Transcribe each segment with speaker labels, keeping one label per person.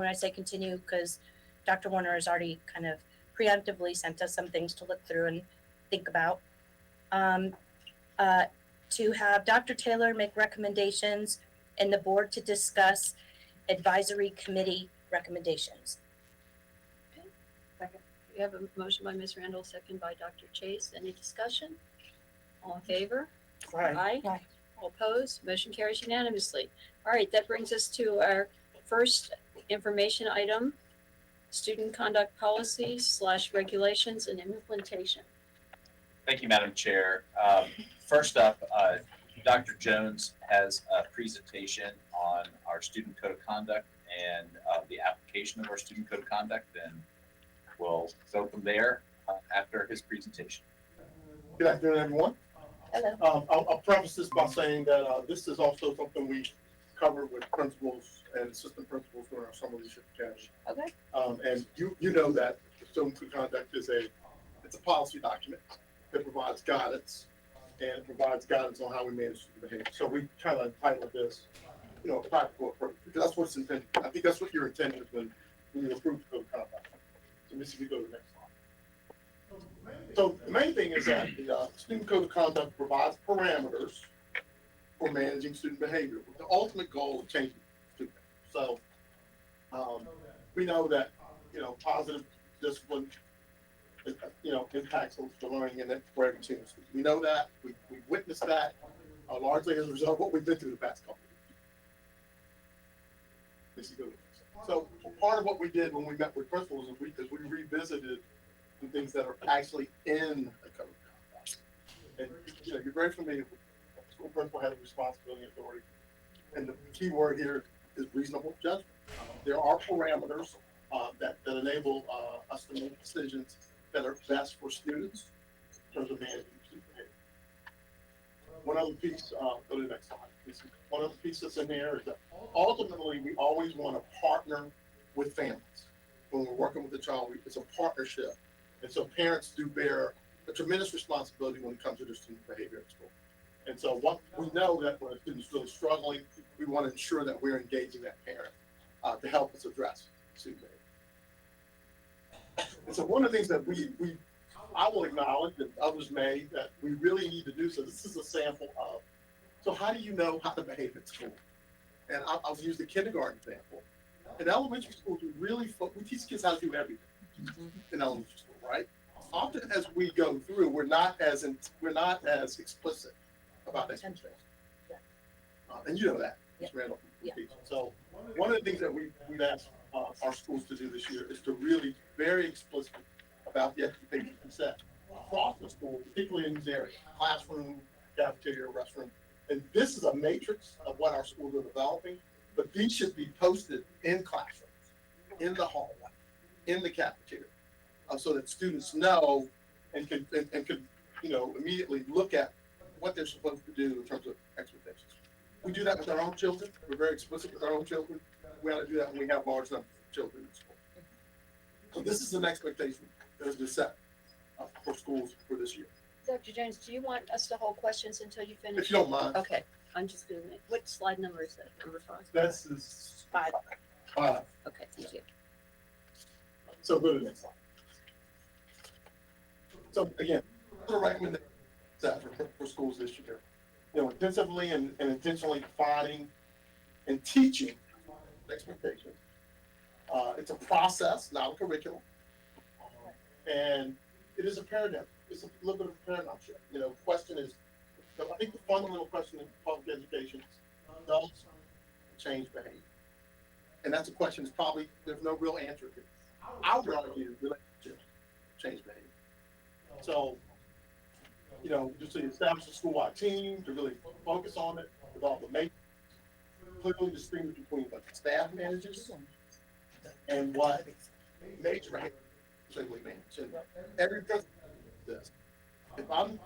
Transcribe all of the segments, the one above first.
Speaker 1: when I say continue, because Dr. Warner has already kind of preemptively sent us some things to look through and think about. Um, uh, to have Dr. Taylor make recommendations and the board to discuss advisory committee recommendations.
Speaker 2: Second. We have a motion by Ms. Randall, second by Dr. Chase. Any discussion? All in favor?
Speaker 3: Aye.
Speaker 1: Aye.
Speaker 2: All opposed? Motion carries unanimously. All right, that brings us to our first information item, student conduct policies / regulations and implementation.
Speaker 4: Thank you, Madam Chair. First up, Dr. Jones has a presentation on our student code of conduct and the application of our student code of conduct, and we'll go from there after his presentation.
Speaker 3: Good afternoon, everyone.
Speaker 1: Hello.
Speaker 3: I'll preface this by saying that this is also something we cover with principals and assistant principals during our summer leadership academy.
Speaker 1: Okay.
Speaker 3: And you know that the student code of conduct is it's a policy document that provides guidance, and it provides guidance on how we manage student behavior. So we kind of entitled this, a practical approach, because that's what's intended. I think that's what you're intended when you approve the code of conduct. So let me see if we go to the next slide. So the main thing is that the student code of conduct provides parameters for managing student behavior with the ultimate goal of changing student behavior. So we know that, positive discipline, impacts the learning and for every student. We know that, we witnessed that largely as a result of what we've been through the past couple of years. So part of what we did when we met with principals is we revisited the things that are actually in the code of conduct. And you're very familiar with the school principal has responsibility and authority. And the key word here is reasonable judgment. There are parameters that enable us to make decisions that are best for students in terms of managing student behavior. One other piece, go to the next slide. One other piece that's in there is that ultimately we always want to partner with families. When we're working with the child, it's a partnership. And so parents do bear a tremendous responsibility when it comes to their student behavior at school. And so what we know that when a student's really struggling, we want to ensure that we're engaging that parent to help us address student behavior. And so one of the things that I will acknowledge that others may, that we really need to do, so this is a sample of, so how do you know how to behave at school? And I'll use the kindergarten example. In elementary school, we teach kids how to do everything in elementary school, right? Often as we go through, we're not as explicit about expectations. And you know that, Ms. Randall.
Speaker 1: Yeah.
Speaker 3: So one of the things that we've asked our schools to do this year is to really be very explicit about the expectations we set across the school, particularly in these areas, classroom, cafeteria, restroom. And this is a matrix of what our schools are developing, but these should be posted in classrooms, in the hallway, in the cafeteria, so that students know and can immediately look at what they're supposed to do in terms of expectations. We do that with our own children. We're very explicit with our own children. We ought to do that when we have large numbers of children in school. So this is an expectation that has been set for schools for this year.
Speaker 2: Dr. Jones, do you want us to hold questions until you finish?
Speaker 3: If you don't mind.
Speaker 2: Okay, I'm just going to what slide number is that? Number 5?
Speaker 3: This is
Speaker 1: 5.
Speaker 2: Okay, thank you.
Speaker 3: So go to the next slide. So again, the recommendation set for schools this year. Intensively and intentionally defining and teaching expectations. It's a process, not a curriculum. And it is a paradigm. It's a little bit of a paradigm shift. Question is, I think the fundamental question in public education is, does change behavior? And that's a question that's probably, there's no real answer to. I would argue relationships change behavior. So, just to establish a school-wide team, to really focus on it, with all the matrix, clearly distinguish between what staff manages and what major behavior we manage. And every person does this. If I'm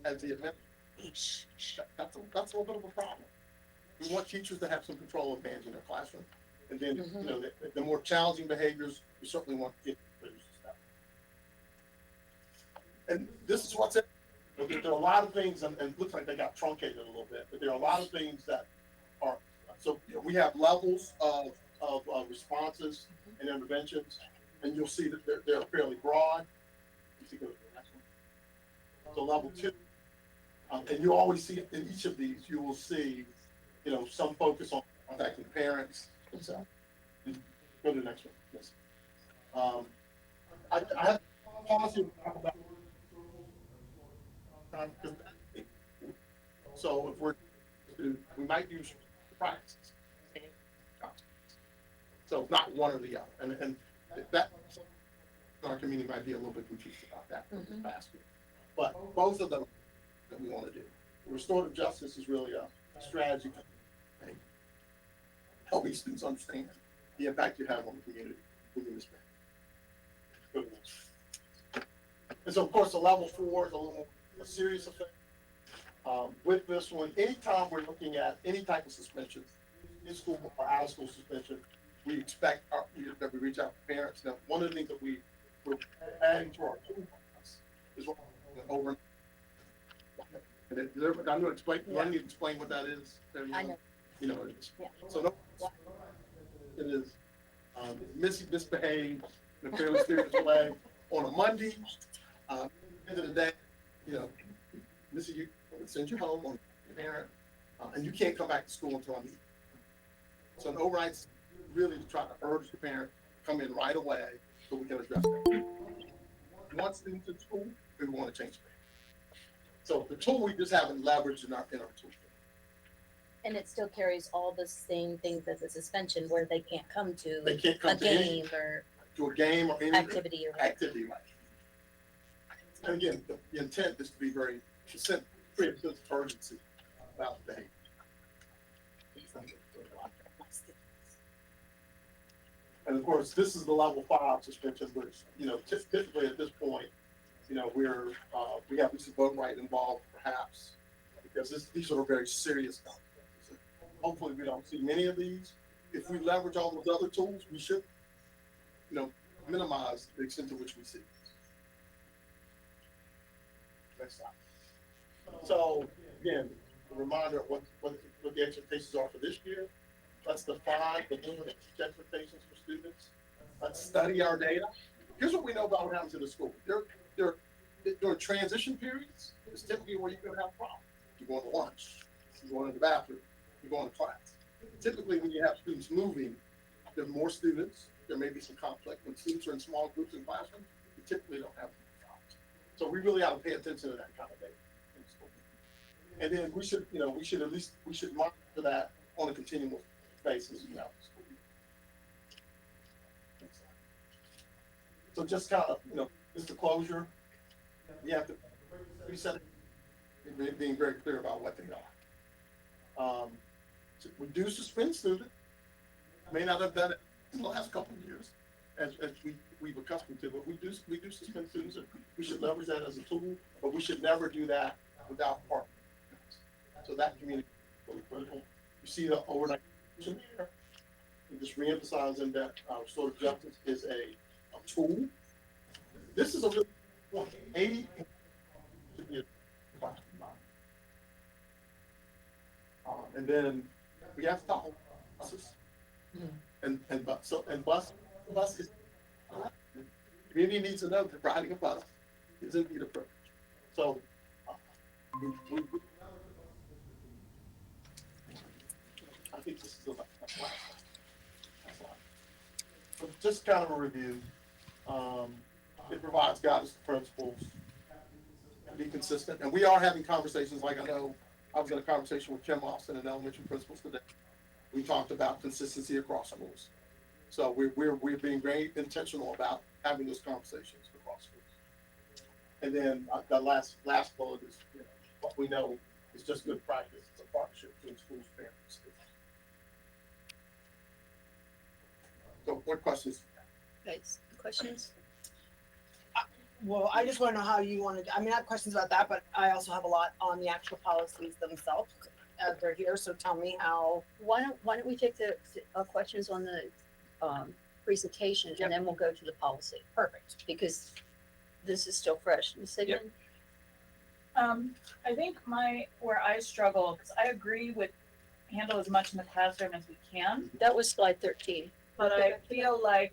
Speaker 3: as the admin, that's a little bit of a problem. We want teachers to have some control of managing their classroom. And then, the more challenging behaviors, we certainly want to get rid of stuff. And this is what's it. There are a lot of things, and it looks like they got truncated a little bit, but there are a lot of things that are So you know, we have levels of responses and interventions, and you'll see that they're fairly broad. You see, go to the next one. So level 2, and you always see in each of these, you will see, you know, some focus on contacting parents. So, go to the next one. Yes. I have a policy to talk about. So if we might use practices. So not one or the other, and that our community might be a little bit confused about that from this past year. But both of them that we want to do. Restorative justice is really a strategy for helping students understand the impact you have on the community within this band. And so, of course, the level 4 is a little more a serious offense. With this one, anytime we're looking at any type of suspension, in school or out of school suspension, we expect that we reach out to parents. Now, one of the things that we're adding to our toolbox is what over. And I'm going to explain. Yeah. I need to explain what that is.
Speaker 1: I know.
Speaker 3: You know it is.
Speaker 1: Yeah.
Speaker 3: So no, it is misbehaved in a fairly serious way on a Monday. End of the day, you know, Missy, you send you home on your parent, and you can't come back to school until I meet. So an override really to try to urge the parent to come in right away so we can address that. Once students in school, we want to change that. So the tool we just haven't leveraged in our tool.
Speaker 1: And it still carries all the same things as a suspension where they can't come to
Speaker 3: They can't come
Speaker 1: a game or
Speaker 3: to a game or any
Speaker 1: activity or whatever.
Speaker 3: activity like. And again, the intent is to be very create a sense of urgency about the behavior. And of course, this is the level 5 suspension, which, you know, typically at this point, you know, we have Lisa Boatwright involved perhaps, because these are very serious consequences. Hopefully we don't see many of these. If we leverage all those other tools, we should, you know, minimize the extent to which we see. Next slide. So again, a reminder of what the expectations are for this year. Let's define the minimum expectations for students. Let's study our data. Here's what we know about what happens in the school. During transition periods, it's typically where you're going to have problems. You're going to lunch, you're going to the bathroom, you're going to class. Typically, when you have students moving, there are more students. There may be some conflict. When students are in small groups in classrooms, you typically don't have problems. So we really ought to pay attention to that kind of data in school. And then we should monitor that on a continual basis throughout the school year. So just kind of, you know, just the closure, you have to reset it, being very clear about what they are. We do suspend students. May not have done it in the last couple of years, as we've accustomed to, but we do suspend students. And we should leverage that as a tool, but we should never do that without partners. So that community is really critical. You see the overnight here, and just reemphasizing that restorative justice is a tool. This is a really 80 should be a and then we have to talk about buses. And bus is community needs to know that riding a bus is indeed a privilege. So I think this is the last slide. So just kind of a review. It provides guidance to principals and be consistent. And we are having conversations, like I know I was in a conversation with Kim Austin and elementary principals today. We talked about consistency across schools. So we're being very intentional about having those conversations across schools. And then the last bullet is, you know, what we know is just good practice. It's a partnership between schools, parents, and students. So what questions?
Speaker 2: Guys, questions?
Speaker 5: Well, I just want to know how you want to, I mean, I have questions about that, but I also have a lot on the actual policies themselves as they're here. So tell me how.
Speaker 2: Why don't we take the questions on the presentation and then we'll go to the policy.
Speaker 5: Perfect.
Speaker 2: Because this is still fresh. Ms. Sigmund?
Speaker 6: I think where I struggle, because I agree with handle as much in the classroom as we can.
Speaker 2: That was slide 13.
Speaker 6: But I feel like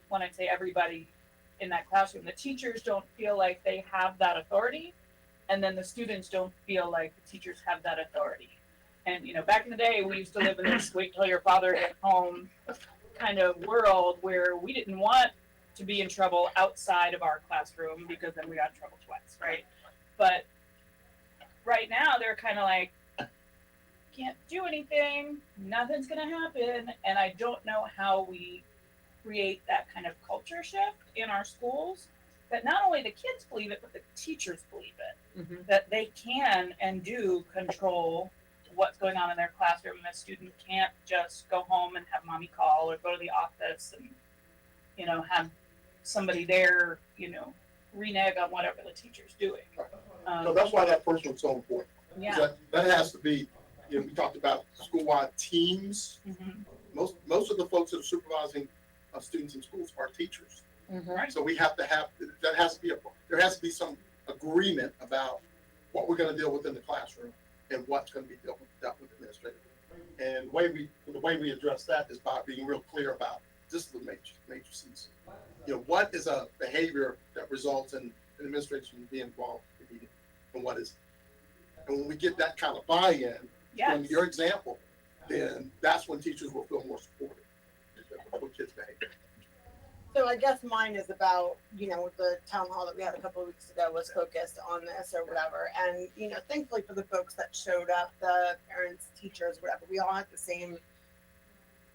Speaker 6: when I say everybody in that classroom, the teachers don't feel like they have that authority. And then the students don't feel like the teachers have that authority. And, back in the day, we used to live in this wait till your father at home kind of world where we didn't want to be in trouble outside of our classroom because then we got in trouble twice, right? But right now, they're kind of like, can't do anything, nothing's gonna happen, and I don't know how we create that kind of culture shift in our schools that not only the kids believe it, but the teachers believe it, that they can and do control what's going on in their classroom, and the student can't just go home and have mommy call or go to the office and have somebody there renege on whatever the teacher's doing.
Speaker 3: So that's why that first one's so important.
Speaker 6: Yeah.
Speaker 3: That has to be, we talked about school-wide teams. Most of the folks that are supervising students in schools are teachers.
Speaker 6: Right.
Speaker 3: So we have to have, there has to be some agreement about what we're gonna deal with in the classroom and what's gonna be dealt with administratively. And the way we address that is by being real clear about discipline matrices. What is a behavior that results in an administration being involved immediately, and what is, and when we get that kind of buy-in,
Speaker 6: Yes.
Speaker 3: from your example, then that's when teachers will feel more supported with kids' behavior.
Speaker 5: So I guess mine is about, the town hall that we had a couple of weeks ago was focused on this or whatever. And, thankfully for the folks that showed up, the parents, teachers, whatever, we all had the same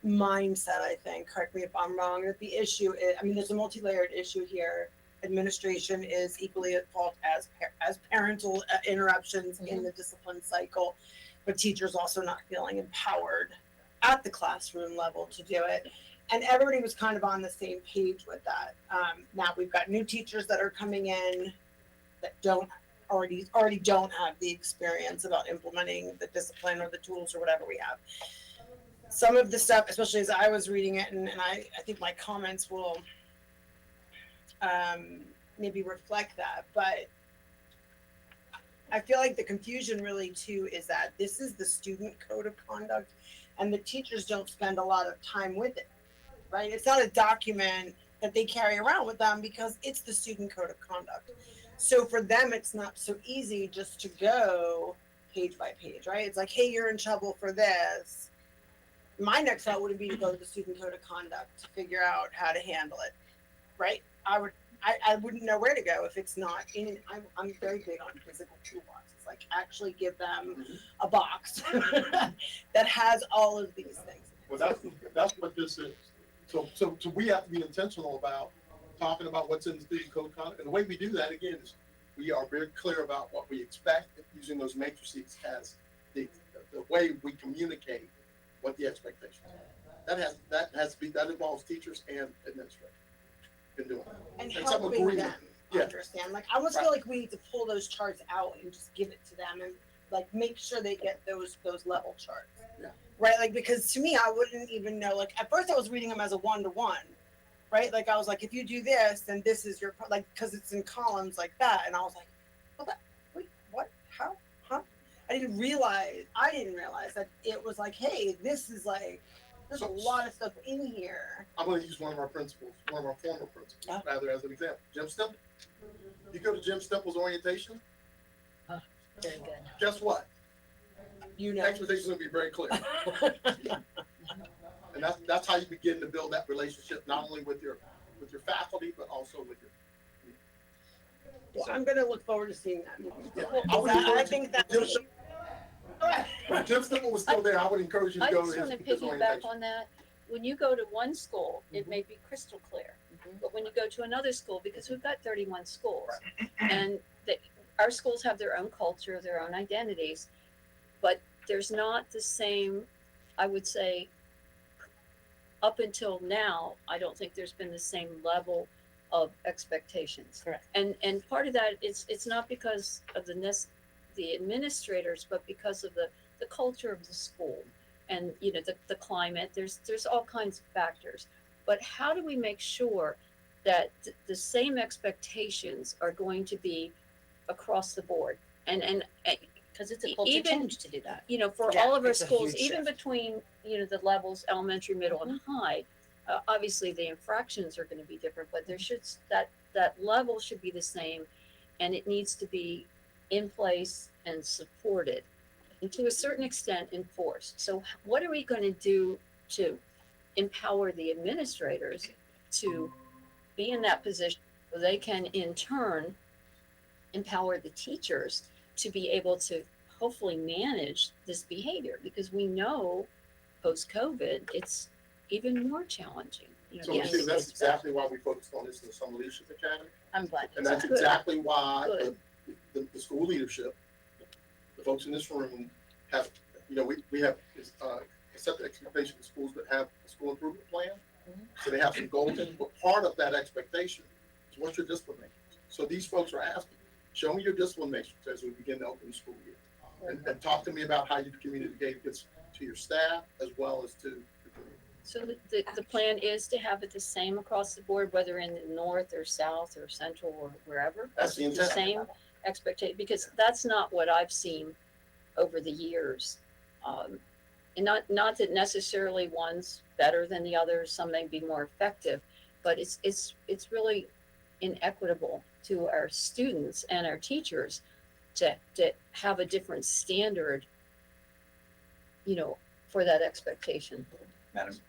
Speaker 5: mindset, I think. Correct me if I'm wrong. That the issue is, there's a multi-layered issue here. Administration is equally at fault as parental interruptions in the discipline cycle, but teachers also not feeling empowered at the classroom level to do it. And everybody was kind of on the same page with that. Now we've got new teachers that are coming in that already don't have the experience about implementing the discipline or the tools or whatever we have. Some of the stuff, especially as I was reading it, and I think my comments will maybe reflect that, but I feel like the confusion really too is that this is the student code of conduct and the teachers don't spend a lot of time with it, right? It's not a document that they carry around with them because it's the student code of conduct. So for them, it's not so easy just to go page by page, right? It's like, hey, you're in trouble for this. My next thought would be to go to the student code of conduct to figure out how to handle it, right? I wouldn't know where to go if it's not in. I'm very big on physical toolboxes. Like actually give them a box that has all of these things.
Speaker 3: Well, that's what this is. So we have to be intentional about talking about what's in the student code of conduct. And the way we do that, again, is we are very clear about what we expect using those matrices as the way we communicate what the expectations are. That involves teachers and administrators. Doing that.
Speaker 5: And
Speaker 3: some
Speaker 5: helping
Speaker 3: agreement.
Speaker 5: them
Speaker 3: Yeah.
Speaker 5: understand. Like I almost feel like we need to pull those charts out and just give it to them and like make sure they get those level charts.
Speaker 3: Yeah.
Speaker 5: Right? Like because to me I wouldn't even know, like at first I was reading them as a 1-to-1, right? Like I was like, if you do this, then this is your like because it's in columns like that. And I was like, wait, what? How? Huh? I didn't realize that it was like, hey, this is like there's a lot of stuff in here.
Speaker 3: I'm going to use one of our former principals, rather as an example. Jim Stemple. You go to Jim Stemple's orientation.
Speaker 1: Very good.
Speaker 3: Guess what? Expectations will be very clear. And that's how you begin to build that relationship, not only with your faculty, but also with your.
Speaker 5: Well, I'm going to look forward to seeing that movie.
Speaker 3: Yeah.
Speaker 5: I think that.
Speaker 3: If Jim Stemple was still there, I would encourage you to
Speaker 2: I
Speaker 3: go
Speaker 2: just
Speaker 3: to
Speaker 2: want to
Speaker 3: his
Speaker 2: piggyback
Speaker 3: orientation.
Speaker 2: on that. When you go to one school, it may be crystal clear. But when you go to another school, because we've got 31 schools, and our schools have their own culture, their own identities, but there's not the same, I would say, up until now, I don't think there's been the same level of expectations.
Speaker 1: Correct.
Speaker 2: And part of that, it's not because of the administrators, but because of the culture of the school and the climate. There's all kinds of factors. But how do we make sure that the same expectations are going to be across the board? And
Speaker 1: Cause it's a culture
Speaker 2: Even-
Speaker 1: change to do that.
Speaker 2: you know, for
Speaker 5: Yeah,
Speaker 2: all of our
Speaker 5: it's a
Speaker 2: schools,
Speaker 5: huge
Speaker 2: even
Speaker 5: shift.
Speaker 2: between, you know, the levels, elementary, middle and high, obviously the infractions are gonna be different, but there should, that level should be the same. And it needs to be in place and supported and to a certain extent enforced. So what are we gonna do to empower the administrators to be in that position so they can in turn empower the teachers to be able to hopefully manage this behavior, because we know post-COVID it's even more challenging. You know,
Speaker 3: So
Speaker 1: Yes.
Speaker 3: Michelle, that's
Speaker 2: it's-
Speaker 3: exactly why we focused on this in the Summer Leadership Academy.
Speaker 1: I'm glad.
Speaker 3: And that's
Speaker 2: Good.
Speaker 3: exactly why
Speaker 2: Good.
Speaker 3: the school leadership, the folks in this room have, you know, we have, set the expectation of schools that have a school improvement plan. So they have some goals in, but part of that expectation is what's your discipline matrix? So these folks are asking, show me your discipline matrix as we begin to open the school year. And talk to me about how you communicate this to your staff as well as to the community.
Speaker 2: So the plan is to have it the same across the board, whether in the north or south or central or wherever.
Speaker 3: That's the intent.
Speaker 2: Same expectation, because that's not what I've seen over the years. And not that necessarily one's better than the other, some may be more effective, but it's really inequitable to our students and our teachers to have a different standard, you know, for that expectation.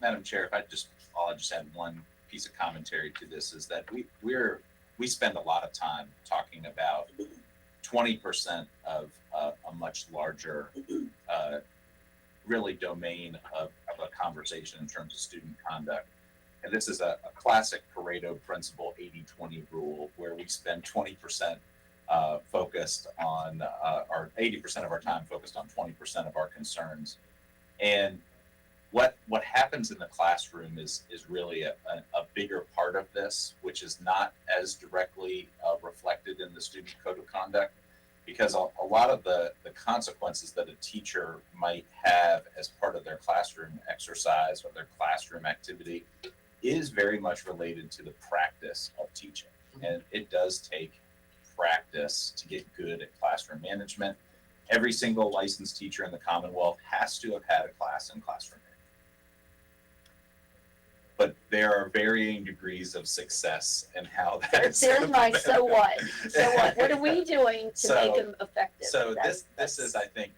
Speaker 4: Madam Chair, if I'll just add one piece of commentary to this, is that we spend a lot of time talking about 20% of a much larger, really domain of a conversation in terms of student conduct. And this is a classic Pareto principle 80-20 rule, where we spend 20% focused on, or 80% of our time focused on 20% of our concerns. And what happens in the classroom is really a bigger part of this, which is not as directly reflected in the student code of conduct, because a lot of the consequences that a teacher might have as part of their classroom exercise or their classroom activity is very much related to the practice of teaching. And it does take practice to get good at classroom management. Every single licensed teacher in the Commonwealth has to have had a class in classroom management. But there are varying degrees of success in how that's
Speaker 2: There's my so what? So what? What are we doing to
Speaker 4: So-
Speaker 2: make them effective?
Speaker 4: So
Speaker 2: That's-
Speaker 4: this is, I think,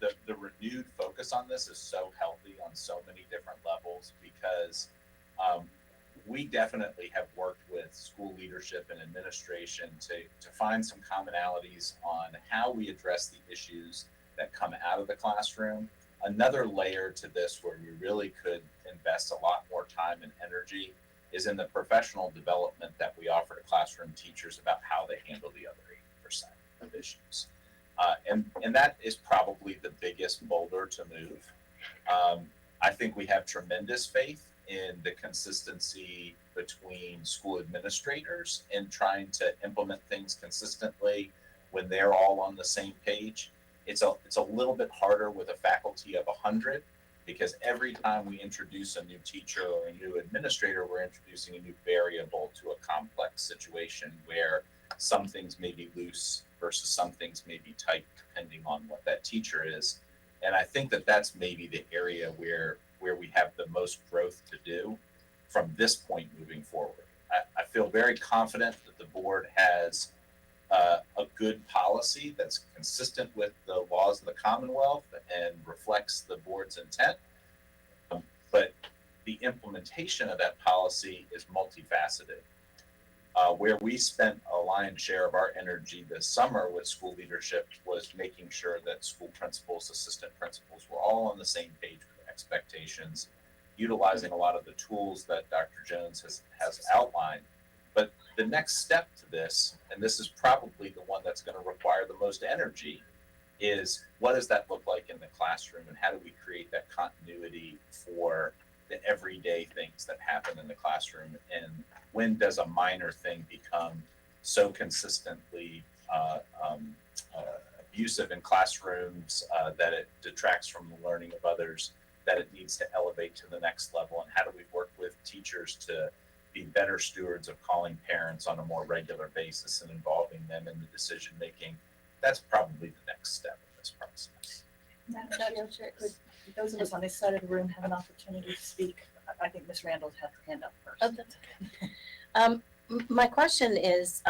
Speaker 4: the renewed focus on this is so healthy on so many different levels, because we definitely have worked with school leadership and administration to find some commonalities on how we address the issues that come out of the classroom. Another layer to this where we really could invest a lot more time and energy is in the professional development that we offer to classroom teachers about how they handle the other 80% of issues. And that is probably the biggest boulder to move. I think we have tremendous faith in the consistency between school administrators in trying to implement things consistently when they're all on the same page. It's a little bit harder with a faculty of 100, because every time we introduce a new teacher or a new administrator, we're introducing a new variable to a complex situation where some things may be loose versus some things may be tight, depending on what that teacher is. And I think that that's maybe the area where we have the most growth to do from this point moving forward. I feel very confident that the board has a good policy that's consistent with the laws of the Commonwealth and reflects the board's intent. But the implementation of that policy is multifaceted. Where we spent a lion's share of our energy this summer with school leadership was making sure that school principals, assistant principals were all on the same page with expectations, utilizing a lot of the tools that Dr. Jones has outlined. But the next step to this, and this is probably the one that's going to require the most energy, is what does that look like in the classroom, and how do we create that continuity for the everyday things that happen in the classroom, and when does a minor thing become so consistently abusive in classrooms that it detracts from the learning of others, that it needs to elevate to the next level, and how do we work with teachers to be better stewards of calling parents on a more regular basis and involving them in the decision making. That's probably the next step in
Speaker 6: Madam Chair, could those of us on this side of the room have an opportunity to speak? I think Ms. Randall's had her hand up first.
Speaker 1: Oh, that's okay. My question is,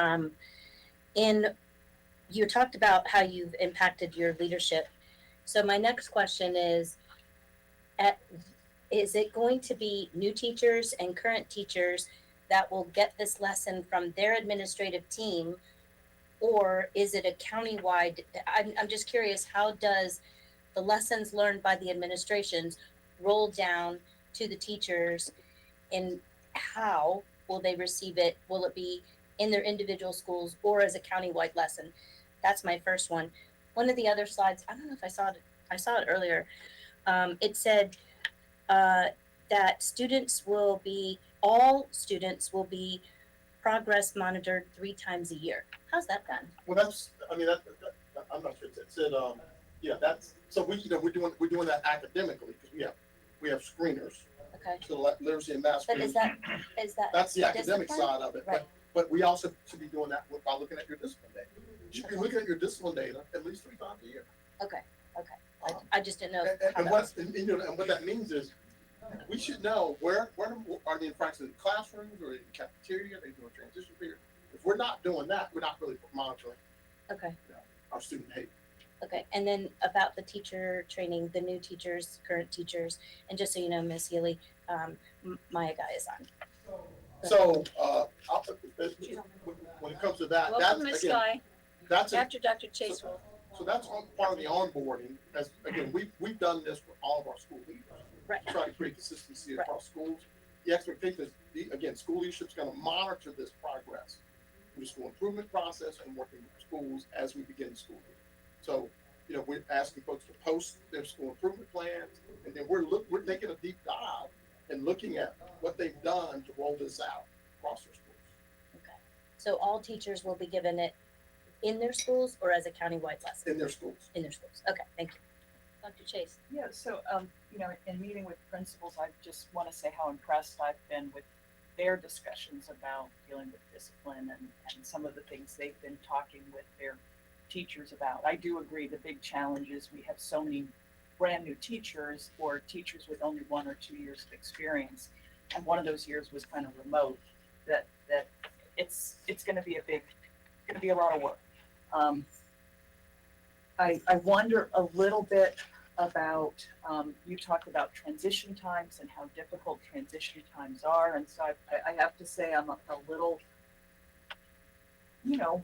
Speaker 1: you talked about how you've impacted your leadership. So my next question is, is it going to be new teachers and current teachers that will get this lesson from their administrative team? Or is it a countywide, I'm just curious, how does the lessons learned by the administrations roll down to the teachers, and how will they receive it? Will it be in their individual schools or as a countywide lesson? That's my first one. One of the other slides, I don't know if I saw it earlier. It said that all students will be progress monitored 3 times a year. How's that done?
Speaker 3: Well, that's, I mean, I'm not sure, it said, yeah, that's, so we're doing that academically, because we have screeners,
Speaker 1: Okay,
Speaker 3: so literacy and math
Speaker 1: but
Speaker 3: screeners.
Speaker 1: is that
Speaker 3: That's the academic
Speaker 1: discipline?
Speaker 3: side of it,
Speaker 1: Right.
Speaker 3: but we also should be doing that by looking at your discipline data. You should be looking at your discipline data at least 3 times a year.
Speaker 1: Okay. I just didn't know how
Speaker 3: And
Speaker 1: that
Speaker 3: what,
Speaker 1: was.
Speaker 3: and what that means is, we should know where are the infractions in classrooms or in cafeteria, they doing transition period. If we're not doing that, we're not really monitoring
Speaker 1: Okay.
Speaker 3: our student behavior.
Speaker 1: Okay, and then about the teacher training, the new teachers, current teachers, and just so you know, Miss Healy, Maya Guy is on.
Speaker 3: So, when it comes to that,
Speaker 2: Welcome, Ms.
Speaker 3: that's, again,
Speaker 2: Guy.
Speaker 3: that's,
Speaker 2: After Dr. Chase will.
Speaker 3: so that's part of the onboarding, as, again, we've done this with all of our school leaders.
Speaker 1: Right.
Speaker 3: Try to create consistency
Speaker 1: Right.
Speaker 3: across schools. The expectation is, again, school leadership's gonna monitor this progress through the school improvement process and working with schools as we begin the school year. So, we're asking folks to post their school improvement plans, and then we're taking a deep dive and looking at what they've done to roll this out across their schools,
Speaker 1: Okay, so all teachers will be given it in their schools or as a countywide lesson?
Speaker 3: in their schools.
Speaker 1: In their schools, okay, thank you.
Speaker 2: Dr. Chase.
Speaker 6: Yeah, so, in meeting with principals, I just want to say how impressed I've been with their discussions about dealing with discipline and some of the things they've been talking with their teachers about. I do agree the big challenge is we have so many brand new teachers or teachers with only 1 or 2 years of experience. And one of those years was kind of remote, that it's going to be a lot of work. I wonder a little bit about, you talked about transition times and how difficult transition times are. And so I have to say I'm a little,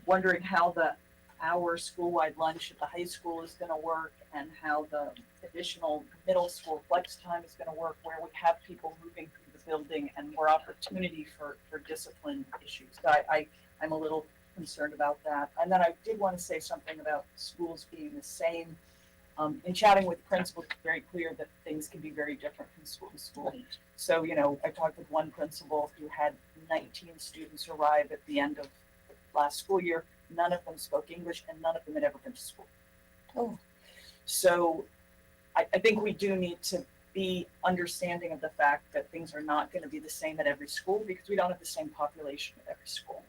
Speaker 6: wondering how the hour school-wide lunch at the high school is going to work and how the additional middle school flex time is going to work, where we have people moving through the building and more opportunity for discipline issues. So I'm a little concerned about that. And then I did want to say something about schools being the same. In chatting with principals, it's very clear that things can be very different from school to school. So, I talked with one principal who had 19 students arrive at the end of last school year. None of them spoke English and none of them had ever been to school.
Speaker 1: Oh.
Speaker 6: So I think we do need to be understanding of the fact that things are not going to be the same at every school because we don't have the same population at every school.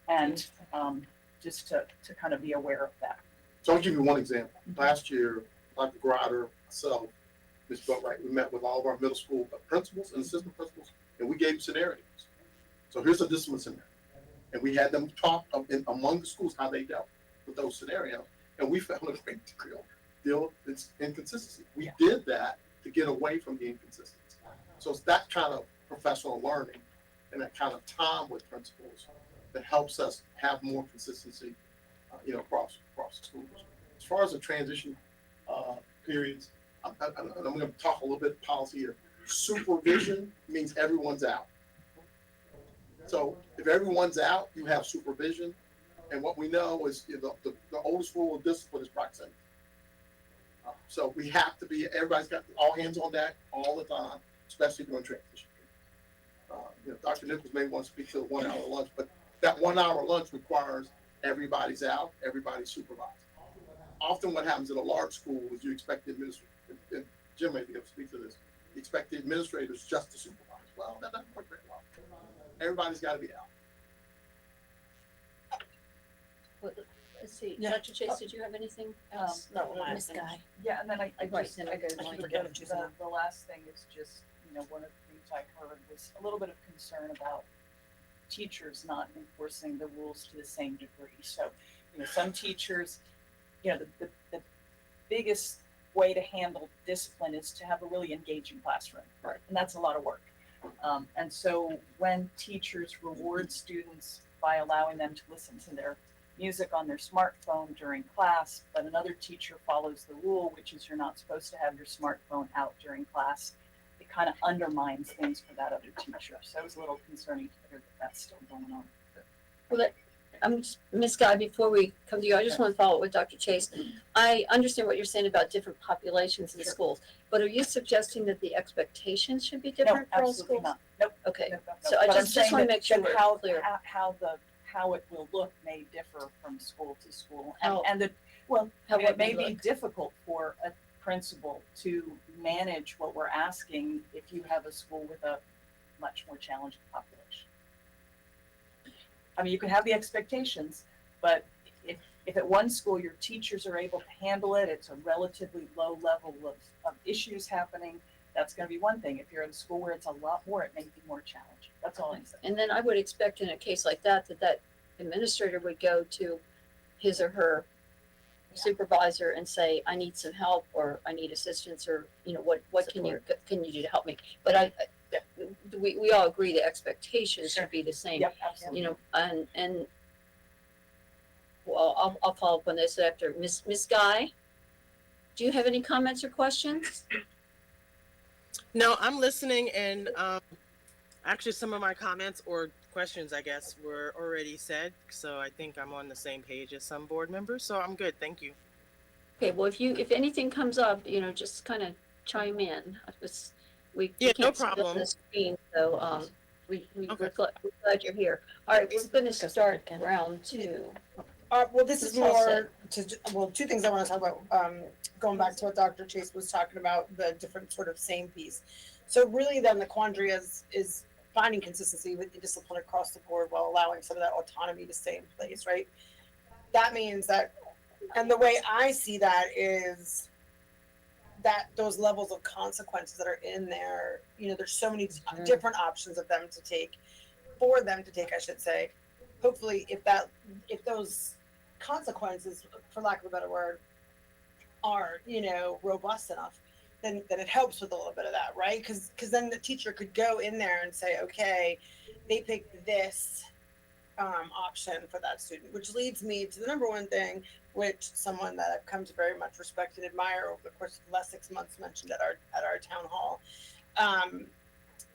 Speaker 6: And just to kind of be aware of that.
Speaker 3: So I'll give you one example. Last year, Dr. Grider, myself, Ms. Boatwright, we met with all of our middle school principals and assistant principals, and we gave them scenarios. So here's a discipline scenario. And we had them talk among the schools how they dealt with those scenarios. And we found a great deal of inconsistency. We did that to get away from the inconsistency. So it's that kind of professional learning and that kind of time with principals that helps us have more consistency, across schools. As far as the transition periods, I'm going to talk a little bit policy here. Supervision means everyone's out. So if everyone's out, you have supervision. And what we know is the oldest rule of discipline is proximity. So we have to be, everybody's got all hands on deck all the time, especially during transition. Dr. Nichols may want to speak to the 1 hour lunch, but that 1 hour lunch requires everybody's out, everybody's supervised. Often what happens at a large school is you expect the administrators, and Jim may be able to speak to this, you expect the administrators just to supervise. Well, that doesn't work very well. Everybody's got to be out.
Speaker 2: Let's see,
Speaker 5: Yeah.
Speaker 2: Dr. Chase, did you have anything else?
Speaker 5: No, mine.
Speaker 1: Miss Guy.
Speaker 6: Yeah, and then I
Speaker 2: Right,
Speaker 6: just,
Speaker 2: then
Speaker 6: I
Speaker 2: I go to
Speaker 6: guess
Speaker 2: mine.
Speaker 6: the last thing is just, one of the things I heard was a little bit of concern about teachers not enforcing the rules to the same degree. So, some teachers, the biggest way to handle discipline is to have a really engaging classroom.
Speaker 2: Right.
Speaker 6: And that's a lot of work. And so when teachers reward students by allowing them to listen to their music on their smartphone during class, but another teacher follows the rule, which is you're not supposed to have your smartphone out during class, it kind of undermines things for that other teacher. So it was a little concerning to hear that that's still going on.
Speaker 2: Well, Ms. Guy, before we come to you, I just want to follow up with Dr. Chase. I understand what you're saying about different populations in
Speaker 6: Sure.
Speaker 2: schools, but are you suggesting that the expectations should be
Speaker 6: No,
Speaker 2: different for all
Speaker 6: absolutely
Speaker 2: schools?
Speaker 6: not. Nope.
Speaker 2: Okay,
Speaker 6: No.
Speaker 2: so I
Speaker 6: But I'm
Speaker 2: just
Speaker 6: saying
Speaker 2: wanna
Speaker 6: that-
Speaker 2: make sure
Speaker 6: that
Speaker 2: we're clear.
Speaker 6: how it will look may differ from school to school.
Speaker 2: How-
Speaker 6: And it
Speaker 2: how
Speaker 6: may
Speaker 2: would it
Speaker 6: be
Speaker 2: look?
Speaker 6: difficult for a principal to manage what we're asking if you have a school with a much more challenging population. I mean, you can have the expectations, but if at one school your teachers are able to handle it, it's a relatively low level of issues happening, that's gonna be one thing. If you're at a school where it's a lot more, it may be more challenging. That's all I'm saying.
Speaker 2: And then I would expect in a case like that, that administrator would go to his or her supervisor and say, I need some help, or I need assistance, or, what can you do to help me? But we all agree the expectations should be the same.
Speaker 6: Yep, absolutely.
Speaker 2: And well, I'll follow up on this after. Miss Guy, do you have any comments or questions?
Speaker 7: No, I'm listening, and actually, some of my comments or questions, I guess, were already said. So I think I'm on the same page as some board members. So I'm good. Thank you.
Speaker 2: Okay, well, if anything comes up, just kind of chime in. We
Speaker 7: Yeah, no
Speaker 2: can't see on
Speaker 7: problem.
Speaker 2: the screen, so we're
Speaker 7: Okay.
Speaker 2: glad you're here. All right, we're going to start round two.
Speaker 5: Well, this is
Speaker 2: Ms. Halsted.
Speaker 5: more two things I want to talk about. Going back to what Dr. Chase was talking about, the different sort of same piece. So really, then the quandary is finding consistency with the discipline across the board while allowing some of that autonomy to stay in place, right? That means that, and the way I see that is that those levels of consequences that are in there, there's so many different options of them to take, for them to take, I should say. Hopefully, if those consequences, for lack of a better word, are robust enough, then it helps with a little bit of that, right? Because then the teacher could go in there and say, okay, they picked this option for that student, which leads me to the number one thing, which someone that I've come to very much respect and admire over the course of the last 6 months mentioned at our town hall.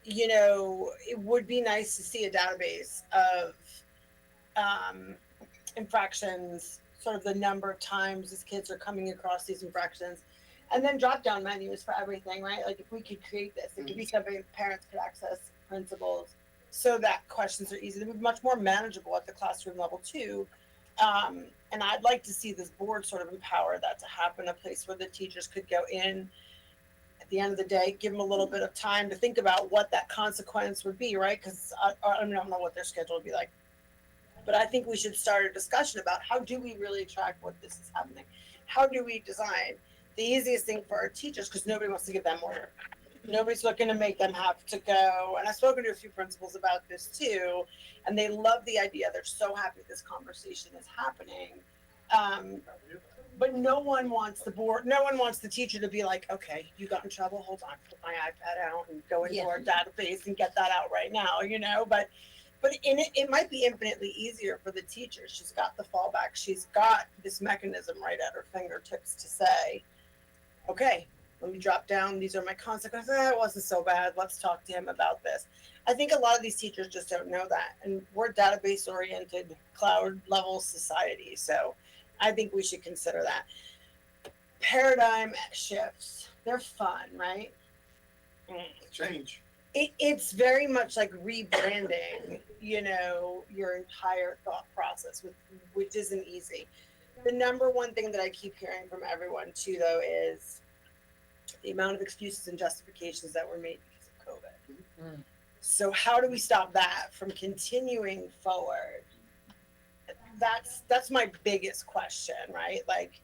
Speaker 5: It would be nice to see a database of infractions, sort of the number of times these kids are coming across these infractions, and then drop down menus for everything, right? Like if we could create this, it could be something parents could access, principals, so that questions are easy. They'd be much more manageable at the classroom level too. And I'd like to see this board sort of empower that to happen, a place where the teachers could go in at the end of the day, give them a little bit of time to think about what that consequence would be, right? Because I don't know what their schedule would be like. But I think we should start a discussion about how do we really track what this is happening? How do we design the easiest thing for our teachers? Because nobody wants to give them more work. Nobody's looking to make them have to go. And I've spoken to a few principals about this too, and they love the idea. They're so happy this conversation is happening. But no one wants the teacher to be like, okay, you got in trouble, hold on, put my iPad out and go into our database and get that out right now, But it might be infinitely easier for the teacher. She's got the fallback. She's got this mechanism right at her fingertips to say, okay, let me drop down. These are my consequences. It wasn't so bad. Let's talk to him about this. I think a lot of these teachers just don't know that. And we're a database-oriented, cloud-level society. So I think we should consider that. Paradigm shifts. They're fun, right?
Speaker 3: Change.
Speaker 5: It's very much like rebranding, your entire thought process, which isn't easy. The number one thing that I keep hearing from everyone too, though, is the amount of excuses and justifications that were made because of COVID. So how do we stop that from continuing forward? that's my biggest question, right? Like,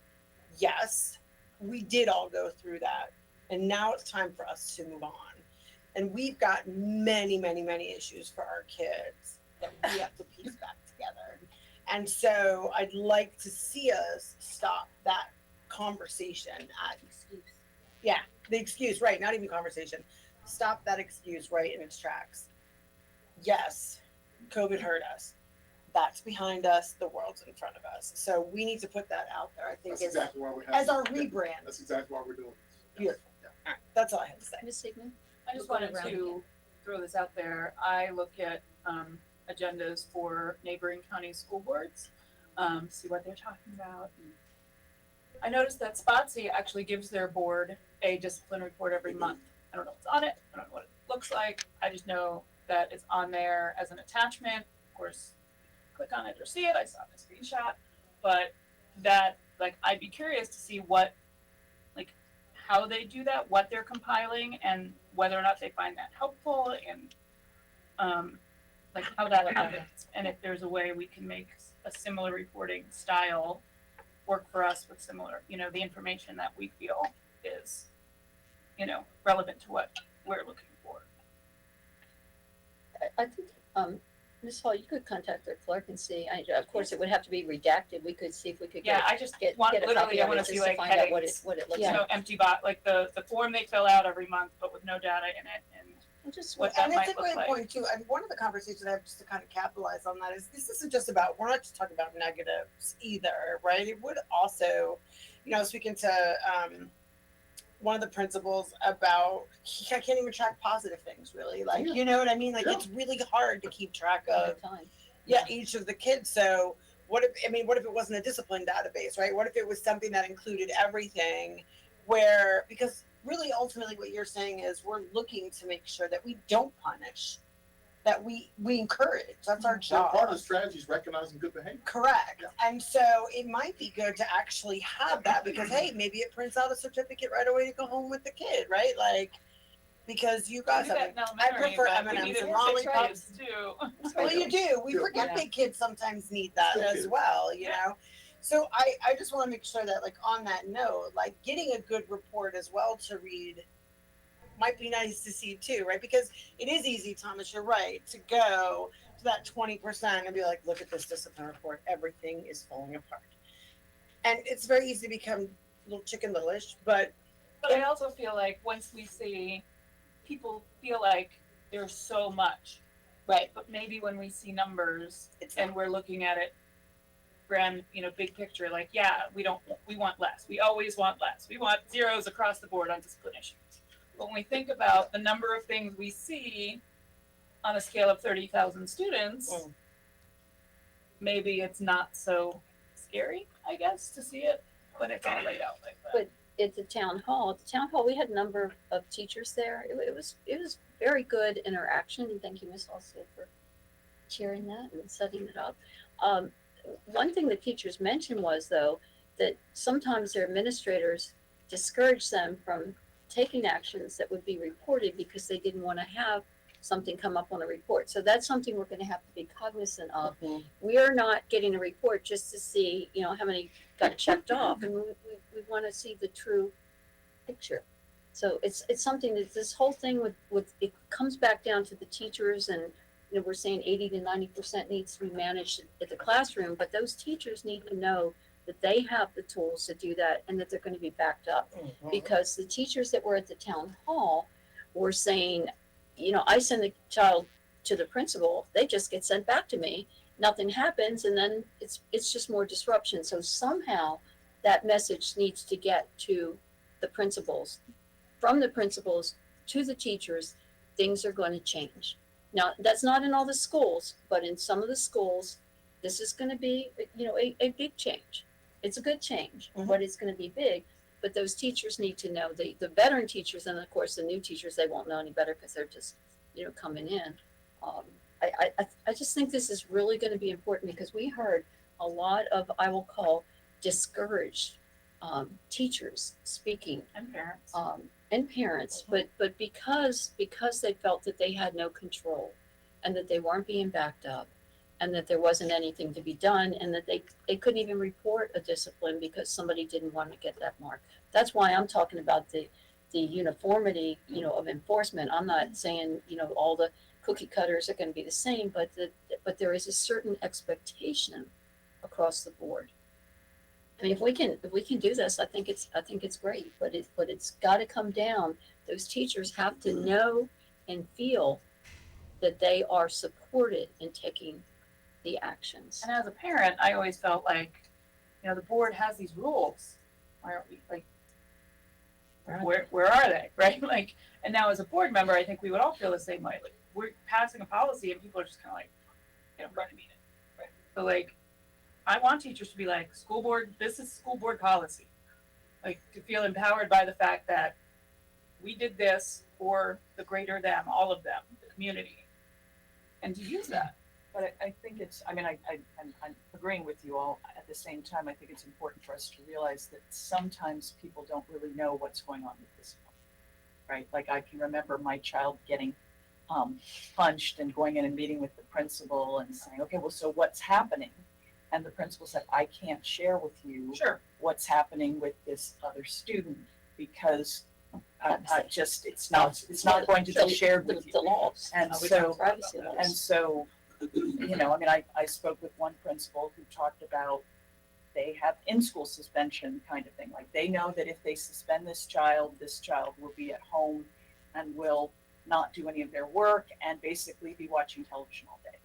Speaker 5: yes, we did all go through that, and now it's time for us to move on. And we've got many, many, many issues for our kids that we have to piece back together. And so I'd like to see us stop that conversation at the excuse, right? Not even conversation. Stop that excuse right in its tracks. Yes, COVID hurt us. That's behind us. The world's in front of us. So we need to put that out there. I think
Speaker 3: That's exactly why we have.
Speaker 5: as our
Speaker 3: yeah,
Speaker 5: rebrand.
Speaker 3: That's exactly why we're doing this.
Speaker 5: Beautiful.
Speaker 3: Yeah.
Speaker 5: All right, that's all I have to say.
Speaker 2: Ms. Sigmund?
Speaker 6: I just
Speaker 2: We'll go
Speaker 6: wanted
Speaker 2: around
Speaker 6: to throw this out there. I look at agendas for neighboring county school boards, see what they're talking about. I noticed that Spotsy actually gives their board a discipline report every month. I don't know what's on it. I don't know what it looks like. I just know that it's on there as an attachment. Of course, click on it or see it. I saw the screenshot, but that, like, I'd be curious to see what, like, how they do that, what they're compiling, and whether or not they find that helpful, and like how that happens, and if there's a way we can make a similar reporting style work for us with similar, the information that we feel is, relevant to what we're looking for.
Speaker 2: I think, Ms. Hall, you could contact their clerk and see, of course, it would have to be redacted, we could see if we could
Speaker 6: Yeah,
Speaker 2: get,
Speaker 6: I just
Speaker 2: get
Speaker 6: want,
Speaker 2: a copy
Speaker 6: literally, I
Speaker 2: of
Speaker 6: wanna
Speaker 2: it
Speaker 6: see
Speaker 2: just to
Speaker 6: like
Speaker 2: find out
Speaker 6: headings,
Speaker 2: what it looks
Speaker 6: you know,
Speaker 2: like.
Speaker 6: empty bot, like the form they fill out every month, but with no data in it, and
Speaker 2: And just
Speaker 6: what that
Speaker 5: And
Speaker 6: might
Speaker 5: it's a
Speaker 6: look
Speaker 5: great
Speaker 6: like.
Speaker 5: point too. And one of the conversations I have just to kind of capitalize on that is this isn't just about, we're not just talking about negatives either, right? It would also, speaking to one of the principals about, I can't even track positive things really. Like,
Speaker 3: Yeah.
Speaker 5: you know what I mean? Like
Speaker 3: Yeah.
Speaker 5: it's really hard to keep track
Speaker 2: All
Speaker 5: of
Speaker 2: the time.
Speaker 5: each of the kids. So what if it wasn't a discipline database, right? What if it was something that included everything because really ultimately what you're saying is we're looking to make sure that we don't punish, that we encourage. That's our
Speaker 3: So
Speaker 5: job.
Speaker 3: part of the strategy is recognizing good behavior.
Speaker 5: Correct. And so it might be good to actually have that because hey, maybe it prints out a certificate right away to go home with the kid, right? Like because you
Speaker 6: We
Speaker 5: guys
Speaker 6: do that
Speaker 5: have
Speaker 6: in elementary,
Speaker 5: prefer
Speaker 6: but we
Speaker 5: M&Ms
Speaker 6: need it
Speaker 5: and
Speaker 6: for sixth
Speaker 5: lollipops.
Speaker 6: grades too.
Speaker 5: Well, you do. We
Speaker 3: Yeah.
Speaker 5: forget
Speaker 2: Yeah.
Speaker 5: big kids sometimes need that
Speaker 3: Still
Speaker 5: as
Speaker 3: kids.
Speaker 5: well, you
Speaker 6: Yeah.
Speaker 5: know? So I just want to make sure that, like, on that note, like, getting a good report as well to read might be nice to see too, right? Because it is easy, Thomas, you're right, to go to that 20% and be like, look at this discipline report. Everything is falling apart. And it's very easy to become little chicken littleish, but
Speaker 6: But I also feel like once we see, people feel like there's so much,
Speaker 5: right,
Speaker 6: but maybe when we see numbers
Speaker 5: it's
Speaker 6: and we're looking at it grand, big picture, like, yeah, we want less. We always want less. We want zeros across the board on discipline issues. But when we think about the number of things we see on a scale of 30,000 students,
Speaker 5: Mm.
Speaker 6: maybe it's not so scary, I guess, to see it when it's all laid out like that.
Speaker 2: But at the town hall, we had a number of teachers there. It was very good interaction, and thank you, Ms. Halstead, for chairing that and setting it up. One thing the teachers mentioned was, though, that sometimes their administrators discouraged them from taking actions that would be reported because they didn't want to have something come up on a report. So that's something we're going to have to be cognizant of. We are not getting a report just to see, how many got checked off, and we want to see the true picture. So it's something that this whole thing with it comes back down to the teachers, and we're saying 80 to 90% needs to be managed at the classroom, but those teachers need to know that they have the tools to do that and that they're going to be backed up. Because the teachers that were at the town hall were saying, I send the child to the principal, they just get sent back to me, nothing happens, and then it's just more disruption. So somehow that message needs to get to the principals, from the principals to the teachers. Things are going to change. Now, that's not in all the schools, but in some of the schools, this is going to be, a big change. It's a good change, but it's going to be big. But those teachers need to know, the veteran teachers, and of course the new teachers, they won't know any better because they're just, coming in. I just think this is really going to be important because we heard a lot of, I will call, discouraged teachers speaking, and parents, but because they felt that they had no control and that they weren't being backed up, and that there wasn't anything to be done, and that they couldn't even report a discipline because somebody didn't want to get that mark. That's why I'm talking about the uniformity, of enforcement. I'm not saying, all the cookie cutters are going to be the same, but there is a certain expectation across the board. I mean, if we can do this, I think it's great, but it's got to come down. Those teachers have to know and feel that they are supported in taking the actions.
Speaker 6: And as a parent, I always felt like, the board has these rules. Why aren't we like, where are they, right? Like, and now as a board member, I think we would all feel the same way. Like, we're passing a policy and people are just kind of like, running mean it, right? But like, I want teachers to be like, school board, this is school board policy. Like, to feel empowered by the fact that we did this for the greater them, all of them, the community, and to use that.
Speaker 8: But I think I'm agreeing with you all. At the same time, I think it's important for us to realize that sometimes people don't really know what's going on with this, right? Like, I can remember my child getting punched and going in and meeting with the principal and saying, okay, well, so what's happening? And the principal said, I can't share with you
Speaker 6: Sure.
Speaker 8: what's happening with this other student because it's not going to be shared with you.
Speaker 2: The laws.
Speaker 8: And
Speaker 2: so,
Speaker 8: so,
Speaker 2: privacy laws.
Speaker 8: and so, I spoke with one principal who talked about they have in-school suspension kind of thing. Like, they know that if they suspend this child will be at home and will not do any of their work and basically be watching television all day.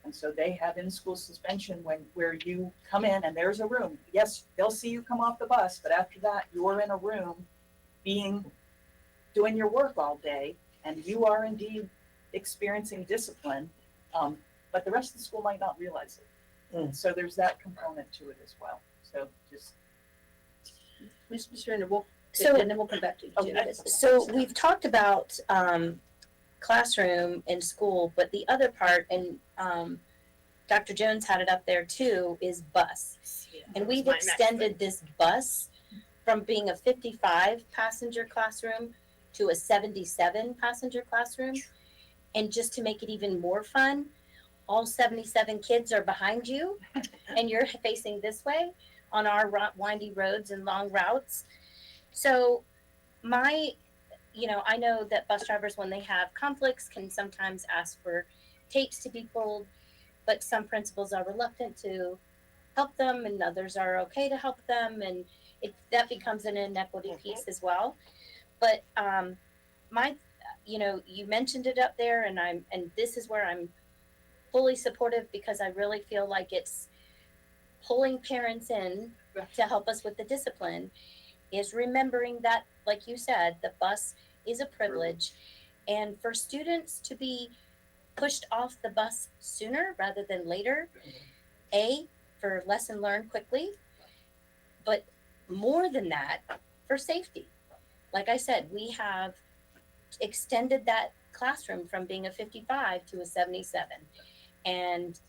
Speaker 8: And so they have in-school suspension where you come in and there's a room. Yes, they'll see you come off the bus, but after that, you're in a room doing your work all day, and you are indeed experiencing discipline. But the rest of the school might not realize it. So there's that component to it as well. So just.
Speaker 2: Ms. Render,
Speaker 1: So-
Speaker 2: and then we'll come back to you.
Speaker 8: Okay.
Speaker 1: So we've talked about classroom and school, but the other part, and Dr. Jones had it up there too, is bus. And we've extended this bus from being a 55 passenger classroom to a 77 passenger classroom. And just to make it even more fun, all 77 kids are behind you and you're facing this way on our windy roads and long routes. So I know that bus drivers, when they have conflicts, can sometimes ask for tapes to be pulled, but some principals are reluctant to help them and others are okay to help them. And that becomes an inequity piece as well. But you mentioned it up there, and this is where I'm fully supportive, because I really feel like it's pulling parents in to help us with the discipline, is remembering that, like you said, the bus is a privilege, and for students to be pushed off the bus sooner rather than later, for lesson learned quickly, but more than that, for safety. Like I said, we have extended that classroom from being a 55 to a 77. And,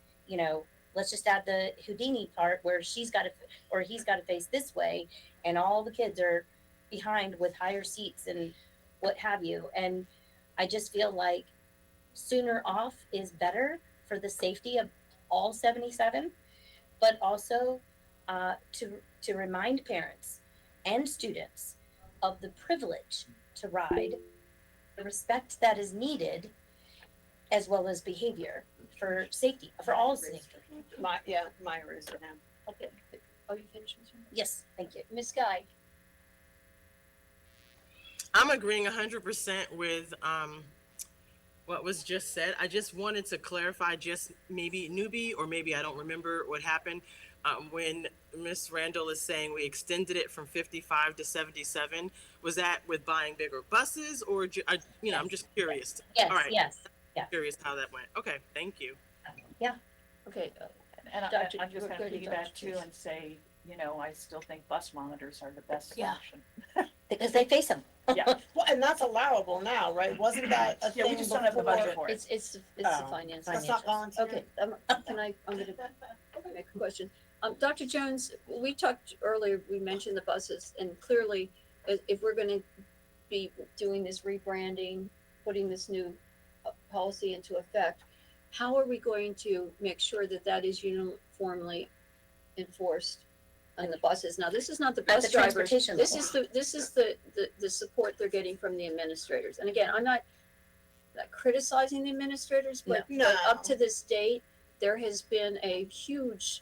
Speaker 1: let's just add the Houdini part where he's got to face this way, and all the kids are behind with higher seats and what have you. And I just feel like sooner off is better for the safety of all 77, but also to remind parents and students of the privilege to ride, the respect that is needed, as well as behavior for safety, for all safety.
Speaker 5: Maya raised her hand.
Speaker 2: Okay. Are you finished, Ms. Render?
Speaker 1: Yes, thank you.
Speaker 2: Ms. Guy?
Speaker 7: I'm agreeing 100% with what was just said. I just wanted to clarify, just maybe newbie, or maybe I don't remember what happened when Ms. Randall is saying we extended it from 55 to 77. Was that with buying bigger buses, or I'm just curious.
Speaker 1: Yes,
Speaker 7: All right.
Speaker 1: yes.
Speaker 7: Curious how that went. Okay, thank you.
Speaker 2: Okay.
Speaker 8: And
Speaker 2: Dr.
Speaker 8: I just have to
Speaker 2: Gertie,
Speaker 8: piggyback
Speaker 2: Dr.
Speaker 8: too and say, I still think bus monitors are the best
Speaker 1: Yeah.
Speaker 8: solution.
Speaker 1: Because they face them.
Speaker 8: Yeah.
Speaker 5: Well, and that's allowable now, right? Wasn't that a
Speaker 8: Yeah,
Speaker 5: thing
Speaker 8: we just don't have the
Speaker 5: before?
Speaker 8: budget for it.
Speaker 2: It's the
Speaker 5: Oh,
Speaker 2: finance.
Speaker 5: That's not volunteer.
Speaker 2: Okay, I'm gonna make a question. Dr. Jones, we talked earlier, we mentioned the buses, and clearly, if we're gonna be doing this rebranding, putting this new policy into effect, how are we going to make sure that that is uniformly enforced on the buses? Now, this is not the
Speaker 1: At
Speaker 2: bus
Speaker 1: the
Speaker 2: drivers.
Speaker 1: transportation
Speaker 2: This
Speaker 1: level.
Speaker 2: is the support they're getting from the administrators. And again, I'm not criticizing the administrators, but
Speaker 5: No.
Speaker 2: up to this date, there has been a huge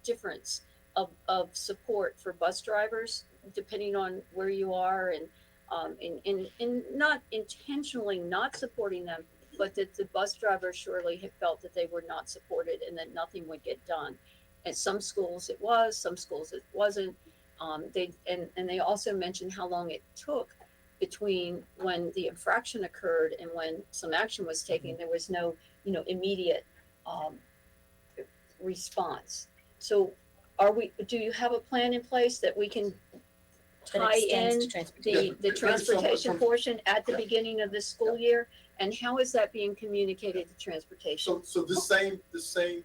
Speaker 2: difference of support for bus drivers, depending on where you are, and not intentionally not supporting them, but that the bus drivers surely have felt that they were not supported and that nothing would get done. At some schools it was, some schools it wasn't. They also mentioned how long it took between when the infraction occurred and when some action was taken. There was no, immediate response. So do you have a plan in place that we can
Speaker 1: That
Speaker 2: tie
Speaker 1: extends
Speaker 2: in
Speaker 1: to transportation.
Speaker 2: the
Speaker 3: Very similar
Speaker 2: transportation
Speaker 3: from-
Speaker 2: portion at the beginning of the school year? And how is that being communicated to transportation?
Speaker 3: So this same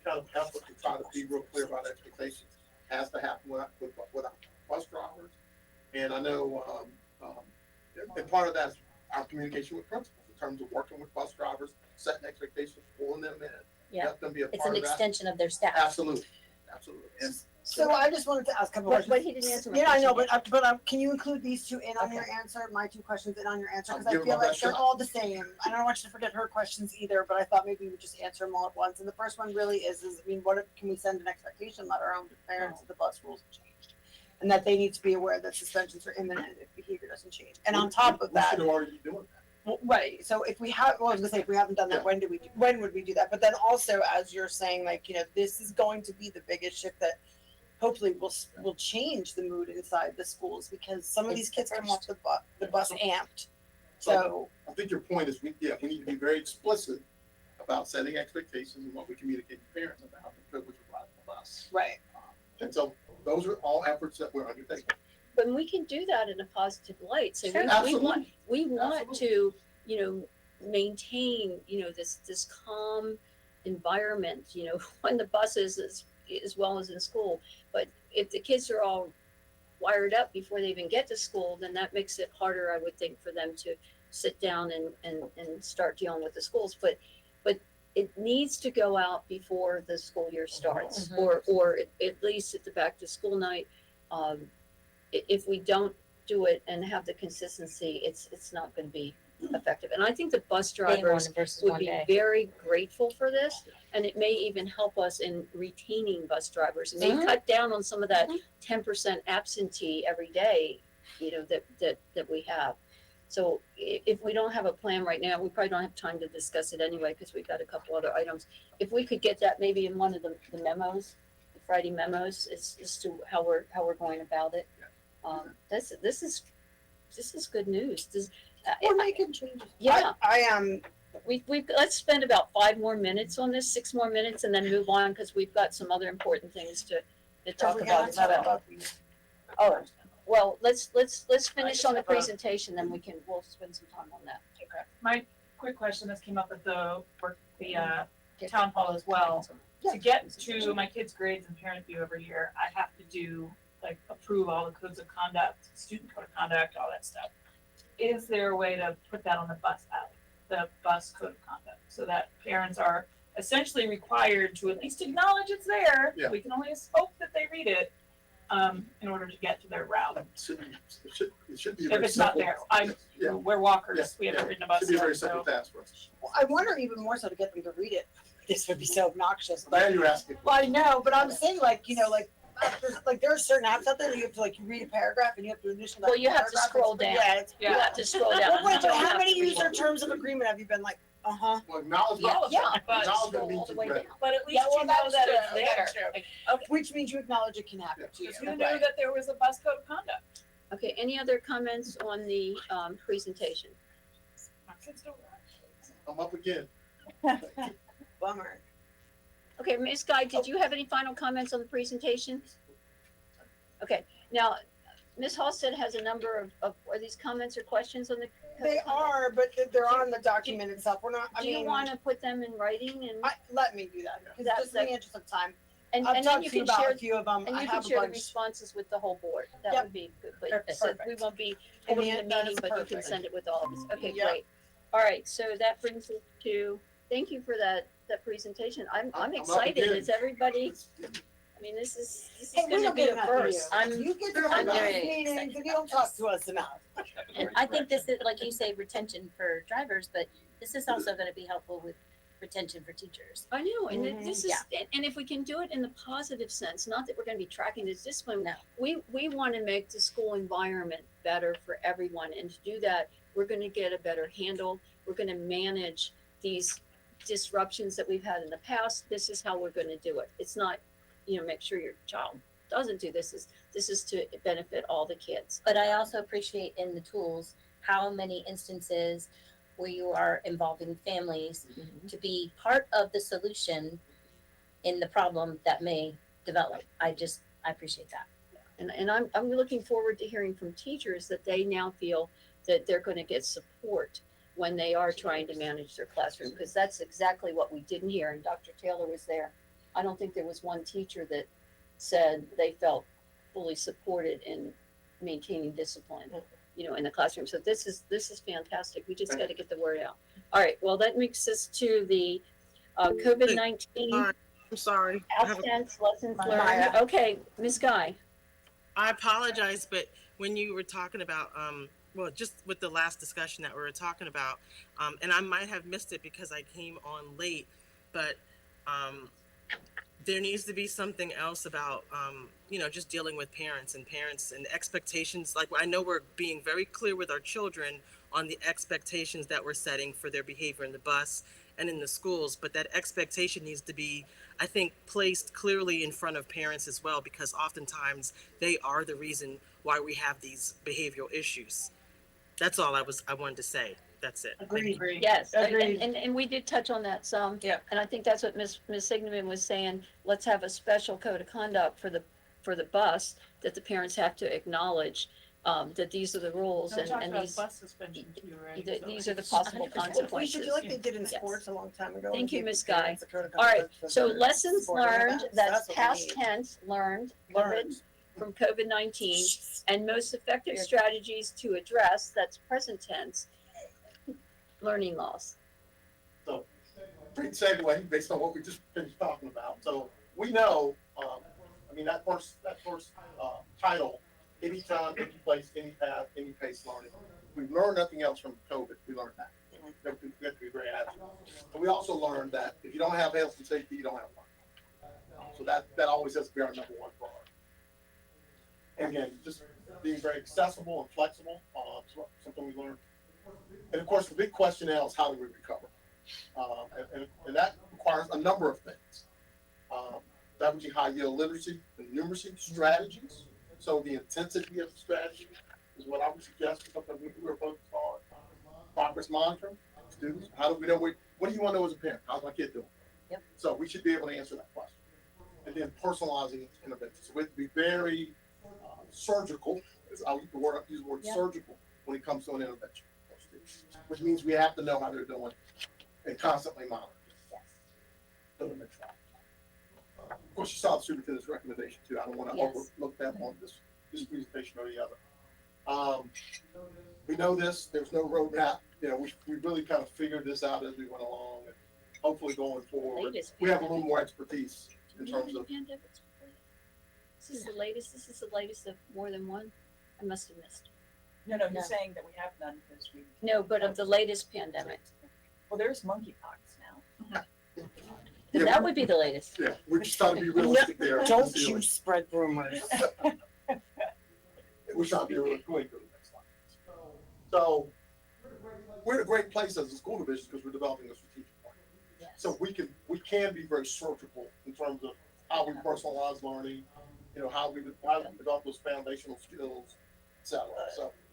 Speaker 3: kind of effort to try to be real clear about expectations has to happen with our bus drivers. And I know, and part of that's our communication with principals in terms of working with bus drivers, setting expectations, pulling them in.
Speaker 1: Yeah.
Speaker 3: Let them be a
Speaker 1: It's
Speaker 3: part
Speaker 1: an
Speaker 3: of that.
Speaker 1: extension of their staff.
Speaker 3: Absolutely, absolutely. And
Speaker 5: So I just wanted to ask a couple
Speaker 2: But,
Speaker 5: questions.
Speaker 2: but he didn't answer my
Speaker 5: Yeah, I
Speaker 2: question
Speaker 5: know,
Speaker 2: yet.
Speaker 5: but can you include these two in on
Speaker 2: Okay.
Speaker 5: your answer, my two questions in on your answer?
Speaker 3: I'll
Speaker 5: Because I
Speaker 3: give
Speaker 5: feel
Speaker 3: my
Speaker 5: like
Speaker 3: best
Speaker 5: they're
Speaker 3: shot.
Speaker 5: all the same. I don't want you to forget her questions either, but I thought maybe we would just answer them all at once. And the first one really is I mean, can we send an expectation letter home to parents if the bus rules have changed? And that they need to be aware that suspensions are imminent if behavior doesn't change. And on top of
Speaker 3: we
Speaker 5: that,
Speaker 3: should already be doing that.
Speaker 5: well, right, so if we have, well, I was gonna say, if we haven't done that,
Speaker 3: Yeah.
Speaker 5: when would we do that? But then also, as you're saying, like, this is going to be the biggest shift that hopefully will change the mood inside the schools, because some of
Speaker 1: It's
Speaker 5: these
Speaker 1: the
Speaker 5: kids come
Speaker 1: first.
Speaker 5: off the bus amped.
Speaker 3: So
Speaker 5: So,
Speaker 3: I think your point is, we need to be very explicit about setting expectations and what we communicate to parents about the privilege of riding the bus.
Speaker 5: right,
Speaker 3: And so those are all efforts that we're undertaking.
Speaker 2: But we can do that in a positive light. So
Speaker 1: Sure.
Speaker 2: we want to, maintain, this calm environment, when the bus is as well as in school. But if the kids are all wired up before they even get to school, then that makes it harder, I would think, for them to sit down and start dealing with the schools. But it needs to go out before the school year starts, or at least at the back to school night. If we don't do it and have the consistency, it's not going to be effective. And I think the bus
Speaker 1: Day one
Speaker 2: drivers
Speaker 1: versus
Speaker 2: would
Speaker 1: one
Speaker 2: be
Speaker 1: day.
Speaker 2: very grateful for this, and it may even help us in retaining bus drivers. It may
Speaker 1: Mhm.
Speaker 2: cut down on some of that
Speaker 1: Mhm.
Speaker 2: 10% absentee every day, that we have. So if we don't have a plan right now, we probably don't have time to discuss it anyway, because we've got a couple other items. If we could get that maybe in one of the memos, the Friday memos, as to how we're going about it. This is good news.
Speaker 5: we're making changes.
Speaker 2: Yeah.
Speaker 5: I am,
Speaker 2: Let's spend about 5 more minutes on this, 6 more minutes, and then move on, because we've got some other important things to talk about as well. Oh, well, let's finish on the presentation, then we'll spend some time on that.
Speaker 6: My quick question, this came up at the town hall as well. To get to my kids' grades and parent view every year, I have to approve all the codes of conduct, student code of conduct, all that stuff. Is there a way to put that on the bus app, the bus code of conduct, so that parents are essentially required to at least acknowledge it's there?
Speaker 3: Yeah.
Speaker 6: We can only hope that they read it, in order to get to their route.
Speaker 3: It should be a
Speaker 6: If
Speaker 3: very
Speaker 6: it's not
Speaker 3: simple.
Speaker 6: there,
Speaker 3: Yeah.
Speaker 6: we're walkers,
Speaker 3: Yeah,
Speaker 6: we haven't
Speaker 3: yeah.
Speaker 6: ridden a bus
Speaker 3: Should be a very
Speaker 6: yet, so.
Speaker 3: simple task for us.
Speaker 5: I wonder even more so to get them to read it. This would be so obnoxious.
Speaker 3: Glad you're asking.
Speaker 5: Well, I know, but I'm saying there are certain apps out there that you have to you read a paragraph and you have to initial that
Speaker 2: Well, you have to
Speaker 5: paragraph.
Speaker 2: scroll down.
Speaker 5: Yeah, it's.
Speaker 2: You have to scroll down.
Speaker 5: Well, wait, but
Speaker 2: until you
Speaker 5: how
Speaker 2: have
Speaker 5: many
Speaker 2: to read
Speaker 5: user
Speaker 2: it.
Speaker 5: terms of agreement have you been like, uh-huh?
Speaker 3: Well, acknowledgement.
Speaker 2: Yeah,
Speaker 6: But-
Speaker 3: Acknowledgement means
Speaker 2: all the
Speaker 3: you've
Speaker 2: way
Speaker 3: read it.
Speaker 2: down.
Speaker 6: But at least
Speaker 5: Yeah, well,
Speaker 6: you know
Speaker 5: that's
Speaker 6: that
Speaker 5: true,
Speaker 6: it's there.
Speaker 5: that's true.
Speaker 6: Like, okay,
Speaker 5: Which means you acknowledge it can happen to you.
Speaker 6: you
Speaker 5: Right.
Speaker 6: knew that there was a bus code of conduct.
Speaker 2: Okay, any other comments on the presentation?
Speaker 6: My kids don't.
Speaker 3: I'm up again.
Speaker 5: Bummer.
Speaker 2: Okay, Ms. Guy, did you have any final comments on the presentation? Okay, now, Ms. Halsted has a number of, are these comments or questions on the?
Speaker 5: They are, but they're on the document itself. We're not, I
Speaker 2: Do you
Speaker 5: mean,
Speaker 2: want to put them in writing and,
Speaker 5: let me do that, because
Speaker 2: That-
Speaker 5: just in the interest of time.
Speaker 2: and
Speaker 5: I've
Speaker 2: then you
Speaker 5: talked to you
Speaker 2: can
Speaker 5: about
Speaker 2: share,
Speaker 5: a few of them.
Speaker 2: and
Speaker 5: I
Speaker 2: you can
Speaker 5: have a
Speaker 2: share the
Speaker 5: bunch.
Speaker 2: responses with the whole board. That
Speaker 5: Yep.
Speaker 2: would be good, but
Speaker 5: Perfect.
Speaker 2: so we won't be
Speaker 5: And
Speaker 2: holding the
Speaker 5: that
Speaker 2: meeting,
Speaker 5: is
Speaker 2: but you can
Speaker 5: perfect.
Speaker 2: send it with all of us. Okay,
Speaker 5: Yep.
Speaker 2: great. All right, so that brings us to, thank you for that that presentation. I'm
Speaker 3: I'm up
Speaker 2: excited.
Speaker 3: again.
Speaker 2: Is everybody, I mean, this is
Speaker 5: Hey, we
Speaker 2: gonna
Speaker 5: don't
Speaker 2: be
Speaker 5: get
Speaker 2: a
Speaker 5: enough of you.
Speaker 2: first.
Speaker 5: You get to
Speaker 1: I'm
Speaker 5: come to
Speaker 1: very
Speaker 5: these meetings
Speaker 1: excited
Speaker 5: and you don't talk to us enough.
Speaker 1: And I think this is, like you say, retention for drivers, but this is also gonna be helpful with retention for teachers.
Speaker 2: I know, and
Speaker 5: Mhm.
Speaker 2: this is, and if we can do it in the positive sense, not that we're gonna be tracking this discipline.
Speaker 1: No.
Speaker 2: We wanna make the school environment better for everyone, and to do that, we're gonna get a better handle. We're gonna manage these disruptions that we've had in the past. This is how we're gonna do it. It's not, make sure your child doesn't do this. This is to benefit all the kids.
Speaker 1: But I also appreciate in the tools, how many instances where you are involving families to be part of the solution in the problem that may develop. I appreciate that.
Speaker 2: And I'm looking forward to hearing from teachers that they now feel that they're going to get support when they are trying to manage their classroom, because that's exactly what we didn't hear. And Dr. Taylor was there. I don't think there was one teacher that said they felt fully supported in maintaining discipline, in the classroom. So this is fantastic. We just got to get the word out. All right. Well, that makes us to the COVID-19
Speaker 7: I'm sorry.
Speaker 2: absence lessons learned.
Speaker 5: Maya.
Speaker 2: Okay, Ms. Guy.
Speaker 7: I apologize, but when you were talking about, well, just with the last discussion that we were talking about, and I might have missed it because I came on late, but there needs to be something else about, just dealing with parents and expectations. Like, I know we're being very clear with our children on the expectations that we're setting for their behavior in the bus and in the schools, but that expectation needs to be, I think, placed clearly in front of parents as well, because oftentimes they are the reason why we have these behavioral issues. That's all I wanted to say. That's it.
Speaker 5: Agreed.
Speaker 2: Yes,
Speaker 5: Agreed.
Speaker 2: and we did touch on that some.
Speaker 6: Yeah.
Speaker 2: And I think that's what Ms. Signeman was saying. Let's have a special code of conduct for the bus that the parents have to acknowledge, that these are the rules
Speaker 6: No, we talked
Speaker 2: and
Speaker 6: about
Speaker 2: these,
Speaker 6: bus suspension too, right?
Speaker 2: that
Speaker 6: So
Speaker 2: these are the
Speaker 6: it's
Speaker 2: possible
Speaker 6: 100%.
Speaker 5: We
Speaker 2: consequences.
Speaker 5: should do like they did in
Speaker 2: Yes.
Speaker 5: sports a long time ago.
Speaker 2: Thank
Speaker 5: and
Speaker 2: you,
Speaker 5: gave
Speaker 2: Ms.
Speaker 5: the parents
Speaker 2: Guy.
Speaker 5: a code of
Speaker 2: All right,
Speaker 5: conduct for
Speaker 2: so
Speaker 5: their
Speaker 2: lessons
Speaker 5: sporting
Speaker 2: learned,
Speaker 5: events.
Speaker 2: that's
Speaker 5: what we
Speaker 2: past
Speaker 5: need.
Speaker 2: tense, learned,
Speaker 5: Learned.
Speaker 2: from COVID-19, and most effective strategies to address, that's present tense, learning loss.
Speaker 3: So, great segue based on what we just finished talking about. So we know, that first title, anytime, any place, any path, any pace learning. We've learned nothing else from COVID. We learned that. We have to be very agile. And we also learned that if you don't have health and safety, you don't have learning. So that always has to be our number one priority. And again, just being very accessible and flexible, something we learned. And of course, the big question now is how do we recover? And that requires a number of things. Leveraging high yield literacy and numeracy strategies. So the intensity of the strategy is what I would suggest, something we were focused on. Progress monitoring, students, how do we know, what do you want to know as a parent? How's my kid doing?
Speaker 1: Yep.
Speaker 3: So we should be able to answer that question. And then personalizing interventions. So we have to be very surgical, I'll use the word
Speaker 1: Yep.
Speaker 3: surgical when it comes to an intervention. Which means we have to know how they're doing and constantly monitor.
Speaker 1: Yes.
Speaker 3: Of course, you saw the superintendent's recommendation too. I don't want to
Speaker 1: Yes.
Speaker 3: overlook that on this presentation or the other. We know this, there's no roadmap. We really kind of figured this out as we went along, and hopefully going forward,
Speaker 2: Latest
Speaker 3: we have a little more expertise in terms of.
Speaker 2: This is the latest of more than one. I must have missed.
Speaker 8: No,
Speaker 1: No.
Speaker 8: he's saying that we have none because we,
Speaker 2: No, but of the latest pandemic.
Speaker 8: well, there's monkeypox now.
Speaker 3: Yeah,
Speaker 2: That would be the latest.
Speaker 3: Yeah, we're just trying to be realistic there.
Speaker 5: Don't you spread rumors.
Speaker 3: We're trying to be realistic. Go ahead, go to the next slide. So, we're in a great place as a school division because we're developing a strategic plan.
Speaker 1: Yes.
Speaker 3: So we can be very surgical in terms of how we personalize learning, how we develop those foundational skills, et cetera.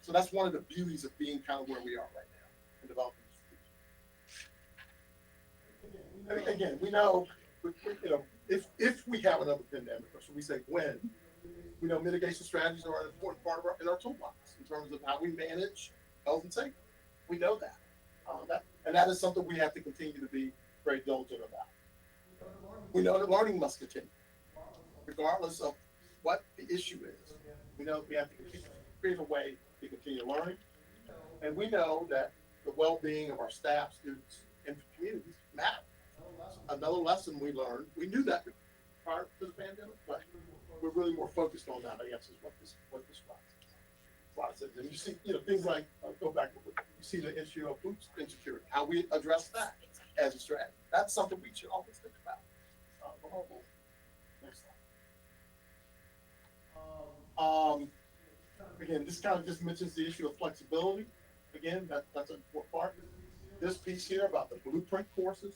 Speaker 3: So that's one of the beauties of being kind of where we are right now in developing the strategic. And again, we know, if we have another pandemic, or should we say when, we know mitigation strategies are an important part of our toolbox in terms of how we manage health and safety. We know that. That is something we have to continue to be very diligent about. We know that learning must continue, regardless of what the issue is. We know we have to create a way to continue learning. And we know that the well-being of our staff, students, and communities matter. another lesson we learned. We knew that prior to the pandemic, but we're really more focused on that, I guess, is what this slide says. And you see, things like, go back, you see the issue of food insecurity, how we address that as a strategy. That's something we should always think about. Next slide. Again, this kind of just mentions the issue of flexibility. Again, that's an important part. This piece here about the blueprint courses.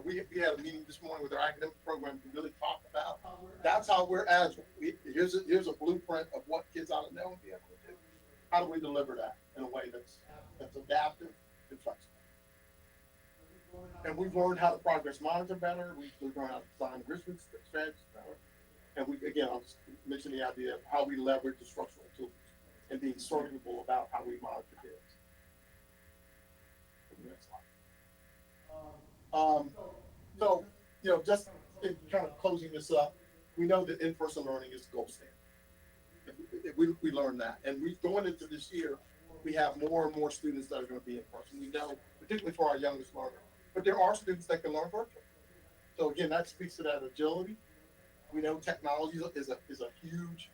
Speaker 3: We had a meeting this morning with our academic program to really talk about. That's how we're agile. Here's a blueprint of what kids ought to know and be able to do. How do we deliver that in a way that's adaptive and flexible? And we've learned how to progress monitor better. We've learned how to design enrichment strategies better. And I'll just mention the idea of how we leverage the structural tools and being surgical about how we monitor kids. Next slide. So, just in kind of closing this up, we know that in-person learning is the gold standard. We learned that. And going into this year, we have more and more students that are going to be in person. We know, particularly for our youngest learners, but there are students that can learn virtually. So again, that speaks to that agility. We know technology is a huge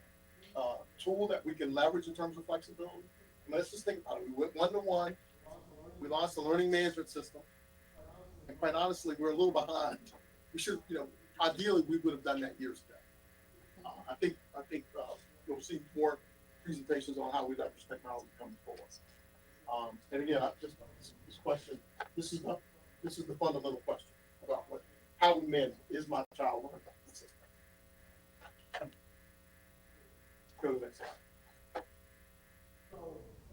Speaker 3: tool that we can leverage in terms of flexibility. And let's just think about it. We went one-to-one. We launched the learning management system. And quite honestly, we're a little behind. We should, ideally, we would have done that years ago. I think you'll see more presentations on how we leverage technology coming forward. And again, this question, this is the fundamental question about how we manage it. Is my child learning? Go to the next slide.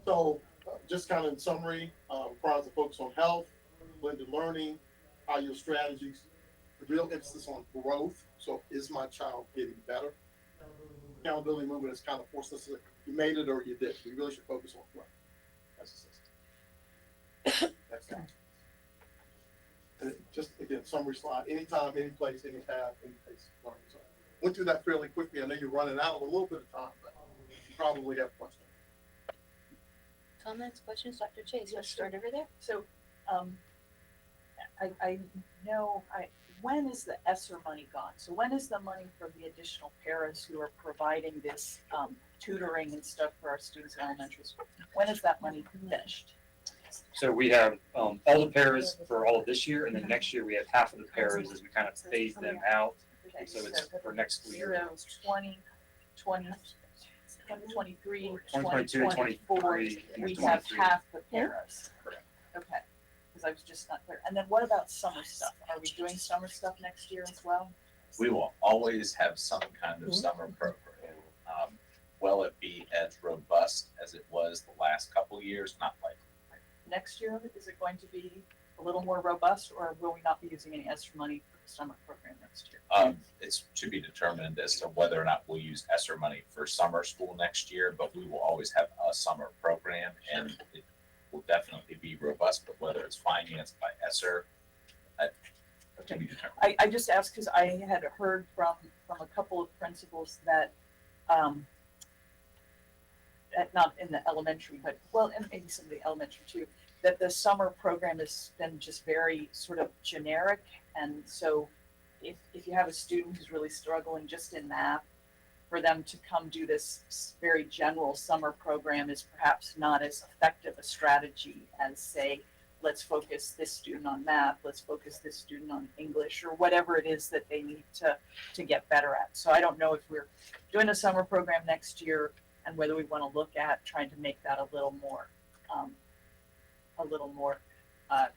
Speaker 3: So, just kind of in summary, requires a focus on health, blended learning, high-yield strategies, the real emphasis on growth. So, is my child getting better? Accountability movement has kind of forced us to, you made it or you did. We really should focus on growth as a system. Next slide. And just again, summary slide. Anytime, any place, any path, any pace learning. So, went through that fairly quickly. I know you're running out of a little bit of time, but you probably have questions.
Speaker 1: Comments, questions, Dr. Chase? Let's start over there.
Speaker 8: So, I know, when is the ESSER money gone? So when is the money for the additional paras who are providing this tutoring and stuff for our students in elementary school? When is that money finished?
Speaker 9: So we have all the paras for all of this year, and then next year we have half of the paras as we kind of phase them out.
Speaker 8: Okay,
Speaker 9: So it's for next school year.
Speaker 8: 2023,
Speaker 9: 2022,
Speaker 8: 2024,
Speaker 9: 23, and
Speaker 8: we
Speaker 9: 23.
Speaker 8: have half the paras.
Speaker 9: Correct.
Speaker 8: Okay, because I was just not clear. And then what about summer stuff? Are we doing summer stuff next year as well?
Speaker 4: We will always have some kind of summer program. Will it be as robust as it was the last couple years? Not likely.
Speaker 8: Next year, is it going to be a little more robust, or will we not be using any extra money for the summer program next year?
Speaker 4: It's to be determined as to whether or not we'll use ESSER money for summer school next year, but we will always have a summer program, and it will definitely be robust, but whether it's financed by ESSER, to be determined.
Speaker 8: I just asked because I had heard from a couple of principals that, not in the elementary, but and maybe some of the elementary too, that the summer program has been just very sort of generic. And so if you have a student who's really struggling just in math, for them to come do this very general summer program is perhaps not as effective a strategy as, say, let's focus this student on math, let's focus this student on English, or whatever it is that they need to get better at. So I don't know if we're doing a summer program next year and whether we want to look at trying to make that a little more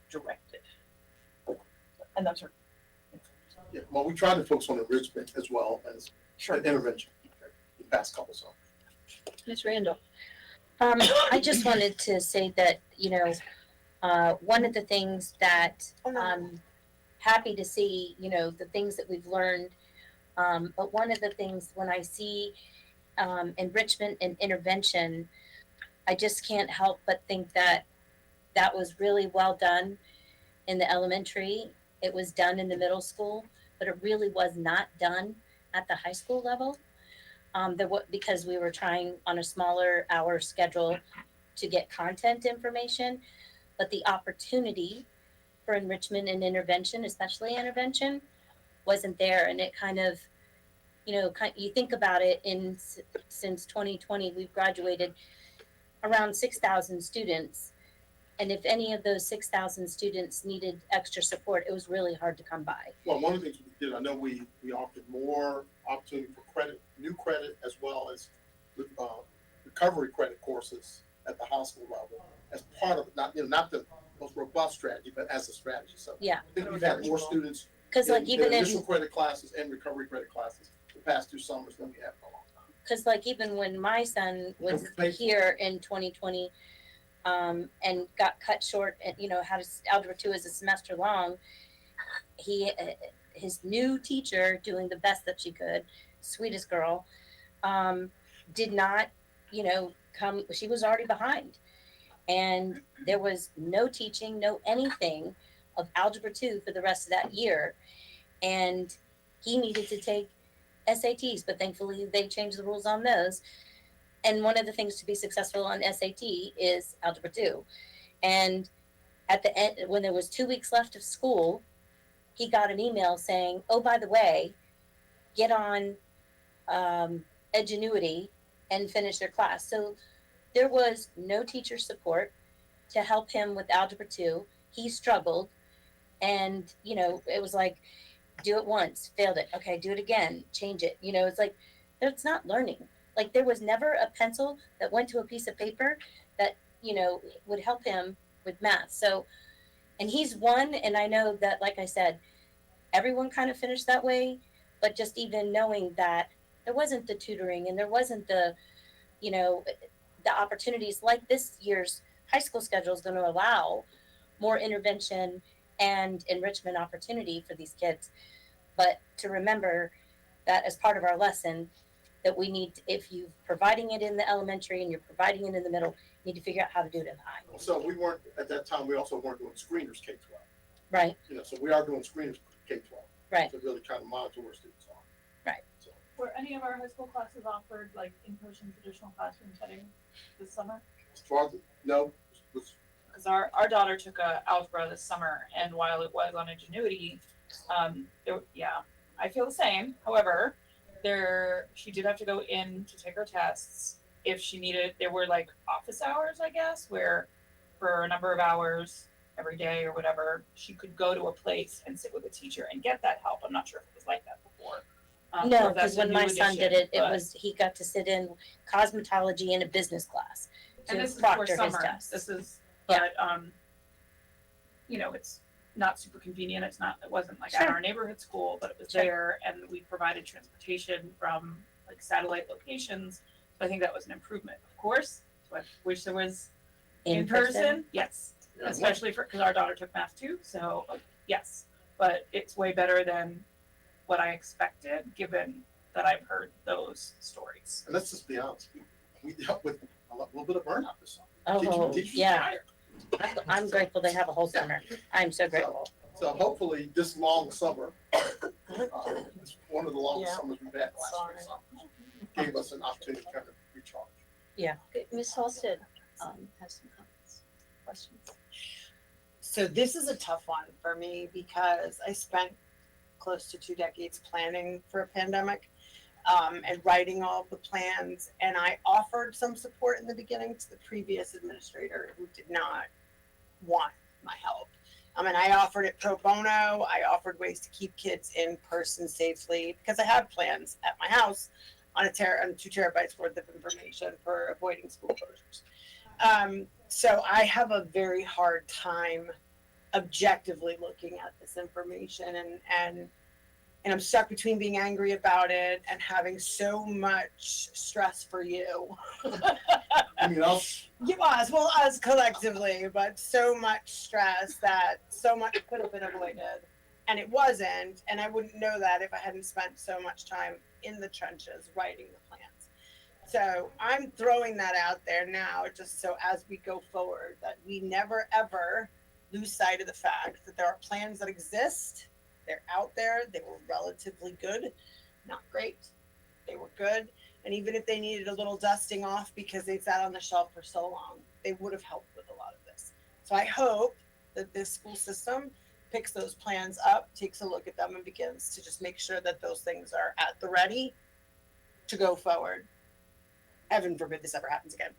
Speaker 8: directed. And those are.
Speaker 3: Yeah, well, we tried to focus on enrichment as well as intervention the past couple summers.
Speaker 2: Ms. Randall.
Speaker 1: I just wanted to say that, one of the things that I'm happy to see, the things that we've learned. But one of the things when I see enrichment and intervention, I just can't help but think that that was really well done in the elementary. It was done in the middle school, but it really was not done at the high school level. Because we were trying on a smaller hour schedule to get content information, but the opportunity for enrichment and intervention, especially intervention, wasn't there. And it kind of, you think about it, since 2020, we've graduated around 6,000 students. And if any of those 6,000 students needed extra support, it was really hard to come by.
Speaker 3: Well, one of the things we did, I know we offered more opportunity for credit, new credit, as well as recovery credit courses at the high school level as part of, not the most robust strategy, but as a strategy. So
Speaker 1: Yeah.
Speaker 3: I think we've had more students
Speaker 1: Because like
Speaker 3: in
Speaker 1: even
Speaker 3: initial
Speaker 1: in,
Speaker 3: credit classes and recovery credit classes the past 2 summers than we have in a long time.
Speaker 1: because like even when my son was here in 2020, and got cut short, and had algebra 2 as a semester long, his new teacher, doing the best that she could, sweetest girl, did not come. She was already behind, and there was no teaching, no anything of algebra 2 for the rest of that year, and he needed to take SATs, but thankfully they changed the rules on those. And one of the things to be successful on SAT is algebra 2. And at the end, when there was 2 weeks left of school, he got an email saying, "Oh, by the way, get on Edgenuity and finish your class." So there was no teacher support to help him with algebra 2. He struggled, and it was like, do it once, failed it, okay, do it again, change it. It's like, it's not learning. Like, there was never a pencil that went to a piece of paper that would help him with math. So, and he's one, and I know that, like I said, everyone kind of finished that way, but just even knowing that there wasn't the tutoring and there wasn't the opportunities like this year's high school schedule is going to allow more intervention and enrichment opportunity for these kids. But to remember that as part of our lesson, that we need, if you're providing it in the elementary and you're providing it in the middle, you need to figure out how to do it in the high.
Speaker 3: So we weren't, at that time, we also weren't doing screeners K-12.
Speaker 1: Right.
Speaker 3: So we are doing screeners K-12.
Speaker 1: Right.
Speaker 3: To really kind of monitor where students are.
Speaker 1: Right.
Speaker 3: So,
Speaker 6: Were any of our high school classes offered like in-person traditional classroom setting this summer?
Speaker 3: as far as, no, was,
Speaker 6: Because our daughter took a algebra this summer, and while it was on Ingenuity, I feel the same. However, she did have to go in to take her tests. If she needed, there were like office hours, I guess, where for a number of hours every day or whatever, she could go to a place and sit with a teacher and get that help. I'm not sure if it was like that before.
Speaker 1: No,
Speaker 6: or that's
Speaker 1: because
Speaker 6: a
Speaker 1: when
Speaker 6: new
Speaker 1: my son did
Speaker 6: addition,
Speaker 1: it
Speaker 6: but-
Speaker 1: he got to sit in cosmetology in a business class
Speaker 6: and
Speaker 1: to
Speaker 6: this is for
Speaker 1: proctor his
Speaker 6: summer.
Speaker 1: tests.
Speaker 6: This is,
Speaker 1: Yeah.
Speaker 6: but it's not super convenient. It wasn't like at
Speaker 1: Sure.
Speaker 6: our neighborhood school, but it was
Speaker 1: Sure.
Speaker 6: there, and we provided transportation from like satellite locations. So I think that was an improvement. Of course, so I wish there was in person. Yes,
Speaker 3: Yeah.
Speaker 6: especially because our daughter took math too. So yes, but it's way better than what I expected, given that I've heard those stories.
Speaker 3: and let's just be honest, we dealt with a little bit of burnout this summer.
Speaker 1: Oh,
Speaker 3: Teachers
Speaker 1: yeah.
Speaker 3: tired.
Speaker 1: I'm grateful they have a whole summer. I'm so grateful.
Speaker 3: So hopefully this long summer, it's one of the longest
Speaker 5: Yeah.
Speaker 3: summers we've had the last
Speaker 5: Sorry.
Speaker 3: 3 summers, gave us an opportunity to kind of recharge.
Speaker 2: Okay, Ms. Halsted, has some comments, questions.
Speaker 5: So this is a tough one for me because I spent close to 2 decades planning for a pandemic, and writing all the plans. And I offered some support in the beginning to the previous administrator who did not want my help. And I offered it pro bono. I offered ways to keep kids in person safely because I had plans at my house on 2 terabytes worth of information for avoiding school closures. So I have a very hard time objectively looking at this information, and I'm stuck between being angry about it and having so much stress for you.
Speaker 3: I mean,
Speaker 5: Us collectively, but so much stress that so much could have been avoided, and it wasn't. And I wouldn't know that if I hadn't spent so much time in the trenches writing the plans. So I'm throwing that out there now, just so as we go forward, that we never ever lose sight of the fact that there are plans that exist. They're out there. They were relatively good, not great. They were good. And even if they needed a little dusting off because they sat on the shelf for so long, they would have helped with a lot of this. So I hope that this school system picks those plans up, takes a look at them, and begins to just make sure that those things are at the ready to go forward. Heaven forbid this ever happens again.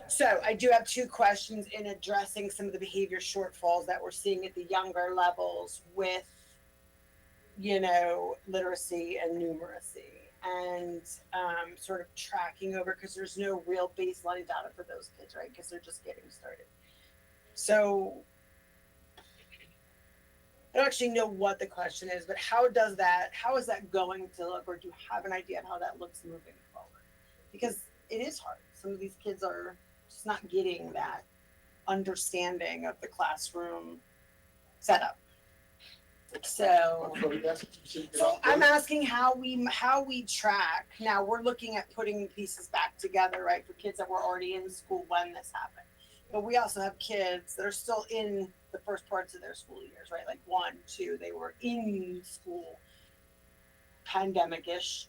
Speaker 5: So I do have 2 questions in addressing some of the behavior shortfalls that we're seeing at the younger levels with, literacy and numeracy, and sort of tracking over, because there's no real baseline data for those kids, right? Because they're just getting started. So I don't actually know what the question is, but how is that going to look, or do you have an idea of how that looks moving forward? Because it is hard. Some of these kids are just not getting that understanding of the classroom setup. So I'm asking how we track. Now we're looking at putting pieces back together, right, for kids that were already in school when this happened. But we also have kids that are still in the first parts of their school years, right? Like 1, 2, they were in school pandemic-ish.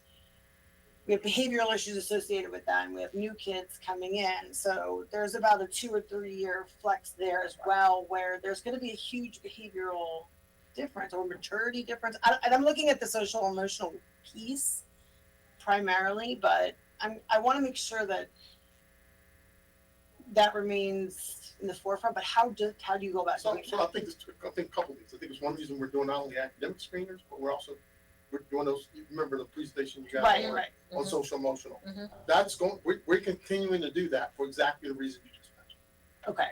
Speaker 5: We have behavioral issues associated with that, and we have new kids coming in. So there's about a 2 or 3 year flex there as well, where there's going to be a huge behavioral difference or maturity difference. And I'm looking at the social emotional piece primarily, but I want to make sure that remains in the forefront. But how do you go about doing
Speaker 3: So I think a couple things. I think it's one reason we're doing not only academic screeners, but we're doing those. You remember the presentation you got
Speaker 5: right.
Speaker 3: on social emotional?
Speaker 1: Mhm.
Speaker 3: That's we're continuing to do that for exactly the reason you just mentioned.
Speaker 5: Okay.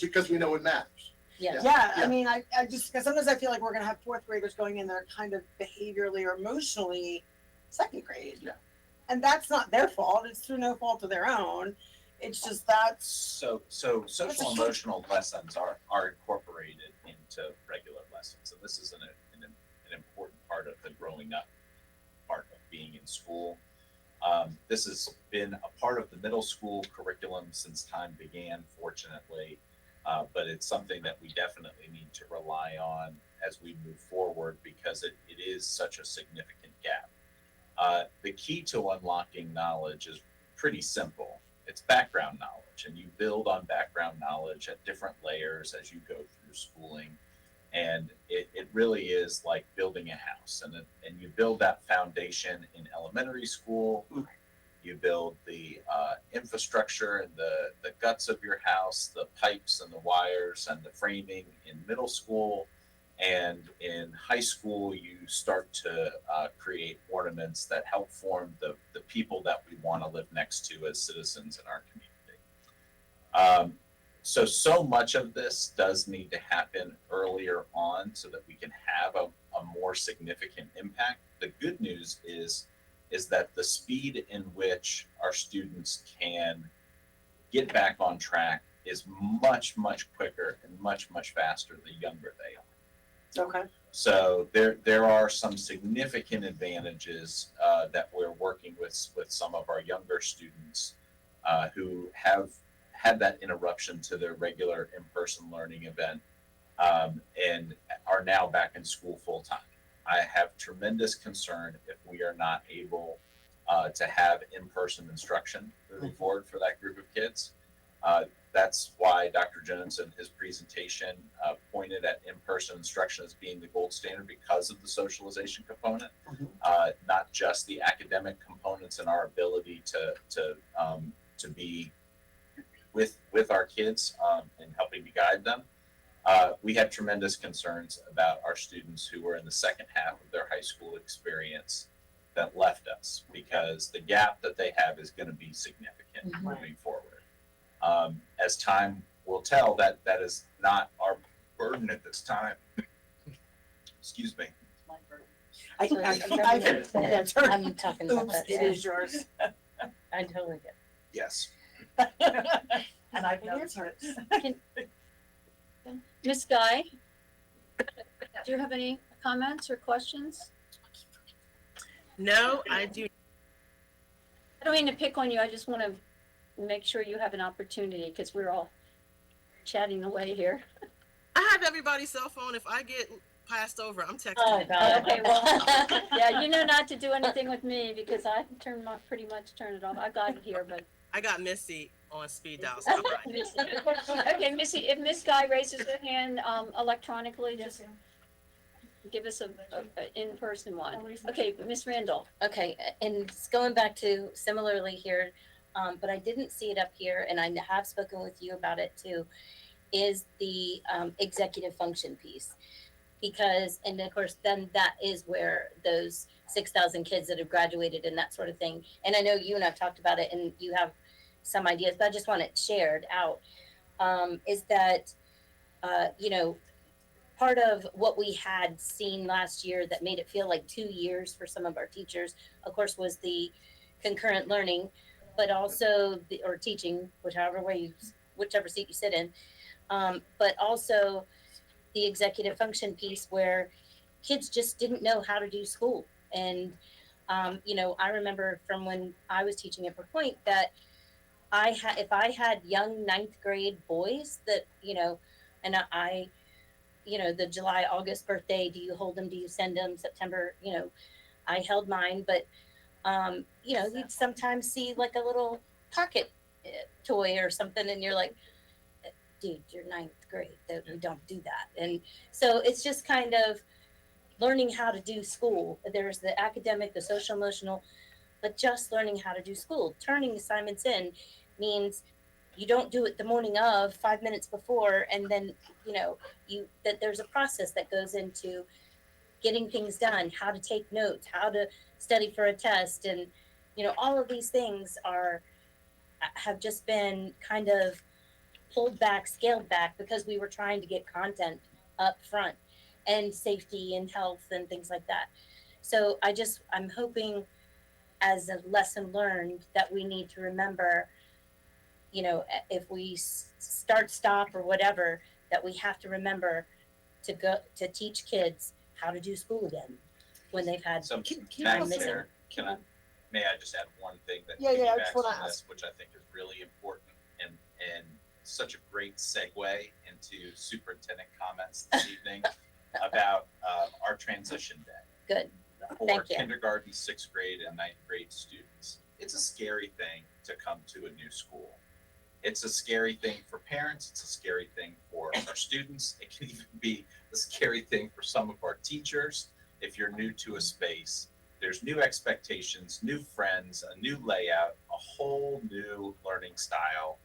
Speaker 3: Because we know it matters.
Speaker 1: Yes.
Speaker 5: Yeah,
Speaker 3: Yeah.
Speaker 5: I mean, I just, because sometimes I feel like we're going to have 4th graders going in that are kind of behaviorally or emotionally 2nd grade.
Speaker 3: Yeah.
Speaker 5: And that's not their fault. It's through no fault of their own. It's just that's.
Speaker 4: So social emotional lessons are incorporated into regular lessons, and this is an important part of the growing up part of being in school. This has been a part of the middle school curriculum since time began, fortunately, but it's something that we definitely need to rely on as we move forward, because it is such a significant gap. The key to unlocking knowledge is pretty simple. It's background knowledge, and you build on background knowledge at different layers as you go through schooling. And it really is like building a house, and you build that foundation in elementary school. You build the infrastructure and the guts of your house, the pipes and the wires and the framing in middle school. And in high school, you start to create ornaments that help form the people that we want to live next to as citizens in our community. So much of this does need to happen earlier on so that we can have a more significant impact. The good news is that the speed in which our students can get back on track is much, much quicker and much, much faster the younger they are.
Speaker 5: Okay.
Speaker 4: So there are some significant advantages that we're working with some of our younger students who have had that interruption to their regular in-person learning event and are now back in school full time. I have tremendous concern if we are not able to have in-person instruction moving forward for that group of kids. That's why Dr. Jones in his presentation pointed at in-person instruction as being the gold standard because of the socialization component, not just the academic components and our ability to be with our kids and helping to guide them. We had tremendous concerns about our students who were in the second half of their high school experience that left us, because the gap that they have is going to be significant moving forward. As time will tell, that is not our burden at this time. Excuse me.
Speaker 8: My burden.
Speaker 1: I'm talking about
Speaker 5: Oops,
Speaker 1: that.
Speaker 5: it is yours.
Speaker 1: I totally get
Speaker 4: Yes.
Speaker 8: And I've
Speaker 5: It
Speaker 8: noticed
Speaker 5: is
Speaker 8: it.
Speaker 2: Ms. Guy, do you have any comments or questions?
Speaker 7: No, I do.
Speaker 2: I don't mean to pick on you. I just want to make sure you have an opportunity because we're all chatting away here.
Speaker 7: I have everybody's cell phone. If I get passed over, I'm texting.
Speaker 1: Oh, God.
Speaker 2: Okay, well, yeah, you know not to do anything with me because I pretty much turn it off. I got it here, but
Speaker 7: I I got Missy on speed dial, so I'm right.
Speaker 2: Okay, Missy, if Miss Guy raises her hand, electronically, just give us a in-person one. Okay, Miss Randall.
Speaker 1: Okay, and it's going back to similarly here, but I didn't see it up here, and I have spoken with you about it too, is the executive function piece. Because, and of course, then that is where those 6,000 kids that have graduated and that sort of thing. And I know you and I've talked about it, and you have some ideas, but I just want it shared out. Is that, you know, part of what we had seen last year that made it feel like 2 years for some of our teachers, of course, was the concurrent learning, but also the, or teaching, whichever seat you sit in, but also the executive function piece where kids just didn't know how to do school. And, you know, I remember from when I was teaching at Point that if I had young 9th grade boys that, you know, and I you know, the July, August birthday, do you hold them? Do you send them? September, you know, I held mine, but, you know, you'd sometimes see like a little pocket toy or something, and you're like, dude, you're 9th grade, that we don't do that. And so it's just kind of learning how to do school. There's the academic, the social emotional, but just learning how to do school. Turning assignments in means you don't do it the morning of, 5 minutes before, and then, you know, that there's a process that goes into getting things done, how to take notes, how to study for a test, and, you know, all of these things have just been kind of pulled back, scaled back, because we were trying to get content up front and safety and health and things like that. So I'm hoping as a lesson learned that we need to remember, you know, if we stop or whatever, that we have to remember to go to teach kids how to do school again when they've had
Speaker 4: So,
Speaker 1: time
Speaker 4: Madam
Speaker 1: missing.
Speaker 4: Chair, may I just add one thing that
Speaker 5: Yeah, I just
Speaker 4: piggybacks
Speaker 5: wanna
Speaker 4: on this,
Speaker 5: ask.
Speaker 4: which I think is really important and such a great segue into superintendent comments this evening about our transition day.
Speaker 1: Good.
Speaker 4: For
Speaker 1: Thank you.
Speaker 4: kindergarten, 6th grade, and 9th grade students. It's a scary thing to come to a new school. It's a scary thing for parents. It's a scary thing for our students. It can even be a scary thing for some of our teachers. If you're new to a space, there's new expectations, new friends, a new layout, a whole new learning style.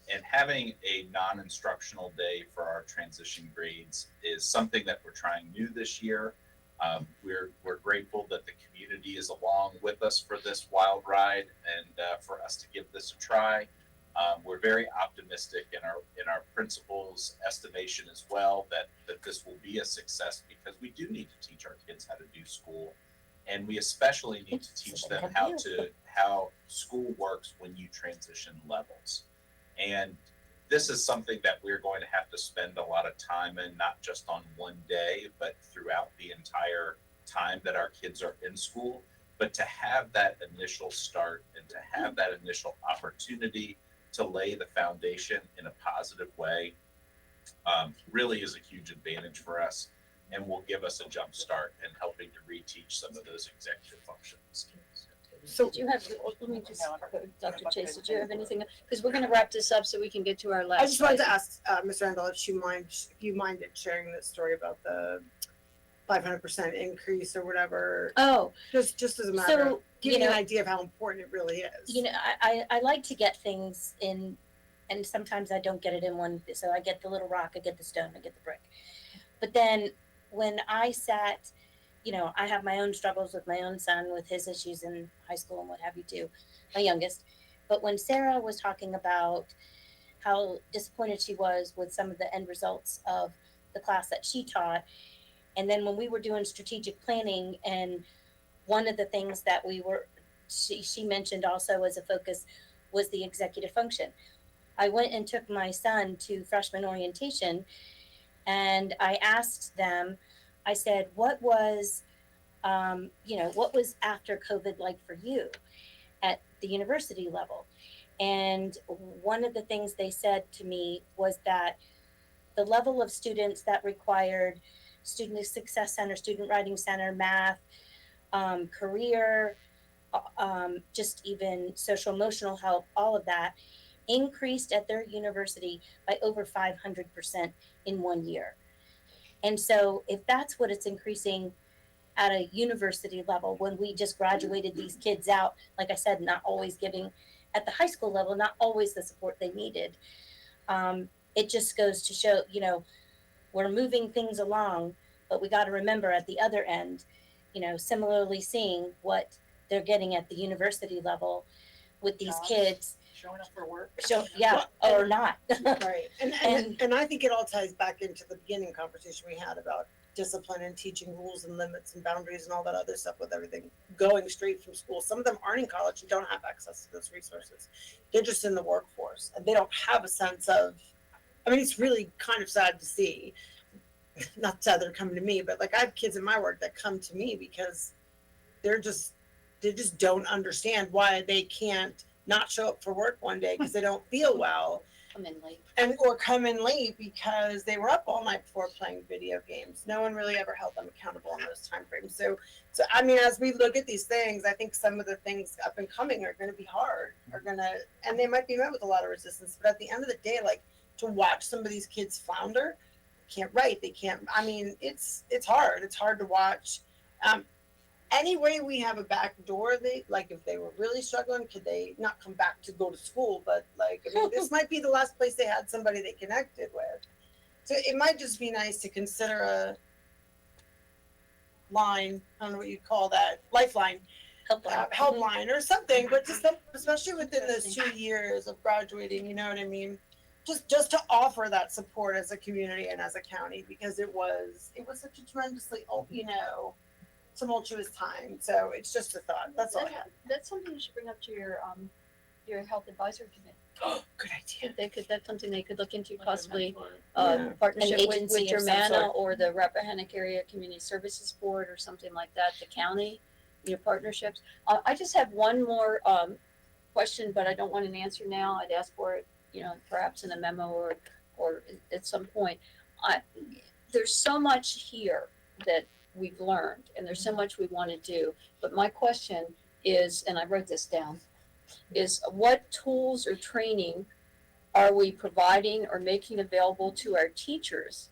Speaker 4: And having a non-instructional day for our transition grades is something that we're trying new this year. We're grateful that the community is along with us for this wild ride and for us to give this a try. We're very optimistic in our principals' estimation as well that this will be a success, because we do need to teach our kids how to do school, and we especially need to teach them how school works when you transition levels. And this is something that we're going to have to spend a lot of time in, not just on one day, but throughout the entire time that our kids are in school. But to have that initial start and to have that initial opportunity to lay the foundation in a positive way really is a huge advantage for us, and will give us a jump start in helping to reteach some of those executive functions.
Speaker 5: So
Speaker 2: Did you have, let me just, Dr. Chase, did you have anything? Because we're gonna wrap this up so we can get to our last.
Speaker 5: I just wanted to
Speaker 2: item.
Speaker 5: ask Ms. Randall if you minded sharing the story about the 500% increase or whatever,
Speaker 1: Oh,
Speaker 5: just as a matter of
Speaker 1: so,
Speaker 5: giving
Speaker 1: you
Speaker 5: an
Speaker 1: know,
Speaker 5: idea of how important it really is.
Speaker 1: you know, I like to get things in, and sometimes I don't get it in one. So I get the little rock, I get the stone, I get the brick. But then when I sat, you know, I have my own struggles with my own son, with his issues in high school and what have you too, my youngest. But when Sarah was talking about how disappointed she was with some of the end results of the class that she taught, and then when we were doing strategic planning, and one of the things that she mentioned also as a focus was the executive function. I went and took my son to freshman orientation, and I asked them, I said, what was after COVID like for you at the university level? And one of the things they said to me was that the level of students that required student success center, student writing center, math, career, just even social emotional help, all of that increased at their university by over 500% in 1 year. And so if that's what it's increasing at a university level, when we just graduated these kids out, like I said, not always getting at the high school level, not always the support they needed. It just goes to show, we're moving things along, but we got to remember at the other end, similarly seeing what they're getting at the university level with these
Speaker 8: Jobs.
Speaker 1: kids.
Speaker 8: Showing up for work.
Speaker 1: So yeah,
Speaker 5: Well,
Speaker 1: or not.
Speaker 5: Right. And I think it all ties back into the beginning conversation we had about discipline and teaching rules and limits and boundaries and all that other stuff with everything going straight from school. Some of them aren't in college and don't have access to those resources. They're just in the workforce and they don't have a sense of, it's really kind of sad to see. Not sad they're coming to me, but like I have kids in my work that come to me because they just don't understand why they can't not show up for work one day because they don't feel well
Speaker 2: Come in late.
Speaker 5: or come in late because they were up all night before playing video games. No one really ever held them accountable in those time frames. So as we look at these things, I think some of the things up and coming are going to be hard, and they might be met with a lot of resistance. But at the end of the day, like to watch some of these kids flounder, can't write, they can't. It's hard. It's hard to watch. Any way we have a back door, if they were really struggling, could they not come back to go to school? But this might be the last place they had somebody they connected with. So it might just be nice to consider a line, I don't know what you'd call that, lifeline, helpline or something, but just especially within those 2 years of graduating, you know what I mean? Just to offer that support as a community and as a county, because it was such a tremendously, tumultuous time. So it's just a thought. That's all I have.
Speaker 2: That's something you should bring up to your health advisory committee.
Speaker 5: Oh, good idea.
Speaker 2: That's something they could look into, possibly
Speaker 5: Yeah.
Speaker 2: partnership
Speaker 1: An
Speaker 2: with
Speaker 1: agency of some
Speaker 2: Germana
Speaker 1: sort.
Speaker 2: or the Rappahannock Area Community Services Board or something like that, the county, partnerships. I just have one more question, but I don't want an answer now. I'd ask for it, perhaps in a memo or at some point. There's so much here that we've learned, and there's so much we want to do. But my question is, and I wrote this down, is what tools or training are we providing or making available to our teachers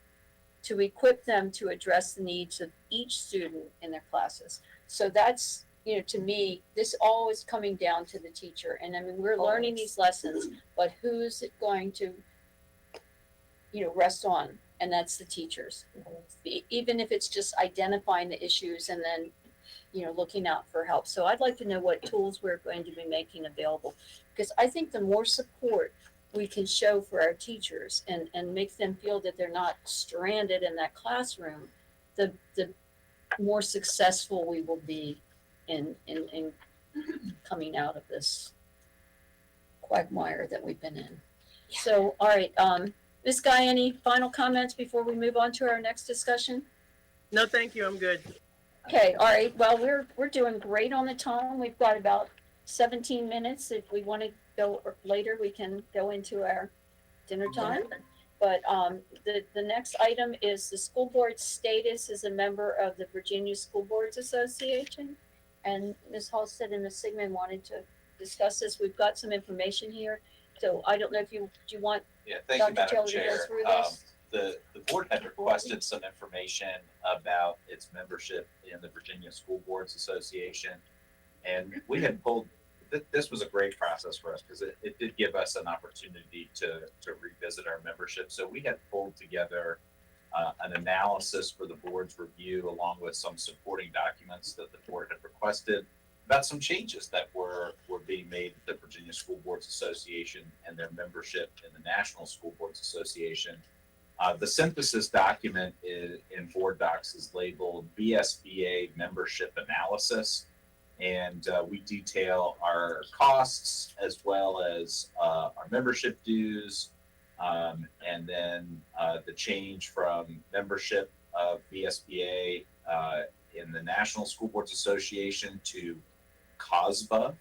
Speaker 2: to equip them to address the needs of each student in their classes? So that's, to me, this all is coming down to the teacher. And we're learning these lessons, but who's it going to, rest on? And that's the teachers. Even if it's just identifying the issues and then, looking out for help. So I'd like to know what tools we're going to be making available, because I think the more support we can show for our teachers and make them feel that they're not stranded in that classroom, the more successful we will be in coming out of this quagmire that we've been in.
Speaker 1: Yeah.
Speaker 2: So, all right, Ms. Guy, any final comments before we move on to our next discussion?
Speaker 7: No, thank you. I'm good.
Speaker 2: Okay, all right. Well, we're doing great on the time. We've got about 17 minutes. If we want to go later, we can go into our dinner time. But the next item is the school board status as a member of the Virginia School Boards Association. And Ms. Halstead and Ms. Sigmund wanted to discuss this. We've got some information here. So I don't know if do you want
Speaker 4: Yeah, thank you,
Speaker 2: Dr.
Speaker 4: Madam
Speaker 2: Taylor to go
Speaker 4: Chair.
Speaker 2: through this?
Speaker 4: The board had requested some information about its membership in the Virginia School Boards Association. And we had pulled, this was a great process for us because it did give us an opportunity to revisit our membership. So we had pulled together an analysis for the board's review, along with some supporting documents that the board had requested about some changes that were being made to the Virginia School Boards Association and their membership in the National School Boards Association. The synthesis document in board docs is labeled VSBA membership analysis, and we detail our costs as well as our membership dues, and then the change from membership of VSBA in the National School Boards Association to COSBA,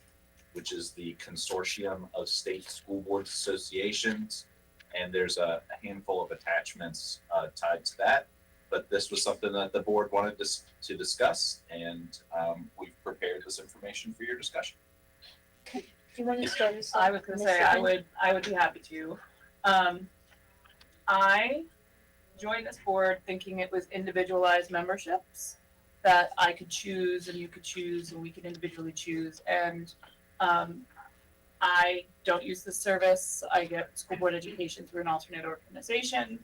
Speaker 4: which is the Consortium of State School Boards Associations. And there's a handful of attachments tied to that. but this was something that the board wanted to discuss, and we've prepared this information for your discussion.
Speaker 2: Do you want to start us?
Speaker 6: I was gonna say, I would be happy to. I joined this board thinking it was individualized memberships that I could choose and you could choose and we could individually choose. And I don't use this service. I get school board education through an alternate organization.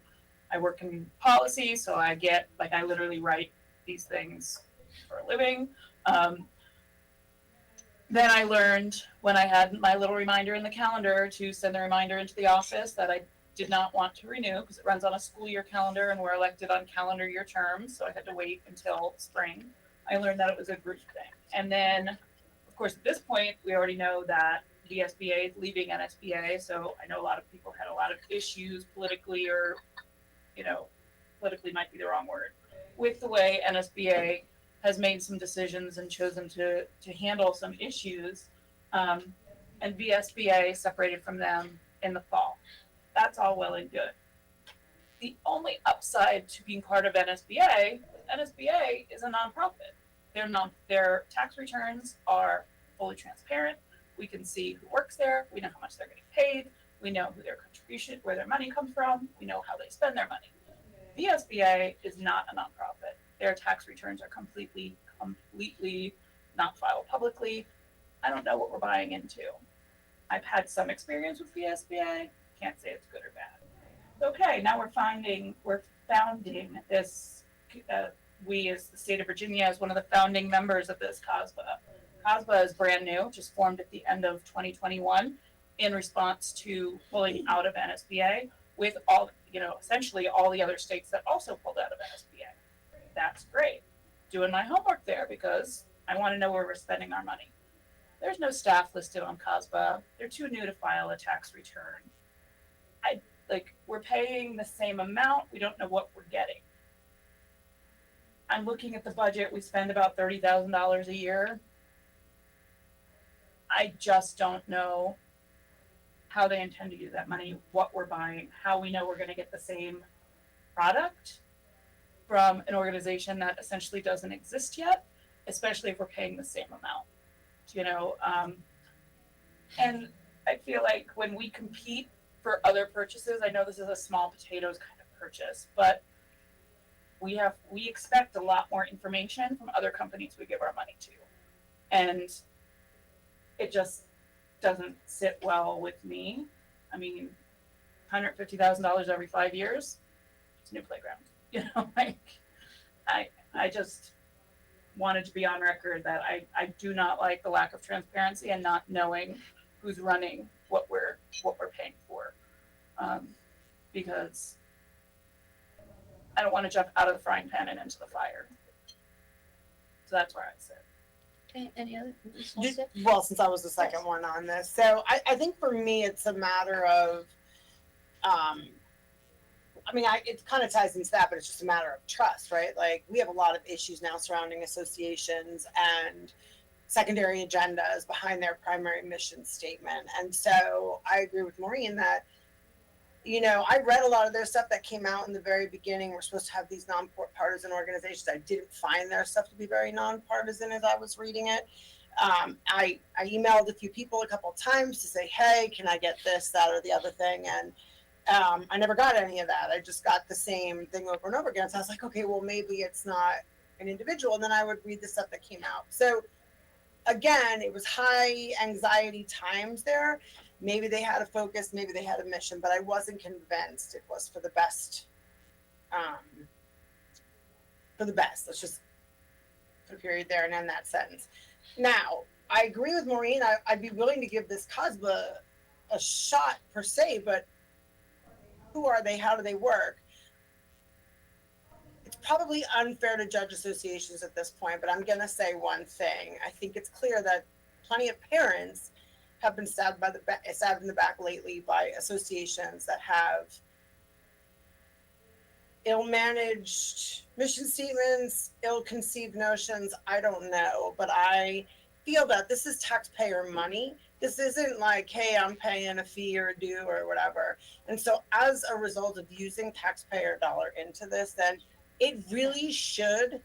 Speaker 6: I work in policy, so I get, like, I literally write these things for a living. Then I learned when I had my little reminder in the calendar to send a reminder into the office that I did not want to renew because it runs on a school year calendar and we're elected on calendar year terms. So I had to wait until spring. I learned that it was a group thing. And then, of course, at this point, we already know that the SBA is leaving NSBA. So I know a lot of people had a lot of issues politically, or, you know, politically might be the wrong word, with the way NSBA has made some decisions and chosen to handle some issues, and VSBA separated from them in the fall. That's all well and good. The only upside to being part of NSBA is a nonprofit. Their tax returns are fully transparent. We can see who works there. We know how much they're getting paid. We know who their contribution, where their money comes from. We know how they spend their money. VSBA is not a nonprofit. Their tax returns are completely not filed publicly. I don't know what we're buying into. I've had some experience with VSBA. Can't say it's good or bad. Okay, now we're founding this. We, as the state of Virginia, as one of the founding members of this COSBA. COSBA is brand new, just formed at the end of 2021 in response to pulling out of NSBA, with all, essentially all the other states that also pulled out of NSBA. That's great. Doing my homework there because I want to know where we're spending our money. There's no staff listed on COSBA. They're too new to file a tax return. We're paying the same amount. We don't know what we're getting. I'm looking at the budget. We spend about $30,000 a year. I just don't know how they intend to use that money, what we're buying, how we know we're going to get the same product from an organization that essentially doesn't exist yet, especially if we're paying the same amount, and I feel like when we compete for other purchases, I know this is a small potatoes kind of purchase, but we expect a lot more information from other companies we give our money to, and it just doesn't sit well with me. I mean, $150,000 every 5 years, it's a new playground. I just wanted to be on record that I do not like the lack of transparency and not knowing who's running what we're paying for, because I don't want to jump out of the frying pan and into the fire. So that's where I sit.
Speaker 2: Okay, any other?
Speaker 5: Well, since I was the second one on this, so I think for me it's a matter of, it kind of ties into that, but it's just a matter of trust, right? Like, we have a lot of issues now surrounding associations and secondary agendas behind their primary mission statement. And so I agree with Maureen that, I read a lot of their stuff that came out in the very beginning. We're supposed to have these nonpartisan organizations. I didn't find their stuff to be very nonpartisan as I was reading it. I emailed a few people a couple of times to say, hey, can I get this, that, or the other thing? And I never got any of that. I just got the same thing over and over again. So I was like, okay, well, maybe it's not an individual. And then I would read the stuff that came out. So again, it was high anxiety times there. Maybe they had a focus, maybe they had a mission, but I wasn't convinced it was for the best. Let's just put a period there and end that sentence. Now, I agree with Maureen. I'd be willing to give this COSBA a shot per se, but who are they? How do they work? It's probably unfair to judge associations at this point, but I'm going to say one thing. I think it's clear that plenty of parents have been stabbed in the back lately by associations that have ill-managed mission statements, ill-conceived notions. I don't know, but I feel that this is taxpayer money. This isn't like, hey, I'm paying a fee or a due or whatever. And so as a result of using taxpayer dollar into this, then it really should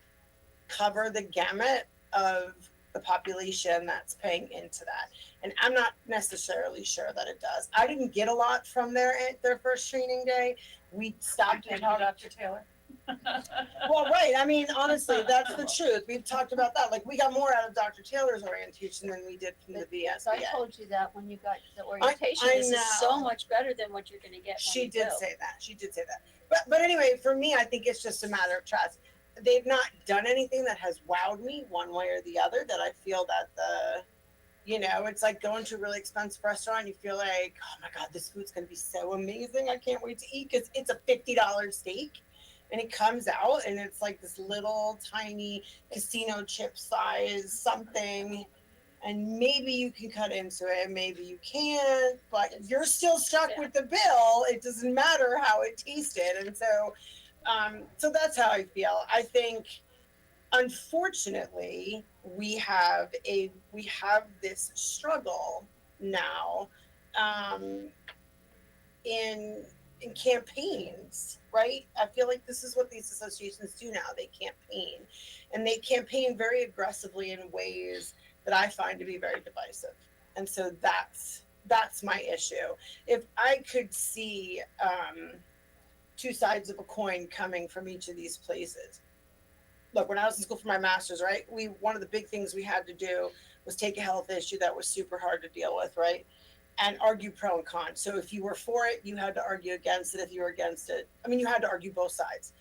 Speaker 5: cover the gamut of the population that's paying into that. And I'm not necessarily sure that it does. I didn't get a lot from their first training day. We stopped and
Speaker 6: Thank you,
Speaker 5: talked.
Speaker 6: Dr. Taylor.
Speaker 5: Well, right. I mean, honestly, that's the truth. We've talked about that. Like, we got more out of Dr. Taylor's orientation than we did from the
Speaker 2: So I
Speaker 5: VSBA.
Speaker 2: told you that when you got the orientation,
Speaker 5: I
Speaker 2: this is so
Speaker 5: know.
Speaker 2: much better than what you're gonna get when
Speaker 5: She
Speaker 2: you
Speaker 5: did
Speaker 2: go.
Speaker 5: say that. She did say that. But anyway, for me, I think it's just a matter of trust. They've not done anything that has wowed me one way or the other. That I feel that it's like going to a really expensive restaurant. You feel like, oh my god, this food's gonna be so amazing. I can't wait to eat because it's a $50 steak, and it comes out and it's like this little tiny casino chip size something. And maybe you can cut into it, maybe you can't, but you're still stuck with the bill. It doesn't matter how it tasted. And so that's how I feel. I think, unfortunately, we have this struggle now in campaigns, right? I feel like this is what these associations do now. They campaign, and they campaign very aggressively in ways that I find to be very divisive. And so that's my issue. If I could see two sides of a coin coming from each of these places. Look, when I was in school for my master's, right, one of the big things we had to do was take a health issue that was super hard to deal with, right, and argue pro and con. So if you were for it, you had to argue against it. If you were against it, you had to argue both sides.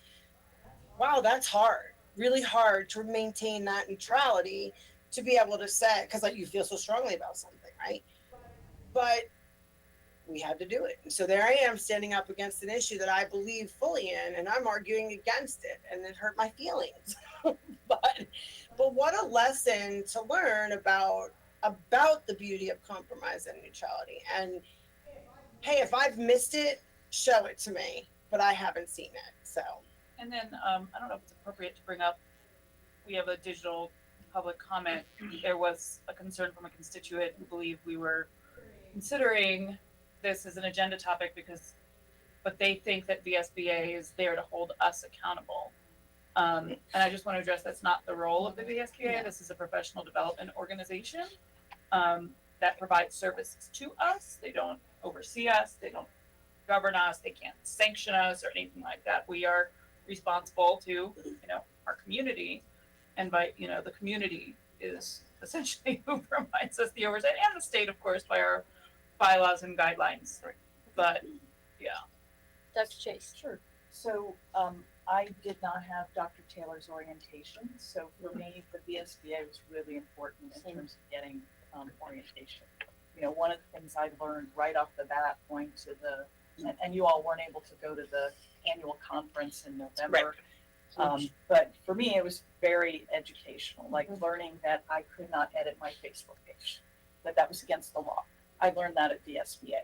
Speaker 5: Wow, that's hard. Really hard to maintain that neutrality, to be able to say, because you feel so strongly about something, right? But we had to do it. And so there I am standing up against an issue that I believe fully in, and I'm arguing against it, and it hurt my feelings. but what a lesson to learn about the beauty of compromise and neutrality. And hey, if I've missed it, show it to me, but I haven't seen it. So.
Speaker 6: And then, I don't know if it's appropriate to bring up, we have a digital public comment. There was a concern from a constituent who believed we were considering this as an agenda topic but they think that VSBA is there to hold us accountable. And I just want to address that's not the role of the VSBA. Yeah. This is a professional development organization that provides services to us. They don't oversee us. They don't govern us. They can't sanction us or anything like that. We are responsible to, our community. And by, the community is essentially who provides us the oversight, and the state, of course, by our bylaws and guidelines. Right. But yeah.
Speaker 2: Dr. Chase.
Speaker 8: Sure. So I did not have Dr. Taylor's orientation. So for me, the VSBA was really important in terms of getting orientation. One of the things I learned right off the bat going to and you all weren't able to go to the annual conference in November. Right. But for me, it was very educational, like learning that I could not edit my Facebook page, that was against the law. I learned that at VSBA,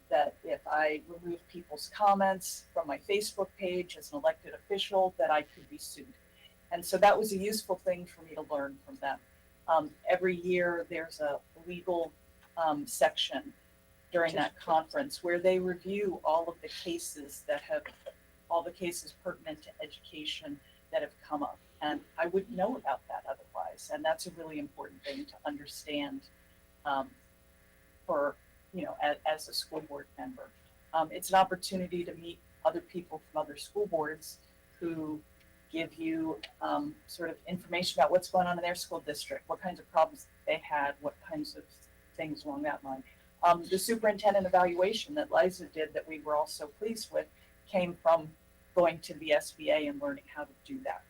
Speaker 8: that if I removed people's comments from my Facebook page as an elected official, that I could be sued. And so that was a useful thing for me to learn from them. Every year there's a legal section during that conference where they review all of the cases pertinent to education that have come up. And I wouldn't know about that otherwise. And that's a really important thing to understand as a school board member. It's an opportunity to meet other people from other school boards who give you sort of information about what's going on in their school district, what kinds of problems they had, what kinds of things along that line. The superintendent evaluation that Liza did that we were all so pleased with came from going to the SBA and learning how to do that.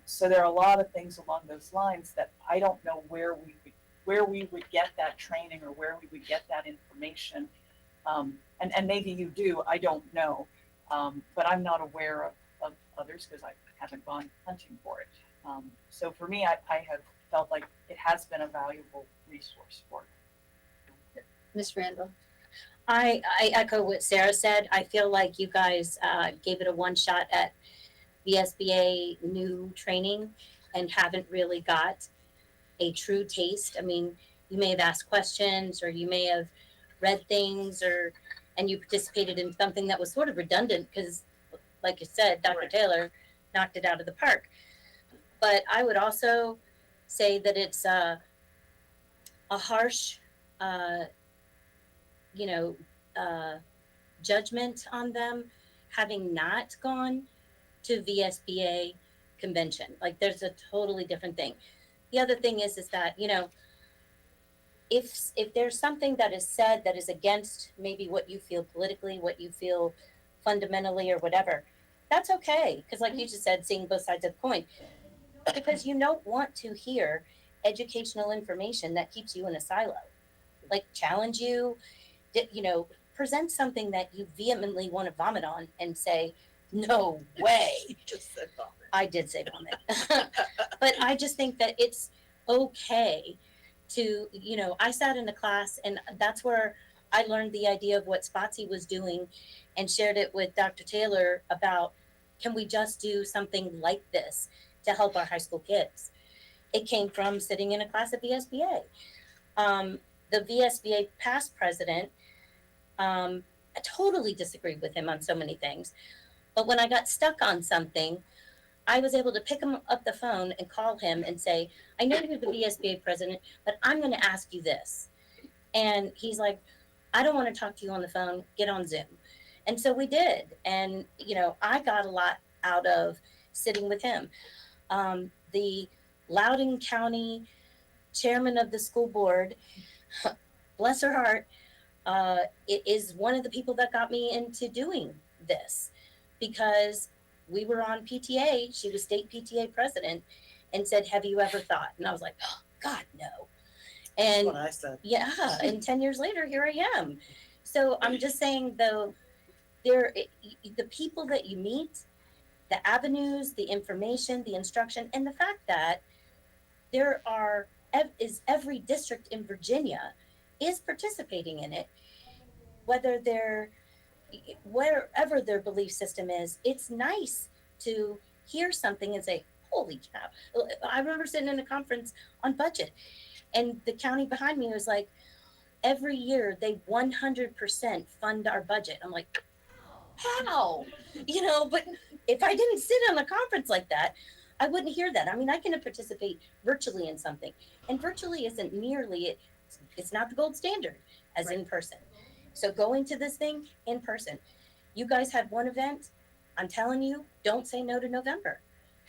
Speaker 8: So there are a lot of things along those lines that I don't know where we would get that training or where we would get that information. And maybe you do, I don't know. But I'm not aware of others because I haven't gone hunting for it. So for me, I have felt like it has been a valuable resource for me.
Speaker 2: Ms. Randall.
Speaker 1: I echo what Sarah said. I feel like you guys gave it a one shot at the SBA new training and haven't really got a true taste. I mean, you may have asked questions or you may have read things and you participated in something that was sort of redundant because, like you said, Dr.
Speaker 5: Right.
Speaker 1: Taylor, knocked it out of the park. But I would also say that it's a harsh, uh, you know, judgment on them having not gone to VSBA convention. Like there's a totally different thing. The other thing is that, if there's something that is said that is against maybe what you feel politically, what you feel fundamentally or whatever, that's okay. Because like you just said, seeing both sides of the coin, because you don't want to hear educational information that keeps you in a silo. Like challenge you, present something that you vehemently want to vomit on and say, no way.
Speaker 5: You just said vomit.
Speaker 1: I did say vomit. But I just think that it's okay to, I sat in a class and that's where I learned the idea of what Spotsy was doing and shared it with Dr. Taylor about, can we just do something like this to help our high school kids? It came from sitting in a class at VSBA. The VSBA past president, I totally disagreed with him on so many things. But when I got stuck on something, I was able to pick him up the phone and call him and say, I know you're the VSBA president, but I'm going to ask you this. And he's like, I don't want to talk to you on the phone. Get on Zoom. And so we did. And, I got a lot out of sitting with him. The Loudoun County chairman of the school board, bless her heart, it is one of the people that got me into doing this, because we were on PTA. She was state PTA president and said, have you ever thought? And I was like, oh, God, no. And
Speaker 5: That's what I said.
Speaker 1: yeah, and 10 years later, here I am. So I'm just saying, though, the people that you meet, the avenues, the information, the instruction, and the fact that every district in Virginia is participating in it, wherever their belief system is. It's nice to hear something and say, holy cow. I remember sitting in a conference on budget and the county behind me was like, every year they 100% fund our budget. I'm like, how? But if I didn't sit on a conference like that, I wouldn't hear that. I mean, I can participate virtually in something, and virtually isn't nearly it's not the gold standard as in person. So going to this thing in person, you guys had one event. I'm telling you, don't say no to November.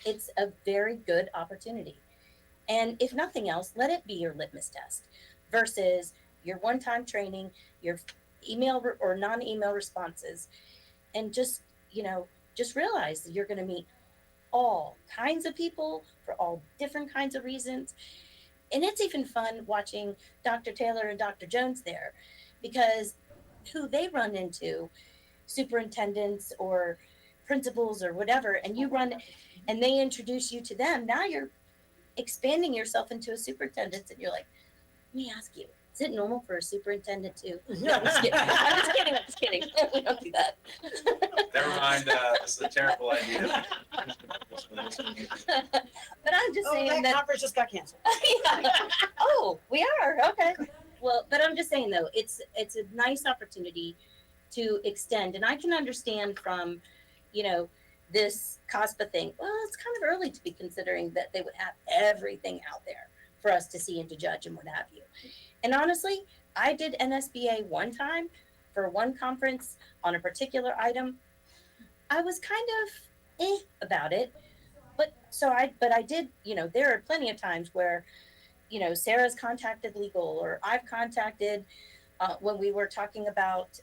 Speaker 1: It's a very good opportunity. And if nothing else, let it be your litmus test versus your one-time training, your email or non-email responses. And just realize that you're going to meet all kinds of people for all different kinds of reasons. And it's even fun watching Dr. Taylor and Dr. Jones there, because who they run into, superintendents or principals or whatever, and you run and they introduce you to them. Now you're expanding yourself into a superintendent, and you're like, let me ask you, is it normal for a superintendent to? No, I'm just kidding. I'm just kidding. We don't do that.
Speaker 4: Never mind, this is a terrible idea.
Speaker 1: But I'm just saying that
Speaker 5: conference just got canceled.
Speaker 1: yeah. Oh, we are, okay. Well, but I'm just saying though, it's a nice opportunity to extend, and I can understand from, this COSPA thing. Well, it's kind of early to be considering that they would have everything out there for us to see and to judge and what have you. And honestly, I did NSBA one time for one conference on a particular item. I was kind of about it, but I did, there are plenty of times where, Sarah's contacted legal, or I've contacted when we were talking about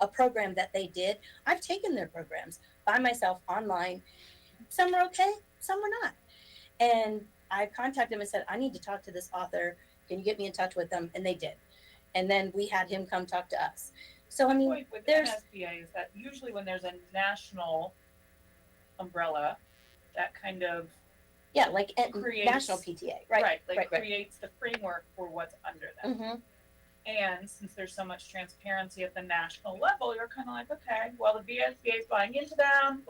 Speaker 1: a program that they did. I've taken their programs by myself online. Some were okay, some were not. And I contacted them and said, I need to talk to this author. Can you get me in touch with them? And they did. And then we had him come talk to us. So, I mean,
Speaker 6: Point with
Speaker 1: there's,
Speaker 6: NSBA is that usually when there's a national umbrella, that kind of
Speaker 1: yeah, like
Speaker 6: creates,
Speaker 1: national PTA, right? Right.
Speaker 6: creates the framework for what's under them.
Speaker 1: Mm-hmm.
Speaker 6: And since there's so much transparency at the national level, you're kind of like, okay, well, the VSBA is buying into them.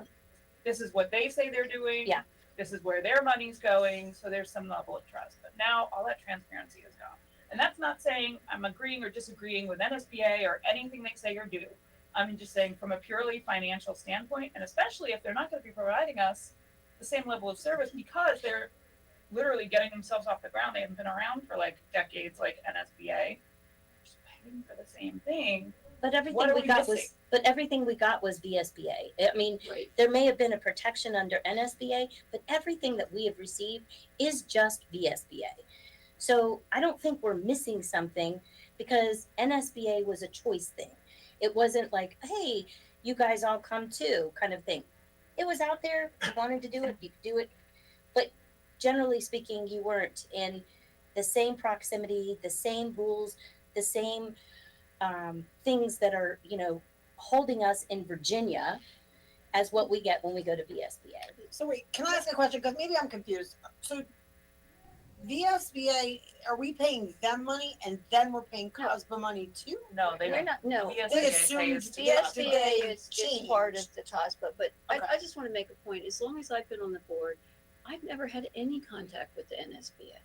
Speaker 6: This is what they say they're doing.
Speaker 1: Yeah.
Speaker 6: This is where their money's going. So there's some level of trust. But now all that transparency is gone. And that's not saying I'm agreeing or disagreeing with NSBA or anything they say or do. I'm just saying from a purely financial standpoint, and especially if they're not going to be providing us the same level of service because they're literally getting themselves off the ground. They haven't been around for like decades, like NSBA. Just paying for the same thing.
Speaker 1: But
Speaker 6: What
Speaker 1: everything
Speaker 6: are
Speaker 1: we
Speaker 6: we
Speaker 1: got
Speaker 6: missing?
Speaker 1: was VSBA. I mean,
Speaker 2: Right.
Speaker 1: there may have been a protection under NSBA, but everything that we have received is just VSBA. So I don't think we're missing something because NSBA was a choice thing. It wasn't like, hey, you guys all come too, kind of thing. It was out there. You wanted to do it, you could do it. But generally speaking, you weren't in the same proximity, the same rules, the same things that are, holding us in Virginia as what we get when we go to VSBA.
Speaker 5: So wait, can I ask a question? Because maybe I'm confused. So VSBA, are we paying them money and then we're paying
Speaker 2: No.
Speaker 5: COSBA money too?
Speaker 6: No, they
Speaker 2: We're
Speaker 6: don't.
Speaker 2: not, no.
Speaker 5: They
Speaker 6: VSBA
Speaker 5: assumed
Speaker 6: pays
Speaker 5: to
Speaker 2: The
Speaker 5: Yeah,
Speaker 6: COSBA.
Speaker 5: did
Speaker 2: SBA
Speaker 5: they
Speaker 2: is
Speaker 5: change?
Speaker 2: part of the TASPA, but
Speaker 5: Okay.
Speaker 2: I just want to make a point. As long as I've been on the board, I've never had any contact with the NSBA.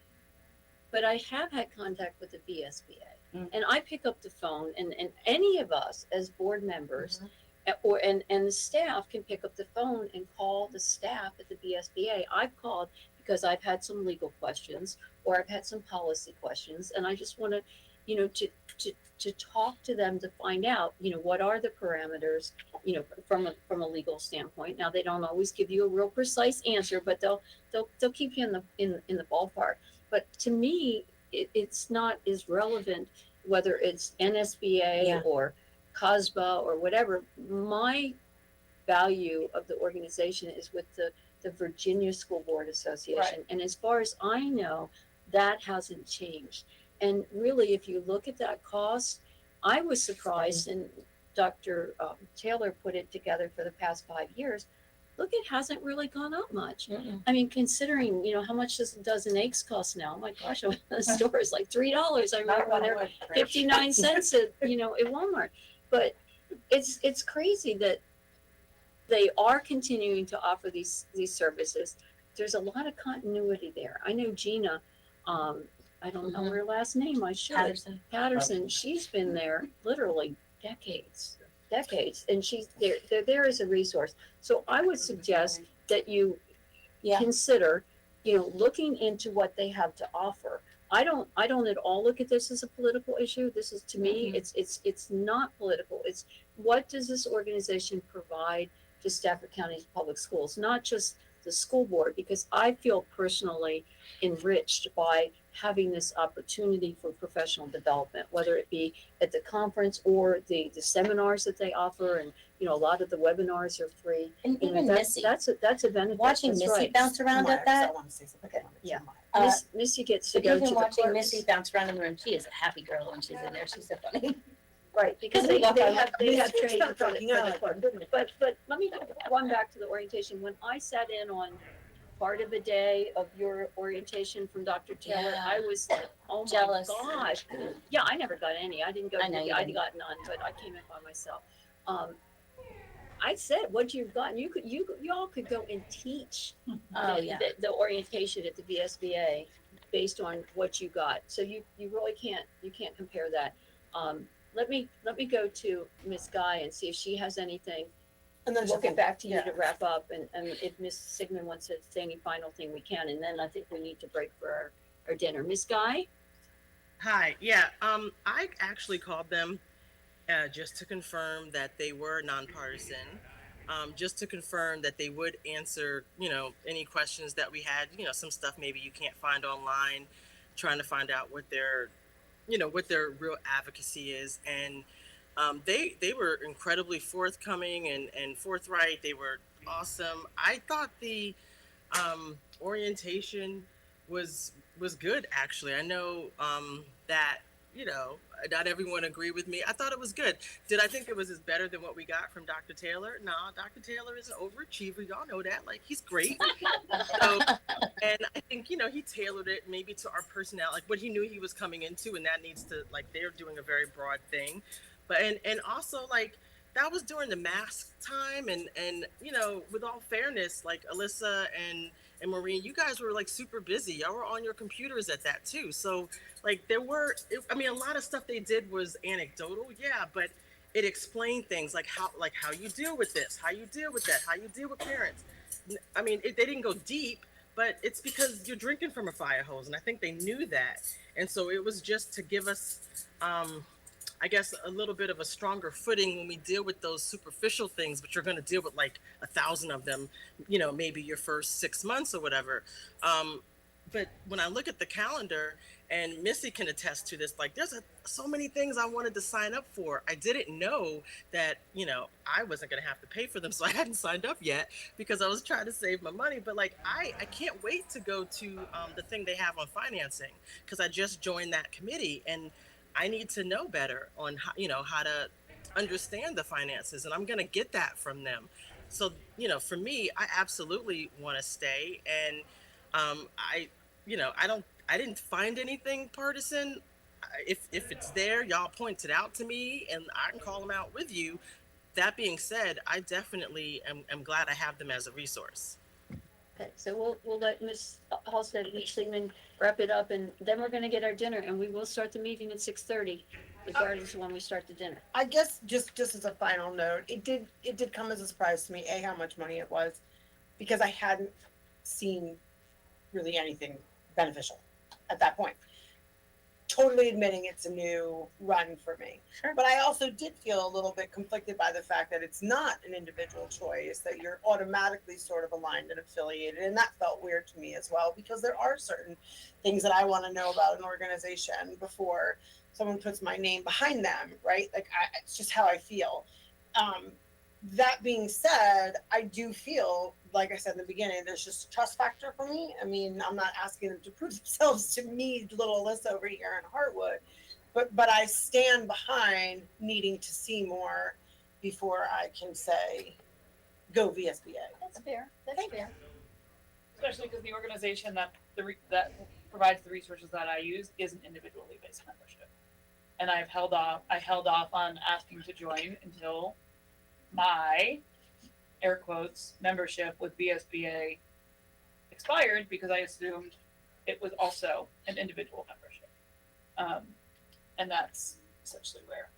Speaker 2: But I have had contact with the VSBA.
Speaker 1: Mm.
Speaker 2: And I pick up the phone and any of us as board members and the staff can pick up the phone and call the staff at the VSBA. I've called because I've had some legal questions or I've had some policy questions and I just want to, to talk to them to find out, what are the parameters, from a legal standpoint. Now they don't always give you a real precise answer, but they'll keep you in the ballpark. But to me, it's not as relevant whether it's NSBA
Speaker 1: Yeah.
Speaker 2: or COSBA or whatever. My value of the organization is with the Virginia School Board Association.
Speaker 6: Right.
Speaker 2: And as far as I know, that hasn't changed. And really, if you look at that cost, I was surprised, and Dr. Taylor put it together for the past 5 years. Look, it hasn't really gone up much.
Speaker 1: Mm-mm.
Speaker 2: I mean, considering, how much does a dozen eggs cost now? Oh my gosh, the store is like $3. I remember when they're 59 cents at, at Walmart. But it's crazy that they are continuing to offer these services. There's a lot of continuity there. I know Gina, I don't know her last name, I should. Patterson, she's been there literally decades, and they're there as a resource. So I would suggest that you
Speaker 1: Yeah.
Speaker 2: consider, looking into what they have to offer. I don't at all look at this as a political issue. This is, to me, it's not political. It's what does this organization provide to Stafford County Public Schools, not just the school board, because I feel personally enriched by having this opportunity for professional development, whether it be at the conference or the seminars that they offer, and a lot of the webinars are free.
Speaker 1: And even Missy,
Speaker 2: That's a benefit.
Speaker 1: watching
Speaker 2: That's
Speaker 1: Missy
Speaker 2: right.
Speaker 1: bounce around at that,
Speaker 2: Yeah.
Speaker 1: uh,
Speaker 2: Missy gets to go to
Speaker 1: even
Speaker 2: the
Speaker 1: watching
Speaker 2: clerks.
Speaker 1: Missy bounce around in the room, she is a happy girl when she's in there. She's so funny.
Speaker 2: Right, because
Speaker 1: we
Speaker 2: they
Speaker 1: walk on-
Speaker 2: have
Speaker 5: Missy,
Speaker 2: training
Speaker 5: stop
Speaker 2: for
Speaker 5: talking,
Speaker 2: the
Speaker 5: I
Speaker 2: clerk.
Speaker 5: like
Speaker 2: But let me run back to the orientation. When I sat in on part of a day of your orientation from Dr. Taylor,
Speaker 1: Yeah.
Speaker 2: I was like, oh my
Speaker 1: Jealous.
Speaker 2: gosh. Yeah, I never got any. I didn't go.
Speaker 1: I know you
Speaker 2: I
Speaker 1: didn't.
Speaker 2: got none, but I came in by myself. I said, what you've gotten, you all could go and teach
Speaker 1: Oh yeah.
Speaker 2: the orientation at the VSBA based on what you got. So you really can't compare that. Let me go to Ms. Guy and see if she has anything.
Speaker 5: And then
Speaker 2: We'll get back to you
Speaker 5: yeah.
Speaker 2: to wrap up, and if Ms. Sigmund wants to say any final thing, we can, and then I think we need to break for our dinner. Ms. Guy?
Speaker 7: Hi. Yeah. I actually called them just to confirm that they were nonpartisan. Just to confirm that they would answer, any questions that we had. Some stuff maybe you can't find online. Trying to find out what their real advocacy is, and they were incredibly forthcoming and forthright. They were awesome. I thought the orientation was good, actually. I know that not everyone agreed with me. I thought it was good. Did I think it was better than what we got from Dr. Taylor? No, Dr. Taylor is an overachiever. Y'all know that. Like, he's great. So, and I think, he tailored it maybe to our personality, like what he knew he was coming into, and that needs to, like, they're doing a very broad thing. But, and also, like, that was during the mask time, and with all fairness, like, Alyssa and Maureen, you guys were like super busy. Y'all were on your computers at that too. So like a lot of stuff they did was anecdotal, yeah, but it explained things like how you deal with this, how you deal with that, how you deal with parents. I mean, they didn't go deep, but it's because you're drinking from a fire hose, and I think they knew that. And so it was just to give us, I guess, a little bit of a stronger footing when we deal with those superficial things, but you're going to deal with like 1,000 of them, maybe your first 6 months or whatever. But when I look at the calendar, and Missy can attest to this, like there's so many things I wanted to sign up for. I didn't know that, I wasn't going to have to pay for them. So I hadn't signed up yet because I was trying to save my money. But like, I can't wait to go to the thing they have on financing, because I just joined that committee and I need to know better on how to understand the finances. And I'm going to get that from them. So, for me, I absolutely want to stay. And I didn't find anything partisan. If it's there, y'all point it out to me and I can call them out with you. That being said, I definitely am glad I have them as a resource.
Speaker 2: Okay, so we'll let Ms. Halstead and Ms. Sigmund wrap it up, and then we're gonna get our dinner, and we will start the meeting at 6:30, regardless of when we start the dinner.
Speaker 5: I guess just as a final note, it did come as a surprise to me, how much money it was, because I hadn't seen really anything beneficial at that point. Totally admitting it's a new run for me.
Speaker 1: Sure.
Speaker 5: But I also did feel a little bit conflicted by the fact that it's not an individual choice, that you're automatically sort of aligned and affiliated. And that felt weird to me as well, because there are certain things that I want to know about an organization before someone puts my name behind them, right? Like, it's just how I feel. That being said, I do feel, like I said in the beginning, there's just a trust factor for me. I mean, I'm not asking them to prove themselves to me, little Alyssa over here in Hartwood, but I stand behind needing to see more before I can say, go VSBA.
Speaker 2: That's fair, that's fair.
Speaker 6: Especially because the organization that provides the resources that I use is an individually based membership. And I held off on asking to join until my air quotes membership with VSBA expired, because I assumed it was also an individual membership. And that's essentially where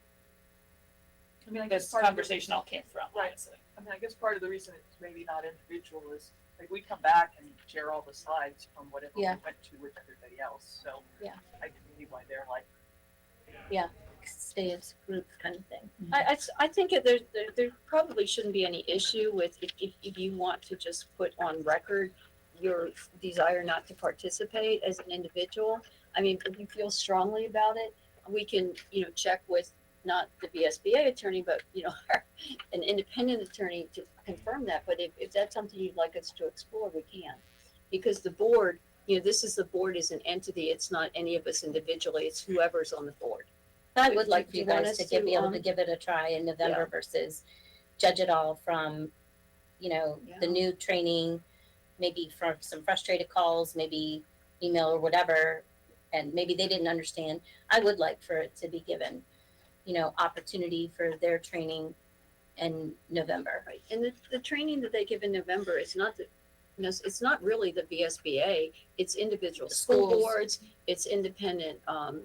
Speaker 8: I mean, I guess
Speaker 6: this
Speaker 8: part of
Speaker 6: conversation all came from,
Speaker 8: Right.
Speaker 6: honestly.
Speaker 8: I mean, I guess part of the reason it's maybe not individual is like we come back and share all the slides from whatever we
Speaker 1: Yeah.
Speaker 8: went to with everybody else. So
Speaker 1: Yeah.
Speaker 8: I can see why they're like,
Speaker 1: Stay as a group kind of thing.
Speaker 2: I think there probably shouldn't be any issue with if you want to just put on record your desire not to participate as an individual. I mean, if you feel strongly about it, we can, check with not the VSBA attorney, but, an independent attorney to confirm that. But if that's something you'd like us to explore, we can. Because the board, the board is an entity. It's not any of us individually. It's whoever's on the board.
Speaker 1: I would like
Speaker 2: Do
Speaker 1: for
Speaker 2: you
Speaker 1: you
Speaker 2: want
Speaker 1: guys
Speaker 2: us
Speaker 1: to
Speaker 2: to,
Speaker 1: be able to give it a try in November versus judge it all from, the new training, maybe from some frustrated calls, maybe email or whatever, and maybe they didn't understand. I would like for it to be given, opportunity for their training in November.
Speaker 2: Right, and the training that they give in November is not it's not really the VSBA, it's individual
Speaker 1: The
Speaker 2: school
Speaker 1: schools.
Speaker 2: boards, it's independent,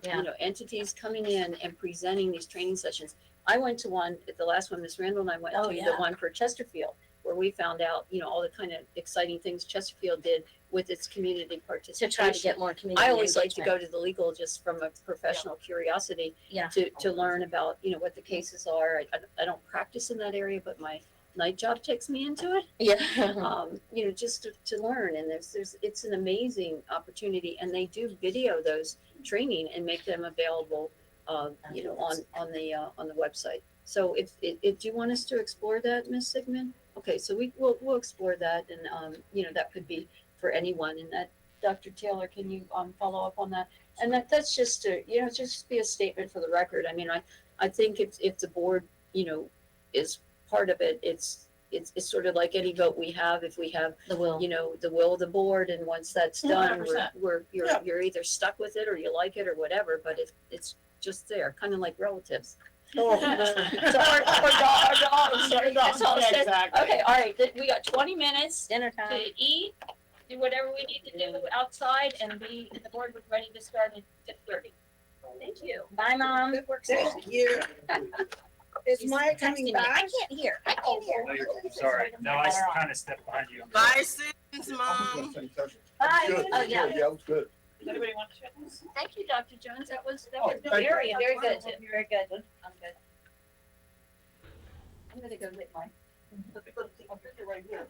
Speaker 1: Yeah.
Speaker 2: entities coming in and presenting these training sessions. I went to one, the last one, Miss Randall and I went
Speaker 1: Oh,
Speaker 2: to,
Speaker 1: yeah.
Speaker 2: the one for Chesterfield, where we found out, all the kind of exciting things Chesterfield did with its community
Speaker 1: To
Speaker 2: participation.
Speaker 1: try to get more community
Speaker 2: I always like to
Speaker 1: engagement.
Speaker 2: go to the legal just from a professional curiosity
Speaker 1: Yeah.
Speaker 2: to learn about, what the cases are. I don't practice in that area, but my night job takes me into it.
Speaker 1: Yeah.
Speaker 2: Just to learn. And it's an amazing opportunity, and they do video those training and make them available, on the website. So if do you want us to explore that, Ms. Sigmund? Okay, so we'll explore that, and that could be for anyone. And that, Dr. Taylor, can you follow up on that? And that's just to just be a statement for the record. I mean, I think if the board is part of it, it's sort of like any vote we have. If we have
Speaker 1: The will.
Speaker 2: the will of the board, and once that's done,
Speaker 6: 100%.
Speaker 2: you're either stuck with it or you like it or whatever. But it's just there, kind of like relatives.
Speaker 5: Oh.
Speaker 2: That's all it
Speaker 5: Yeah,
Speaker 2: says.
Speaker 5: exactly.
Speaker 2: Okay, all right. We got 20 minutes
Speaker 1: Dinner time.
Speaker 2: to eat, do whatever we need to do outside, and the board was ready to start at 6:30. Thank you.
Speaker 1: Bye, Mom.
Speaker 2: Good work.
Speaker 5: Thank you. Is
Speaker 1: She's
Speaker 5: Maya
Speaker 1: texting
Speaker 5: coming
Speaker 1: me.
Speaker 5: back?
Speaker 1: I can't hear. I can't hear.
Speaker 9: No, you're, sorry. No, I kind of stepped behind you.
Speaker 7: Bye, students, mom.
Speaker 1: Bye.
Speaker 3: Good.
Speaker 1: Oh, yeah.
Speaker 3: Yeah, it was good.
Speaker 6: Does anybody want to share this?
Speaker 2: Thank you, Dr. Jones. That was
Speaker 3: Oh, thank you.
Speaker 2: very
Speaker 1: Very good.
Speaker 2: informative.
Speaker 1: Very good.
Speaker 2: I'm good. I'm gonna go get my.
Speaker 3: Right here.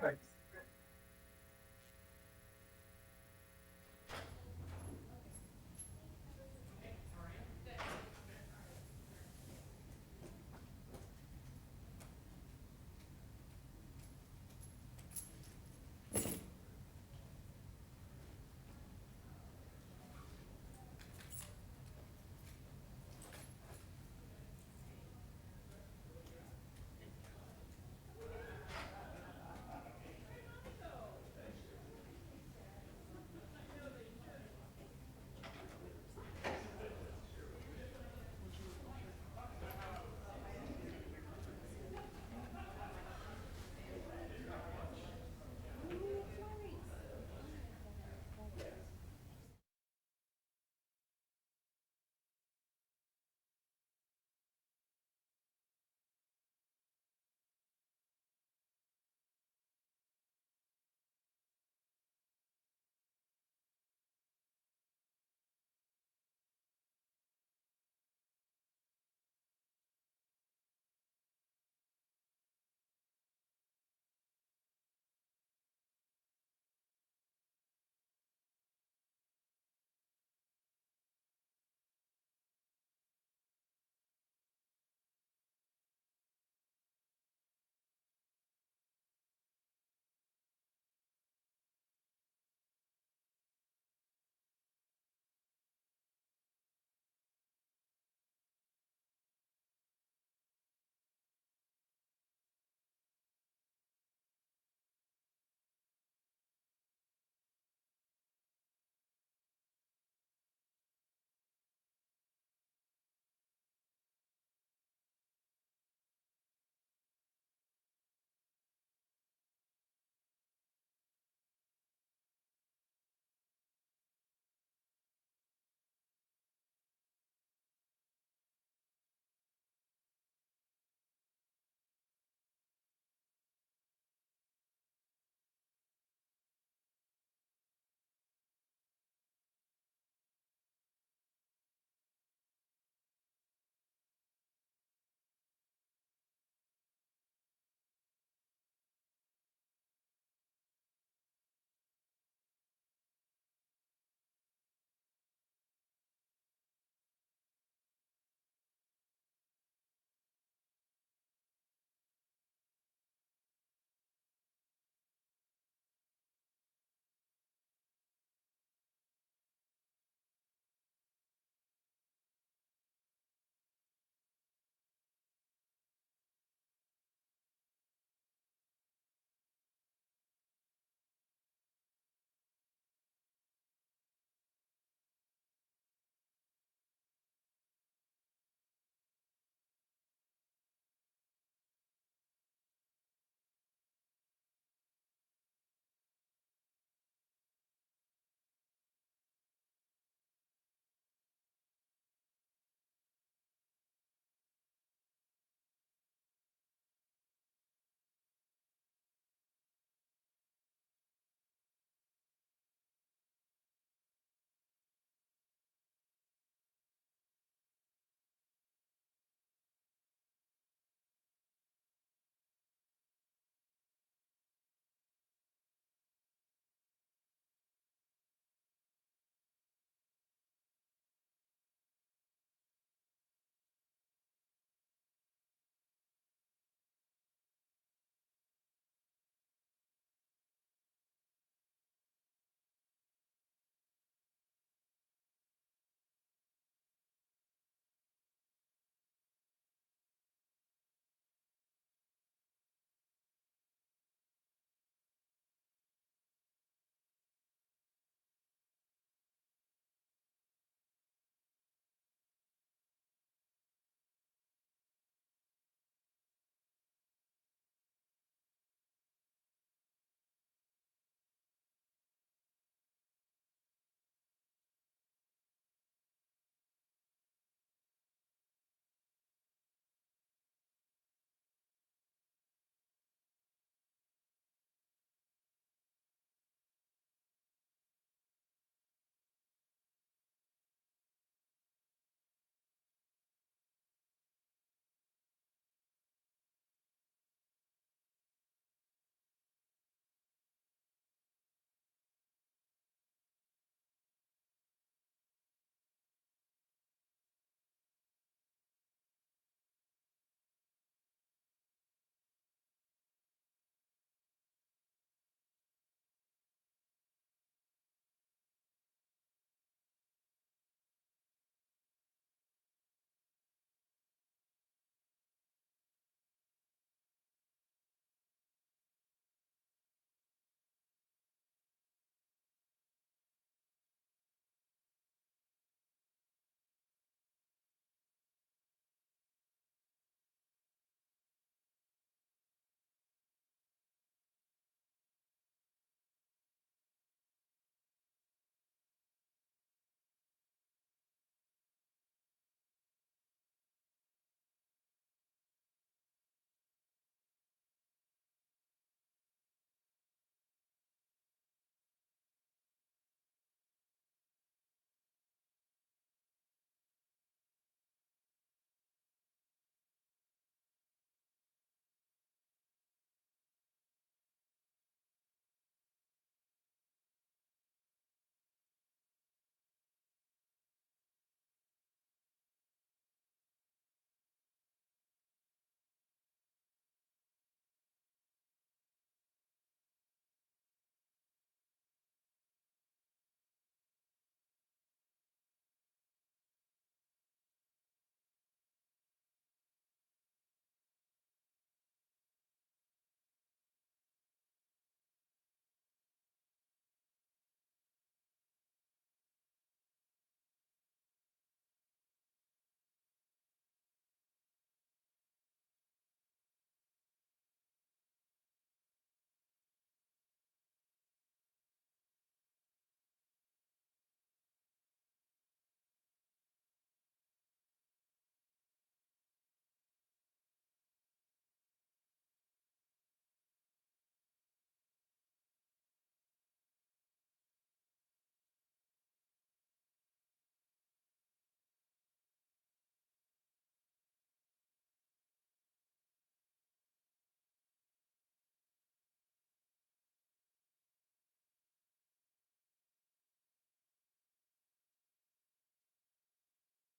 Speaker 3: Thanks.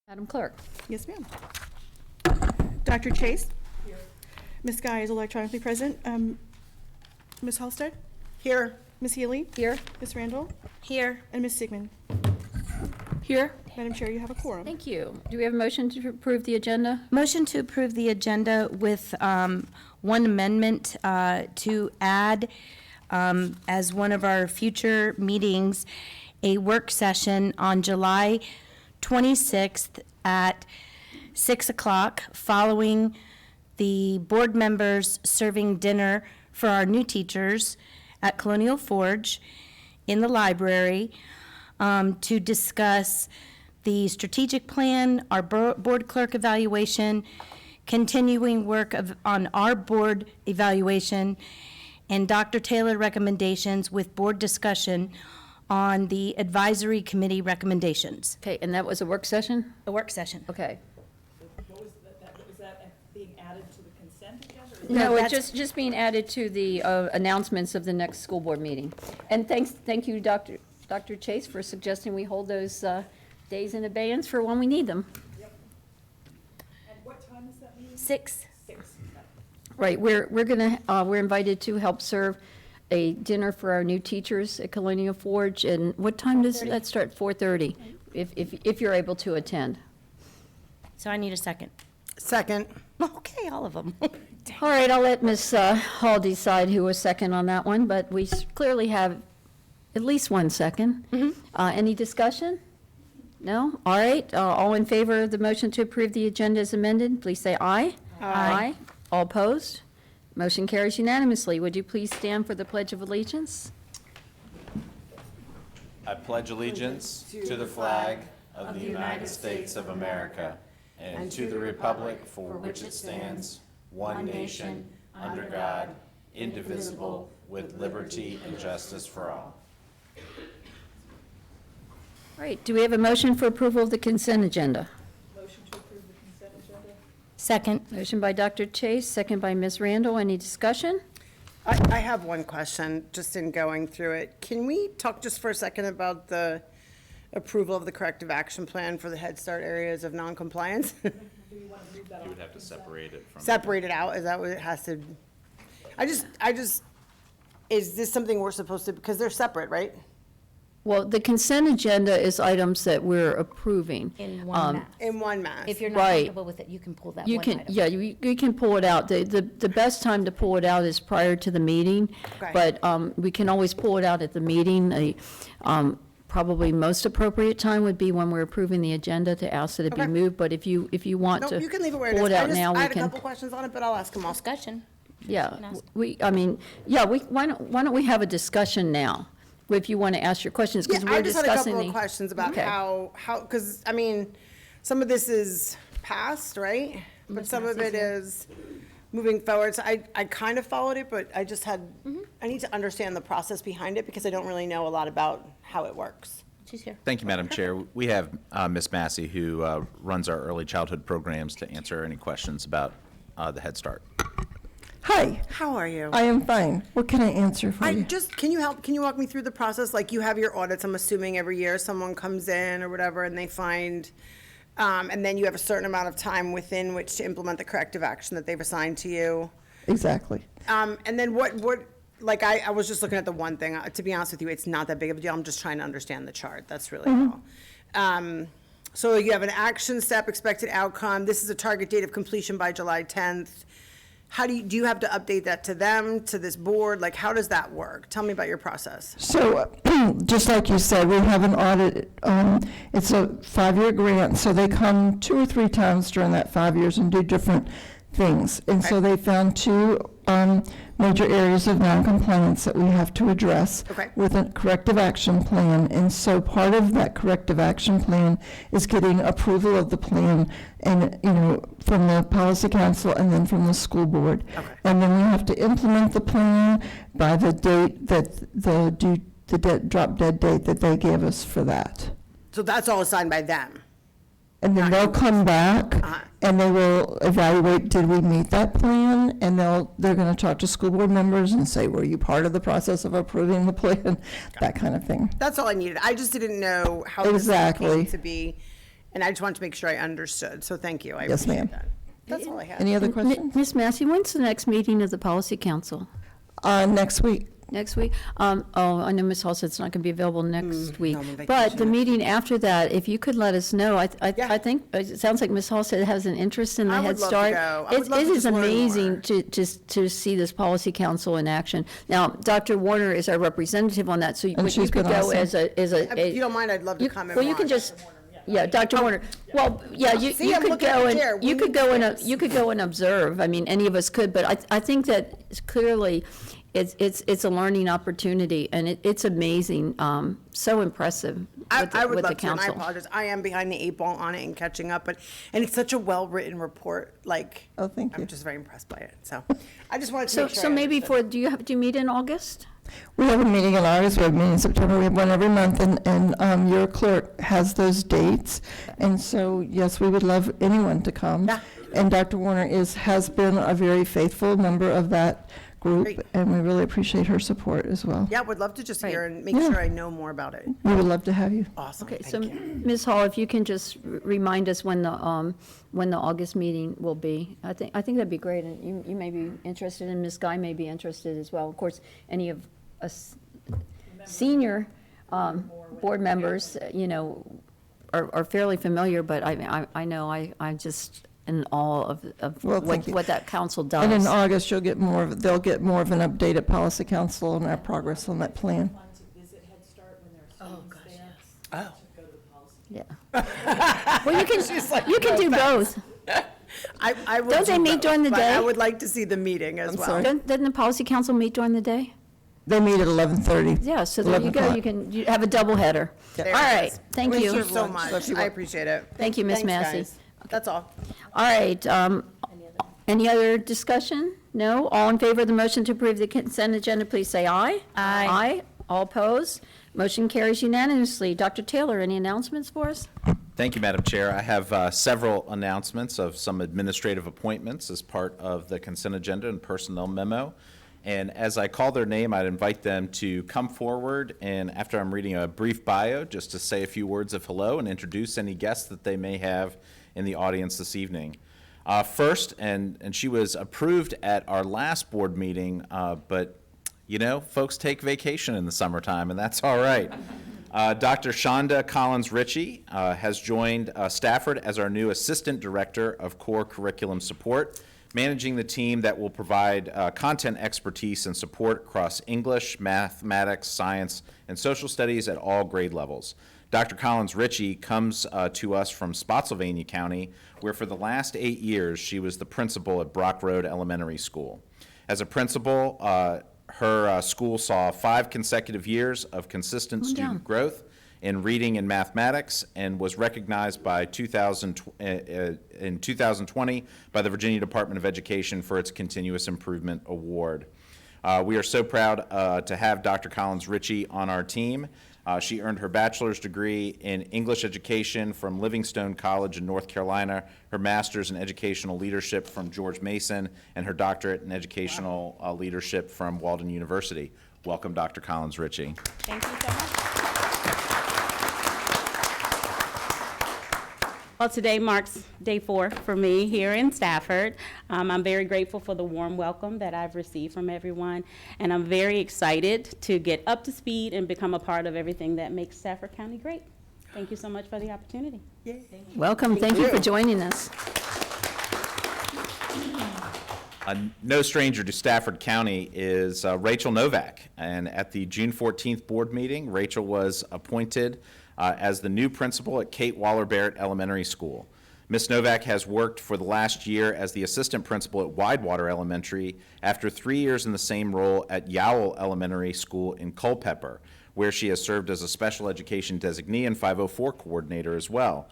Speaker 2: Madam Clerk.
Speaker 10: Yes, ma'am. Dr. Chase? Here. Ms. Guy is electronically present. Ms. Halstead?
Speaker 5: Here.
Speaker 10: Ms. Healy?
Speaker 2: Here.
Speaker 10: Ms. Randall?
Speaker 1: Here.
Speaker 10: And Ms. Sigmund?
Speaker 2: Here.
Speaker 10: Madam Chair, you have a quorum.
Speaker 2: Thank you. Do we have a motion to approve the agenda?
Speaker 1: Motion to approve the agenda with one amendment to add, as one of our future meetings, a work session on July 26th at 6 o'clock, following the board members serving dinner for our new teachers at Colonial Forge in the library, to discuss the strategic plan, our board clerk evaluation, continuing work on our board evaluation, and Dr. Taylor recommendations with board discussion on the advisory committee recommendations.
Speaker 2: Okay, and that was a work session?
Speaker 1: A work session.
Speaker 2: Okay.
Speaker 8: What was that being added to the consent agenda?
Speaker 2: No, it's
Speaker 1: that's-
Speaker 2: just being added to the announcements of the next school board meeting. And thank you, Dr. Chase, for suggesting we hold those days in abeyance for when we need them.
Speaker 8: And what time is that meeting?
Speaker 1: 6.
Speaker 8: 6.
Speaker 2: Right, we're invited to help serve a dinner for our new teachers at Colonial Forge, and what time does that start? 4:30, if you're able to attend.
Speaker 1: So I need a second.
Speaker 5: Second.
Speaker 1: Okay, all of them.
Speaker 2: All right, I'll let Ms. Hall decide who was second on that one, but we clearly have at least one second. Any discussion? No? All right, all in favor of the motion to approve the agenda as amended, please say aye. Aye. All opposed? Motion carries unanimously. Would you please stand for the Pledge of Allegiance?
Speaker 11: I pledge allegiance to the flag of the United States of America and to the republic for which it stands, one nation, under God, indivisible, with liberty and justice for all.
Speaker 2: All right, do we have a motion for approval of the consent agenda?
Speaker 8: Motion to approve the consent agenda?
Speaker 1: Second.
Speaker 2: Motion by Dr. Chase, second by Ms. Randall. Any discussion?
Speaker 5: I have one question, just in going through it. Can we talk just for a second about the approval of the corrective action plan for the Head Start areas of noncompliance?
Speaker 11: You would have to separate it from.
Speaker 5: Separate it out, is that what it has to? I just, is this something we're supposed to, because they're separate, right?
Speaker 2: Well, the consent agenda is items that we're approving.
Speaker 1: In one mass.
Speaker 5: In one mass?
Speaker 1: If you're not
Speaker 2: Right.
Speaker 1: comfortable with it, you can pull that
Speaker 2: You
Speaker 1: one
Speaker 2: can,
Speaker 1: item.
Speaker 2: yeah, you can pull it out. The best time to pull it out is prior to the meeting.
Speaker 5: Okay.
Speaker 2: But we can always pull it out at the meeting. Probably most appropriate time would be when we're approving the agenda to ask that it be
Speaker 5: Okay.
Speaker 2: moved. But if you want
Speaker 5: No,
Speaker 2: to
Speaker 5: you can leave it where it
Speaker 2: pull
Speaker 5: is.
Speaker 2: it out now,
Speaker 5: I
Speaker 2: we
Speaker 5: had a
Speaker 2: can.
Speaker 5: couple questions on it, but I'll ask them all.
Speaker 1: Discussion.
Speaker 2: Yeah,
Speaker 1: can ask.
Speaker 2: why don't we have a discussion now? If you want to ask your questions,
Speaker 5: Yeah,
Speaker 2: because
Speaker 5: I
Speaker 2: we're
Speaker 5: just had a
Speaker 2: discussing
Speaker 5: couple of
Speaker 2: the.
Speaker 5: questions about
Speaker 2: Okay.
Speaker 5: how, because, I mean, some of this is past, right? But some of it is moving forward. So I kind of followed it, but I just had, I need to understand the process behind it because I don't really know a lot about how it works.
Speaker 1: She's here.
Speaker 11: Thank you, Madam Chair. We have Ms. Massey, who runs our early childhood programs, to answer any questions about the Head Start.
Speaker 12: Hi,
Speaker 5: How are you?
Speaker 12: I am fine. What can I answer for you?
Speaker 5: Can you walk me through the process? Like you have your audits, I'm assuming every year someone comes in or whatever and they find, and then you have a certain amount of time within which to implement the corrective action that they've assigned to you.
Speaker 12: Exactly.
Speaker 5: And then like I was just looking at the one thing, to be honest with you, it's not that big of a deal. I'm just trying to understand the chart. That's really all. So you have an action step, expected outcome. This is a target date of completion by July 10th. How do you have to update that to them, to this board? Like, how does that work? Tell me about your process.
Speaker 12: So, just like you said, we have an audit. It's a 5-year grant, so they come 2 or 3 times during that 5 years and do different things. And so they found 2 major areas of noncompliance that we have to address
Speaker 5: Okay.
Speaker 12: with a corrective action plan. And so part of that corrective action plan is getting approval of the plan and, from the policy council and then from the school board.
Speaker 5: Okay.
Speaker 12: And then we have to implement the plan by the date that drop dead date that they gave us for that.
Speaker 5: So that's all assigned by them.
Speaker 12: And then they'll come back
Speaker 5: Uh-huh.
Speaker 12: and they will evaluate, did we meet that plan? And they're going to talk to school board members and say, were you part of the process of approving the plan? That kind of thing.
Speaker 5: That's all I needed. I just didn't know how this
Speaker 12: Exactly.
Speaker 5: came to be. And I just wanted to make sure I understood, so thank you. I
Speaker 12: Yes,
Speaker 5: appreciate
Speaker 12: ma'am.
Speaker 5: that. That's all I have.
Speaker 12: Any other questions?
Speaker 13: Ms. Massey, when's the next meeting of the Policy Council?
Speaker 12: Next week.
Speaker 13: Next week? I know Ms. Hall said it's not going to be available next week.
Speaker 5: no, I'm on
Speaker 13: But the
Speaker 5: vacation.
Speaker 13: meeting after that, if you could let us know,
Speaker 5: Yeah.
Speaker 13: I think, it sounds like Ms. Hall said has an interest in the
Speaker 5: I
Speaker 13: Head
Speaker 5: would love to
Speaker 13: Start.
Speaker 5: go. I would love
Speaker 13: It
Speaker 5: to
Speaker 13: is
Speaker 5: just learn more.
Speaker 13: amazing to see this Policy Council in action. Now, Dr. Warner is our representative on that, so you
Speaker 12: And she's
Speaker 13: could
Speaker 12: been
Speaker 13: go
Speaker 12: awesome.
Speaker 5: If you don't mind, I'd love to come and
Speaker 13: well, you can
Speaker 5: watch.
Speaker 13: just, yeah, Dr. Warner. Well, yeah, you
Speaker 5: See, I'm
Speaker 13: could
Speaker 5: looking at
Speaker 13: go
Speaker 5: the
Speaker 13: and,
Speaker 5: chair.
Speaker 13: you
Speaker 5: We
Speaker 13: could
Speaker 5: need
Speaker 13: go and,
Speaker 5: space.
Speaker 13: you could go and observe. I mean, any of us could, but I think that it's clearly, it's a learning opportunity, and it's amazing, so impressive
Speaker 5: I
Speaker 13: with the
Speaker 5: would
Speaker 13: with the
Speaker 5: love to, and I
Speaker 13: council.
Speaker 5: apologize. I am behind the 8 ball on it and catching up, and it's such a well-written report. Like,
Speaker 12: Oh, thank you.
Speaker 5: I'm just very impressed by it. So, I just wanted to
Speaker 13: So,
Speaker 5: make sure.
Speaker 13: so
Speaker 5: I
Speaker 13: maybe
Speaker 5: understood.
Speaker 13: do you meet in August?
Speaker 12: We have a meeting in August, we have a meeting in September, we have one every month, and your clerk has those dates. And so, yes, we would love anyone to come.
Speaker 5: Yeah.
Speaker 12: And Dr. Warner has been a very faithful member of that group,
Speaker 5: Great.
Speaker 12: and we really appreciate her support as well.
Speaker 5: Yeah, would love to just hear and make
Speaker 12: Yeah.
Speaker 5: sure I know more about it.
Speaker 12: We would love to have you.
Speaker 5: Awesome.
Speaker 13: Okay,
Speaker 5: Thank
Speaker 13: so
Speaker 5: you.
Speaker 13: Ms. Hall, if you can just remind us when the August meeting will be, I think that'd be great, and you may be interested, and Ms. Guy may be interested as well. Of course, any of us senior board members, are fairly familiar, but I know I'm just in awe of
Speaker 12: Well, thank you.
Speaker 13: what that council does.
Speaker 12: And in August, they'll get more of an update at Policy Council on our progress on that plan.
Speaker 5: Oh.
Speaker 13: Yeah. Well, you can do both.
Speaker 5: I would
Speaker 13: Don't they
Speaker 5: do
Speaker 13: meet
Speaker 5: both,
Speaker 13: during the
Speaker 5: but
Speaker 13: day?
Speaker 5: I would like to see the meeting as
Speaker 12: I'm
Speaker 5: well.
Speaker 12: sorry?
Speaker 13: Doesn't the policy council meet during the day?
Speaker 12: They meet at 11:30.
Speaker 13: Yeah, so there you
Speaker 12: 11
Speaker 13: go,
Speaker 12: o'clock.
Speaker 13: you have a double header. All
Speaker 5: There it
Speaker 13: right,
Speaker 5: is.
Speaker 13: thank
Speaker 5: Thank you
Speaker 13: you.
Speaker 5: so
Speaker 12: lunch,
Speaker 5: much.
Speaker 12: so if you
Speaker 5: I
Speaker 12: want-
Speaker 5: appreciate it.
Speaker 13: Thank you, Ms.
Speaker 5: Thanks,
Speaker 13: Massey.
Speaker 5: guys. That's all.
Speaker 13: All right, any other discussion? No? All in favor of the motion to approve the consent agenda, please say aye. Aye. Aye. All opposed? Motion carries unanimously. Dr. Taylor, any announcements for us?
Speaker 11: Thank you, Madam Chair. I have several announcements of some administrative appointments as part of the consent agenda and personnel memo. And as I call their name, I'd invite them to come forward, and after I'm reading a brief bio, just to say a few words of hello and introduce any guests that they may have in the audience this evening. First, and she was approved at our last board meeting, but folks take vacation in the summertime, and that's all right. Dr. Shonda Collins-Ritchie has joined Stafford as our new Assistant Director of Core Curriculum Support, managing the team that will provide content expertise and support across English, mathematics, science, and social studies at all grade levels. Dr. Collins-Ritchie comes to us from Spotsylvania County, where for the last 8 years she was the principal at Brock Road Elementary School. As a principal, her school saw 5 consecutive years of consistent student growth in reading and mathematics, and was recognized by in 2020 by the Virginia Department of Education for its Continuous Improvement Award. We are so proud to have Dr. Collins-Ritchie on our team. She earned her bachelor's degree in English education from Livingstone College in North Carolina, her master's in educational leadership from George Mason, and her doctorate in educational leadership from Walden University. Welcome, Dr. Collins-Ritchie.
Speaker 14: Thank you so much. Well, today marks day 4 for me here in Stafford. I'm very grateful for the warm welcome that I've received from everyone, and I'm very excited to get up to speed and become a part of everything that makes Stafford County great. Thank you so much for the opportunity.
Speaker 13: Welcome, thank you for joining us.
Speaker 11: No stranger to Stafford County is Rachel Novak, and at the June 14th board meeting, Rachel was appointed as the new principal at Kate Waller Barrett Elementary School. Ms. Novak has worked for the last year as the assistant principal at Widewater Elementary after 3 years in the same role at Yowell Elementary School in Culpeper, where she has served as a special education designee and 504 coordinator as well.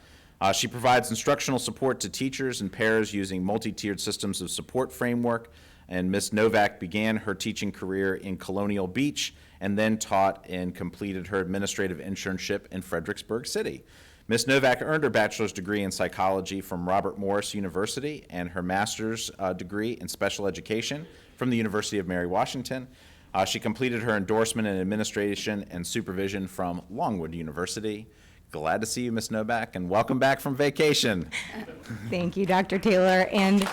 Speaker 11: She provides instructional support to teachers and pairs using multi-tiered systems of support framework, and Ms. Novak began her teaching career in Colonial Beach and then taught and completed her administrative internship in Fredericksburg City. Ms. Novak earned her bachelor's degree in psychology from Robert Morris University and her master's degree in special education from the University of Mary Washington. She completed her endorsement in administration and supervision from Longwood University. Glad to see you, Ms. Novak, and welcome back from vacation.
Speaker 15: Thank you, Dr. Taylor, and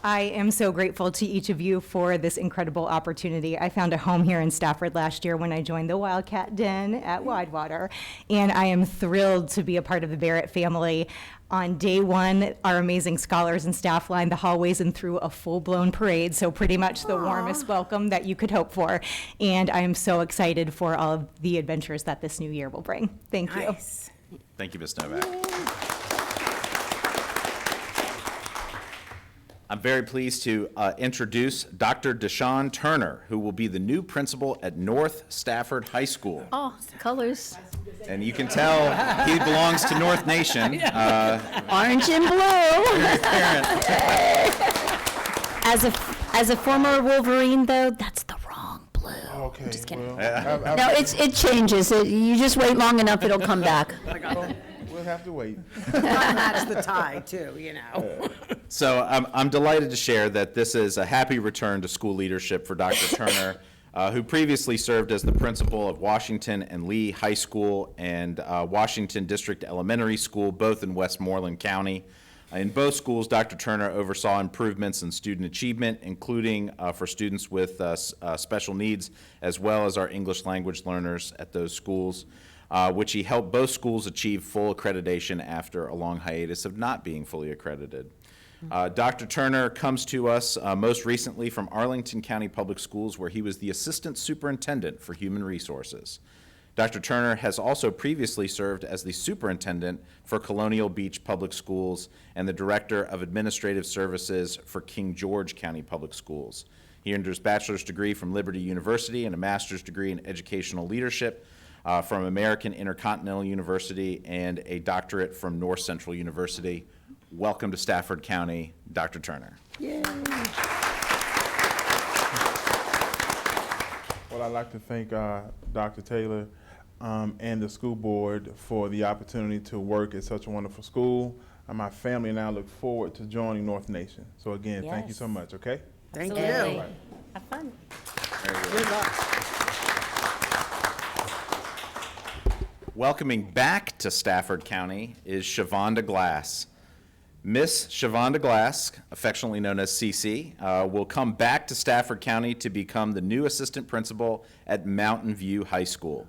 Speaker 15: I am so grateful to each of you for this incredible opportunity. I found a home here in Stafford last year when I joined the Wildcat Den at Widewater, and I am thrilled to be a part of the Barrett family. On day one, our amazing scholars and staff lined the hallways and threw a full-blown parade, so pretty much the warmest welcome that you could hope for. And I am so excited for all of the adventures that this new year will bring. Thank you.
Speaker 11: Thank you, Ms. Novak. I'm very pleased to introduce Dr. Deshawn Turner, who will be the new principal at North Stafford High School.
Speaker 13: Oh, colors.
Speaker 11: And you can tell he belongs to North Nation.
Speaker 13: Orange and blue.
Speaker 11: Very apparent.
Speaker 13: As a former Wolverine, though, that's the wrong blue.
Speaker 16: Okay.
Speaker 13: I'm just kidding.
Speaker 16: Well,
Speaker 13: No, it changes. You just wait long enough, it'll come back.
Speaker 16: we'll have to wait.
Speaker 17: Match the tie too, you know.
Speaker 11: So I'm delighted to share that this is a happy return to school leadership for Dr. Turner, who previously served as the principal of Washington and Lee High School and Washington District Elementary School, both in Westmoreland County. In both schools, Dr. Turner oversaw improvements in student achievement, including for students with special needs, as well as our English language learners at those schools, which he helped both schools achieve full accreditation after a long hiatus of not being fully accredited. Dr. Turner comes to us most recently from Arlington County Public Schools, where he was the Assistant Superintendent for Human Resources. Dr. Turner has also previously served as the Superintendent for Colonial Beach Public Schools and the Director of Administrative Services for King George County Public Schools. He earned his bachelor's degree from Liberty University and a master's degree in educational leadership from American Intercontinental University and a doctorate from North Central University. Welcome to Stafford County, Dr. Turner.
Speaker 13: Yay.
Speaker 16: Well, I'd like to thank Dr. Taylor and the school board for the opportunity to work at such a wonderful school. My family and I look forward to joining North Nation. So again, thank you so much, okay?
Speaker 17: Thank
Speaker 1: Absolutely.
Speaker 17: you.
Speaker 1: Have fun.
Speaker 17: Good luck.
Speaker 11: Welcoming back to Stafford County is Shavonda Glass. Miss Shavonda Glass, affectionately known as CC, will come back to Stafford County to become the new assistant principal at Mountain View High School.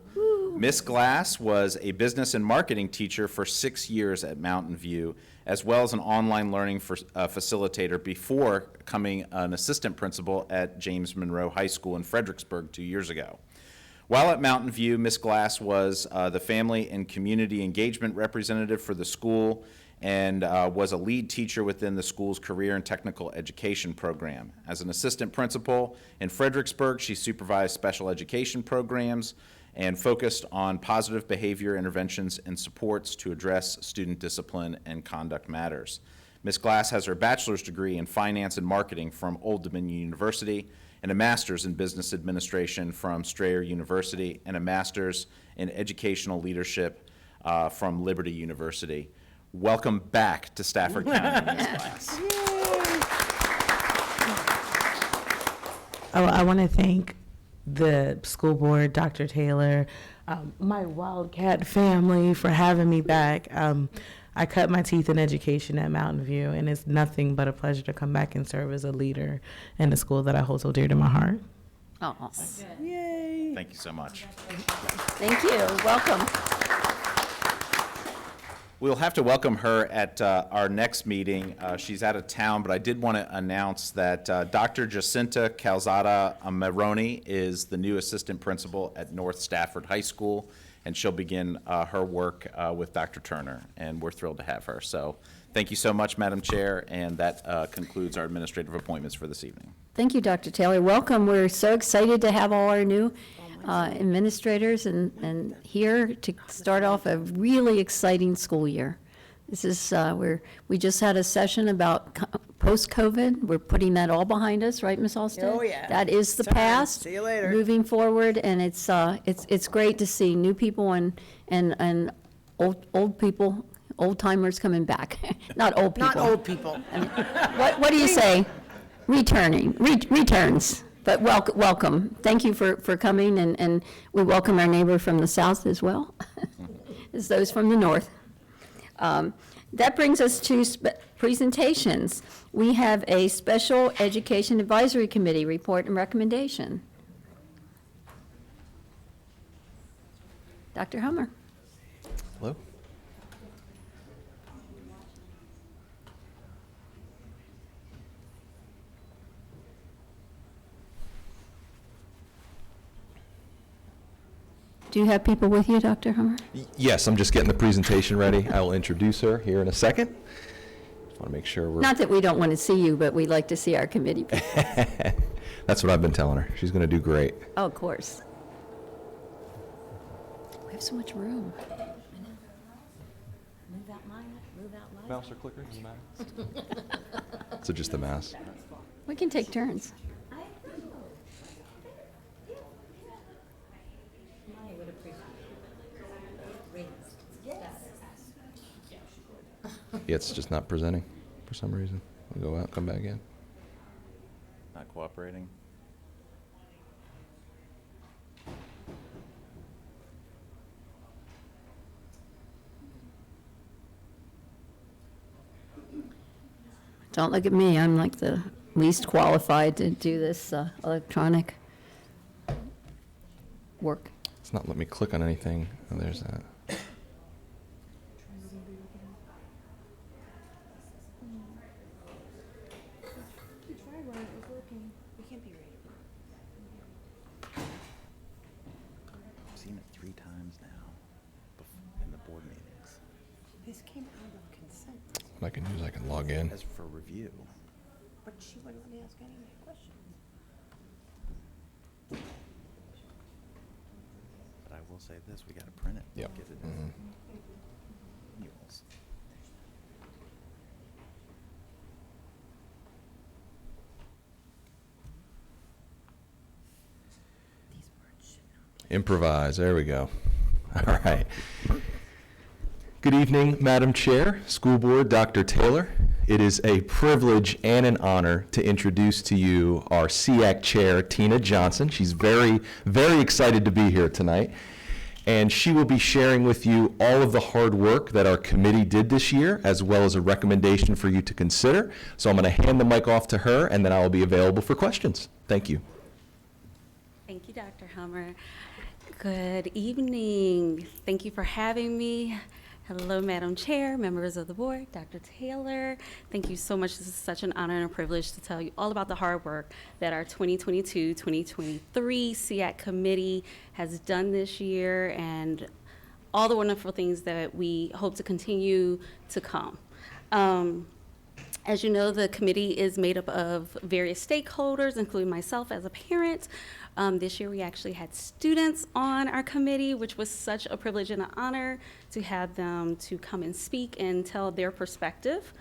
Speaker 11: Miss Glass was a business and marketing teacher for 6 years at Mountain View, as well as an online learning facilitator before becoming an assistant principal at James Monroe High School in Fredericksburg 2 years ago. While at Mountain View, Miss Glass was the family and community engagement representative for the school and was a lead teacher within the school's career and technical education program. As an assistant principal in Fredericksburg, she supervised special education programs and focused on positive behavior interventions and supports to address student discipline and conduct matters. Ms. Glass has her bachelor's degree in finance and marketing from Old Dominion University and a master's in business administration from Strayer University and a master's in educational leadership from Liberty University. Welcome back to Stafford County, Ms. Glass.
Speaker 18: I want to thank the school board, Dr. Taylor, my Wildcat family for having me back. I cut my teeth in education at Mountain View, and it's nothing but a pleasure to come back and serve as a leader in the school that I hold so dear to my heart.
Speaker 13: Oh,
Speaker 18: Yay.
Speaker 11: Thank you so much.
Speaker 13: thank you. Welcome.
Speaker 11: We'll have to welcome her at our next meeting. She's out of town, but I did want to announce that Dr. Jacinta Calzada Maroni is the new assistant principal at North Stafford High School, and she'll begin her work with Dr. Turner, and we're thrilled to have her. So thank you so much, Madam Chair, and that concludes our administrative appointments for this evening.
Speaker 13: Thank you, Dr. Taylor. Welcome. We're so excited to have all our new administrators and here to start off a really exciting school year. This is we just had a session about post-COVID. We're putting that all behind us, right, Ms. Alston?
Speaker 17: Oh, yeah.
Speaker 13: That is the
Speaker 17: Sorry.
Speaker 13: past.
Speaker 17: See you later.
Speaker 13: Moving forward, and it's great to see new people and old people, old timers coming back. Not old people.
Speaker 17: Not old people.
Speaker 13: What do you say? Returns. But welcome. Thank you for coming, and we welcome our neighbor from the south as well, as those from the north. That brings us to presentations. We have a Special Education Advisory Committee report and recommendation. Dr. Hummer.
Speaker 11: Hello.
Speaker 13: Do you have people with you, Dr. Hummer?
Speaker 19: Yes, I'm just getting the presentation ready. I will introduce her here in a second. Just want to make sure we're...
Speaker 13: Not that we don't want to see you, but we'd like to see our committee people.
Speaker 19: That's what I've been telling her. She's going to do great.
Speaker 13: Oh, of course. We have so much room.
Speaker 17: Move out loud.
Speaker 19: Mouse or clicker? So just the mouse.
Speaker 13: We can take turns.
Speaker 19: Yeah, it's just not presenting for some reason. We'll go out, come back in.
Speaker 11: Not cooperating.
Speaker 13: Don't look at me. I'm like the least qualified to do this electronic work.
Speaker 19: It's not letting me click on anything. Oh, there's that.
Speaker 11: I've seen it 3 times now in the board meetings.
Speaker 17: This came out of consent.
Speaker 19: What I can do is I can log in.
Speaker 11: As for review.
Speaker 17: But she wouldn't let me ask any questions.
Speaker 11: But I will say this, we gotta print it.
Speaker 19: Yep.
Speaker 11: Get it
Speaker 19: Mhm.
Speaker 11: manuals.
Speaker 19: Improvise, there we go. All right. Good evening, Madam Chair, School Board, Dr. Taylor. It is a privilege and an honor to introduce to you our SEAC Chair, Tina Johnson. She's very, very excited to be here tonight. And she will be sharing with you all of the hard work that our committee did this year, as well as a recommendation for you to consider. So I'm going to hand the mic off to her, and then I will be available for questions. Thank you.
Speaker 14: Thank you, Dr. Hummer. Good evening. Thank you for having me. Hello, Madam Chair, members of the board, Dr. Taylor. Thank you so much. This is such an honor and a privilege to tell you all about the hard work that our 2022-2023 SEAC committee has done this year and all the wonderful things that we hope to continue to come. As you know, the committee is made up of various stakeholders, including myself as a parent. This year we actually had students on our committee, which was such a privilege and an honor to have them to come and speak and tell their perspective.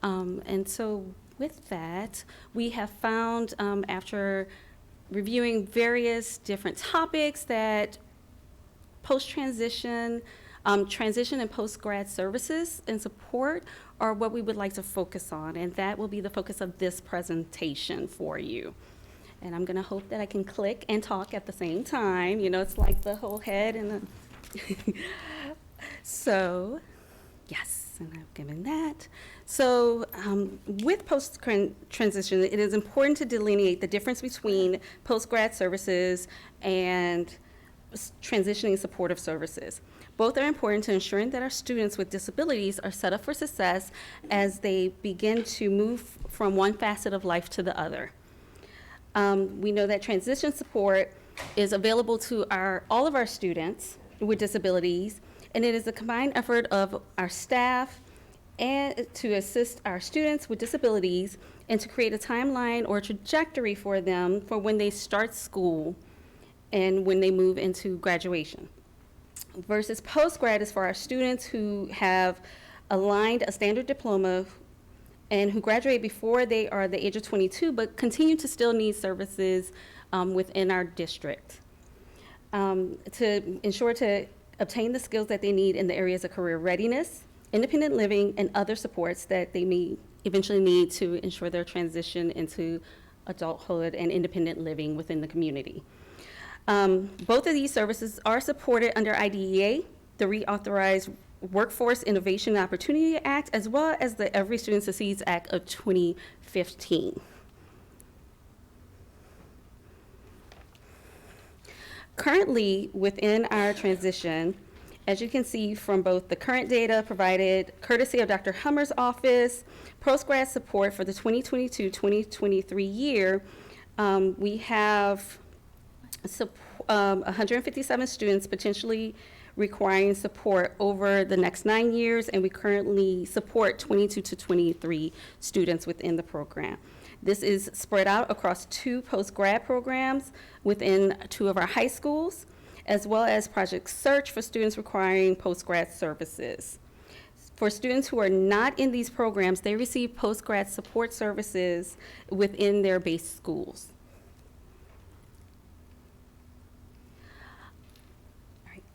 Speaker 14: And so with that, we have found, after reviewing various different topics, that post-transition, transition and post-grad services and support are what we would like to focus on, and that will be the focus of this presentation for you. And I'm gonna hope that I can click and talk at the same time. You know, it's like the whole head and the so, yes, and I've given that. So with post-transition, it is important to delineate the difference between post-grad services and transitioning supportive services. Both are important to ensuring that our students with disabilities are set up for success as they begin to move from one facet of life to the other. We know that transition support is available to all of our students with disabilities, and it is a combined effort of our staff and to assist our students with disabilities and to create a timeline or trajectory for them for when they start school and when they move into graduation. Versus post-grad is for our students who have aligned a standard diploma and who graduate before they are the age of 22, but continue to still need services within our district to ensure to obtain the skills that they need in the areas of career readiness, independent living, and other supports that they may eventually need to ensure their transition into adulthood and independent living within the community. Both of these services are supported under IDEA, the Reauthorized Workforce Innovation and Opportunity Act, as well as the Every Student Succeeds Act of 2015. Currently, within our transition, as you can see from both the current data provided courtesy of Dr. Hummer's office, post-grad support for the 2022-2023 year, we have 157 students potentially requiring support over the next 9 years, and we currently support 22 to 23 students within the program. This is spread out across 2 post-grad programs within 2 of our high schools, as well as Project Search for students requiring post-grad services. For students who are not in these programs, they receive post-grad support services within their base schools.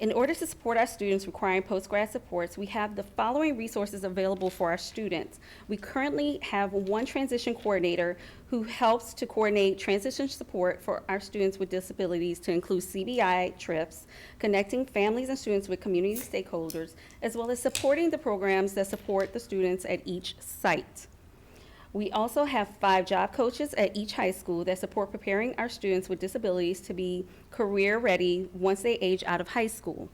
Speaker 14: In order to support our students requiring post-grad supports, we have the following resources available for our students. We currently have 1 transition coordinator who helps to coordinate transition support for our students with disabilities, to include CBI trips, connecting families and students with community stakeholders, as well as supporting the programs that support the students at each site. We also have 5 job coaches at each high school that support preparing our students with disabilities to be career ready once they age out of high school.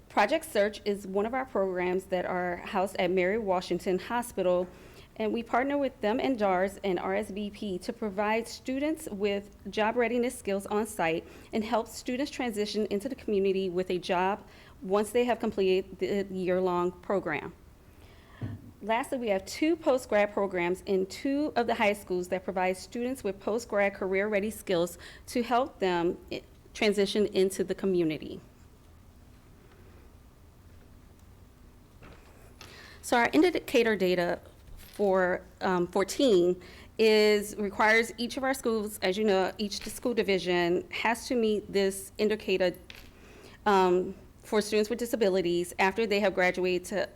Speaker 14: Project Search is one of our programs that are housed at Mary Washington Hospital, and we partner with them and JARS and RSVP to provide students with job readiness skills on site and help students transition into the community with a job once they have completed the year-long program. Lastly, we have 2 post-grad programs in 2 of the high schools that provide students with post-grad career-ready skills to help them transition into the community. So our indicator data for 14 requires each of our schools, as you know, each school division has to meet this indicator for students with disabilities after they have graduated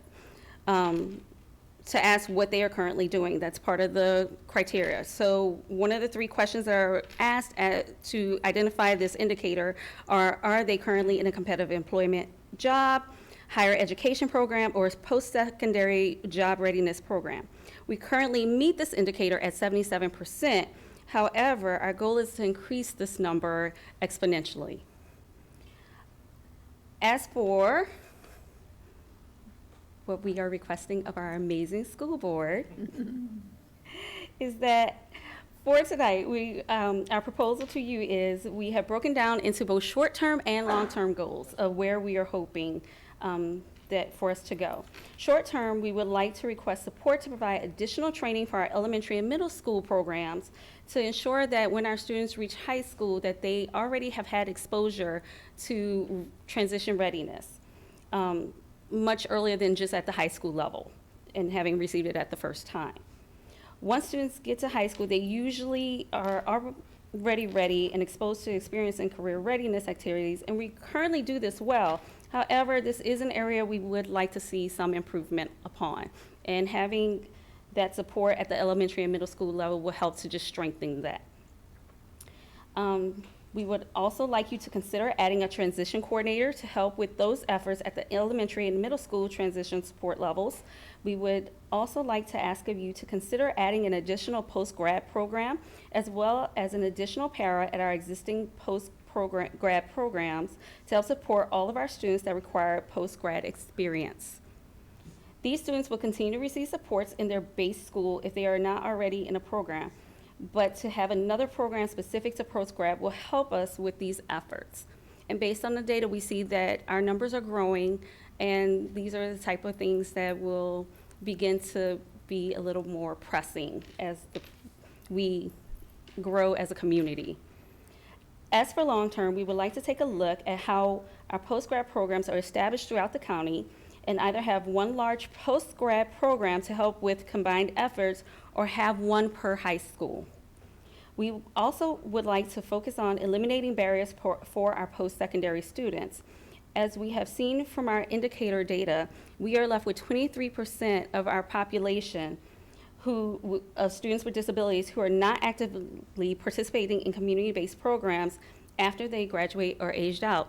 Speaker 14: to ask what they are currently doing. That's part of the criteria. So one of the 3 questions that are asked to identify this indicator are they currently in a competitive employment job, higher education program, or post-secondary job readiness program? We currently meet this indicator at 77%. However, our goal is to increase this number exponentially. As for what we are requesting of our amazing school board is that for tonight, our proposal to you is we have broken down into both short-term and long-term goals of where we are hoping that for us to go. Short-term, we would like to request support to provide additional training for our elementary and middle school programs to ensure that when our students reach high school that they already have had exposure to transition readiness. Much earlier than just at the high school level and having received it at the first time. Once students get to high school, they usually are already ready and exposed to experience and career readiness activities, and we currently do this well. However, this is an area we would like to see some improvement upon, and having that support at the elementary and middle school level will help to just strengthen that. We would also like you to consider adding a transition coordinator to help with those efforts at the elementary and middle school transition support levels. We would also like to ask of you to consider adding an additional post-grad program as well as an additional para at our existing post-grad programs to help support all of our students that require post-grad experience. These students will continue to receive supports in their base school if they are not already in a program. But to have another program specific to post-grad will help us with these efforts. And based on the data, we see that our numbers are growing, and these are the type of things that will begin to be a little more pressing as we grow as a community. As for long-term, we would like to take a look at how our post-grad programs are established throughout the county and either have one large post-grad program to help with combined efforts or have one per high school. We also would like to focus on eliminating barriers for our post-secondary students. As we have seen from our indicator data, we are left with 23% of our population of students with disabilities who are not actively participating in community-based programs after they graduate or aged out.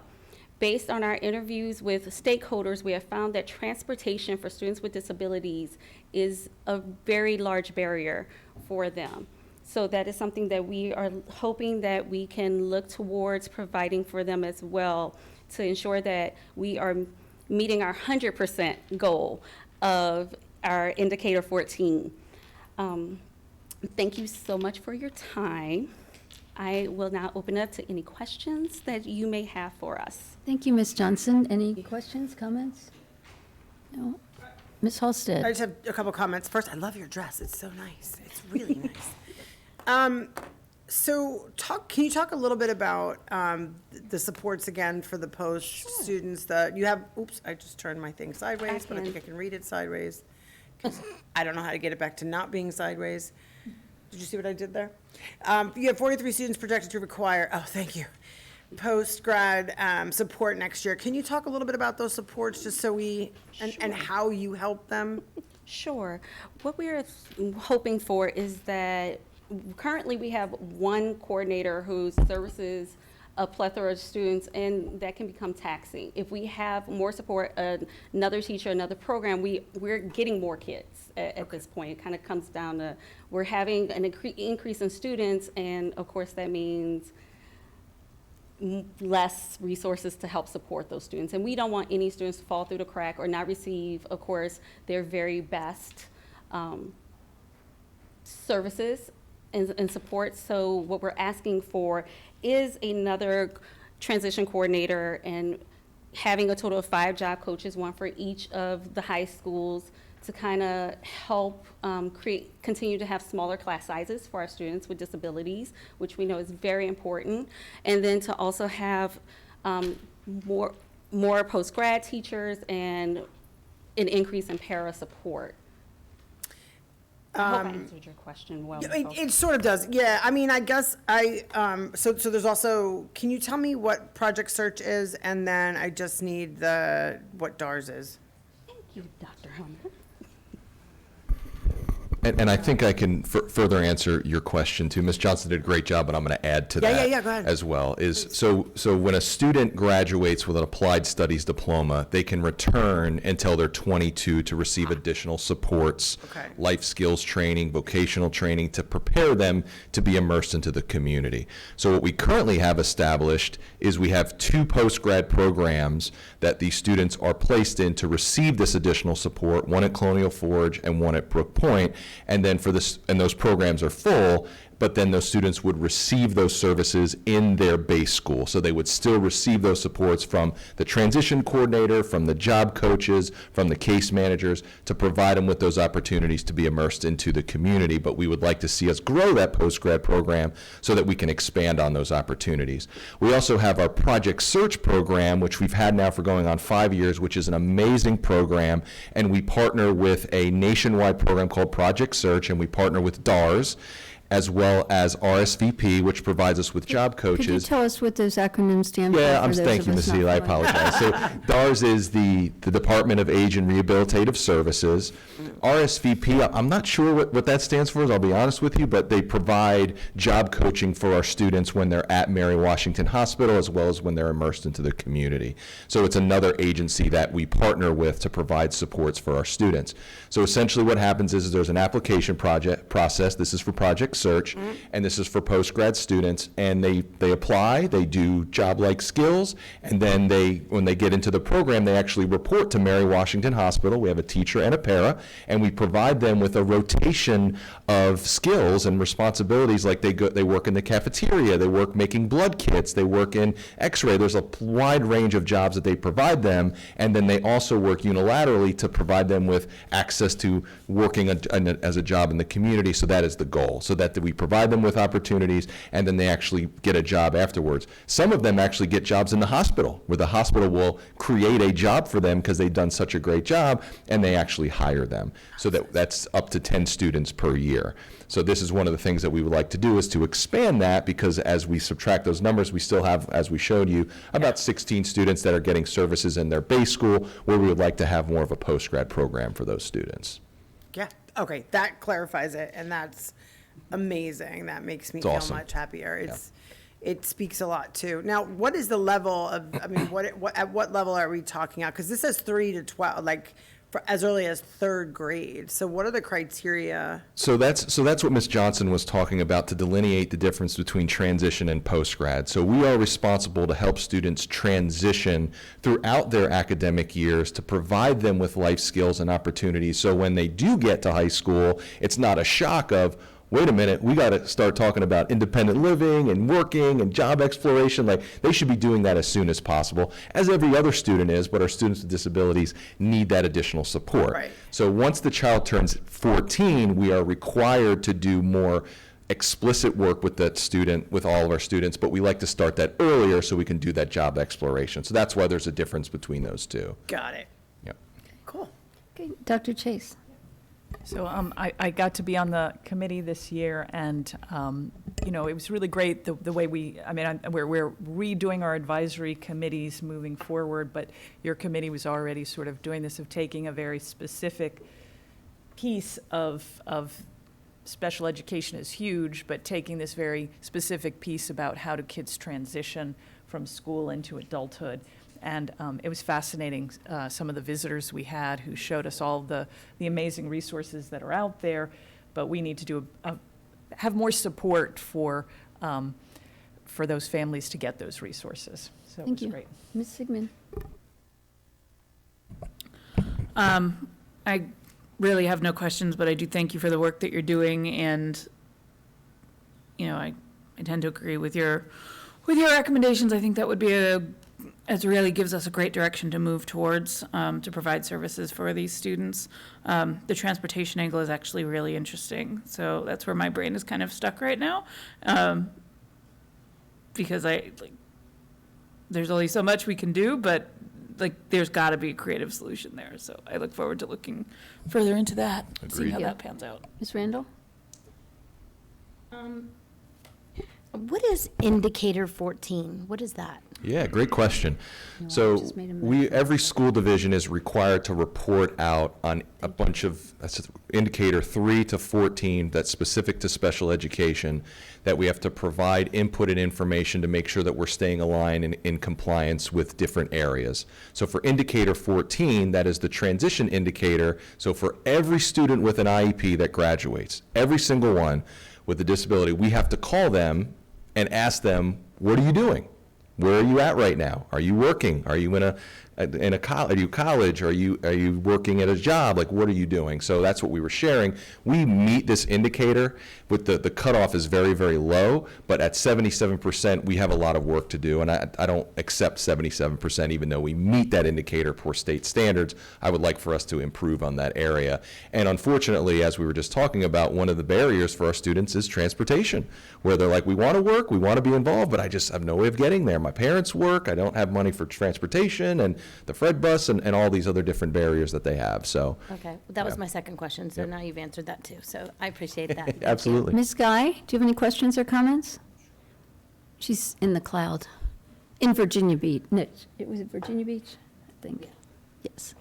Speaker 14: Based on our interviews with stakeholders, we have found that transportation for students with disabilities is a very large barrier for them. So that is something that we are hoping that we can look towards providing for them as well, to ensure that we are meeting our 100% goal of our indicator 14. Thank you so much for your time. I will now open up to any questions that you may have for us.
Speaker 13: Thank you, Ms. Johnson. Any questions, comments? No? Ms. Halstead?
Speaker 20: I just have a couple comments. First, I love your dress. It's so nice. It's really nice. Can you talk a little bit about the supports again for the post students that you have? Oops, I just turned my thing sideways, but I think I can read it sideways. 'Cause I don't know how to get it back to not being sideways. Did you see what I did there? You have 43 students projected to require, oh, thank you, post-grad support next year. Can you talk a little bit about those supports just so and how you help them?
Speaker 14: Sure. What we're hoping for is that currently we have one coordinator who services a plethora of students, and that can become taxing. If we have more support, another teacher, another program, we're getting more kids at this point. It kind of comes down to, we're having an increase in students, and of course that means less resources to help support those students. And we don't want any students to fall through the crack or not receive, of course, their very best services and support. So what we're asking for is another transition coordinator and having a total of 5 job coaches, one for each of the high schools, to kind of help continue to have smaller class sizes for our students with disabilities, which we know is very important. And then to also have more post-grad teachers and an increase in para support. I hope I answered your question well.
Speaker 20: It sort of does, yeah. I mean, I guess so there's also, can you tell me what Project Search is? And then I just need what DARS is.
Speaker 14: Thank you, Dr. Hunter.
Speaker 19: And I think I can further answer your question too. Ms. Johnson did a great job, but I'm going to add to that
Speaker 20: go ahead.
Speaker 19: as well. So when a student graduates with an applied studies diploma, they can return until they're 22 to receive additional supports, life skills training, vocational training to prepare them to be immersed into the community. So what we currently have established is we have 2 post-grad programs that these students are placed in to receive this additional support, one at Colonial Forge and one at Brook Point. And then and those programs are full, but then those students would receive those services in their base school. So they would still receive those supports from the transition coordinator, from the job coaches, from the case managers, to provide them with those opportunities to be immersed into the community. But we would like to see us grow that post-grad program so that we can expand on those opportunities. We also have our Project Search program, which we've had now for going on 5 years, which is an amazing program. And we partner with a nationwide program called Project Search, and we partner with DARS, as well as RSVP, which provides us with job coaches.
Speaker 13: Could you tell us what those acronyms stand for?
Speaker 19: Thank you, Ms. Healy, I apologize. So DARS is the Department of Age and Rehabilitative Services. RSVP, I'm not sure what that stands for, I'll be honest with you, but they provide job coaching for our students when they're at Mary Washington Hospital, as well as when they're immersed into the community. So it's another agency that we partner with to provide supports for our students. So essentially what happens is there's an application process. This is for Project Search, and this is for post-grad students, and they apply, they do job-like skills, and then when they get into the program, they actually report to Mary Washington Hospital. We have a teacher and a para, and we provide them with a rotation of skills and responsibilities, like they work in the cafeteria, they work making blood kits, they work in x-ray. There's a wide range of jobs that they provide them, and then they also work unilaterally to provide them with access to working as a job in the community. So that is the goal, so that we provide them with opportunities, and then they actually get a job afterwards. Some of them actually get jobs in the hospital, where the hospital will create a job for them because they've done such a great job, and they actually hire them. So that's up to 10 students per year. So this is one of the things that we would like to do, is to expand that, because as we subtract those numbers, we still have, as we showed you, about 16 students that are getting services in their base school, where we would like to have more of a post-grad program for those students.
Speaker 20: Yeah, Okay, that clarifies it, and that's amazing. That makes me
Speaker 19: It's
Speaker 20: feel
Speaker 19: awesome.
Speaker 20: much happier. It speaks a lot too. Now, what is the level of, I mean, at what level are we talking about? Because this says 3 to 12, like for as early as 3rd grade. So what are the criteria?
Speaker 19: So that's what Ms. Johnson was talking about to delineate the difference between transition and post-grad. So we are responsible to help students transition throughout their academic years to provide them with life skills and opportunities. So when they do get to high school, it's not a shock of, wait a minute, we got to start talking about independent living and working and job exploration. Like, they should be doing that as soon as possible, as every other student is, but our students with disabilities need that additional support.
Speaker 20: Right.
Speaker 19: So once the child turns 14, we are required to do more explicit work with that student, with all of our students, but we like to start that earlier so we can do that job exploration. So that's why there's a difference between those two.
Speaker 20: Got it.
Speaker 19: Yep.
Speaker 20: Cool.
Speaker 13: Okay, Dr. Chase.
Speaker 21: So I got to be on the committee this year, and you know, it was really great the way we're redoing our advisory committees moving forward, but your committee was already sort of doing this, of taking a very specific piece of special education is huge, but taking this very specific piece about how do kids transition from school into adulthood. And it was fascinating, some of the visitors we had who showed us all the amazing resources that are out there, but we need to have more support for those families to get those resources. So it was great.
Speaker 13: Ms. Sigmund.
Speaker 22: I really have no questions, but I do thank you for the work that you're doing, and you know, I tend to agree with your recommendations. I think that would be it really gives us a great direction to move towards, to provide services for these students. The transportation angle is actually really interesting, so that's where my brain is kind of stuck right now, because there's only so much we can do, but there's got to be a creative solution there. So I look forward to looking further into that, seeing how that pans out.
Speaker 13: Ms. Randall?
Speaker 17: What is indicator 14? What is that?
Speaker 19: Yeah, great question. So every school division is required to report out on a bunch of indicator 3 to 14 that's specific to special education, that we have to provide input and information to make sure that we're staying aligned and in compliance with different areas. So for indicator 14, that is the transition indicator. So for every student with an IEP that graduates, every single one with a disability, we have to call them and ask them, what are you doing? Where are you at right now? Are you working? Are you in a college? Are you working at a job? Like, what are you doing? So that's what we were sharing. We meet this indicator with the cutoff is very, very low, but at 77%, we have a lot of work to do. And I don't accept 77%, even though we meet that indicator for state standards. I would like for us to improve on that area. And unfortunately, as we were just talking about, one of the barriers for our students is transportation, where they're like, we want to work, we want to be involved, but I just have no way of getting there. My parents work, I don't have money for transportation, and the Fred bus, and all these other different barriers that they have. So
Speaker 17: Okay, well, that was my second question, so now you've answered that too. So I appreciate that.
Speaker 19: Absolutely.
Speaker 13: Ms. Guy, do you have any questions or comments? She's in the cloud, in Virginia Beach. No, was it Virginia Beach? I think. Yes.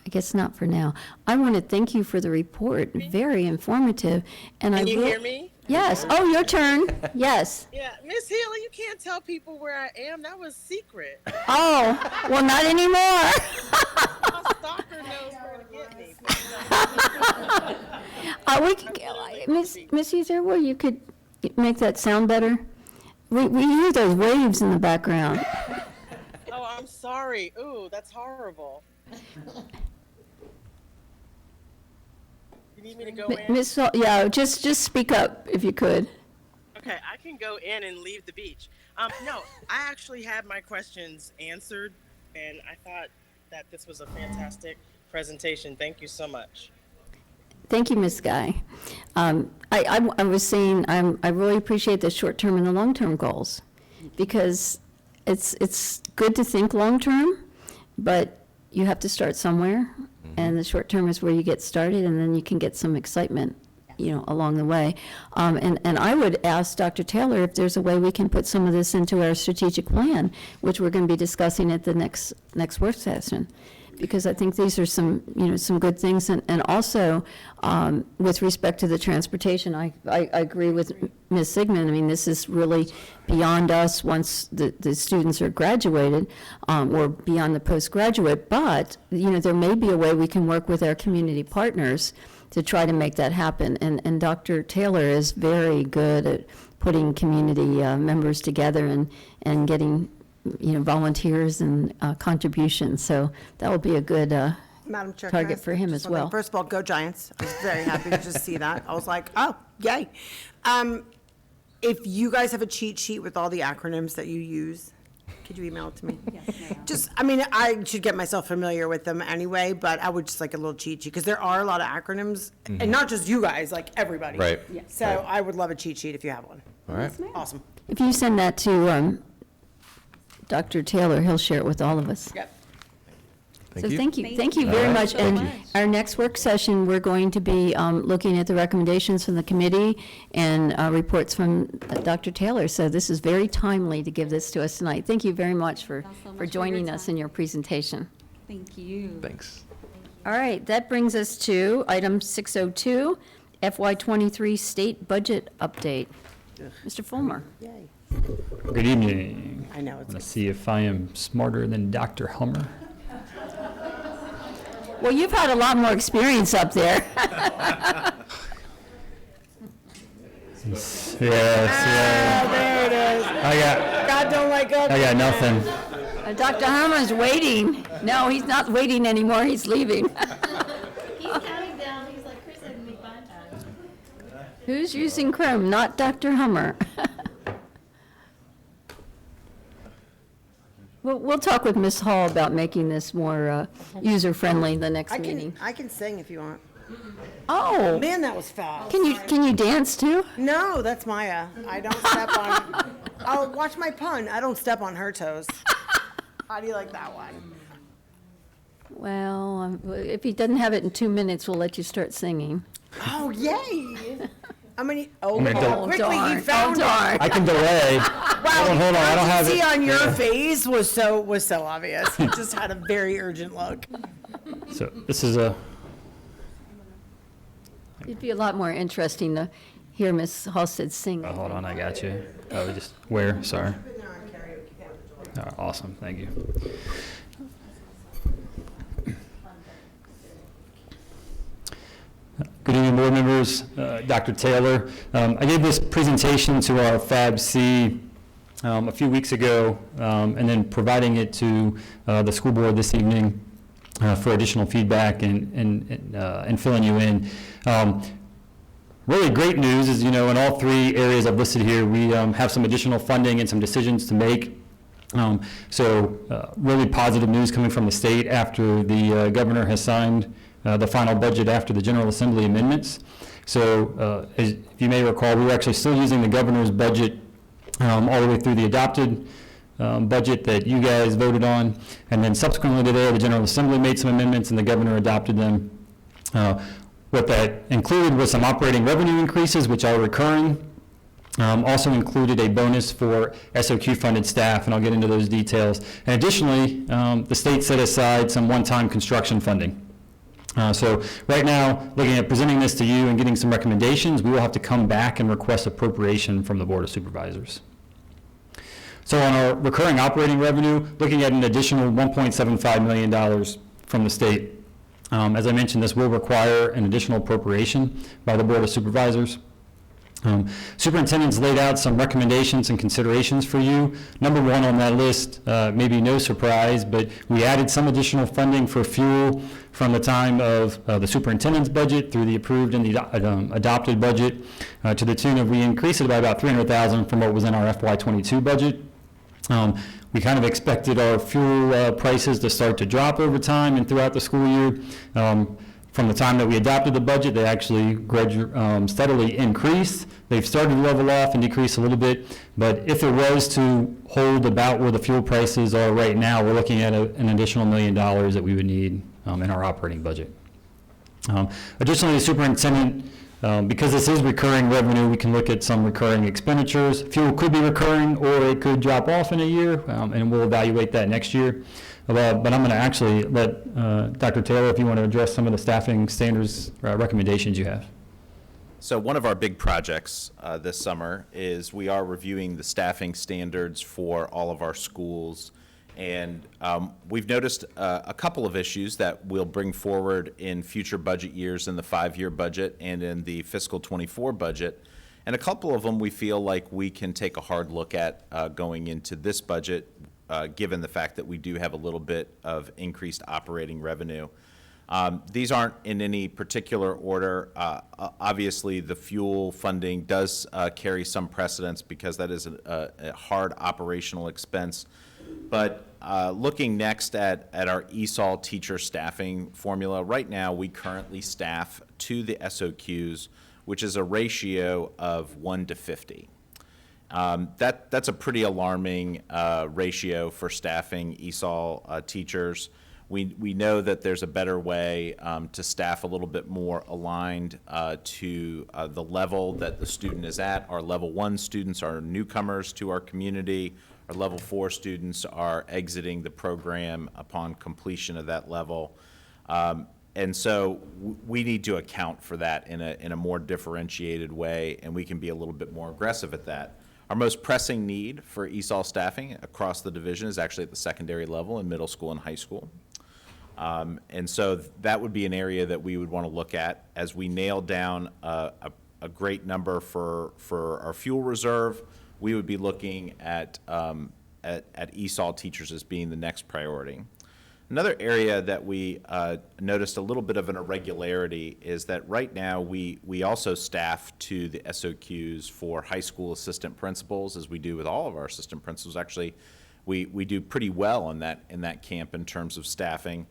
Speaker 13: I guess not for now. I want to thank you for the report. Very informative. And
Speaker 7: Can you hear me?
Speaker 13: Yes. Oh, your turn. Yes.
Speaker 7: Yeah, Miss Healy, you can't tell people where I am. That was secret.
Speaker 13: Oh, well, not anymore.
Speaker 7: My stalker knows where to get me.
Speaker 13: We could, Miss Easter, well, you could make that sound better. We hear those waves in the background.
Speaker 7: Oh, I'm sorry. Ooh, that's horrible. You need me to go in?
Speaker 13: Miss, yeah, just speak up if you could.
Speaker 7: Okay, I can go in and leave the beach. No, I actually had my questions answered, and I thought that this was a fantastic presentation. Thank you so much.
Speaker 13: Thank you, Ms. Guy. I was saying I really appreciate the short-term and the long-term goals, because it's good to think long-term, but you have to start somewhere, and the short-term is where you get started, and then you can get some excitement, along the way. And I would ask Dr. Taylor if there's a way we can put some of this into our strategic plan, which we're going to be discussing at the next work session. because I think these are some, some good things. And also, with respect to the transportation, I agree with Ms. Sigmund. I mean, this is really beyond us once the students are graduated, or beyond the postgraduate. But, there may be a way we can work with our community partners to try to make that happen. And Dr. Taylor is very good at putting community members together and getting, volunteers and contributions. So that will be a good
Speaker 20: Madam Chair, can I
Speaker 13: target
Speaker 20: ask
Speaker 13: for him
Speaker 20: just
Speaker 13: as
Speaker 20: one thing?
Speaker 13: well.
Speaker 20: First of all, go Giants. I was very happy to just see that. I was like, oh, yay. If you guys have a cheat sheet with all the acronyms that you use, could you email it to me? Just, I should get myself familiar with them anyway, but I would just like a little cheat sheet, because there are a lot of acronyms, and not just you guys, like everybody.
Speaker 19: Right.
Speaker 20: So
Speaker 19: Right.
Speaker 20: I would love a cheat sheet if you have one.
Speaker 19: All right.
Speaker 20: Awesome.
Speaker 13: If you send that to Dr. Taylor, he'll share it with all of us.
Speaker 20: Yep.
Speaker 13: So thank you very
Speaker 19: All right.
Speaker 13: much. And our next work session, we're going to be looking at the recommendations from the committee and reports from Dr. Taylor. So this is very timely to give this to us tonight. Thank you very much for joining us in your presentation.
Speaker 4: Thank you.
Speaker 19: Thanks.
Speaker 13: All right, that brings us to item 602, FY23 state budget update. Mr. Fulmer.
Speaker 20: Yay.
Speaker 9: Good evening.
Speaker 20: I know, it's
Speaker 9: Let's see if I am smarter than Dr. Hummer.
Speaker 13: Well, you've had a lot more experience up there.
Speaker 9: Yes,
Speaker 20: There it is. God don't like
Speaker 9: I got nothing.
Speaker 13: Dr. Herman's waiting. No, he's not waiting anymore, he's leaving.
Speaker 17: He's counting down. He's like, Chris, I can make mine time.
Speaker 13: Who's using Chrome? Not Dr. Hummer. We'll talk with Ms. Hall about making this more user-friendly the next meeting.
Speaker 20: I can sing if you want.
Speaker 13: Oh.
Speaker 20: Man, that was fast.
Speaker 13: Can you dance too?
Speaker 20: No, that's Maya. I don't step on. Oh, watch my pun. I don't step on her toes. How do you like that one?
Speaker 13: Well, if he doesn't have it in 2 minutes, we'll let you start singing.
Speaker 20: Oh, yay! quickly
Speaker 13: darn.
Speaker 20: he found it.
Speaker 9: I can delay.
Speaker 20: Wow,
Speaker 9: hold on, I don't have it.
Speaker 20: see on your
Speaker 9: Yeah.
Speaker 20: face was so obvious. He just had a very urgent look.
Speaker 9: So this is a,
Speaker 13: It'd be a lot more interesting to hear Ms. Halstead sing.
Speaker 9: hold on, I got you. Oh, just where? Sorry. Oh, awesome, thank you. Good evening, board members. Dr. Taylor. I gave this presentation to our Fab C a few weeks ago, and then providing it to the school board this evening for additional feedback and filling you in. Really great news is, in all three areas I've listed here, we have some additional funding and some decisions to make. Really positive news coming from the state after the governor has signed the final budget after the General Assembly amendments. So as you may recall, we were actually still using the governor's budget all the way through the adopted budget that you guys voted on. And then subsequently to there, the General Assembly made some amendments and the governor adopted them. What that included was some operating revenue increases, which are recurring. Also included a bonus for SOQ funded staff, and I'll get into those details. And additionally, the state set aside some one-time construction funding. So right now, looking at presenting this to you and getting some recommendations, we will have to come back and request appropriation from the Board of Supervisors. So on our recurring operating revenue, looking at an additional $1.75 million from the state. As I mentioned, this will require an additional appropriation by the Board of Supervisors. Superintendent's laid out some recommendations and considerations for you. Number one on that list, maybe no surprise, but we added some additional funding for fuel from the time of the superintendent's budget through the approved and the adopted budget to the tune of, we increased it by about $300,000 from what was in our FY22 budget. We kind of expected our fuel prices to start to drop over time and throughout the school year. From the time that we adopted the budget, they actually steadily increased. They've started to level off and decrease a little bit, but if it was to hold about where the fuel prices are right now, we're looking at an additional $1 million that we would need in our operating budget. Additionally, the superintendent Because this is recurring revenue, we can look at some recurring expenditures. Fuel could be recurring, or it could drop off in a year, and we'll evaluate that next year. But I'm going to actually let Dr. Taylor, if you want to address some of the staffing standards recommendations you have.
Speaker 11: So one of our big projects this summer is we are reviewing the staffing standards for all of our schools. And we've noticed a couple of issues that we'll bring forward in future budget years in the 5-year budget and in the fiscal 24 budget. And a couple of them we feel like we can take a hard look at going into this budget, given the fact that we do have a little bit of increased operating revenue. These aren't in any particular order. Obviously, the fuel funding does carry some precedence because that is a hard operational expense. But looking next at our ESOL teacher staffing formula, right now we currently staff to the SOQs, which is a ratio of 1 to 50. That's a pretty alarming ratio for staffing ESOL teachers. We know that there's a better way to staff a little bit more aligned to the level that the student is at. Our level 1 students are newcomers to our community. Our level 4 students are exiting the program upon completion of that level. And so we need to account for that in a more differentiated way, and we can be a little bit more aggressive at that. Our most pressing need for ESOL staffing across the division is actually at the secondary level in middle school and high school. And so that would be an area that we would want to look at as we nail down a great number for our fuel reserve. We would be looking at ESOL teachers as being the next priority. Another area that we noticed a little bit of an irregularity is that right now we also staff to the SOQs for high school assistant principals, as we do with all of our assistant principals. Actually, we do pretty well in that camp in terms of staffing.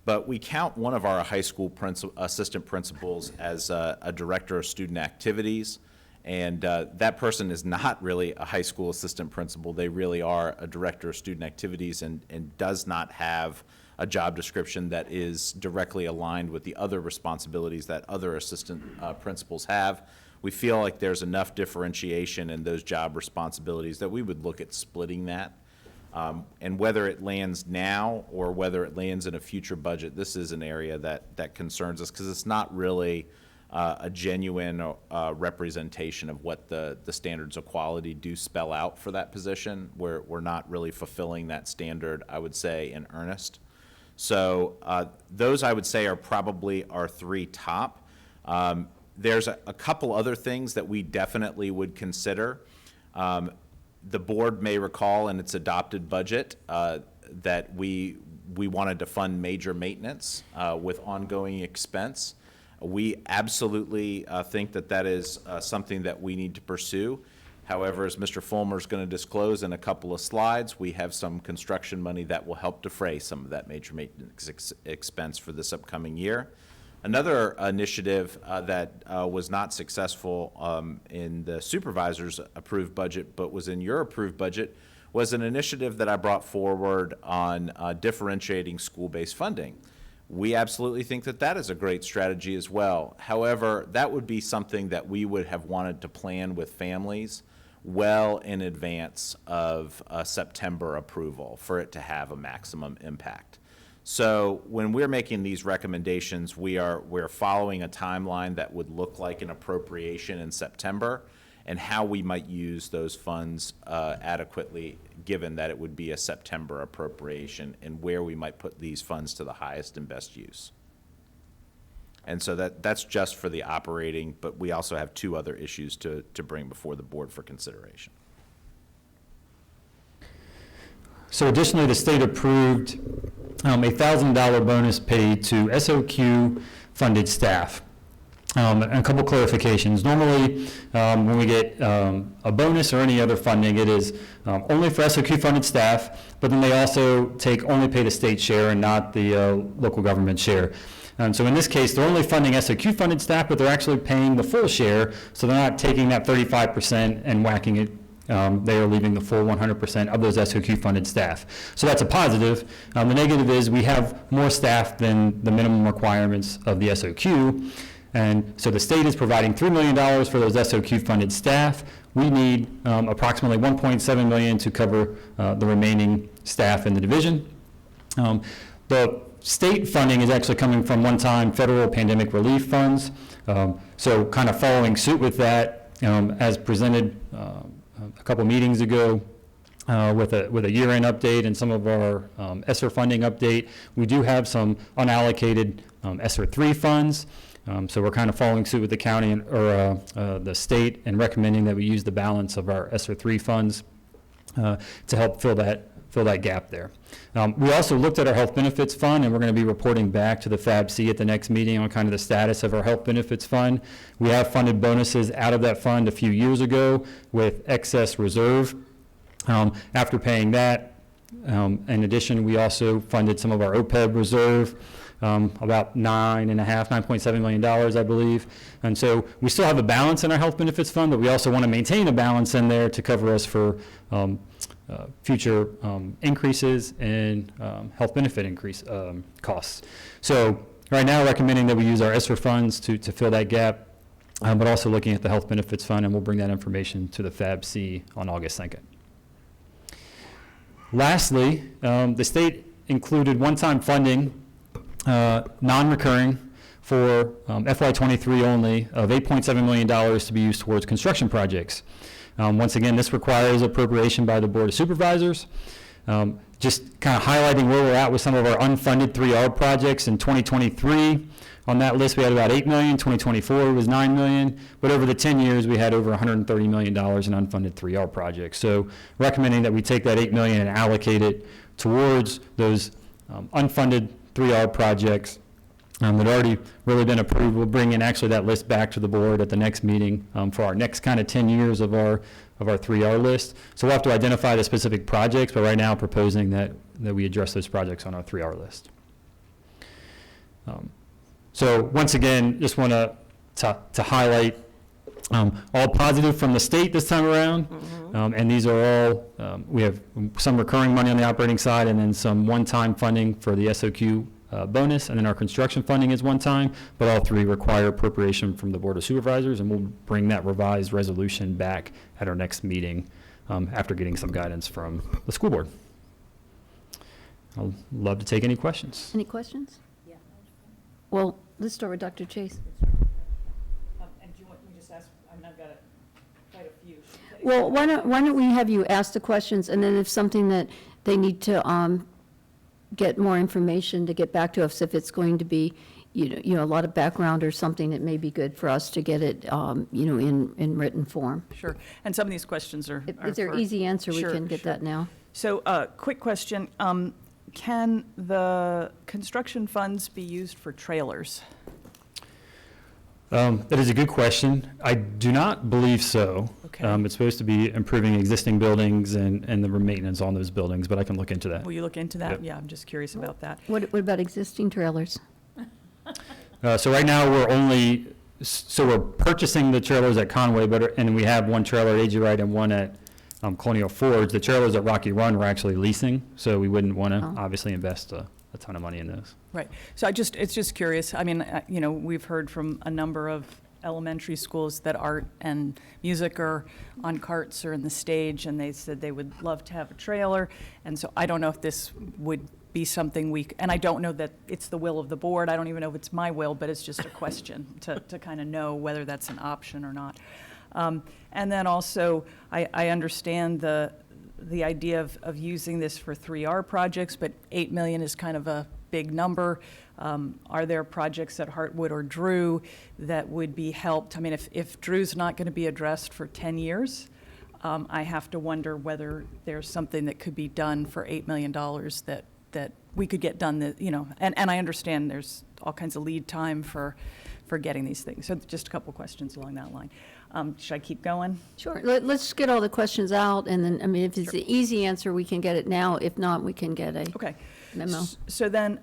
Speaker 11: But we count one of our high school assistant principals as a director of student activities. And that person is not really a high school assistant principal. They really are a director of student activities and does not have a job description that is directly aligned with the other responsibilities that other assistant principals have. We feel like there's enough differentiation in those job responsibilities that we would look at splitting that. And whether it lands now or whether it lands in a future budget, this is an area that concerns us because it's not really a genuine representation of what the standards of quality do spell out for that position. We're not really fulfilling that standard, I would say, in earnest. So those, I would say, are probably our 3 top. There's a couple other things that we definitely would consider. The board may recall in its adopted budget that we wanted to fund major maintenance with ongoing expense. We absolutely think that is something that we need to pursue. However, as Mr. Fulmer is going to disclose in a couple of slides, we have some construction money that will help defray some of that major maintenance expense for this upcoming year. Another initiative that was not successful in the supervisor's approved budget, but was in your approved budget, was an initiative that I brought forward on differentiating school-based funding. We absolutely think that is a great strategy as well. However, that would be something that we would have wanted to plan with families well in advance of September approval for it to have a maximum impact. So when we're making these recommendations, we're following a timeline that would look like an appropriation in September and how we might use those funds adequately, given that it would be a September appropriation, and where we might put these funds to the highest and best use. And so that's just for the operating, but we also have 2 other issues to bring before the board for consideration.
Speaker 9: So additionally, the state approved a $1,000 bonus paid to SOQ-funded staff. And a couple clarifications. Normally, when we get a bonus or any other funding, it is only for SOQ-funded staff, but then they also only pay the state share and not the local government share. So in this case, they're only funding SOQ-funded staff, but they're actually paying the full share, so they're not taking that 35% and whacking it. They are leaving the full 100% of those SOQ-funded staff. So that's a positive. The negative is we have more staff than the minimum requirements of the SOQ. And so the state is providing $3 million for those SOQ-funded staff. We need approximately $1.7 million to cover the remaining staff in the division. The state funding is actually coming from one-time federal pandemic relief funds. So kind of following suit with that, as presented a couple meetings ago, with a year-end update and some of our ESSER funding update, we do have some unallocated ESSER 3 funds. So we're kind of following suit with the county or the state and recommending that we use the balance of our ESSER 3 funds to help fill that gap there. We also looked at our health benefits fund, and we're going to be reporting back to the FABC at the next meeting on kind of the status of our health benefits fund. We have funded bonuses out of that fund a few years ago with excess reserve. After paying that, in addition, we also funded some of our OPEB reserve, about $9.7 million, I believe. And so we still have a balance in our health benefits fund, but we also want to maintain a balance in there to cover us for future increases in health benefit costs. So right now, recommending that we use our ESSER funds to fill that gap, but also looking at the health benefits fund, and we'll bring that information to the FABC on August 2nd. Lastly, the state included one-time funding, non-recurring, for FY23 only, of $8.7 million to be used towards construction projects. Once again, this requires appropriation by the Board of Supervisors. Just kind of highlighting where we're at with some of our unfunded 3R projects in 2023. On that list, we had about $8 million. 2024 was $9 million. But over the 10 years, we had over $130 million in unfunded 3R projects. So recommending that we take that $8 million and allocate it towards those unfunded 3R projects that already really been approved. We'll bring in actually that list back to the board at the next meeting for our next kind of 10 years of our 3R list. So we'll have to identify the specific projects, but right now proposing that we address those projects on our 3R list. So once again, just want to highlight all positive from the state this time around. And these are all, we have some recurring money on the operating side and then some one-time funding for the SOQ bonus, and then our construction funding is one time, but all three require appropriation from the Board of Supervisors, and we'll bring that revised resolution back at our next meeting after getting some guidance from the school board. I'll love to take any questions.
Speaker 13: Any questions? Yeah. Well, let's start with Dr. Chase.
Speaker 21: And do you want me to just ask, I mean, I've got quite a few.
Speaker 13: Well, why don't we have you ask the questions, and then if something that they need to get more information to get back to us, if it's going to be, you know, a lot of background or something, it may be good for us to get it, you know, in written form.
Speaker 21: Sure. And some of these questions are
Speaker 13: If they're easy answer, we
Speaker 21: Sure,
Speaker 13: can get
Speaker 21: sure.
Speaker 13: that now.
Speaker 21: So, quick question. Can the construction funds be used for trailers?
Speaker 9: That is a good question. I do not believe so.
Speaker 21: Okay.
Speaker 9: It's supposed to be improving existing buildings and the maintenance on those buildings, but I can look into that.
Speaker 21: Will you look into that?
Speaker 9: Yep.
Speaker 21: Yeah, I'm just curious about that.
Speaker 13: What about existing trailers?
Speaker 9: So right now, we're purchasing the trailers at Conway, and we have one trailer at AG Wright and one at Colonial Forge. The trailers at Rocky Run we're actually leasing, so we wouldn't want to obviously invest a ton of money in those.
Speaker 21: Right. So it's just curious. I mean, you know, we've heard from a number of elementary schools that art and music are on carts or in the stage, and they said they would love to have a trailer. And so I don't know if this would be something and I don't know that it's the will of the board. I don't even know if it's my will, but it's just a question to kind of know whether that's an option or not. And then also, I understand the idea of using this for 3R projects, but 8 million is kind of a big number. Are there projects at Hartwood or Drew that would be helped? I mean, if Drew's not going to be addressed for 10 years, I have to wonder whether there's something that could be done for $8 million that we could get done, you know, and I understand there's all kinds of lead time for getting these things. So just a couple questions along that line. Should I keep going?
Speaker 13: Sure. Let's get all the questions out, and then, I mean, if it's an easy answer, we can get it now. If not, we can get a memo.
Speaker 21: So then,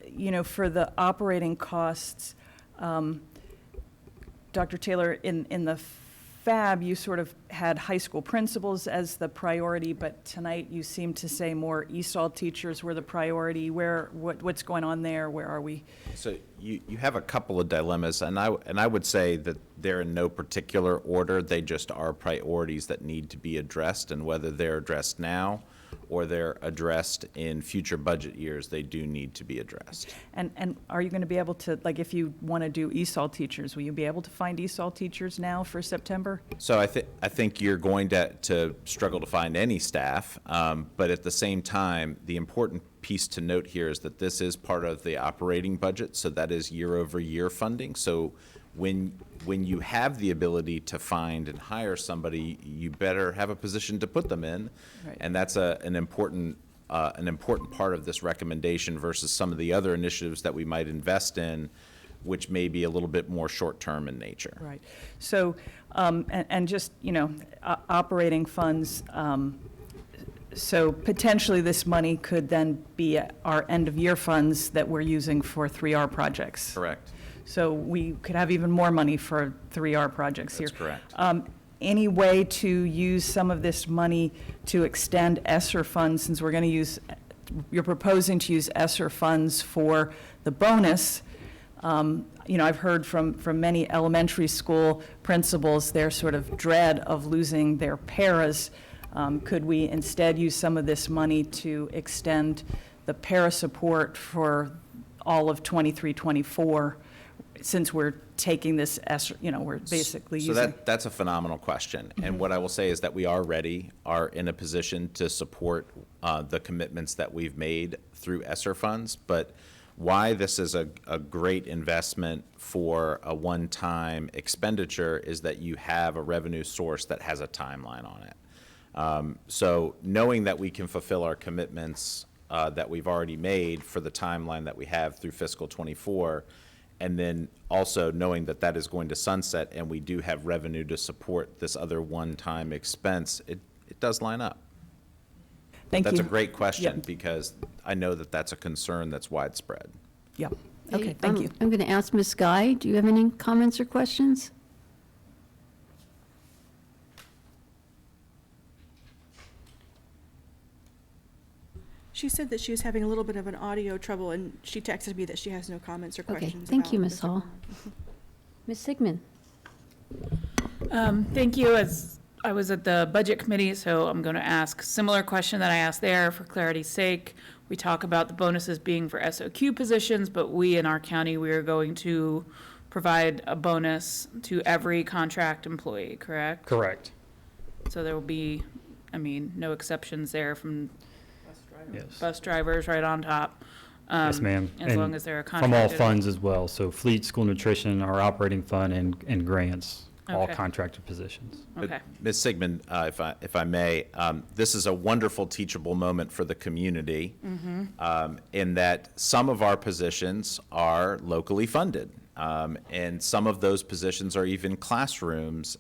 Speaker 21: you know, for the operating costs, Dr. Taylor, in the FAB, you sort of had high school principals as the priority, but tonight you seem to say more ESOL teachers were the priority. What's going on there? Where are we?
Speaker 11: So you have a couple of dilemmas, and I would say that they're in no particular order. They just are priorities that need to be addressed, and whether they're addressed now or they're addressed in future budget years, they do need to be addressed.
Speaker 21: And are you going to be able to, like, if you want to do ESOL teachers, will you be able to find ESOL teachers now for September?
Speaker 11: So I think you're going to struggle to find any staff, but at the same time, the important piece to note here is that this is part of the operating budget, so that is year-over-year funding. So when you have the ability to find and hire somebody, you better have a position to put them in,
Speaker 21: Right.
Speaker 11: and that's an important part of this recommendation versus some of the other initiatives that we might invest in, which may be a little bit more short-term in nature.
Speaker 21: Right. So, and just, operating funds, so potentially this money could then be our end-of-year funds that we're using for 3R projects.
Speaker 11: Correct.
Speaker 21: So we could have even more money for 3R projects here.
Speaker 11: That's correct.
Speaker 21: Any way to use some of this money to extend ESSER funds, since we're going to use, you're proposing to use ESSER funds for the bonus? I've heard from many elementary school principals their sort of dread of losing their paras. Could we instead use some of this money to extend the para support for all of 23-24, since we're taking this, we're basically
Speaker 11: So
Speaker 21: using.
Speaker 11: that's a phenomenal question. And what I will say is that we are in a position to support the commitments that we've made through ESSER funds. But why this is a great investment for a one-time expenditure is that you have a revenue source that has a timeline on it. So knowing that we can fulfill our commitments that we've already made for the timeline that we have through fiscal '24, and then also knowing that that is going to sunset and we do have revenue to support this other one-time expense, it does line up.
Speaker 21: Thank you.
Speaker 11: That's a great question,
Speaker 21: Yep.
Speaker 11: because I know that that's a concern that's widespread.
Speaker 21: Yep. Okay, thank you.
Speaker 13: I'm going to ask Ms. Guy, do you have any comments or questions?
Speaker 10: She said that she was having a little bit of an audio trouble, and she texted me that she has no comments or
Speaker 13: Okay,
Speaker 10: questions.
Speaker 13: thank you,
Speaker 10: about
Speaker 13: Ms.
Speaker 10: Mr.
Speaker 13: Hall.
Speaker 10: Warner.
Speaker 13: Ms. Sigmund?
Speaker 22: Thank you. As I was at the budget committee, so I'm going to ask a similar question that I asked there for clarity's sake. We talk about the bonuses being for SOQ positions, but we in our county, we are going to provide a bonus to every contract employee, correct?
Speaker 9: Correct.
Speaker 22: So there will be, no exceptions there from
Speaker 9: Yes.
Speaker 22: bus drivers right on top.
Speaker 9: Yes, ma'am.
Speaker 22: As
Speaker 9: And
Speaker 22: long as they're a
Speaker 9: from all
Speaker 22: contracted.
Speaker 9: funds as well, so fleet, school nutrition, our operating fund, and grants, all
Speaker 22: Okay.
Speaker 9: contracted positions.
Speaker 22: Okay.
Speaker 11: Ms. Sigmund, if I may, this is a wonderful teachable moment for the community, in that some of our positions are locally funded. And some of those positions are even classrooms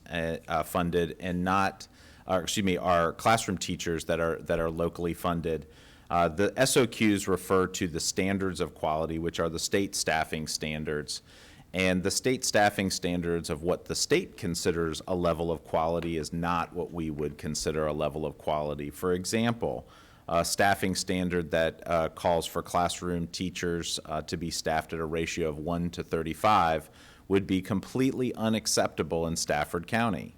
Speaker 11: funded, and not, are classroom teachers that are locally funded. The SOQs refer to the standards of quality, which are the state staffing standards. And the state staffing standards of what the state considers a level of quality is not what we would consider a level of quality. For example, a staffing standard that calls for classroom teachers to be staffed at a ratio of 1 to 35 would be completely unacceptable in Stafford County.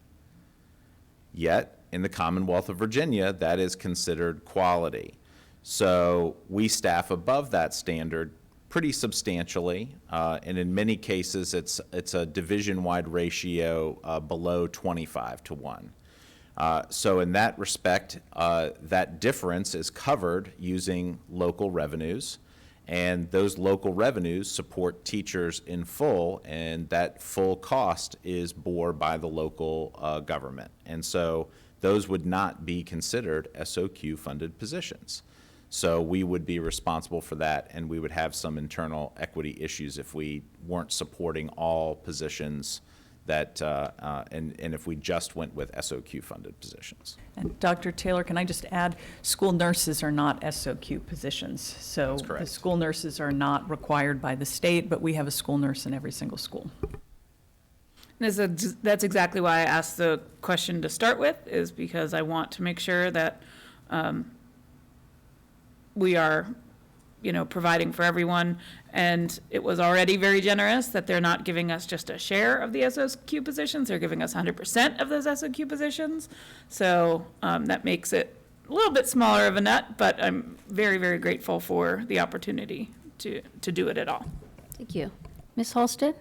Speaker 11: Yet, in the Commonwealth of Virginia, that is considered quality. So we staff above that standard pretty substantially, and in many cases, it's a division-wide ratio below 25 to 1. So in that respect, that difference is covered using local revenues, and those local revenues support teachers in full, and that full cost is borne by the local government. And so those would not be considered SOQ-funded positions. So we would be responsible for that, and we would have some internal equity issues if we weren't supporting all positions that, and if we just went with SOQ-funded positions.
Speaker 21: And Dr. Taylor, can I just add, school nurses are not SOQ positions. So
Speaker 11: That's correct.
Speaker 21: the school nurses are not required by the state, but we have a school nurse in every single school.
Speaker 22: That's exactly why I asked the question to start with, is because I want to make sure that we are, providing for everyone. And it was already very generous that they're not giving us just a share of the SOQ positions, they're giving us 100% of those SOQ positions. So that makes it a little bit smaller of a nut, but I'm very, very grateful for the opportunity to do it at all.
Speaker 13: Thank you. Ms. Halsted?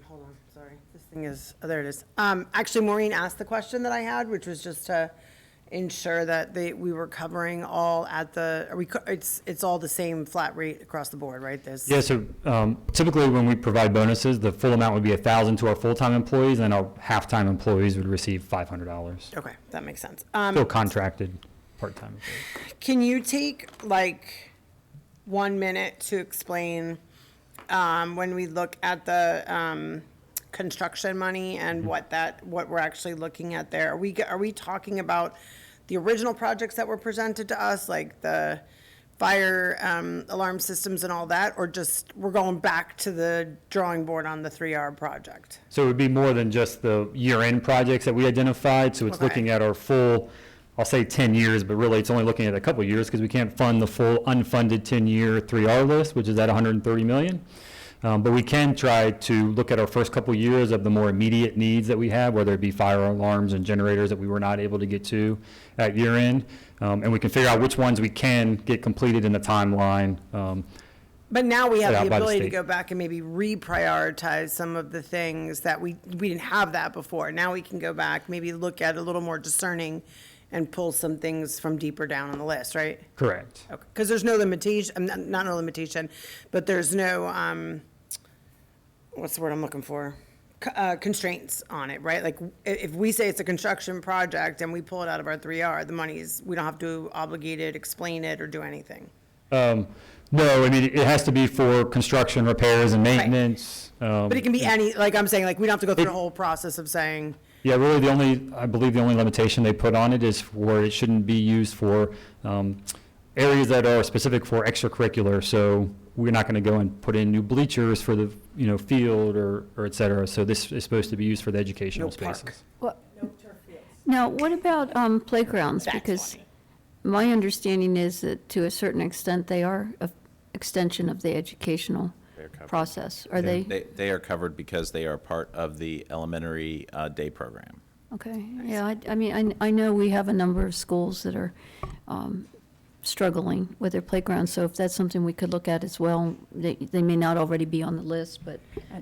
Speaker 20: Hold on, sorry. This thing is, there it is. Actually, Maureen asked the question that I had, which was just to ensure that we were covering all at the, it's all the same flat rate across the board, right?
Speaker 9: Yeah, so typically when we provide bonuses, the full amount would be $1,000 to our full-time employees, and our half-time employees would receive $500.
Speaker 20: Okay, that makes sense.
Speaker 9: Still contracted part-time employees.
Speaker 20: Can you take 1 minute to explain when we look at the construction money and what we're actually looking at there? Are we talking about the original projects that were presented to us, like the fire alarm systems and all that, or just we're going back to the drawing board on the 3R project?
Speaker 9: So it would be more than just the year-end projects that we identified, so it's looking at our full, I'll say 10 years, but really it's only looking at a couple of years because we can't fund the full unfunded 10-year 3R list, which is at $130 million. But we can try to look at our first couple years of the more immediate needs that we have, whether it be fire alarms and generators that we were not able to get to at year end. And we can figure out which ones we can get completed in the timeline.
Speaker 20: But now we have
Speaker 9: set out
Speaker 20: the
Speaker 9: by the
Speaker 20: ability to
Speaker 9: state.
Speaker 20: go back and maybe reprioritize some of the things that we didn't have that before. Now we can go back, maybe look at a little more discerning and pull some things from deeper down on the list, right?
Speaker 9: Correct.
Speaker 20: Okay, because there's no limitation, not no limitation, but there's no, what's the word I'm looking for? Constraints on it, right? Like, if we say it's a construction project and we pull it out of our 3R, the money's, we don't have to obligate it, explain it, or do anything.
Speaker 9: No, I mean, it has to be for construction, repairs, and maintenance.
Speaker 20: But it can be any, like I'm saying, like, we don't have to go through the whole process of saying,
Speaker 9: Yeah, really I believe the only limitation they put on it is where it shouldn't be used for areas that are specific for extracurricular. So we're not going to go and put in new bleachers for the, field or et cetera. So this is supposed to be used for the educational spaces.
Speaker 13: Now, what about playgrounds? Because my understanding is that to a certain extent, they are an extension of the educational process. Are they?
Speaker 11: They are covered because they are part of the elementary day program.
Speaker 13: Okay, yeah, I mean, I know we have a number of schools that are struggling with their playgrounds, so if that's something we could look at as well, they may not already be on the list, but.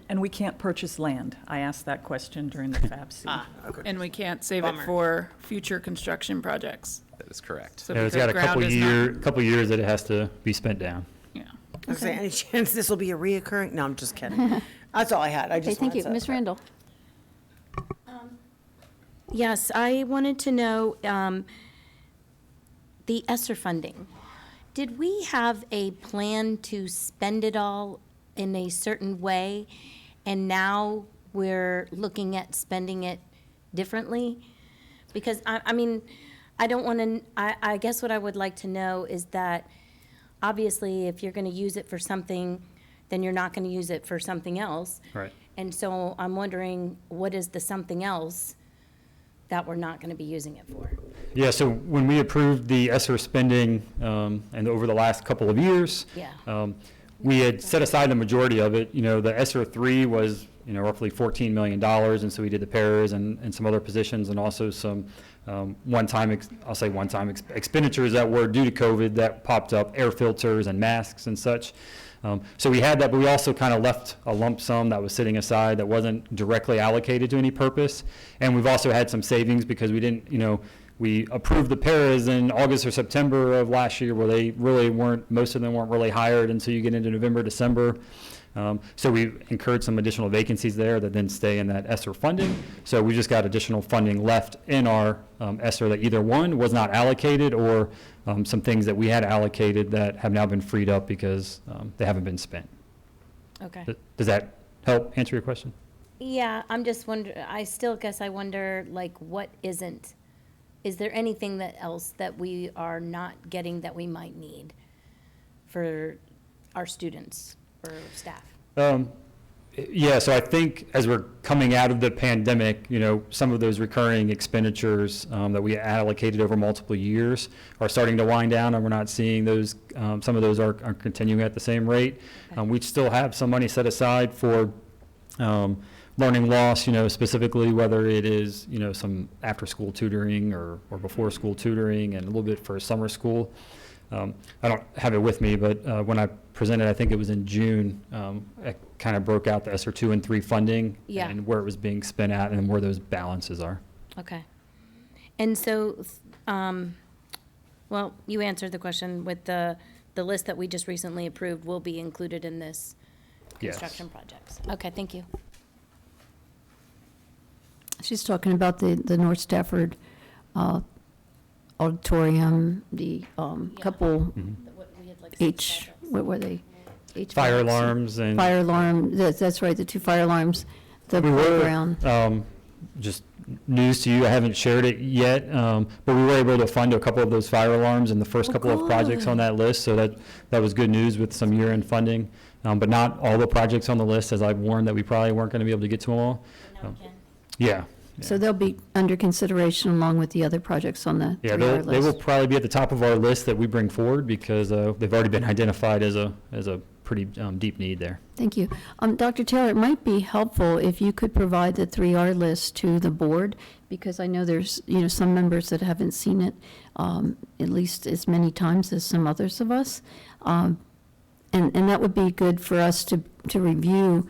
Speaker 21: And we can't purchase land. I asked that question during the FABC.
Speaker 20: okay.
Speaker 2: And we can't save
Speaker 20: Bummer.
Speaker 2: it for future construction projects.
Speaker 11: That is correct.
Speaker 2: So
Speaker 9: Yeah, it's
Speaker 2: because
Speaker 9: got a
Speaker 2: ground is not-
Speaker 9: couple years that it has to be spent down.
Speaker 2: Yeah.
Speaker 20: I was saying, any chance this will be a reoccurring? No, I'm just kidding. That's all I had. I
Speaker 13: Okay,
Speaker 20: just
Speaker 13: thank you.
Speaker 20: wanted to-
Speaker 13: Ms. Randall?
Speaker 17: Yes, I wanted to know the ESSER funding. Did we have a plan to spend it all in a certain way, and now we're looking at spending it differently? Because, I mean, I don't want to, I guess what I would like to know is that, obviously, if you're going to use it for something, then you're not going to use it for something else.
Speaker 9: Right.
Speaker 17: And so I'm wondering, what is the something else that we're not going to be using it for?
Speaker 9: Yeah, so when we approved the ESSER spending, and over the last couple of years,
Speaker 17: Yeah.
Speaker 9: we had set aside the majority of it. The ESSER 3 was, roughly $14 million, and so we did the paras and some other positions, and also some one-time expenditures that were due to COVID that popped up, air filters and masks and such. So we had that, but we also kind of left a lump sum that was sitting aside that wasn't directly allocated to any purpose. And we've also had some savings because we didn't, we approved the paras in August or September of last year, where they really weren't, most of them weren't really hired until you get into November, December. So we incurred some additional vacancies there that then stay in that ESSER funding. So we just got additional funding left in our ESSER that either one was not allocated, or some things that we had allocated that have now been freed up because they haven't been spent.
Speaker 17: Okay.
Speaker 9: Does that help answer your question?
Speaker 17: Yeah, I'm just wondering, I still guess I wonder, like, what isn't, is there anything else that we are not getting that we might need for our students or staff?
Speaker 9: Yeah, so I think as we're coming out of the pandemic, some of those recurring expenditures that we allocated over multiple years are starting to wind down, and we're not seeing those, some of those are continuing at the same rate. We still have some money set aside for learning loss, specifically whether it is, some after-school tutoring or before-school tutoring, and a little bit for summer school. I don't have it with me, but when I presented, I think it was in June, I kind of broke out the ESSER 2 and 3 funding
Speaker 17: Yeah.
Speaker 9: and where it was being spent at and where those balances are.
Speaker 17: Okay. And so, well, you answered the question with the list that we just recently approved will be included in this
Speaker 9: Yes.
Speaker 17: construction projects. Okay, thank you.
Speaker 13: She's talking about the North Stafford auditorium, the couple what were they?
Speaker 9: Fire alarms and.
Speaker 13: Fire alarm, that's right, the 2 fire alarms, the
Speaker 9: We
Speaker 13: playground.
Speaker 9: Just news to you, I haven't shared it yet, but we were able to fund a couple of those fire alarms in the first couple of projects on that list, so that was good news with some year-end funding. But not all the projects on the list, as I've warned that we probably weren't going to be able to get to them all. Yeah.
Speaker 13: So they'll be under consideration along with the other projects on the
Speaker 9: Yeah,
Speaker 13: 3R
Speaker 9: they will
Speaker 13: list.
Speaker 9: probably be at the top of our list that we bring forward because they've already been identified as a pretty deep need there.
Speaker 13: Thank you. Dr. Taylor, it might be helpful if you could provide the 3R list to the board, because I know there's, some members that haven't seen it at least as many times as some others of us. And that would be good for us to review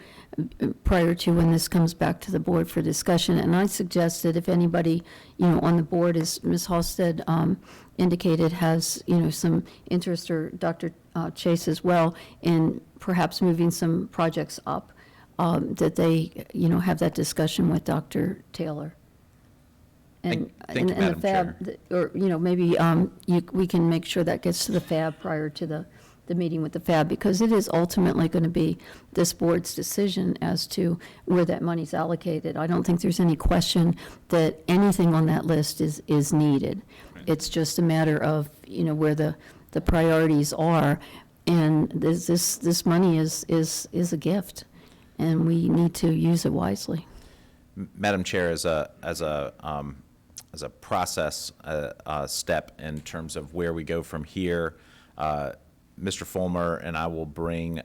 Speaker 13: prior to when this comes back to the board for discussion. And I suggest that if anybody, on the board, as Ms. Halsted indicated, has, some interest, or Dr. Chase as well, in perhaps moving some projects up, that they, have that discussion with Dr. Taylor. And
Speaker 11: Thank you,
Speaker 13: the
Speaker 11: Madam
Speaker 13: FAB, or, maybe we can make sure that gets to the FAB prior to the meeting with the FAB, because it is ultimately going to be this board's decision as to where that money's allocated. I don't think there's any question that anything on that list is needed. It's just a matter of, where the priorities are. And this money is a gift, and we need to use it wisely.
Speaker 11: Madam Chair, as a process step in terms of where we go from here, Mr. Fulmer and I will bring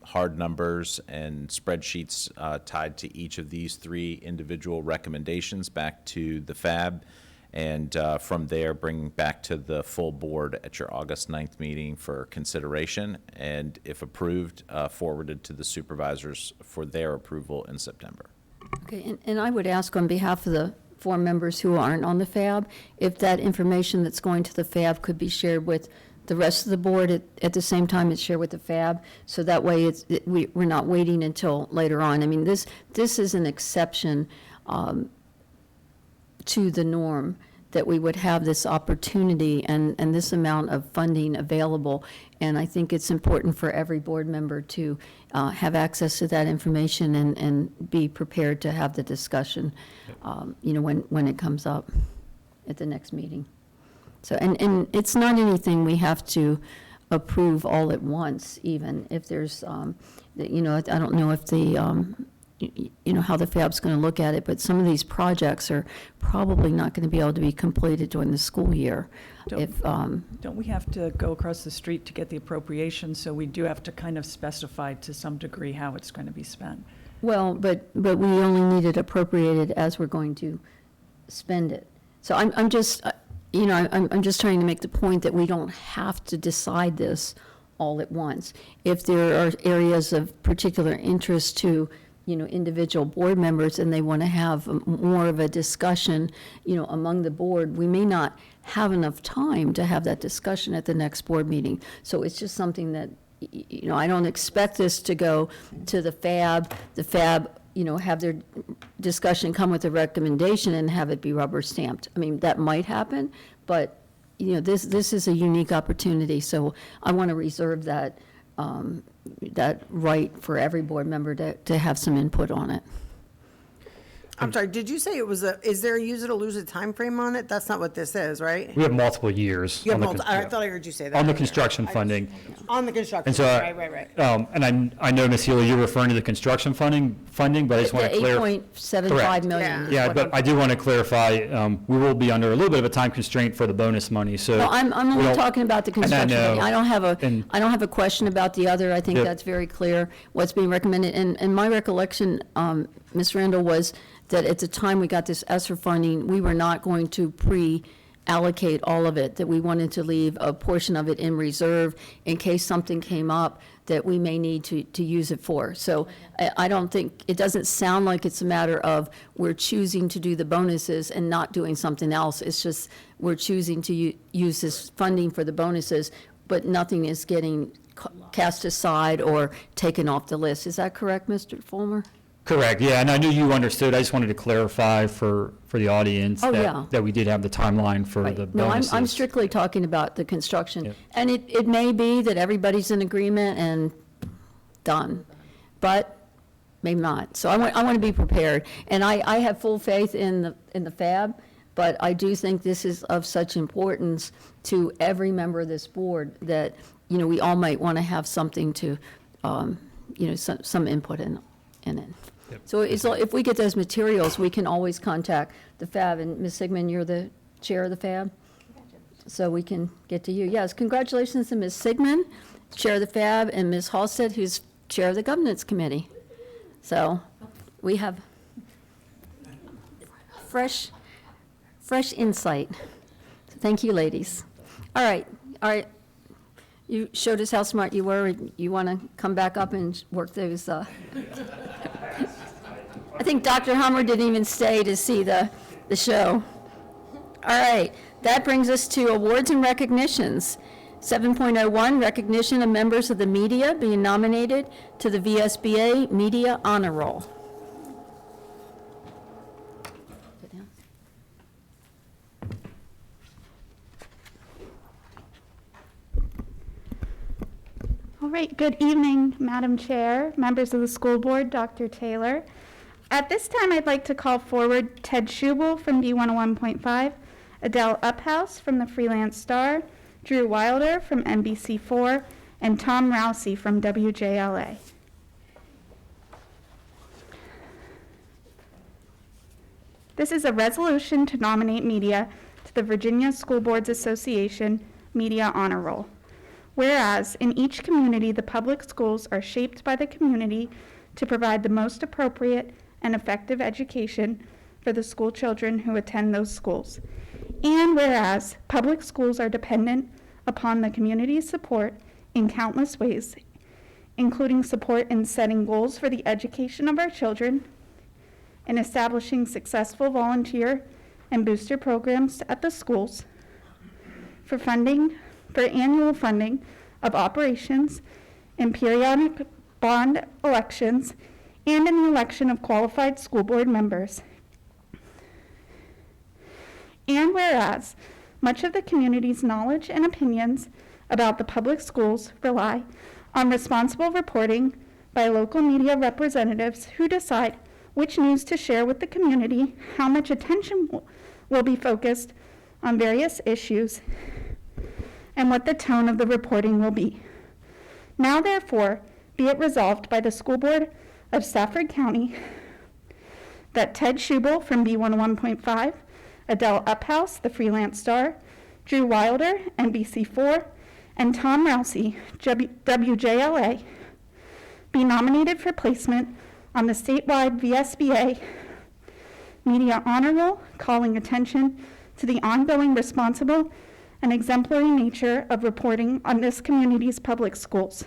Speaker 11: hard numbers and spreadsheets tied to each of these 3 individual recommendations back to the FAB, and from there bring back to the full board at your August 9th meeting for consideration, and if approved, forwarded to the supervisors for their approval in September.
Speaker 13: Okay, and I would ask on behalf of the 4 members who aren't on the FAB, if that information that's going to the FAB could be shared with the rest of the board at the same time it's shared with the FAB, so that way we're not waiting until later on. I mean, this is an exception to the norm, that we would have this opportunity and this amount of funding available. And I think it's important for every board member to have access to that information and be prepared to have the discussion, when it comes up at the next meeting. So, and it's not anything we have to approve all at once, even if there's, I don't know if the, how the FAB's going to look at it, but some of these projects are probably not going to be able to be completed during the school year.
Speaker 21: Don't we have to go across the street to get the appropriation, so we do have to kind of specify to some degree how it's going to be spent?
Speaker 13: Well, but we only need it appropriated as we're going to spend it. So I'm just, I'm just trying to make the point that we don't have to decide this all at once. If there are areas of particular interest to, individual board members, and they want to have more of a discussion, among the board, we may not have enough time to have that discussion at the next board meeting. So it's just something that, I don't expect this to go to the FAB, have their discussion, come with a recommendation, and have it be rubber stamped. I mean, that might happen, but, this is a unique opportunity, so I want to reserve that, that right for every board member to have some input on it.
Speaker 20: I'm sorry, did you say it was is there a use it or lose it timeframe on it? That's not what this is, right?
Speaker 9: We have multiple years.
Speaker 20: You have
Speaker 9: on the
Speaker 20: I thought I heard you say that.
Speaker 9: On the construction funding.
Speaker 20: On the construction,
Speaker 9: And so,
Speaker 20: right.
Speaker 9: and I know, Ms. Healy, you're referring to the construction funding, but I just want to
Speaker 13: The
Speaker 9: clarify.
Speaker 13: 8.75 million. is
Speaker 9: Yeah,
Speaker 13: what
Speaker 9: but
Speaker 13: I'm-
Speaker 9: I do want to clarify, we will be under a little bit of a time constraint for the bonus money, so.
Speaker 13: No, I'm
Speaker 9: we
Speaker 13: only
Speaker 9: don't-
Speaker 13: talking about the
Speaker 9: and I
Speaker 13: construction.
Speaker 9: know,
Speaker 13: thing. I don't have a question about the other. I think
Speaker 9: Yep.
Speaker 13: that's very clear, what's being recommended. And my recollection, Ms. Randall, was that at the time we got this ESSER funding, we were not going to allocate all of it, that we wanted to leave a portion of it in reserve in case something came up that we may need to use it for. So I don't think, it doesn't sound like it's a matter of we're choosing to do the bonuses and not doing something else. It's just we're choosing to use this funding for the bonuses, but nothing is getting cast aside or taken off the list. Is that correct, Mr. Fulmer?
Speaker 9: Correct, yeah, and I knew you understood. I just wanted to clarify for the audience
Speaker 13: Oh, yeah.
Speaker 9: that we did have the timeline for the
Speaker 13: No,
Speaker 9: bonuses.
Speaker 13: I'm strictly talking about the construction.
Speaker 9: Yep.
Speaker 13: And it may be that everybody's in agreement and done, but maybe not. So I want to be prepared. And I have full faith in the FAB, but I do think this is of such importance to every member of this board that, we all might want to have something to, some input in it.
Speaker 9: Yep.
Speaker 13: So if we get those materials, we can always contact the FAB. And Ms. Sigmund, you're the chair of the FAB? So we can get to you. Yes, congratulations to Ms. Sigmund, chair of the FAB, and Ms. Halstead, who's chair of the governance committee. So we have fresh insight. Thank you, ladies. All right. You showed us how smart you were. You want to come back up and work those, I think Dr. Hummer didn't even stay to see the show. All right, that brings us to awards and recognitions. 7.01, recognition of members of the media being nominated to the VSBA Media Honor Roll.
Speaker 4: All right, good evening, Madam Chair, members of the school board, Dr. Taylor. At this time, I'd like to call forward Ted Schubel from B101.5, Adele Uphouse from the Freelance Star, Drew Wilder from NBC4, and Tom Rousey from WJLA. This is a resolution to nominate media to the Virginia School Boards Association Media Honor Roll. Whereas in each community, the public schools are shaped by the community to provide the most appropriate and effective education for the school children who attend those schools. And whereas public schools are dependent upon the community's support in countless ways, including support in setting goals for the education of our children, in establishing successful volunteer and booster programs at the schools, for annual funding of operations and periodic bond elections, and in the election of qualified school board members. And whereas much of the community's knowledge and opinions about the public schools rely on responsible reporting by local media representatives who decide which news to share with the community, how much attention will be focused on various issues, and what the tone of the reporting will be. Now, therefore, be it resolved by the School Board of Stafford County that Ted Schubel from B101.5, Adele Uphouse, the Freelance Star, Drew Wilder, NBC4, and Tom Rousey, WJLA, be nominated for placement on the statewide VSBA Media Honor Roll, calling attention to the ongoing responsible and exemplary nature of reporting on this community's public schools.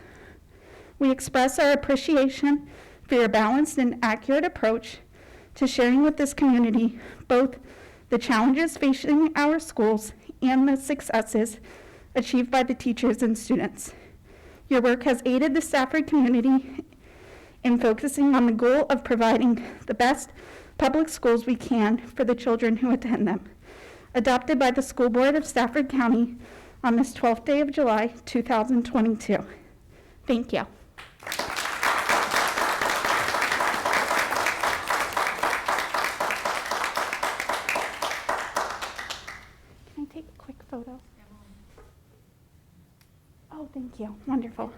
Speaker 4: We express our appreciation for your balanced and accurate approach to sharing with this community both the challenges facing our schools and the successes achieved by the teachers and students. Your work has aided the Stafford community in focusing on the goal of providing the best public schools we can for the children who attend them. Adopted by the School Board of Stafford County on this 12th day of July, 2022. Thank you. photo. Oh, thank you. Wonderful.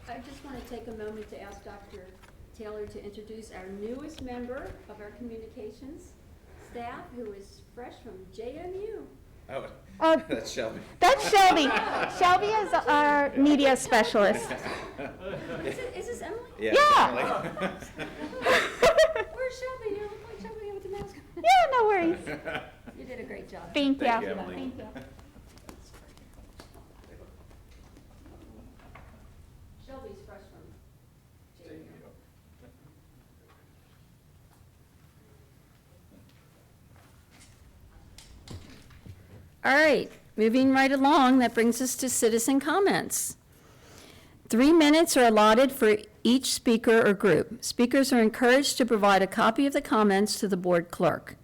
Speaker 13: I just want to take a moment to ask Dr. Taylor to introduce our newest member of our communications staff, who is fresh from JMU.
Speaker 11: Oh, that's Shelby.
Speaker 4: That's Shelby. Shelby is our media specialist.
Speaker 13: Is this Emily?
Speaker 4: Yeah.
Speaker 13: Where's Shelby? You look like Shelby with the mask.
Speaker 4: Yeah, no worries.
Speaker 13: You did a great job.
Speaker 4: Thank you.
Speaker 11: Thank you, Emily.
Speaker 4: Thank you.
Speaker 13: Shelby's fresh from JMU. All right, moving right along, that brings us to citizen comments. 3 minutes are allotted for each speaker or group. Speakers are encouraged to provide a copy of the comments to the board clerk.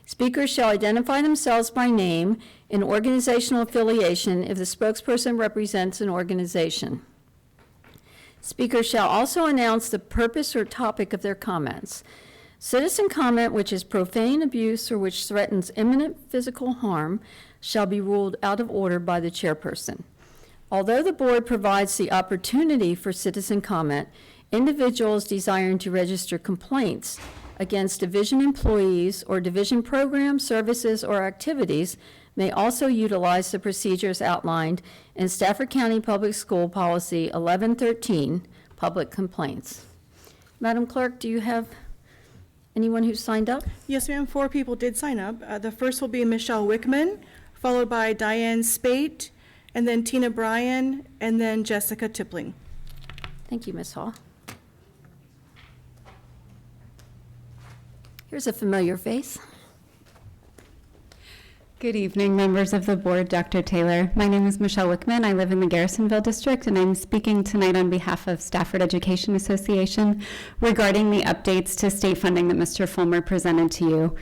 Speaker 13: Speakers shall identify themselves by name and organizational affiliation if the spokesperson represents an organization. Speakers shall also announce the purpose or topic of their comments. Citizen comment which is profane, abuse, or which threatens imminent physical harm shall be ruled out of order by the chairperson. Although the board provides the opportunity for citizen comment, individuals desiring to register complaints against division employees or division programs, services, or activities may also utilize the procedures outlined in Stafford County Public School Policy 1113, Public Complaints. Madam Clerk, do you have anyone who signed up?
Speaker 10: Yes, ma'am, 4 people did sign up. The first will be Michelle Wickman, followed by Diane Spate, and then Tina Bryan, and then Jessica Tippling.
Speaker 13: Thank you, Ms. Hall. Here's a familiar face.
Speaker 3: Good evening, members of the board, Dr. Taylor. My name is Michelle Wickman. I live in the Garrisonville district, and I'm speaking tonight on behalf of Stafford Education Association regarding the updates to state funding that Mr. Fulmer presented to you.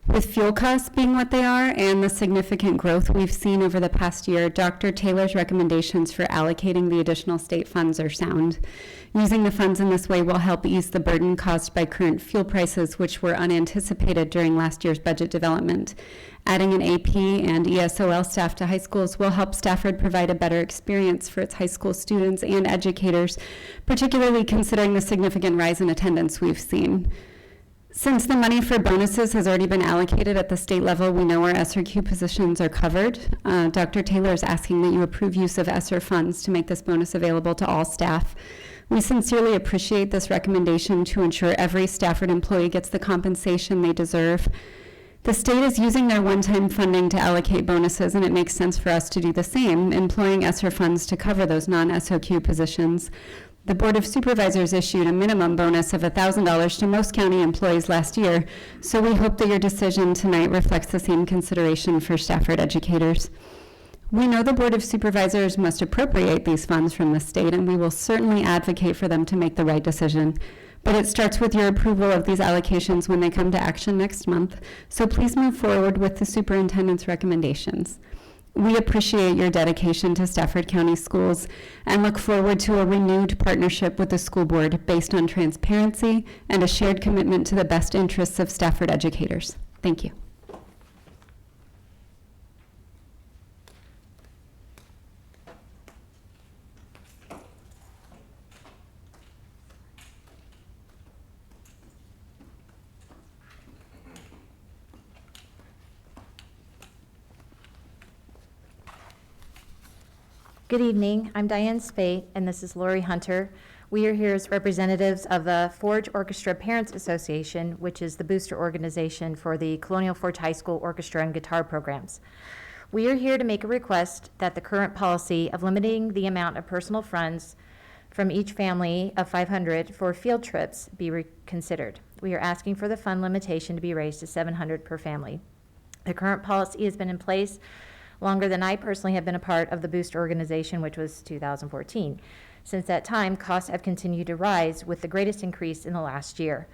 Speaker 3: With fuel costs being what they are and the significant growth we've seen over the past year, Dr. Taylor's recommendations for allocating the additional state funds are sound. Using the funds in this way will help ease the burden caused by current fuel prices, which were unanticipated during last year's budget development. Adding an AP and ESOL staff to high schools will help Stafford provide a better experience for its high school students and educators, particularly considering the significant rise in attendance we've seen. Since the money for bonuses has already been allocated at the state level, we know our SRQ positions are covered. Dr. Taylor is asking that you approve use of ESSER funds to make this bonus available to all staff. We sincerely appreciate this recommendation to ensure every Stafford employee gets the compensation they deserve. The state is using their one-time funding to allocate bonuses, and it makes sense for us to do the same, employing ESSER funds to cover those non-SOQ positions. The Board of Supervisors issued a minimum bonus of $1,000 to most county employees last year, so we hope that your decision tonight reflects the same consideration for Stafford educators. We know the Board of Supervisors must appropriate these funds from the state, and we will certainly advocate for them to make the right decision. But it starts with your approval of these allocations when they come to action next month, so please move forward with the superintendent's recommendations. We appreciate your dedication to Stafford County Schools and look forward to a renewed partnership with the school board based on transparency and a shared commitment to the best interests of Stafford educators. Thank you.
Speaker 6: Good evening. I'm Diane Spate, and this is Lori Hunter. We are here as representatives of the Forge Orchestra Parents Association, which is the booster organization for the Colonial Forge High School Orchestra and Guitar programs. We are here to make a request that the current policy of limiting the amount of personal funds from each family of 500 for field trips be reconsidered. We are asking for the fund limitation to be raised to 700 per family. The current policy has been in place longer than I personally have been a part of the booster organization, which was 2014. Since that time, costs have continued to rise, with the greatest increase in the last year.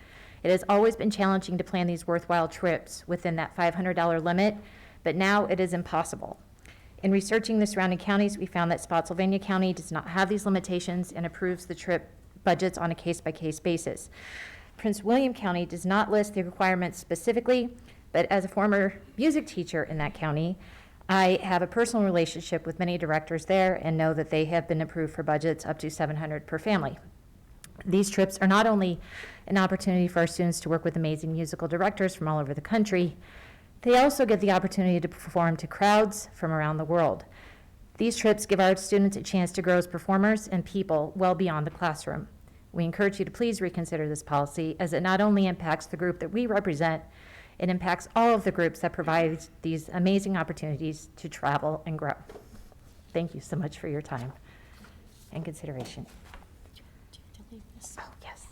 Speaker 6: It has always been challenging to plan these worthwhile trips within that $500 limit, but now it is impossible. In researching the surrounding counties, we found that Spotsylvania County does not have these limitations and approves the trip budgets on a case-by-case basis. Prince William County does not list the requirements specifically, but as a former music teacher in that county, I have a personal relationship with many directors there and know that they have been approved for budgets up to $700 per family. These trips are not only an opportunity for our students to work with amazing musical directors from all over the country, they also get the opportunity to perform to crowds from around the world. These trips give our students a chance to grow as performers and people well beyond the classroom. We encourage you to please reconsider this policy, as it not only impacts the group that we represent, it impacts all of the groups that provide these amazing opportunities to travel and grow. Thank you so much for your time and consideration. Oh, yes.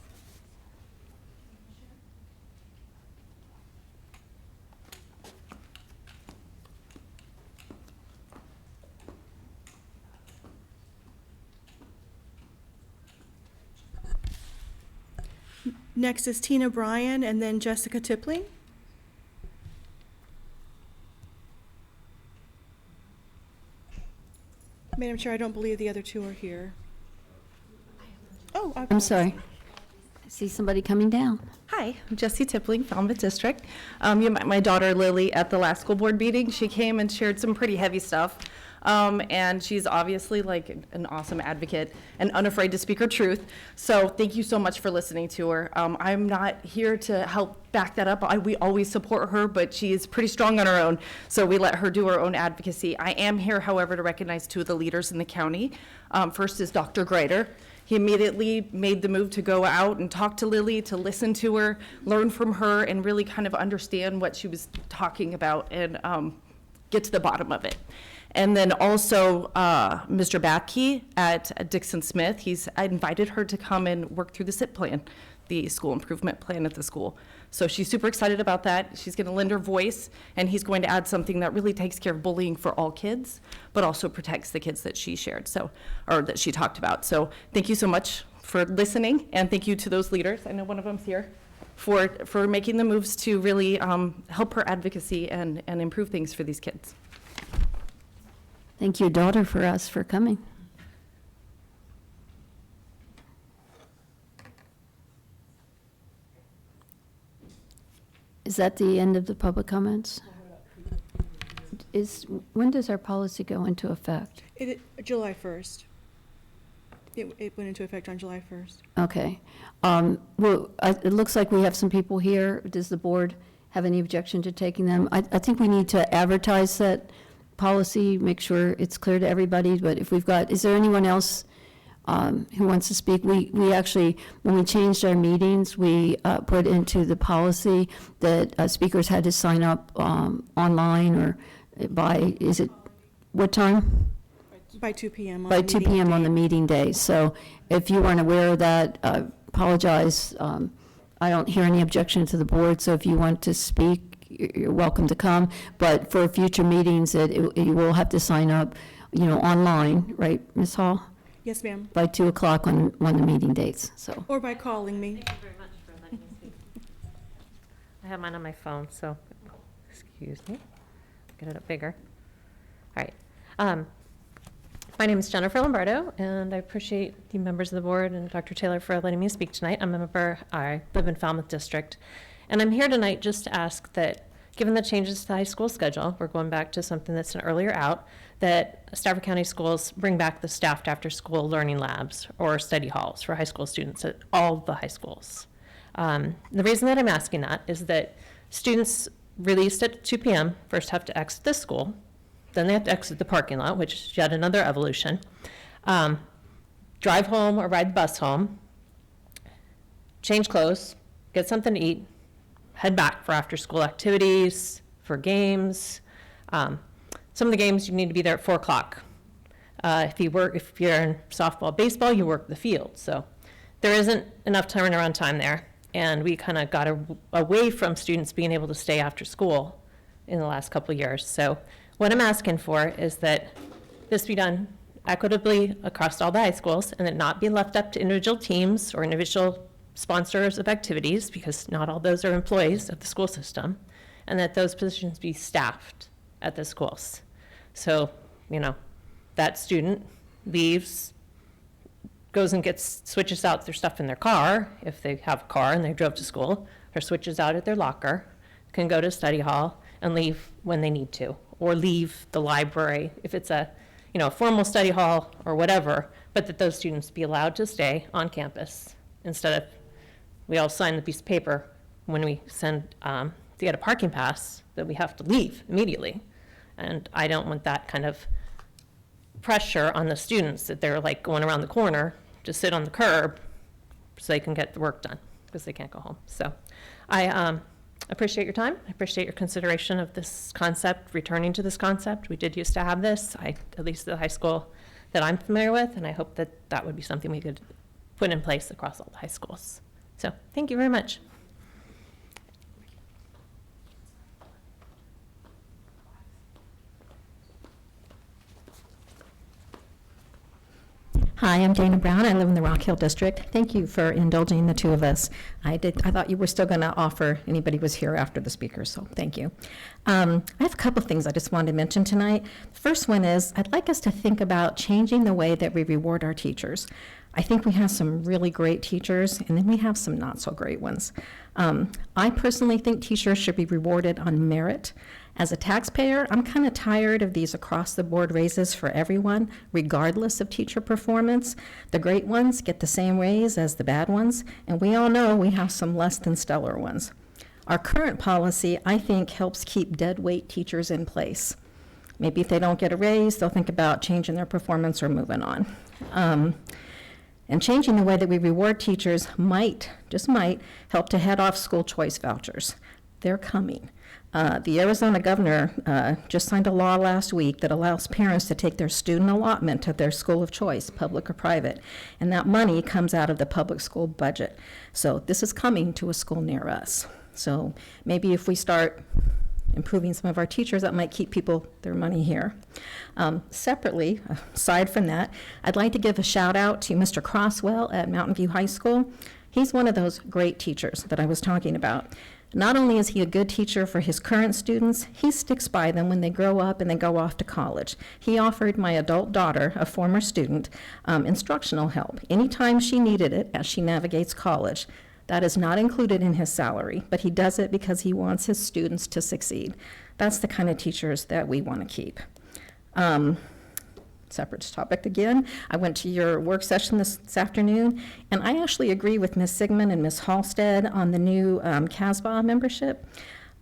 Speaker 10: Next is Tina Bryan and then Jessica Tippling. Madam Chair, I don't believe the other two are here. Oh,
Speaker 13: I'm sorry. I see somebody coming down.
Speaker 8: Hi, I'm Jessie Tippling, Falmouth District. You met my daughter Lily at the last school board meeting. She came and shared some pretty heavy stuff. And she's obviously like an awesome advocate and unafraid to speak her truth. So thank you so much for listening to her. I'm not here to help back that up. We always support her, but she is pretty strong on her own. So we let her do her own advocacy. I am here, however, to recognize two of the leaders in the county. First is Dr. Greider. He immediately made the move to go out and talk to Lily, to listen to her, learn from her, and really kind of understand what she was talking about and get to the bottom of it. And then also Mr. Batkey at Dixon Smith, I invited her to come and work through the SIP plan, the school improvement plan at the school. So she's super excited about that. She's going to lend her voice, and he's going to add something that really takes care of bullying for all kids, but also protects the kids that she shared, or that she talked about. So thank you so much for listening, and thank you to those leaders. I know one of them's here. For making the moves to really help her advocacy and improve things for these kids.
Speaker 13: Thank your daughter for us for coming. Is that the end of the public comments? When does our policy go into effect?
Speaker 10: July 1st. It went into effect on July 1st.
Speaker 13: Okay. Well, it looks like we have some people here. Does the board have any objection to taking them? I think we need to advertise that policy, make sure it's clear to everybody, but if we've got, is there anyone else who wants to speak? We actually, when we changed our meetings, we put into the policy that speakers had to sign up online or by, what time?
Speaker 10: By 2 p.m.
Speaker 13: By 2 p.m. on the meeting day. So if you weren't aware of that, apologize. I don't hear any objection to the board, so if you want to speak, you're welcome to come. But for future meetings, you will have to sign up, online, right, Ms. Hall?
Speaker 10: Yes, ma'am.
Speaker 13: By 2 o'clock on the meeting dates, so.
Speaker 10: Or by calling me.
Speaker 12: Thank you very much for letting me speak. I have mine on my phone, so excuse me. Get it up bigger. All right. My name is Jennifer Lombardo, and I appreciate the members of the board and Dr. Taylor for letting me speak tonight. I live in Falmouth District, and I'm here tonight just to ask that, given the changes to the high school schedule, we're going back to something that's an earlier out, that Stafford County Schools bring back the staffed after-school learning labs or study halls for high school students at all the high schools. The reason that I'm asking that is that students released at 2 p.m. first have to exit the school, then they have to exit the parking lot, which is yet another evolution, drive home or ride the bus home, change clothes, get something to eat, head back for after-school activities, for games. Some of the games you need to be there at 4 o'clock. If you're in softball, baseball, you work the field. So there isn't enough turnaround time there. And we kind of got away from students being able to stay after school in the last couple of years. So what I'm asking for is that this be done equitably across all the high schools and that not be left up to individual teams or individual sponsors of activities, because not all those are employees of the school system, and that those positions be staffed at the schools. So, that student leaves, goes and switches out their stuff in their car, if they have a car and they drove to school, or switches out at their locker, can go to study hall, and leave when they need to, or leave the library if it's a, a formal study hall or whatever, but that those students be allowed to stay on campus instead of, we all sign the piece of paper when we send, to get a parking pass, that we have to leave immediately. And I don't want that kind of pressure on the students that they're like going around the corner to sit on the curb so they can get the work done because they can't go home. So I appreciate your time. I appreciate your consideration of this concept, returning to this concept. We did used to have this, at least the high school that I'm familiar with, and I hope that that would be something we could put in place across all the high schools. So thank you very much.
Speaker 5: Hi, I'm Dana Brown. I live in the Rock Hill District. Thank you for indulging the two of us. I thought you were still going to offer anybody was here after the speakers, so thank you. I have a couple of things I just wanted to mention tonight. The first one is I'd like us to think about changing the way that we reward our teachers. I think we have some really great teachers, and then we have some not so great ones. I personally think teachers should be rewarded on merit. As a taxpayer, I'm kind of tired of these across-the-board raises for everyone, regardless of teacher performance. The great ones get the same raise as the bad ones, and we all know we have some less than stellar ones. Our current policy, I think, helps keep dead-weight teachers in place. Maybe if they don't get a raise, they'll think about changing their performance or moving on. And changing the way that we reward teachers might, just might, help to head off school choice vouchers. They're coming. The Arizona governor just signed a law last week that allows parents to take their student allotment to their school of choice, public or private, and that money comes out of the public school budget. So this is coming to a school near us. So maybe if we start improving some of our teachers, that might keep people their money here. Separately, aside from that, I'd like to give a shout out to Mr. Crosswell at Mountain View High School. He's one of those great teachers that I was talking about. Not only is he a good teacher for his current students, he sticks by them when they grow up and they go off to college. He offered my adult daughter, a former student, instructional help anytime she needed it as she navigates college. That is not included in his salary, but he does it because he wants his students to succeed. That's the kind of teachers that we want to keep. Separate topic again. I went to your work session this afternoon, and I actually agree with Ms. Sigmund and Ms. Halstead on the new CASBA membership.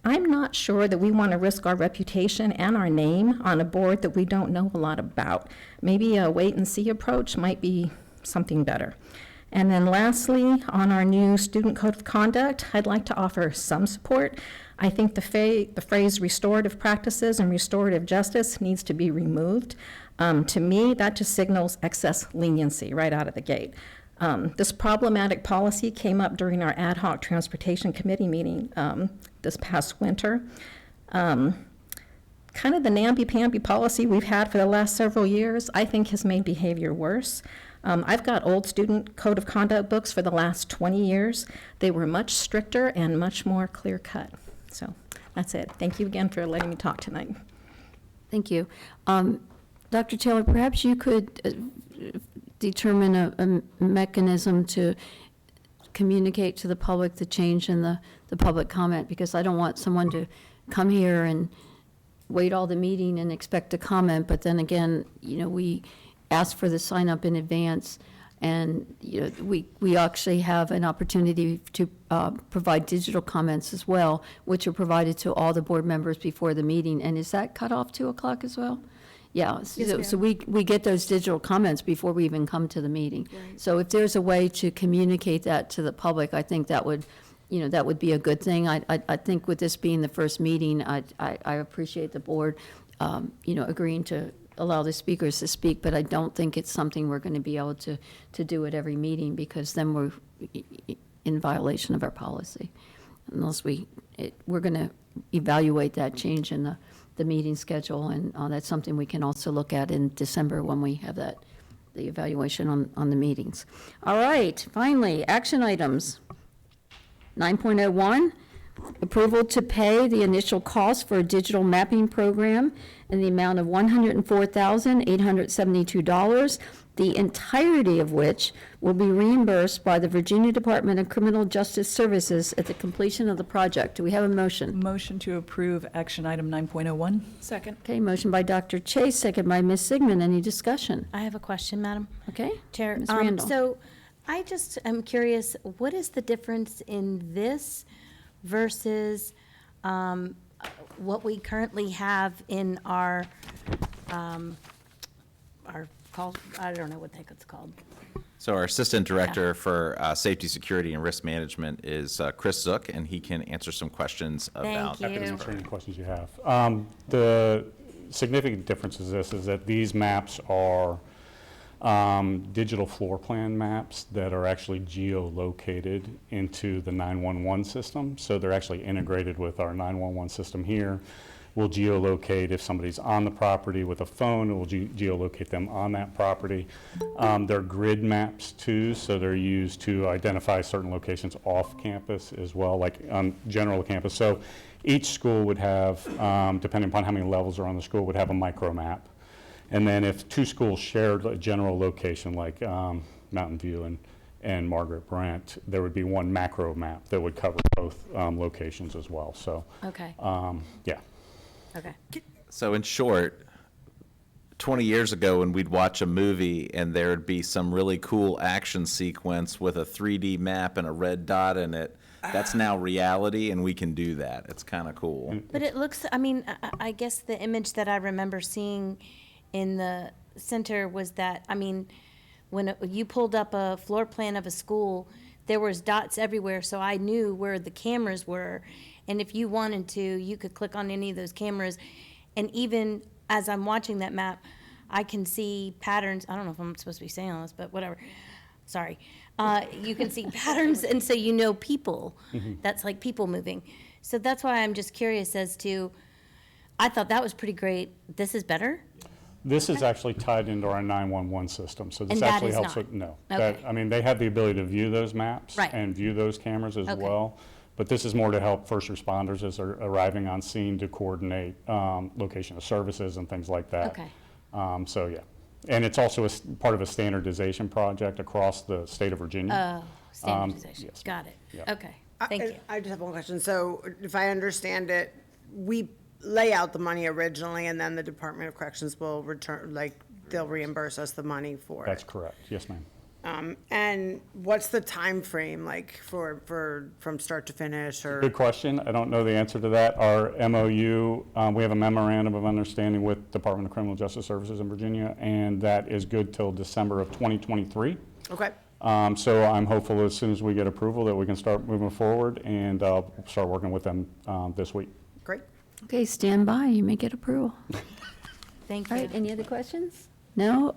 Speaker 5: I'm not sure that we want to risk our reputation and our name on a board that we don't know a lot about. Maybe a wait-and-see approach might be something better. And then lastly, on our new student code of conduct, I'd like to offer some support. I think the phrase restorative practices and restorative justice needs to be removed. To me, that just signals excess leniency right out of the gate. This problematic policy came up during our ad hoc transportation committee meeting this past winter. Kind of the namby-pamby policy we've had for the last several years, I think has made behavior worse. I've got old student code of conduct books for the last 20 years. They were much stricter and much more clear-cut. So that's it. Thank you again for letting me talk tonight.
Speaker 13: Thank you. Dr. Taylor, perhaps you could determine a mechanism to communicate to the public the change in the public comment, because I don't want someone to come here and wait all the meeting and expect to comment, but then again, we ask for the sign up in advance, and we actually have an opportunity to provide digital comments as well, which are provided to all the board members before the meeting. And is that cut off 2 o'clock as well? Yeah, so we get those digital comments before we even come to the meeting. Right. So if there's a way to communicate that to the public, I think that would, that would be a good thing. I think with this being the first meeting, I appreciate the board, agreeing to allow the speakers to speak, but I don't think it's something we're going to be able to do at every meeting, because then we're in violation of our policy. Unless we're going to evaluate that change in the meeting schedule, and that's something we can also look at in December when we have the evaluation on the meetings. All right, finally, action items. 9.01, approval to pay the initial cost for a digital mapping program in the amount of $104,872, the entirety of which will be reimbursed by the Virginia Department of Criminal Justice Services at the completion of the project. Do we have a motion?
Speaker 21: Motion to approve action item 9.01.
Speaker 22: Second.
Speaker 13: Okay, motion by Dr. Chase, second by Ms. Sigmund. Any discussion?
Speaker 17: I have a question, Madam
Speaker 13: Okay?
Speaker 17: Chair.
Speaker 13: Ms. Randall.
Speaker 17: So I just am curious, what is the difference in this versus what we currently have in our call, I don't know what the heck it's called.
Speaker 11: So our Assistant Director for Safety, Security, and Risk Management is Chris Zook, and he can answer some questions about.
Speaker 17: Thank you.
Speaker 15: Answer any questions you have. The significant difference is this, is that these maps are digital floor plan maps that are actually geolocated into the 911 system. So they're actually integrated with our 911 system here. We'll geolocate if somebody's on the property with a phone, we'll geolocate them on that property. They're grid maps too, so they're used to identify certain locations off campus as well, like on general campus. So each school would have, depending upon how many levels are on the school, would have a micro map. And then if two schools shared a general location like Mountain View and Margaret Brent, there would be one macro map that would cover both locations as well. So,
Speaker 17: Okay.
Speaker 15: yeah.
Speaker 17: Okay.
Speaker 11: So in short, 20 years ago when we'd watch a movie and there'd be some really cool action sequence with a 3D map and a red dot in it, that's now reality and we can do that. It's kind of cool.
Speaker 17: But it looks, I mean, I guess the image that I remember seeing in the center was that, I mean, when you pulled up a floor plan of a school, there was dots everywhere, so I knew where the cameras were. And if you wanted to, you could click on any of those cameras. And even as I'm watching that map, I can see patterns. I don't know if I'm supposed to be saying all this, but whatever. Sorry. You can see patterns, and so you know people. That's like people moving. So that's why I'm just curious as to, I thought that was pretty great. This is better?
Speaker 15: This is actually tied into our 911 system, so this
Speaker 17: And that
Speaker 15: actually
Speaker 17: is
Speaker 15: helps
Speaker 17: not?
Speaker 15: with, no.
Speaker 17: Okay.
Speaker 15: I mean, they have the ability to view those maps
Speaker 17: Right.
Speaker 15: and view those cameras as
Speaker 17: Okay.
Speaker 15: well, but this is more to help first responders as they're arriving on scene to coordinate location of services and things like that.
Speaker 17: Okay.
Speaker 15: So, yeah. And it's also part of a standardization project across the state of Virginia.
Speaker 17: Oh, standardization.
Speaker 15: Yes.
Speaker 17: Got it.
Speaker 15: Yeah.
Speaker 17: Okay. Thank you.
Speaker 20: I just have one question. So if I understand it, we lay out the money originally and then the Department of Corrections will return, like, they'll reimburse us the money for it.
Speaker 15: That's correct. Yes, ma'am.
Speaker 20: And what's the time frame like for from start to finish or?
Speaker 15: Good question. I don't know the answer to that. Our MOU, we have a memorandum of understanding with Department of Criminal Justice Services in Virginia, and that is good till December of 2023.
Speaker 20: Okay.
Speaker 15: So I'm hopeful as soon as we get approval that we can start moving forward and start working with them this week.
Speaker 20: Great.
Speaker 13: Okay, stand by. You may get approval.
Speaker 17: Thank
Speaker 13: All
Speaker 17: you.
Speaker 13: right, any other questions? No?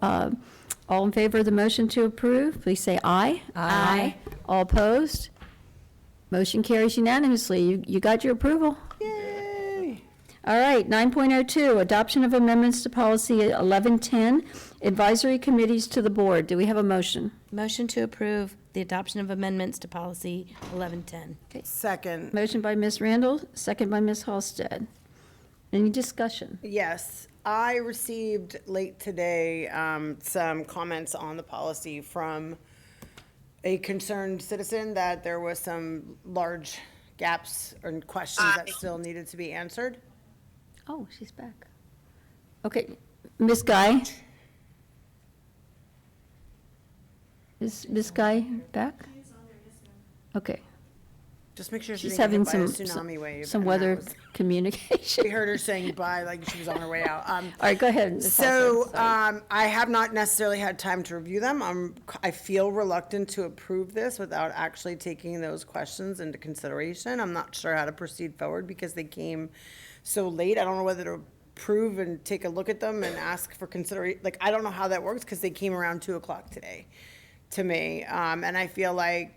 Speaker 13: All in favor of the motion to approve, please say aye.
Speaker 17: Aye.
Speaker 13: All opposed? Motion carries unanimously. You got your approval.
Speaker 20: Yay.
Speaker 13: All right, 9.02, adoption of amendments to policy 1110, advisory committees to the board. Do we have a motion?
Speaker 17: Motion to approve the adoption of amendments to policy 1110.
Speaker 20: Second.
Speaker 13: Motion by Ms. Randall, second by Ms. Halsted. Any discussion?
Speaker 20: Yes, I received late today some comments on the policy from a concerned citizen that there was some large gaps or questions that still needed to be answered.
Speaker 13: Oh, she's back. Okay, Ms. Guy? Is Ms. Guy back? Okay.
Speaker 20: Just make sure she
Speaker 13: She's
Speaker 20: didn't
Speaker 13: having
Speaker 20: get hit by a
Speaker 13: some,
Speaker 20: tsunami wave.
Speaker 13: some
Speaker 20: and that
Speaker 13: weather
Speaker 20: was-
Speaker 13: communication.
Speaker 20: We heard her saying bye, like she was on her way out.
Speaker 13: All right, go ahead. Ms.
Speaker 20: So,
Speaker 13: Halsted. Sorry.
Speaker 20: I have not necessarily had time to review them. I feel reluctant to approve this without actually taking those questions into consideration. I'm not sure how to proceed forward because they came so late. I don't know whether to approve and take a look at them and ask for consideration. Like, I don't know how that works because they came around 2:00 today to me. And I feel like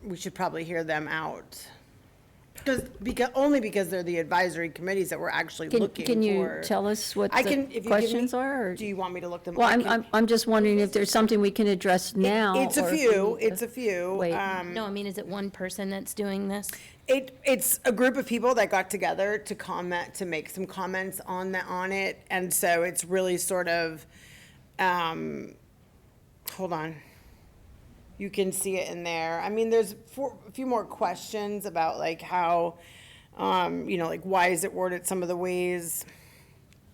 Speaker 20: we should probably hear them out. only because they're the advisory committees that we're actually looking for.
Speaker 13: Can you tell us what
Speaker 20: I can,
Speaker 13: the
Speaker 20: if you give me-
Speaker 13: questions are? Or?
Speaker 20: Do you want me to look them up?
Speaker 13: Well, I'm just wondering if there's something we can address now.
Speaker 20: It's a
Speaker 13: or if we
Speaker 20: few,
Speaker 13: need to-
Speaker 20: it's a few.
Speaker 13: Wait.
Speaker 17: No, I mean, is it one person that's doing this?
Speaker 20: It's a group of people that got together to comment, to make some comments on it, and so it's really sort of, hold on. You can see it in there. I mean, there's a few more questions about like how, like why is it worded some of the ways?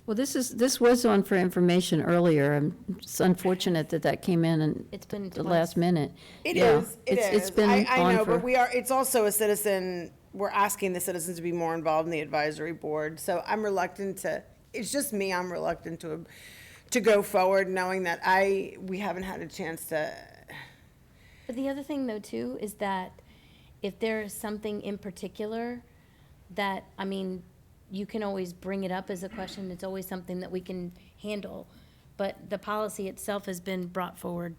Speaker 13: Well, this was on for information earlier. It's unfortunate that came in and
Speaker 17: It's been
Speaker 13: the
Speaker 17: twice.
Speaker 13: last minute.
Speaker 20: It
Speaker 13: Yeah,
Speaker 20: is.
Speaker 13: It's been
Speaker 20: I
Speaker 13: on
Speaker 20: know,
Speaker 13: for.
Speaker 20: but it's also a citizen, we're asking the citizens to be more involved in the advisory board. So I'm reluctant to, it's just me, I'm reluctant to go forward knowing that we haven't had a chance to.
Speaker 17: But the other thing though too is that if there is something in particular that, I mean, you can always bring it up as a question. It's always something that we can handle. But the policy itself has been brought forward.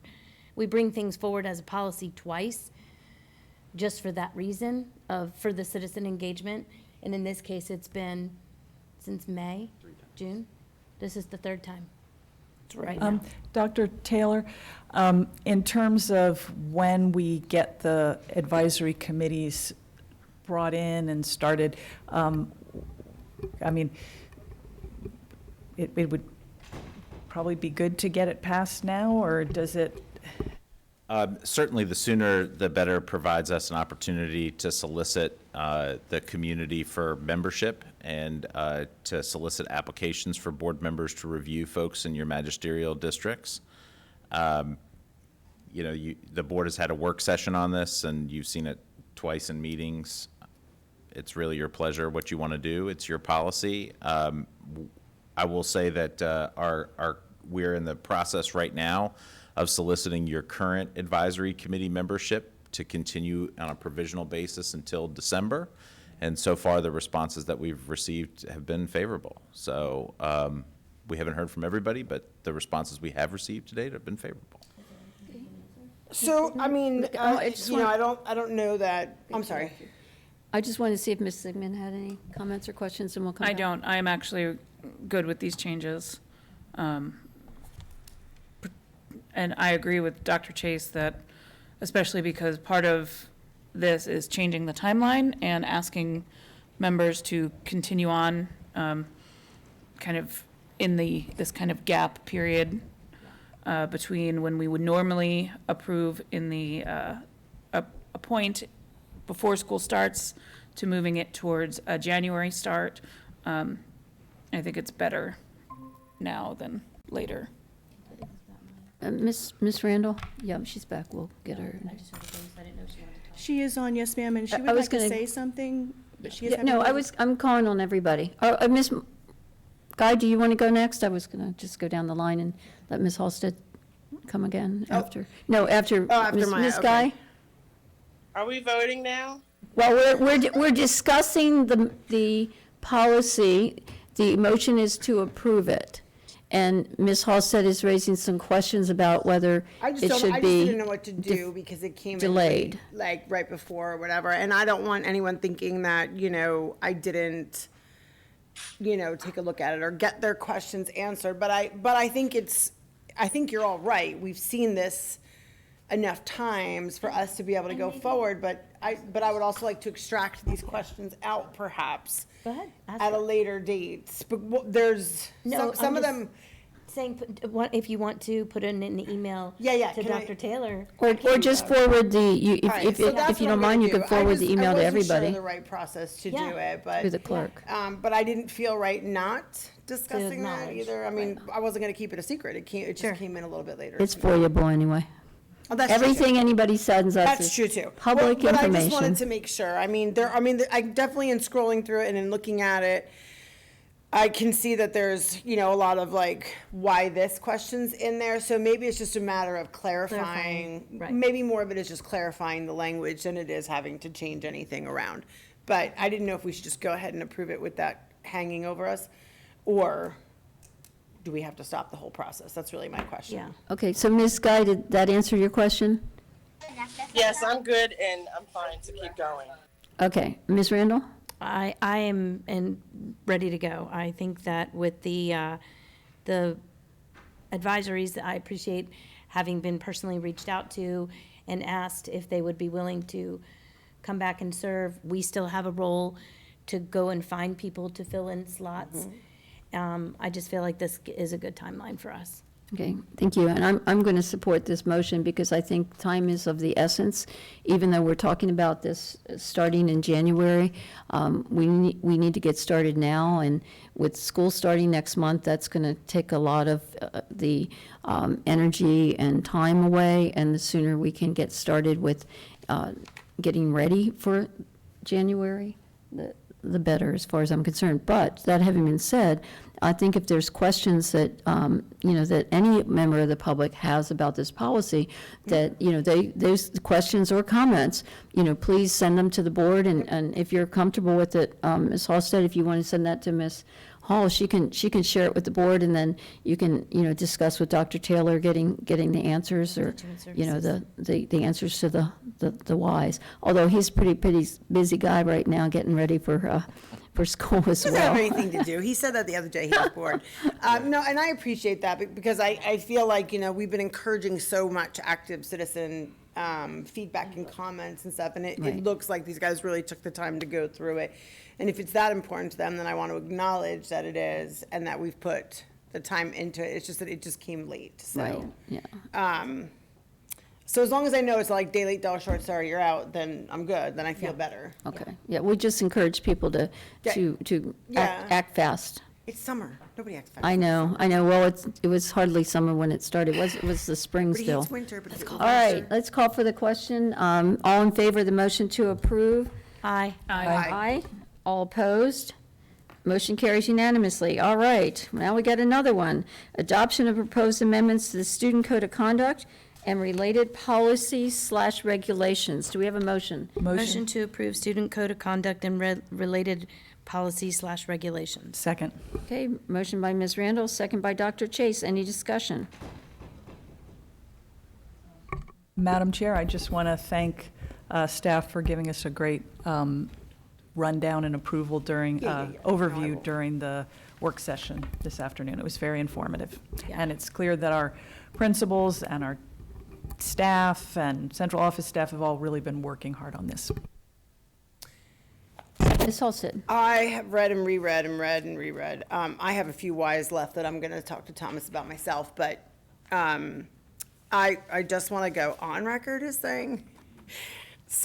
Speaker 17: We bring things forward as a policy twice, just for that reason for the citizen engagement. And in this case, it's been since May, June. This is the third time. Right now.
Speaker 21: Dr. Taylor, in terms of when we get the advisory committees brought in and started, I mean, it would probably be good to get it passed now, or does it?
Speaker 11: Certainly, the sooner the better provides us an opportunity to solicit the community for membership and to solicit applications for board members to review folks in your magisterial districts. The board has had a work session on this, and you've seen it twice in meetings. It's really your pleasure what you want to do. It's your policy. I will say that we're in the process right now of soliciting your current advisory committee membership to continue on a provisional basis until December. And so far, the responses that we've received have been favorable. So we haven't heard from everybody, but the responses we have received to date have been favorable.
Speaker 20: So, I mean, I don't know that, I'm sorry.
Speaker 13: I just wanted to see if Ms. Sigmund had any comments or questions, and we'll come back.
Speaker 22: I don't. I'm actually good with these changes. And I agree with Dr. Chase that, especially because part of this is changing the timeline and asking members to continue on kind of in this kind of gap period between when we would normally approve in the a point before school starts to moving it towards a January start. I think it's better now than later.
Speaker 13: Miss Randall? Yeah, she's back. We'll get her.
Speaker 10: She is on, yes, ma'am, and she
Speaker 13: I
Speaker 10: would
Speaker 13: was
Speaker 10: like to
Speaker 13: gonna-
Speaker 10: say something, but she is
Speaker 13: Yeah,
Speaker 10: having.
Speaker 13: no, I'm calling on everybody. Miss Guy, do you want to go next? I was going to just go down the line and let Ms. Halstead come again after. No, after Ms. Guy.
Speaker 7: Are we voting now?
Speaker 13: Well, we're discussing the policy. The motion is to approve it. And Ms. Halstead is raising some questions about whether it should
Speaker 20: I just
Speaker 13: be
Speaker 20: didn't know what to do because it came in
Speaker 13: delayed.
Speaker 20: like right before or whatever. And I don't want anyone thinking that, I didn't, take a look at it or get their questions answered. But I think you're all right. We've seen this enough times for us to be able to go forward. But I would also like to extract these questions out perhaps
Speaker 17: Go ahead.
Speaker 20: at a later date. But there's some of them.
Speaker 17: Saying, if you want to put it in an email to
Speaker 20: can
Speaker 17: Dr. Taylor.
Speaker 13: Or just forward
Speaker 20: All right,
Speaker 13: if
Speaker 20: so that's
Speaker 13: if you
Speaker 20: what
Speaker 13: don't
Speaker 20: I'm
Speaker 13: mind, you
Speaker 20: gonna
Speaker 13: could
Speaker 20: do.
Speaker 13: forward the email to
Speaker 20: I
Speaker 13: everybody.
Speaker 20: wasn't sure the right process to do it, but.
Speaker 13: To the clerk.
Speaker 20: But I didn't feel right not discussing that
Speaker 17: acknowledge,
Speaker 20: either. I mean, I wasn't gonna keep it a secret. It just came in a little bit later.
Speaker 13: It's voyable anyway.
Speaker 20: Oh, that's true, too.
Speaker 13: Everything anybody sends us
Speaker 20: That's
Speaker 13: is
Speaker 20: true too.
Speaker 13: public
Speaker 20: But I
Speaker 13: information.
Speaker 20: just wanted to make sure. I definitely in scrolling through it and in looking at it, I can see that there's, a lot of why this question's in there. So maybe it's just a matter of clarifying.
Speaker 17: Right.
Speaker 20: Maybe more of it is just clarifying the language than it is having to change anything around. But I didn't know if we should just go ahead and approve it with that hanging over us, or do we have to stop the whole process? That's really my question.
Speaker 17: Yeah.
Speaker 13: Okay, so Ms. Guy, did that answer your question?
Speaker 7: Yes, I'm good and I'm fine to keep going.
Speaker 13: Okay, Ms. Randall?
Speaker 17: I am ready to go. I think that with the advisories, that I appreciate having been personally reached out to and asked if they would be willing to come back and serve. We still have a role to go and find people to fill in slots. I just feel like this is a good timeline for us.
Speaker 13: Okay, thank you. And I'm going to support this motion because I think time is of the essence. Even though we're talking about this starting in January, we need to get started now. And with school starting next month, that's going to take a lot of the energy and time away. And the sooner we can get started with getting ready for January, the better, as far as I'm concerned. But that having been said, I think if there's questions that, that any member of the public has about this policy, that, those questions or comments, please send them to the board, and if you're comfortable with it, Ms. Halstead, if you want to send that to Ms. Hall, she can share it with the board, and then you can, discuss with Dr. Taylor getting the answers, or, the answers to the whys. Although he's pretty busy guy right now, getting ready for school as well.
Speaker 20: Doesn't have anything to do. He said that the other day. He was bored. No, and I appreciate that because I feel like, we've been encouraging so much active citizen feedback and comments and stuff, and it looks like these guys really took the time to go through it. And if it's that important to them, then I want to acknowledge that it is, and that we've put the time into it. It's just that it just came late. So,
Speaker 13: right. Yeah.
Speaker 20: So as long as I know it's like day late, dollar short, sorry, you're out, then I'm good. Then I feel better.
Speaker 13: Okay. Yeah, we just encourage people to act fast.
Speaker 20: It's summer. Nobody acts fast.
Speaker 13: I know. Well, it was hardly summer when it started. It was the spring
Speaker 20: But
Speaker 13: still.
Speaker 20: it's winter, but it's cold.
Speaker 13: All right, let's call for the question. All in favor of the motion to approve?
Speaker 17: Aye.
Speaker 13: Aye. All opposed? Motion carries unanimously. All right, now we got another one. Adoption of proposed amendments to the Student Code of Conduct and related policies/regulations. Do we have a motion?
Speaker 17: Motion to approve Student Code of Conduct and related policies/regulations.
Speaker 21: Second.
Speaker 13: Okay, motion by Ms. Randall, second by Dr. Chase. Any discussion?
Speaker 21: Madam Chair, I just want to thank staff for giving us a great rundown and approval during, overview during the work session this afternoon. It was very informative. And it's clear that our principals and our staff and central office staff have all really been working hard on this.
Speaker 13: Ms. Halstead.
Speaker 20: I have read and reread and read and reread. I have a few whys left that I'm going to talk to Thomas about myself, but I just want to go on record as saying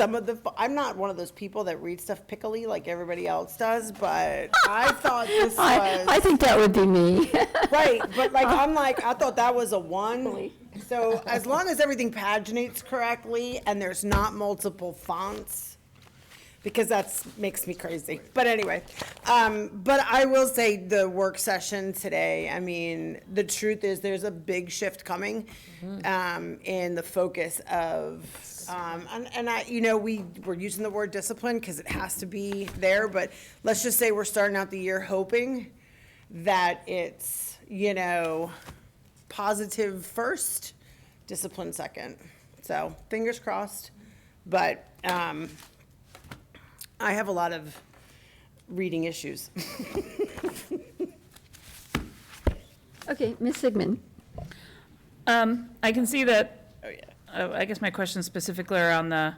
Speaker 20: I'm not one of those people that read stuff pickily like everybody else does, but I thought this was.
Speaker 13: I think that would be me.
Speaker 20: Right, but I thought that was a 1. So as long as everything paginates correctly and there's not multiple fonts, because that makes me crazy. But anyway, but I will say the work session today, I mean, the truth is there's a big shift coming in the focus of, we're using the word discipline because it has to be there, but let's just say we're starting out the year hoping that it's, positive first, discipline second. So fingers crossed, but I have a lot of reading issues.
Speaker 13: Okay, Ms. Sigmund.
Speaker 22: I can see that, I guess my question specifically are on the,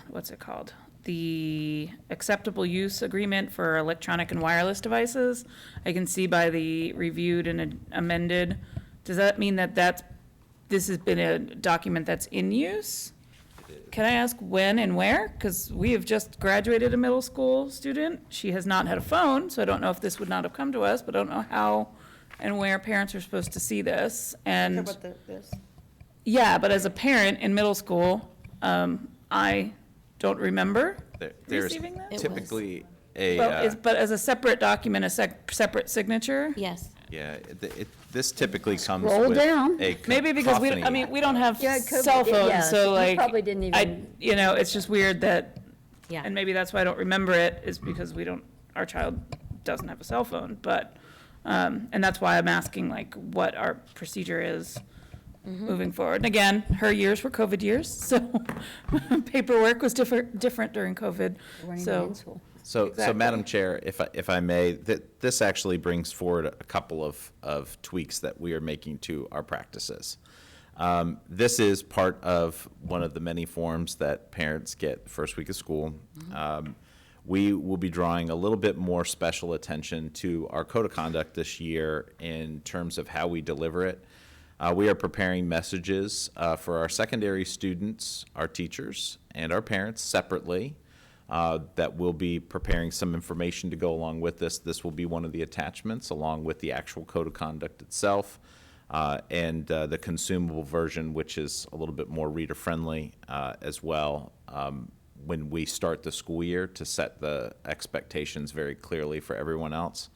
Speaker 22: what's it called? The acceptable use agreement for electronic and wireless devices. I can see by the reviewed and amended. Does that mean that this has been a document that's in use? Can I ask when and where? Because we have just graduated a middle school student. She has not had a phone, so I don't know if this would not have come to us, but I don't know how and where parents are supposed to see this. And
Speaker 20: How about this?
Speaker 22: yeah, but as a parent in middle school, I don't remember
Speaker 11: There's
Speaker 22: receiving that.
Speaker 11: typically a,
Speaker 22: But as a separate document, a separate signature?
Speaker 17: Yes.
Speaker 11: yeah, this typically comes
Speaker 13: Scroll
Speaker 11: with
Speaker 13: down.
Speaker 11: a
Speaker 22: Maybe because
Speaker 11: cacophony.
Speaker 22: we don't have
Speaker 13: Yeah, COVID,
Speaker 22: cell phones,
Speaker 13: yeah,
Speaker 22: so
Speaker 13: you
Speaker 22: like,
Speaker 13: probably didn't even.
Speaker 22: it's just weird that,
Speaker 17: Yeah.
Speaker 22: and maybe that's why I don't remember it, is because our child doesn't have a cell phone, but, and that's why I'm asking like what our procedure is moving forward. And again, her years were COVID years, so paperwork was different during COVID.
Speaker 13: Running
Speaker 22: So,
Speaker 13: in school.
Speaker 11: So,
Speaker 22: Exactly.
Speaker 11: Madam Chair, if I may, this actually brings forward a couple of tweaks that we are making to our practices. This is part of one of the many forms that parents get the first week of school. We will be drawing a little bit more special attention to our code of conduct this year in terms of how we deliver it. We are preparing messages for our secondary students, our teachers, and our parents separately. That we'll be preparing some information to go along with this. This will be one of the attachments along with the actual code of conduct itself and the consumable version, which is a little bit more reader-friendly as well when we start the school year to set the expectations very clearly for everyone else.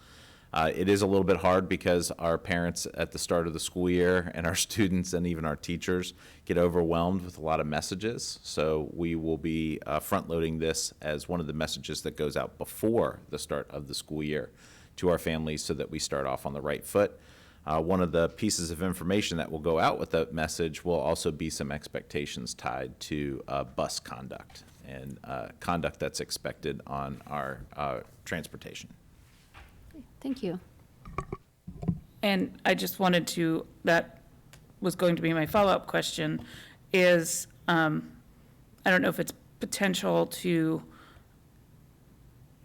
Speaker 11: It is a little bit hard because our parents at the start of the school year and our students and even our teachers get overwhelmed with a lot of messages. So we will be front-loading this as one of the messages that goes out before the start of the school year to our families so that we start off on the right foot. One of the pieces of information that will go out with that message will also be some expectations tied to bus conduct and conduct that's expected on our transportation.
Speaker 13: Thank you.
Speaker 22: and I just wanted to, that was going to be my follow-up question, is, I don't know if it's potential to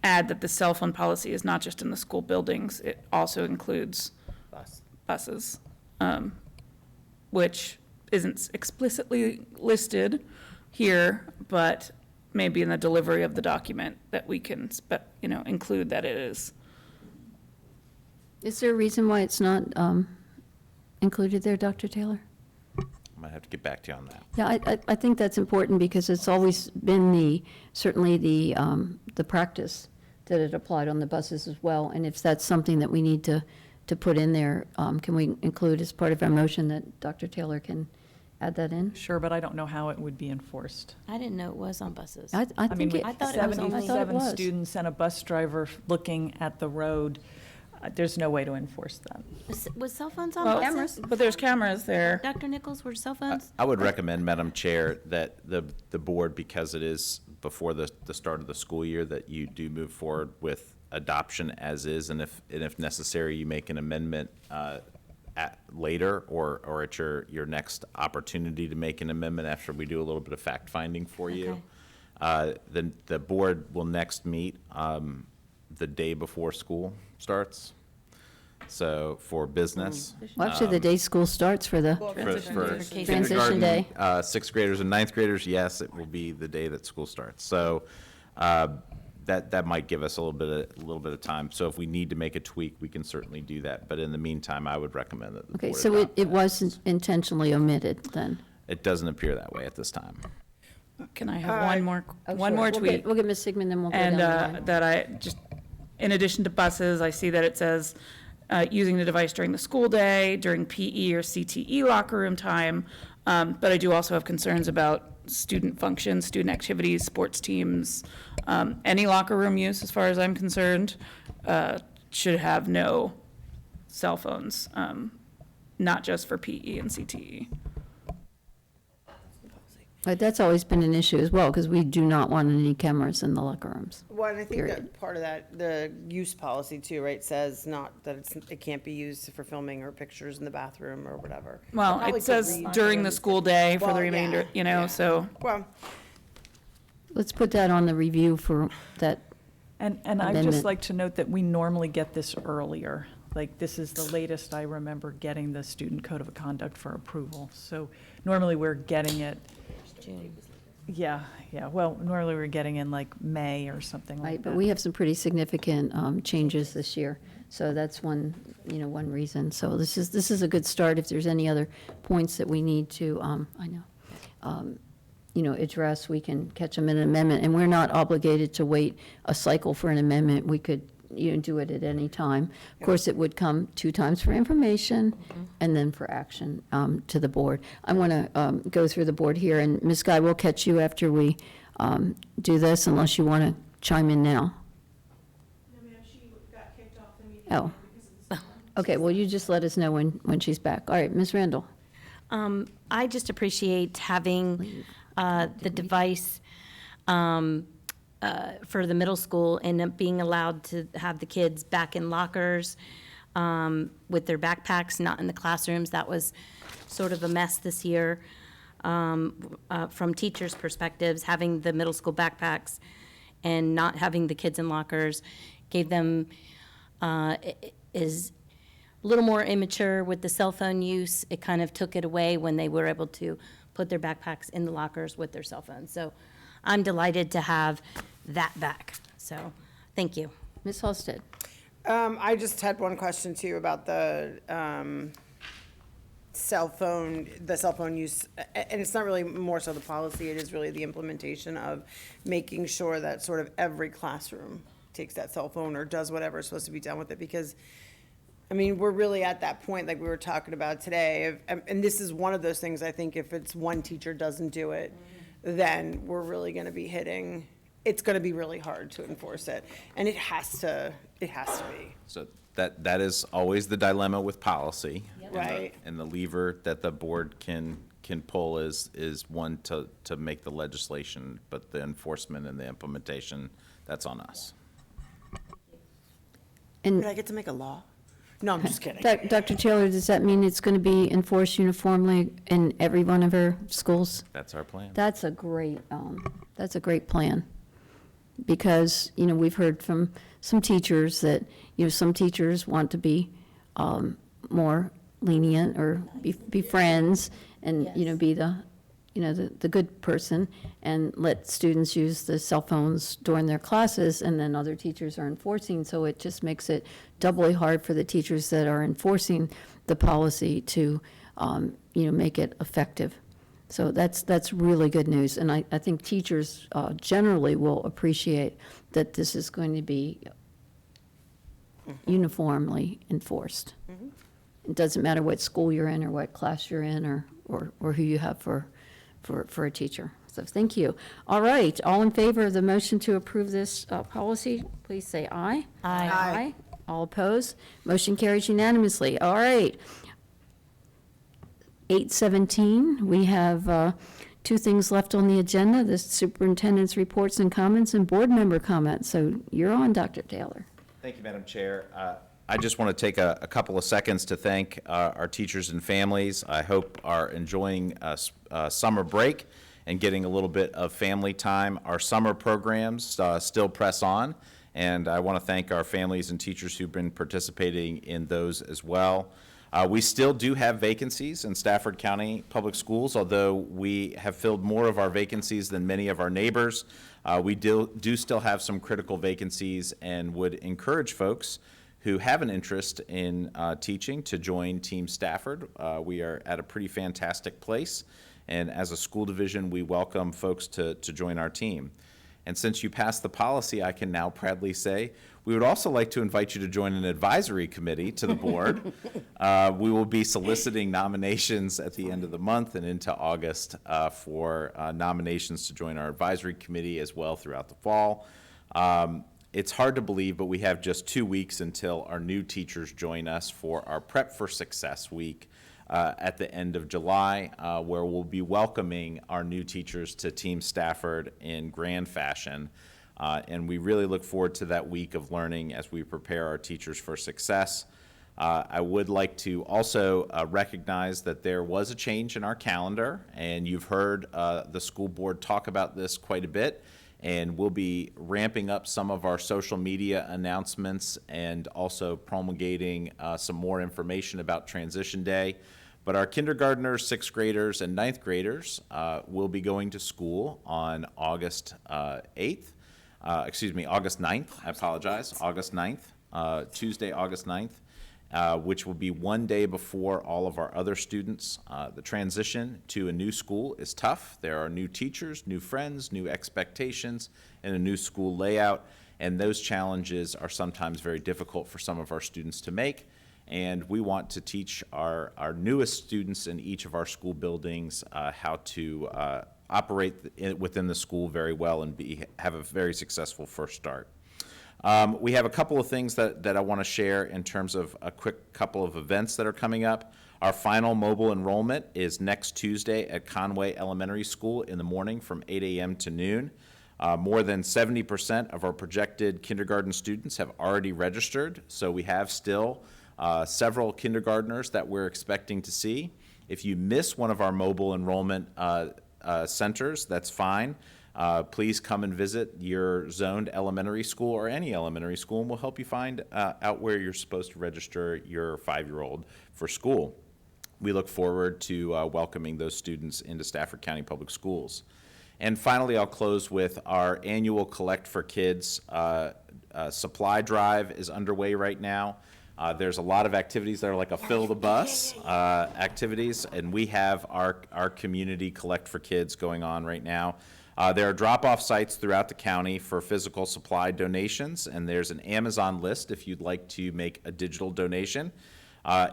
Speaker 22: add that the cell phone policy is not just in the school buildings, it also includes buses, which isn't explicitly listed here, but maybe in the delivery of the document that we can, include that it is.
Speaker 13: Is there a reason why it's not included there, Dr. Taylor?
Speaker 11: I might have to get back to you on that.
Speaker 13: Yeah, I think that's important because it's always been certainly the practice that it applied on the buses as well. And if that's something that we need to put in there, can we include as part of our motion that Dr. Taylor can add that in?
Speaker 21: Sure, but I don't know how it would be enforced.
Speaker 17: I didn't know it was on buses.
Speaker 13: I
Speaker 21: mean,
Speaker 13: think
Speaker 21: with
Speaker 17: I thought it was only-
Speaker 21: 77
Speaker 13: was.
Speaker 21: students and a bus driver looking at the road, there's no way to enforce that.
Speaker 17: Was cell phones on
Speaker 22: Well,
Speaker 17: buses?
Speaker 22: but there's cameras there.
Speaker 17: Dr. Nichols, were cell phones?
Speaker 11: I would recommend, Madam Chair, that the board, because it is before the start of the school year, that you do move forward with adoption as is, and if necessary, you make an amendment later or at your next opportunity to make an amendment after we do a little bit of fact-finding for you. Then the board will next meet the day before school starts. So for business.
Speaker 13: Well, actually, the day school starts for the
Speaker 11: For
Speaker 13: transition day.
Speaker 11: sixth graders and ninth graders, yes, it will be the day that school starts. So that might give us a little bit of time. So if we need to make a tweak, we can certainly do that. But in the meantime, I would recommend that the
Speaker 13: Okay,
Speaker 11: board
Speaker 13: so
Speaker 11: adopt
Speaker 13: it
Speaker 11: that.
Speaker 13: was intentionally omitted then?
Speaker 11: It doesn't appear that way at this time.
Speaker 22: Can I have one more
Speaker 13: Oh, sure.
Speaker 22: tweet?
Speaker 13: We'll get Ms. Sigmund, then we'll go down
Speaker 22: And
Speaker 13: the line.
Speaker 22: that I just, in addition to buses, I see that it says, using the device during the school day, during PE or CTE locker room time. But I do also have concerns about student functions, student activities, sports teams. Any locker room use, as far as I'm concerned, should have no cell phones, not just for PE and CTE.
Speaker 13: But that's always been an issue as well, because we do not want any cameras in the locker rooms.
Speaker 20: Well, and I think
Speaker 13: Period.
Speaker 20: that part of that, the use policy too, right, says not that it can't be used for filming or pictures in the bathroom or whatever.
Speaker 22: Well,
Speaker 20: Probably
Speaker 22: it
Speaker 20: could
Speaker 22: says
Speaker 20: read
Speaker 22: during the
Speaker 20: through.
Speaker 22: school day for
Speaker 20: Well,
Speaker 22: the remainder,
Speaker 20: yeah.
Speaker 22: so.
Speaker 20: Well,
Speaker 13: Let's put that on the review for that.
Speaker 21: And I'd
Speaker 13: amendment.
Speaker 21: just like to note that we normally get this earlier. Like, this is the latest I remember getting the student code of conduct for approval. So normally we're getting it. Yeah, well, normally we're getting in like May or something like
Speaker 13: Right,
Speaker 21: that.
Speaker 13: but we have some pretty significant changes this year. So that's one reason. So this is a good start. If there's any other points that we need to, address, we can catch them in an amendment. And we're not obligated to wait a cycle for an amendment. We could, do it at any time. Of course, it would come 2 times for information and then for action to the board. I want to go through the board here, and Ms. Guy, we'll catch you after we do this, unless you want to chime in now. Oh, okay, well, you just let us know when she's back. All right, Ms. Randall.
Speaker 17: I just appreciate having the device for the middle school and being allowed to have the kids back in lockers with their backpacks, not in the classrooms. That was sort of a mess this year. From teachers' perspectives, having the middle school backpacks and not having the kids in lockers gave them, is a little more immature with the cell phone use. It kind of took it away when they were able to put their backpacks in the lockers with their cell phones. So I'm delighted to have that back. So, thank you.
Speaker 13: Ms. Halsted.
Speaker 20: I just had one question too about the cell phone use, and it's not really more so the policy, it is really the implementation of making sure that sort of every classroom takes that cell phone or does whatever is supposed to be done with it, because I mean, we're really at that point, like we were talking about today, and this is one of those things, I think if it's one teacher doesn't do it, then we're really gonna be hitting, it's gonna be really hard to enforce it, and it has to be.
Speaker 11: So that is always the dilemma with policy.
Speaker 20: Yep. Right.
Speaker 11: And the lever that the board can pull is one to make the legislation, but the enforcement and the implementation, that's on us.
Speaker 13: And
Speaker 20: Did I get to make a law? No, I'm just kidding.
Speaker 13: Dr. Taylor, does that mean it's going to be enforced uniformly in every one of our schools?
Speaker 11: That's our plan.
Speaker 13: That's a great plan. Because, you know, we've heard from some teachers that, you know, some teachers want to be more lenient or be friends and, you know, be the good person and let students use the cell phones during their classes, and then other teachers are enforcing, so it just makes it doubly hard for the teachers that are enforcing the policy to, you know, make it effective. So that's really good news, and I think teachers generally will appreciate that this is going to be uniformly enforced. It doesn't matter what school you're in or what class you're in or who you have for a teacher. So thank you. All right, all in favor of the motion to approve this policy, please say aye.
Speaker 17: Aye.
Speaker 13: Aye. All opposed? Motion carries unanimously. All right. 8:17, we have two things left on the agenda, the superintendent's reports and comments and board member comments. So you're on, Dr. Taylor.
Speaker 11: Thank you, Madam Chair. I just want to take a couple of seconds to thank our teachers and families. I hope are enjoying summer break and getting a little bit of family time. Our summer programs still press on, and I want to thank our families and teachers who've been participating in those as well. We still do have vacancies in Stafford County Public Schools, although we have filled more of our vacancies than many of our neighbors. We do still have some critical vacancies and would encourage folks who have an interest in teaching to join Team Stafford. We are at a pretty fantastic place, and as a school division, we welcome folks to join our team. And since you passed the policy, I can now proudly say, we would also like to invite you to join an advisory committee to the board. We will be soliciting nominations at the end of the month and into August for nominations to join our advisory committee as well throughout the fall. It's hard to believe, but we have just 2 weeks until our new teachers join us for our Prep for Success Week at the end of July, where we'll be welcoming our new teachers to Team Stafford in grand fashion. And we really look forward to that week of learning as we prepare our teachers for success. I would like to also recognize that there was a change in our calendar, and you've heard the school board talk about this quite a bit. And we'll be ramping up some of our social media announcements and also promulgating some more information about Transition Day. But our kindergartners, 6th graders, and 9th graders will be going to school on August 9th, I apologize, August 9th, Tuesday, August 9th, which will be one day before all of our other students. The transition to a new school is tough. There are new teachers, new friends, new expectations, and a new school layout, and those challenges are sometimes very difficult for some of our students to make. And we want to teach our newest students in each of our school buildings how to operate within the school very well and have a very successful first start. We have a couple of things that I want to share in terms of a quick couple of events that are coming up. Our final mobile enrollment is next Tuesday at Conway Elementary School in the morning from 8 a.m. to noon. More than 70% of our projected kindergarten students have already registered, so we have still several kindergartners that we're expecting to see. If you miss one of our mobile enrollment centers, that's fine. Please come and visit your zoned elementary school or any elementary school, and we'll help you find out where you're supposed to register your 5-year-old for school. We look forward to welcoming those students into Stafford County Public Schools. And finally, I'll close with our annual Collect for Kids supply drive is underway right now. There's a lot of activities that are like a fill the bus activities, and we have our community Collect for Kids going on right now. There are drop-off sites throughout the county for physical supply donations, and there's an Amazon list if you'd like to make a digital donation.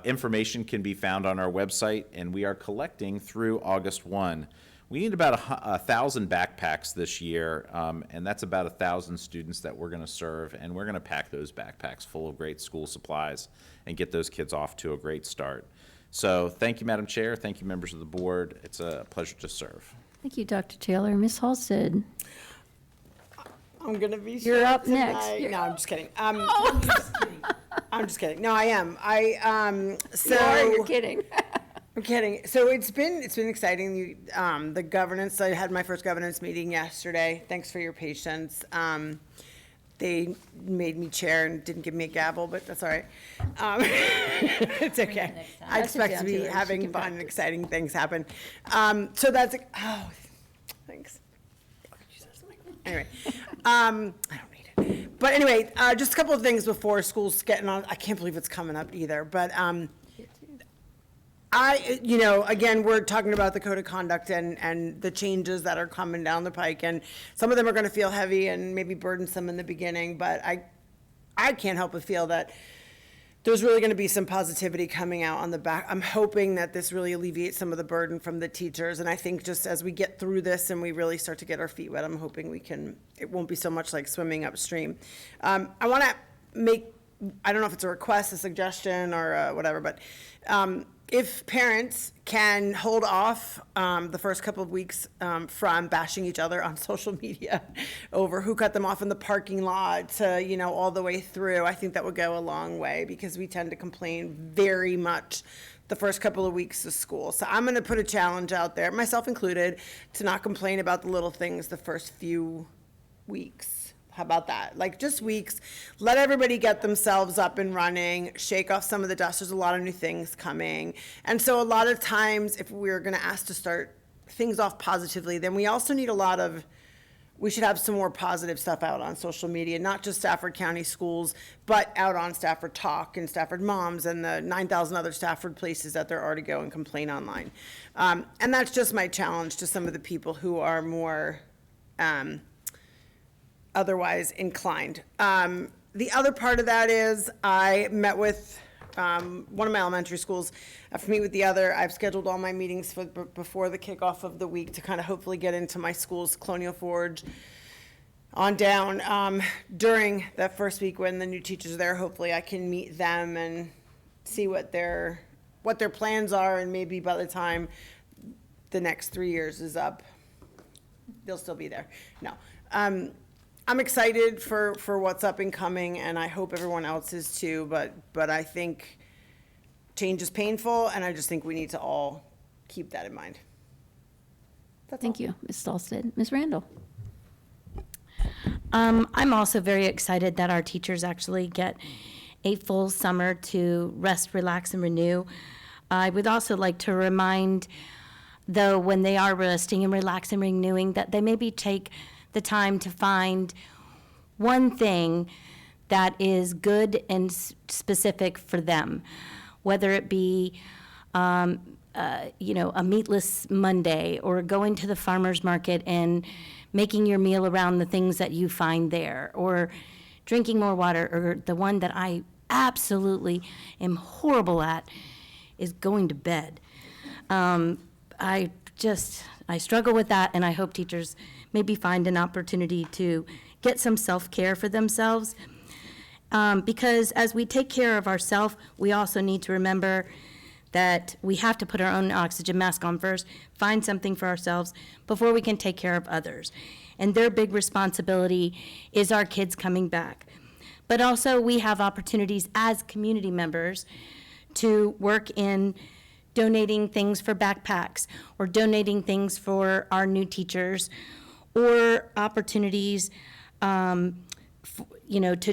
Speaker 11: Information can be found on our website, and we are collecting through August 1. We need about 1,000 backpacks this year, and that's about 1,000 students that we're going to serve, and we're going to pack those backpacks full of great school supplies and get those kids off to a great start. So thank you, Madam Chair. Thank you, members of the board. It's a pleasure to serve.
Speaker 13: Thank you, Dr. Taylor. Ms. Halstead.
Speaker 20: I'm gonna be.
Speaker 13: You're up
Speaker 20: tonight.
Speaker 13: next.
Speaker 20: No, I'm just kidding. I'm just kidding. I'm just kidding. No, I am. So
Speaker 13: You are, you're kidding.
Speaker 20: I'm kidding. So it's been exciting. The governance. I had my first governance meeting yesterday. Thanks for your patience. They made me chair and didn't give me a gavel, but that's all right. It's okay. I expect to be having fun and exciting things happen. So that's, oh, thanks. Anyway, I don't need it. But anyway, just a couple of things before school's getting on. I can't believe it's coming up either, but again, we're talking about the code of conduct and the changes that are coming down the pike, and some of them are going to feel heavy and maybe burdensome in the beginning, but I can't help but feel that there's really going to be some positivity coming out on the back. I'm hoping that this really alleviates some of the burden from the teachers, and I think just as we get through this and we really start to get our feet wet, I'm hoping it won't be so much like swimming upstream. I want to make, I don't know if it's a request, a suggestion, or whatever, but if parents can hold off the first couple of weeks from bashing each other on social media over who cut them off in the parking lot to, all the way through, I think that would go a long way, because we tend to complain very much the first couple of weeks of school. So I'm going to put a challenge out there, myself included, to not complain about the little things the first few weeks. How about that? Like, just weeks. Let everybody get themselves up and running, shake off some of the dust. There's a lot of new things coming. And so a lot of times, if we're going to ask to start things off positively, then we also need we should have some more positive stuff out on social media, not just Stafford County Schools, but out on Stafford Talk and Stafford Moms and the 9,000 other Stafford places that there are to go and complain online. And that's just my challenge to some of the people who are more otherwise inclined. The other part of that is I met with one of my elementary schools. After meet with the other, I've scheduled all my meetings before the kickoff of the week to kind of hopefully get into my school's Colonial Forge on down. During that first week when the new teachers are there, hopefully I can meet them and see what their plans are, and maybe by the time the next 3 years is up, they'll still be there. No. I'm excited for what's up and coming, and I hope everyone else is too, but I think change is painful, and I just think we need to all keep that in mind.
Speaker 13: Thank you, Ms. Halstead. Ms. Randall.
Speaker 17: I'm also very excited that our teachers actually get a full summer to rest, relax, and renew. I would also like to remind, though, when they are resting and relaxing and renewing, that they maybe take the time to find one thing that is good and specific for them, whether it be, a meatless Monday, or going to the farmer's market and making your meal around the things that you find there, or drinking more water, or the one that I absolutely am horrible at is going to bed. I struggle with that, and I hope teachers maybe find an opportunity to get some self-care for themselves. Because as we take care of ourselves, we also need to remember that we have to put our own oxygen mask on first, find something for ourselves before we can take care of others. And their big responsibility is our kids coming back. But also we have opportunities as community members to work in donating things for backpacks or donating things for our new teachers, or opportunities to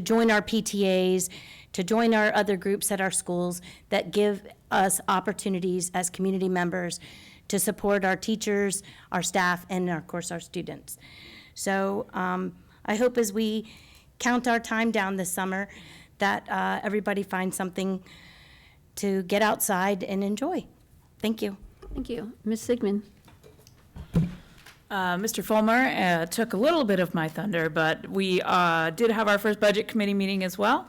Speaker 17: join our PTAs, to join our other groups at our schools that give us opportunities as community members to support our teachers, our staff, and of course our students. So I hope as we count our time down this summer that everybody finds something to get outside and enjoy. Thank you.
Speaker 13: Thank you. Ms. Sigmund?
Speaker 22: Mr. Fulmer took a little bit of my thunder, but we did have our first budget committee meeting as well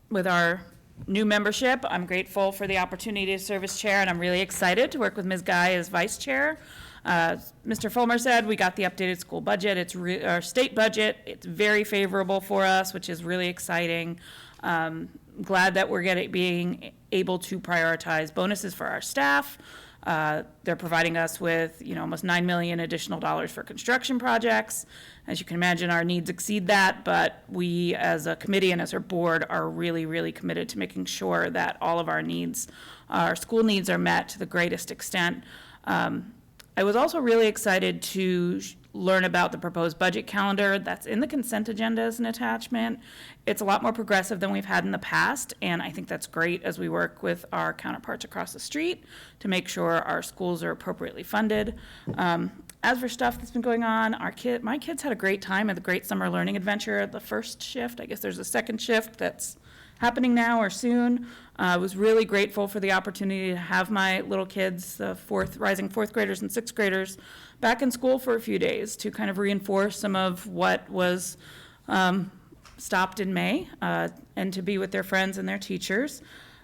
Speaker 22: with our new membership. I'm grateful for the opportunity to serve as chair, and I'm really excited to work with Ms. Guy as vice chair. Mr. Fulmer said we got the updated school budget. It's our state budget. It's very favorable for us, which is really exciting. Glad that we're being able to prioritize bonuses for our staff. They're providing us with, almost $9 million additional dollars for construction projects. As you can imagine, our needs exceed that, but we as a committee and as our board are really, really committed to making sure that all of our needs, our school needs, are met to the greatest extent. I was also really excited to learn about the proposed budget calendar that's in the consent agenda as an attachment. It's a lot more progressive than we've had in the past, and I think that's great as we work with our counterparts across the street to make sure our schools are appropriately funded. As for stuff that's been going on, my kids had a great time at the Great Summer Learning Adventure, the first shift. I guess there's a second shift that's happening now or soon. I was really grateful for the opportunity to have my little kids, the rising fourth graders and sixth graders, back in school for a few days to kind of reinforce some of what was stopped in May, and to be with their friends and their teachers.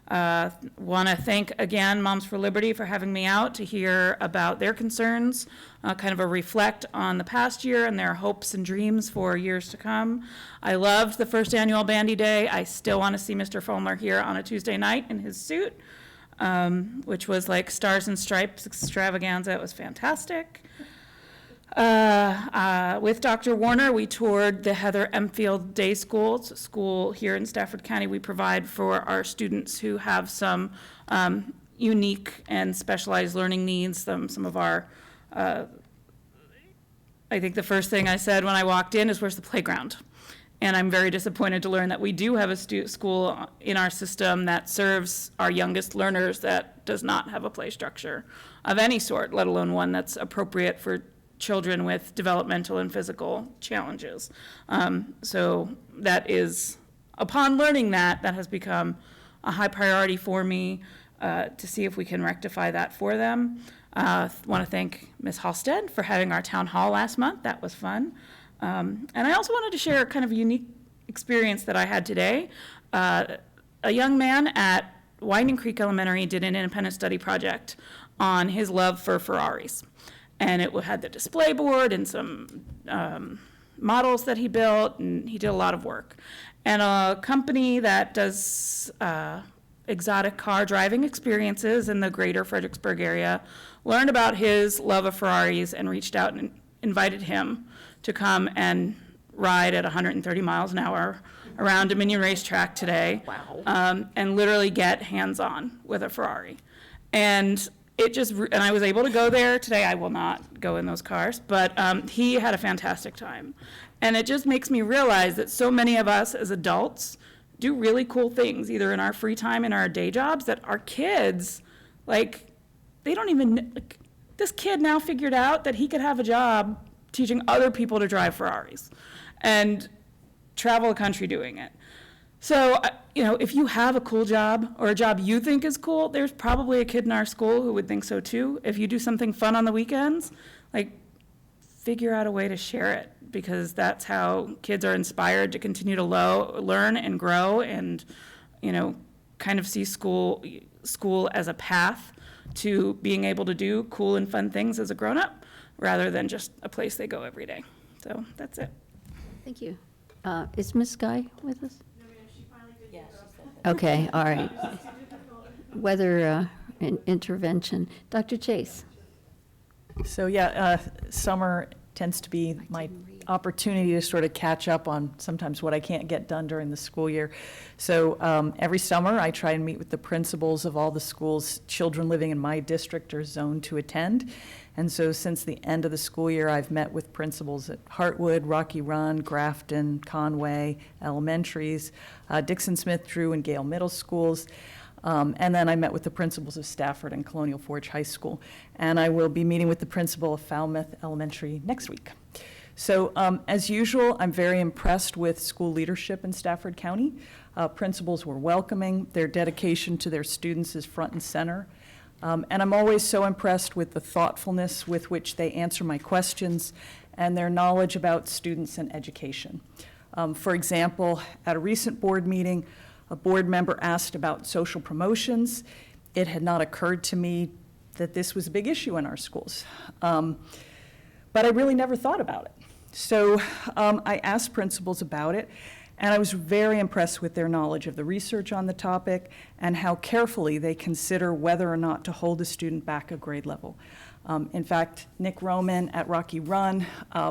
Speaker 22: Want to thank again Moms for Liberty for having me out to hear about their concerns, kind of a reflect on the past year and their hopes and dreams for years to come. I loved the first annual Bandy Day. I still want to see Mr. Fulmer here on a Tuesday night in his suit, which was like Stars and Stripes extravaganza. It was fantastic. With Dr. Warner, we toured the Heather Empfield Day School. It's a school here in Stafford County we provide for our students who have some unique and specialized learning needs. Some of our, I think the first thing I said when I walked in is, where's the playground? And I'm very disappointed to learn that we do have a school in our system that serves our youngest learners that does not have a play structure of any sort, let alone one that's appropriate for children with developmental and physical challenges. So that is, upon learning that has become a high priority for me to see if we can rectify that for them. Want to thank Ms. Halstead for having our town hall last month. That was fun. And I also wanted to share kind of a unique experience that I had today. A young man at Winding Creek Elementary did an independent study project on his love for Ferraris. And it had the display board and some models that he built, and he did a lot of work. And a company that does exotic car driving experiences in the greater Fredericksburg area learned about his love of Ferraris and reached out and invited him to come and ride at 130 miles an hour around Dominion Racetrack today. Wow. And literally get hands-on with a Ferrari. And I was able to go there today. I will not go in those cars, but he had a fantastic time. And it just makes me realize that so many of us as adults do really cool things, either in our free time and our day jobs, that our kids, they don't even, this kid now figured out that he could have a job teaching other people to drive Ferraris and travel the country doing it. So, if you have a cool job or a job you think is cool, there's probably a kid in our school who would think so too. If you do something fun on the weekends, figure out a way to share it, because that's how kids are inspired to continue to learn and grow and, kind of see school as a path to being able to do cool and fun things as a grown-up rather than just a place they go every day. So that's it.
Speaker 13: Thank you. Is Ms. Guy with us? Okay, all right. weather intervention. Dr. Chase?
Speaker 21: So yeah, summer tends to be my opportunity to sort of catch up on sometimes what I can't get done during the school year. So every summer I try and meet with the principals of all the schools children living in my district are zoned to attend. And so since the end of the school year, I've met with principals at Hartwood, Rocky Run, Grafton, Conway Elementaries, Dixon Smith, Drew, and Gale Middle Schools. And then I met with the principals of Stafford and Colonial Forge High School. And I will be meeting with the principal of Falmouth Elementary next week. So as usual, I'm very impressed with school leadership in Stafford County. Principals were welcoming. Their dedication to their students is front and center. And I'm always so impressed with the thoughtfulness with which they answer my questions and their knowledge about students and education. For example, at a recent board meeting, a board member asked about social promotions. It had not occurred to me that this was a big issue in our schools. But I really never thought about it. So I asked principals about it, and I was very impressed with their knowledge of the research on the topic and how carefully they consider whether or not to hold a student back a grade level. In fact, Nick Roman at Rocky Run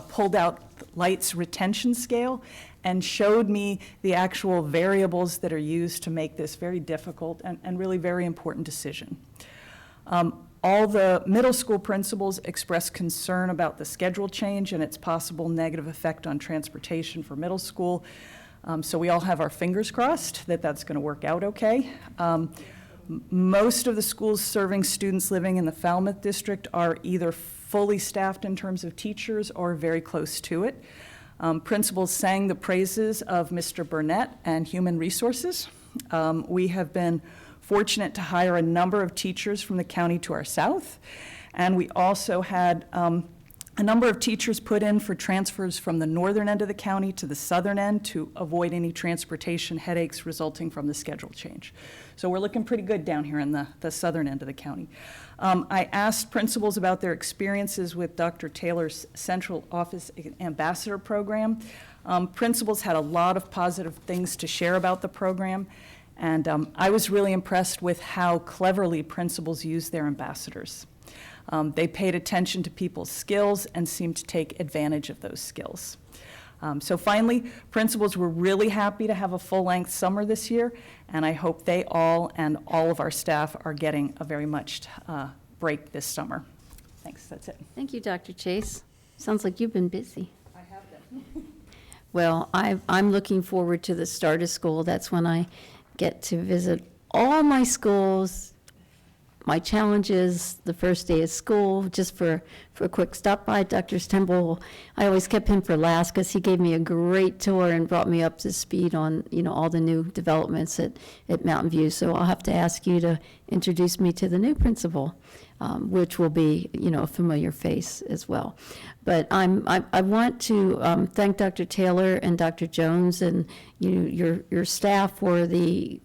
Speaker 21: pulled out Light's retention scale and showed me the actual variables that are used to make this very difficult and really very important decision. All the middle school principals expressed concern about the schedule change and its possible negative effect on transportation for middle school. So we all have our fingers crossed that that's going to work out okay. Most of the schools serving students living in the Falmouth district are either fully staffed in terms of teachers or very close to it. Principals sang the praises of Mr. Burnett and Human Resources. We have been fortunate to hire a number of teachers from the county to our south, and we also had a number of teachers put in for transfers from the northern end of the county to the southern end to avoid any transportation headaches resulting from the schedule change. So we're looking pretty good down here in the southern end of the county. I asked principals about their experiences with Dr. Taylor's Central Office Ambassador Program. Principals had a lot of positive things to share about the program, and I was really impressed with how cleverly principals use their ambassadors. They paid attention to people's skills and seemed to take advantage of those skills. So finally, principals were really happy to have a full-length summer this year, and I hope they all and all of our staff are getting a very much break this summer. Thanks, that's it.
Speaker 13: Thank you, Dr. Chase. Sounds like you've been busy.
Speaker 21: I have been.
Speaker 13: Well, I'm looking forward to the start of school. That's when I get to visit all my schools. My challenge is the first day of school, just for a quick stop by. Dr. Stemble, I always kept him for last because he gave me a great tour and brought me up to speed on, all the new developments at Mountain View. So I'll have to ask you to introduce me to the new principal, which will be, a familiar face as well. But I want to thank Dr. Taylor and Dr. Jones and your staff for the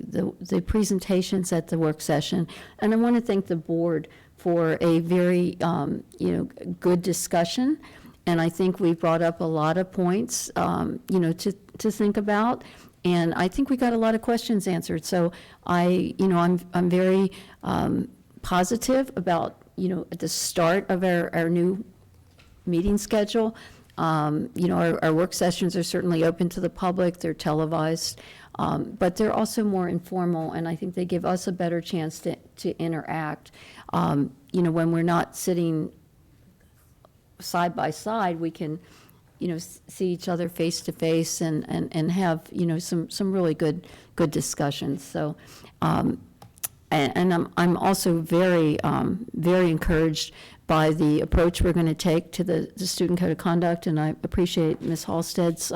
Speaker 13: presentations at the work session, and I want to thank the board for a very good discussion. And I think we brought up a lot of points to think about, and I think we got a lot of questions answered. So I'm very positive about at the start of our new meeting schedule. Our work sessions are certainly open to the public, they're televised, but they're also more informal, and I think they give us a better chance to interact. When we're not sitting side by side, we can, see each other face to face and have, some really good discussions. So, and I'm also very encouraged by the approach we're going to take to the student code of conduct, and I appreciate Ms. Halstead's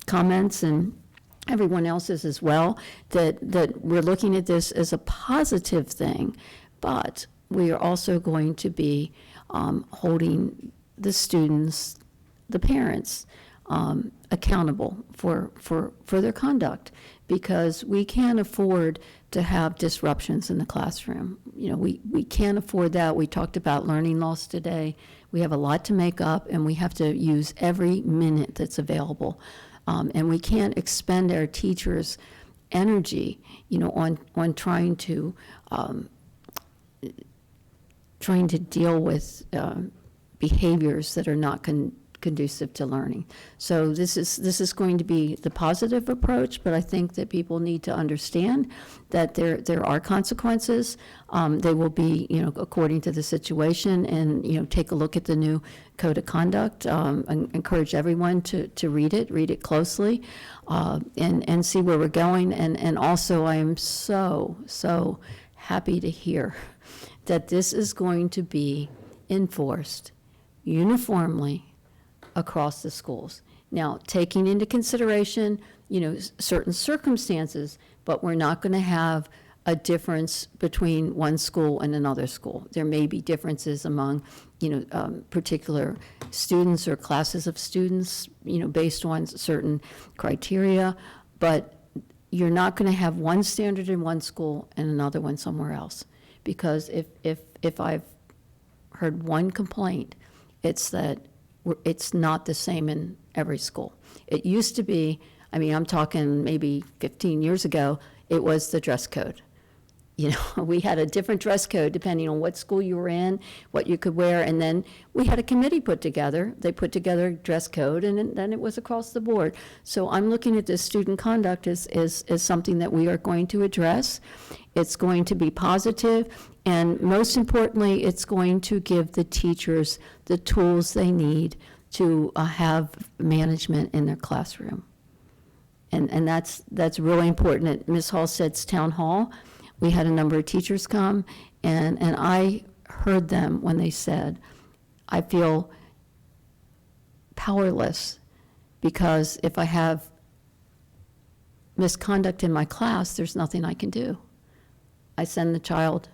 Speaker 13: comments and everyone else's as well, that we're looking at this as a positive thing, but we are also going to be holding the students, the parents, accountable for their conduct, because we can't afford to have disruptions in the classroom. We can't afford that. We talked about learning loss today. We have a lot to make up, and we have to use every minute that's available. And we can't expend our teachers energy, on trying to deal with behaviors that are not conducive to learning. So this is going to be the positive approach, but I think that people need to understand that there are consequences. They will be, according to the situation, and, take a look at the new code of conduct. And encourage everyone to read it closely, and see where we're going. And also, I am so happy to hear that this is going to be enforced uniformly across the schools. Now, taking into consideration, certain circumstances, but we're not going to have a difference between one school and another school. There may be differences among, particular students or classes of students, based on certain criteria, but you're not going to have one standard in one school and another one somewhere else. Because if I've heard one complaint, it's that it's not the same in every school. It used to be, I'm talking maybe 15 years ago, it was the dress code. We had a different dress code depending on what school you were in, what you could wear, and then we had a committee put together. They put together a dress code, and then it was across the board. So I'm looking at this student conduct as something that we are going to address. It's going to be positive, and most importantly, it's going to give the teachers the tools they need to have management in their classroom. And that's really important. At Ms. Halstead's town hall, we had a number of teachers come, and I heard them when they said, I feel powerless because if I have misconduct in my class, there's nothing I can do. I send the child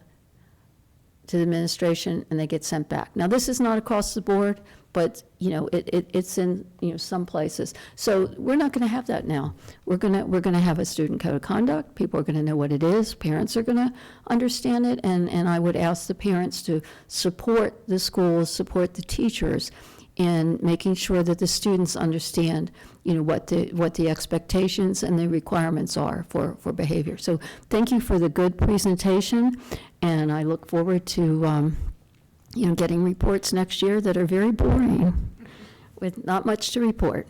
Speaker 13: to the administration and they get sent back. Now, this is not across the board, but it's in some places. So we're not going to have that now. We're going to have a student code of conduct. People are going to know what it is. Parents are going to understand it, and I would ask the parents to support the schools, support the teachers in making sure that the students understand what the expectations and the requirements are for behavior. So thank you for the good presentation, and I look forward to getting reports next year that are very boring with not much to report.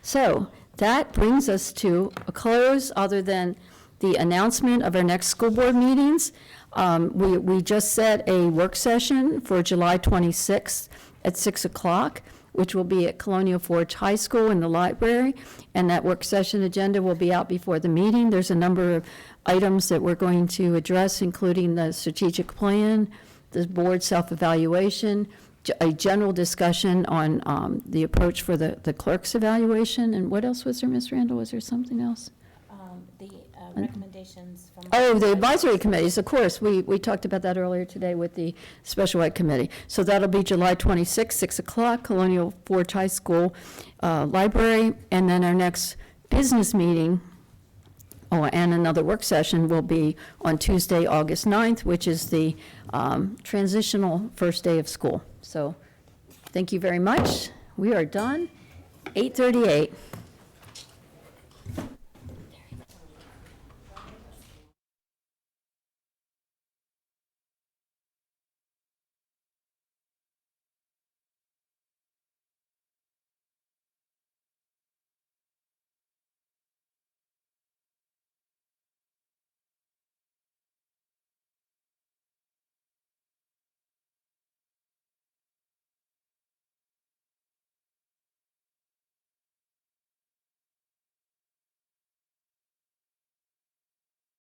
Speaker 13: So that brings us to a close, other than the announcement of our next school board meetings. We just set a work session for July 26th at 6 o'clock, which will be at Colonial Forge High School in the library, and that work session agenda will be out before the meeting. There's a number of items that we're going to address, including the strategic plan, the board self-evaluation, a general discussion on the approach for the clerk's evaluation, and what else was there, Ms. Randall? Was there something else?
Speaker 6: The recommendations from.
Speaker 13: Oh, the advisory committees, of course. We talked about that earlier today with the special ed committee. So that'll be July 26th, 6 o'clock, Colonial Forge High School Library. And then our next business meeting, and another work session, will be on Tuesday, August 9th, which is the transitional first day of school. So thank you very much. We are done. 8:38.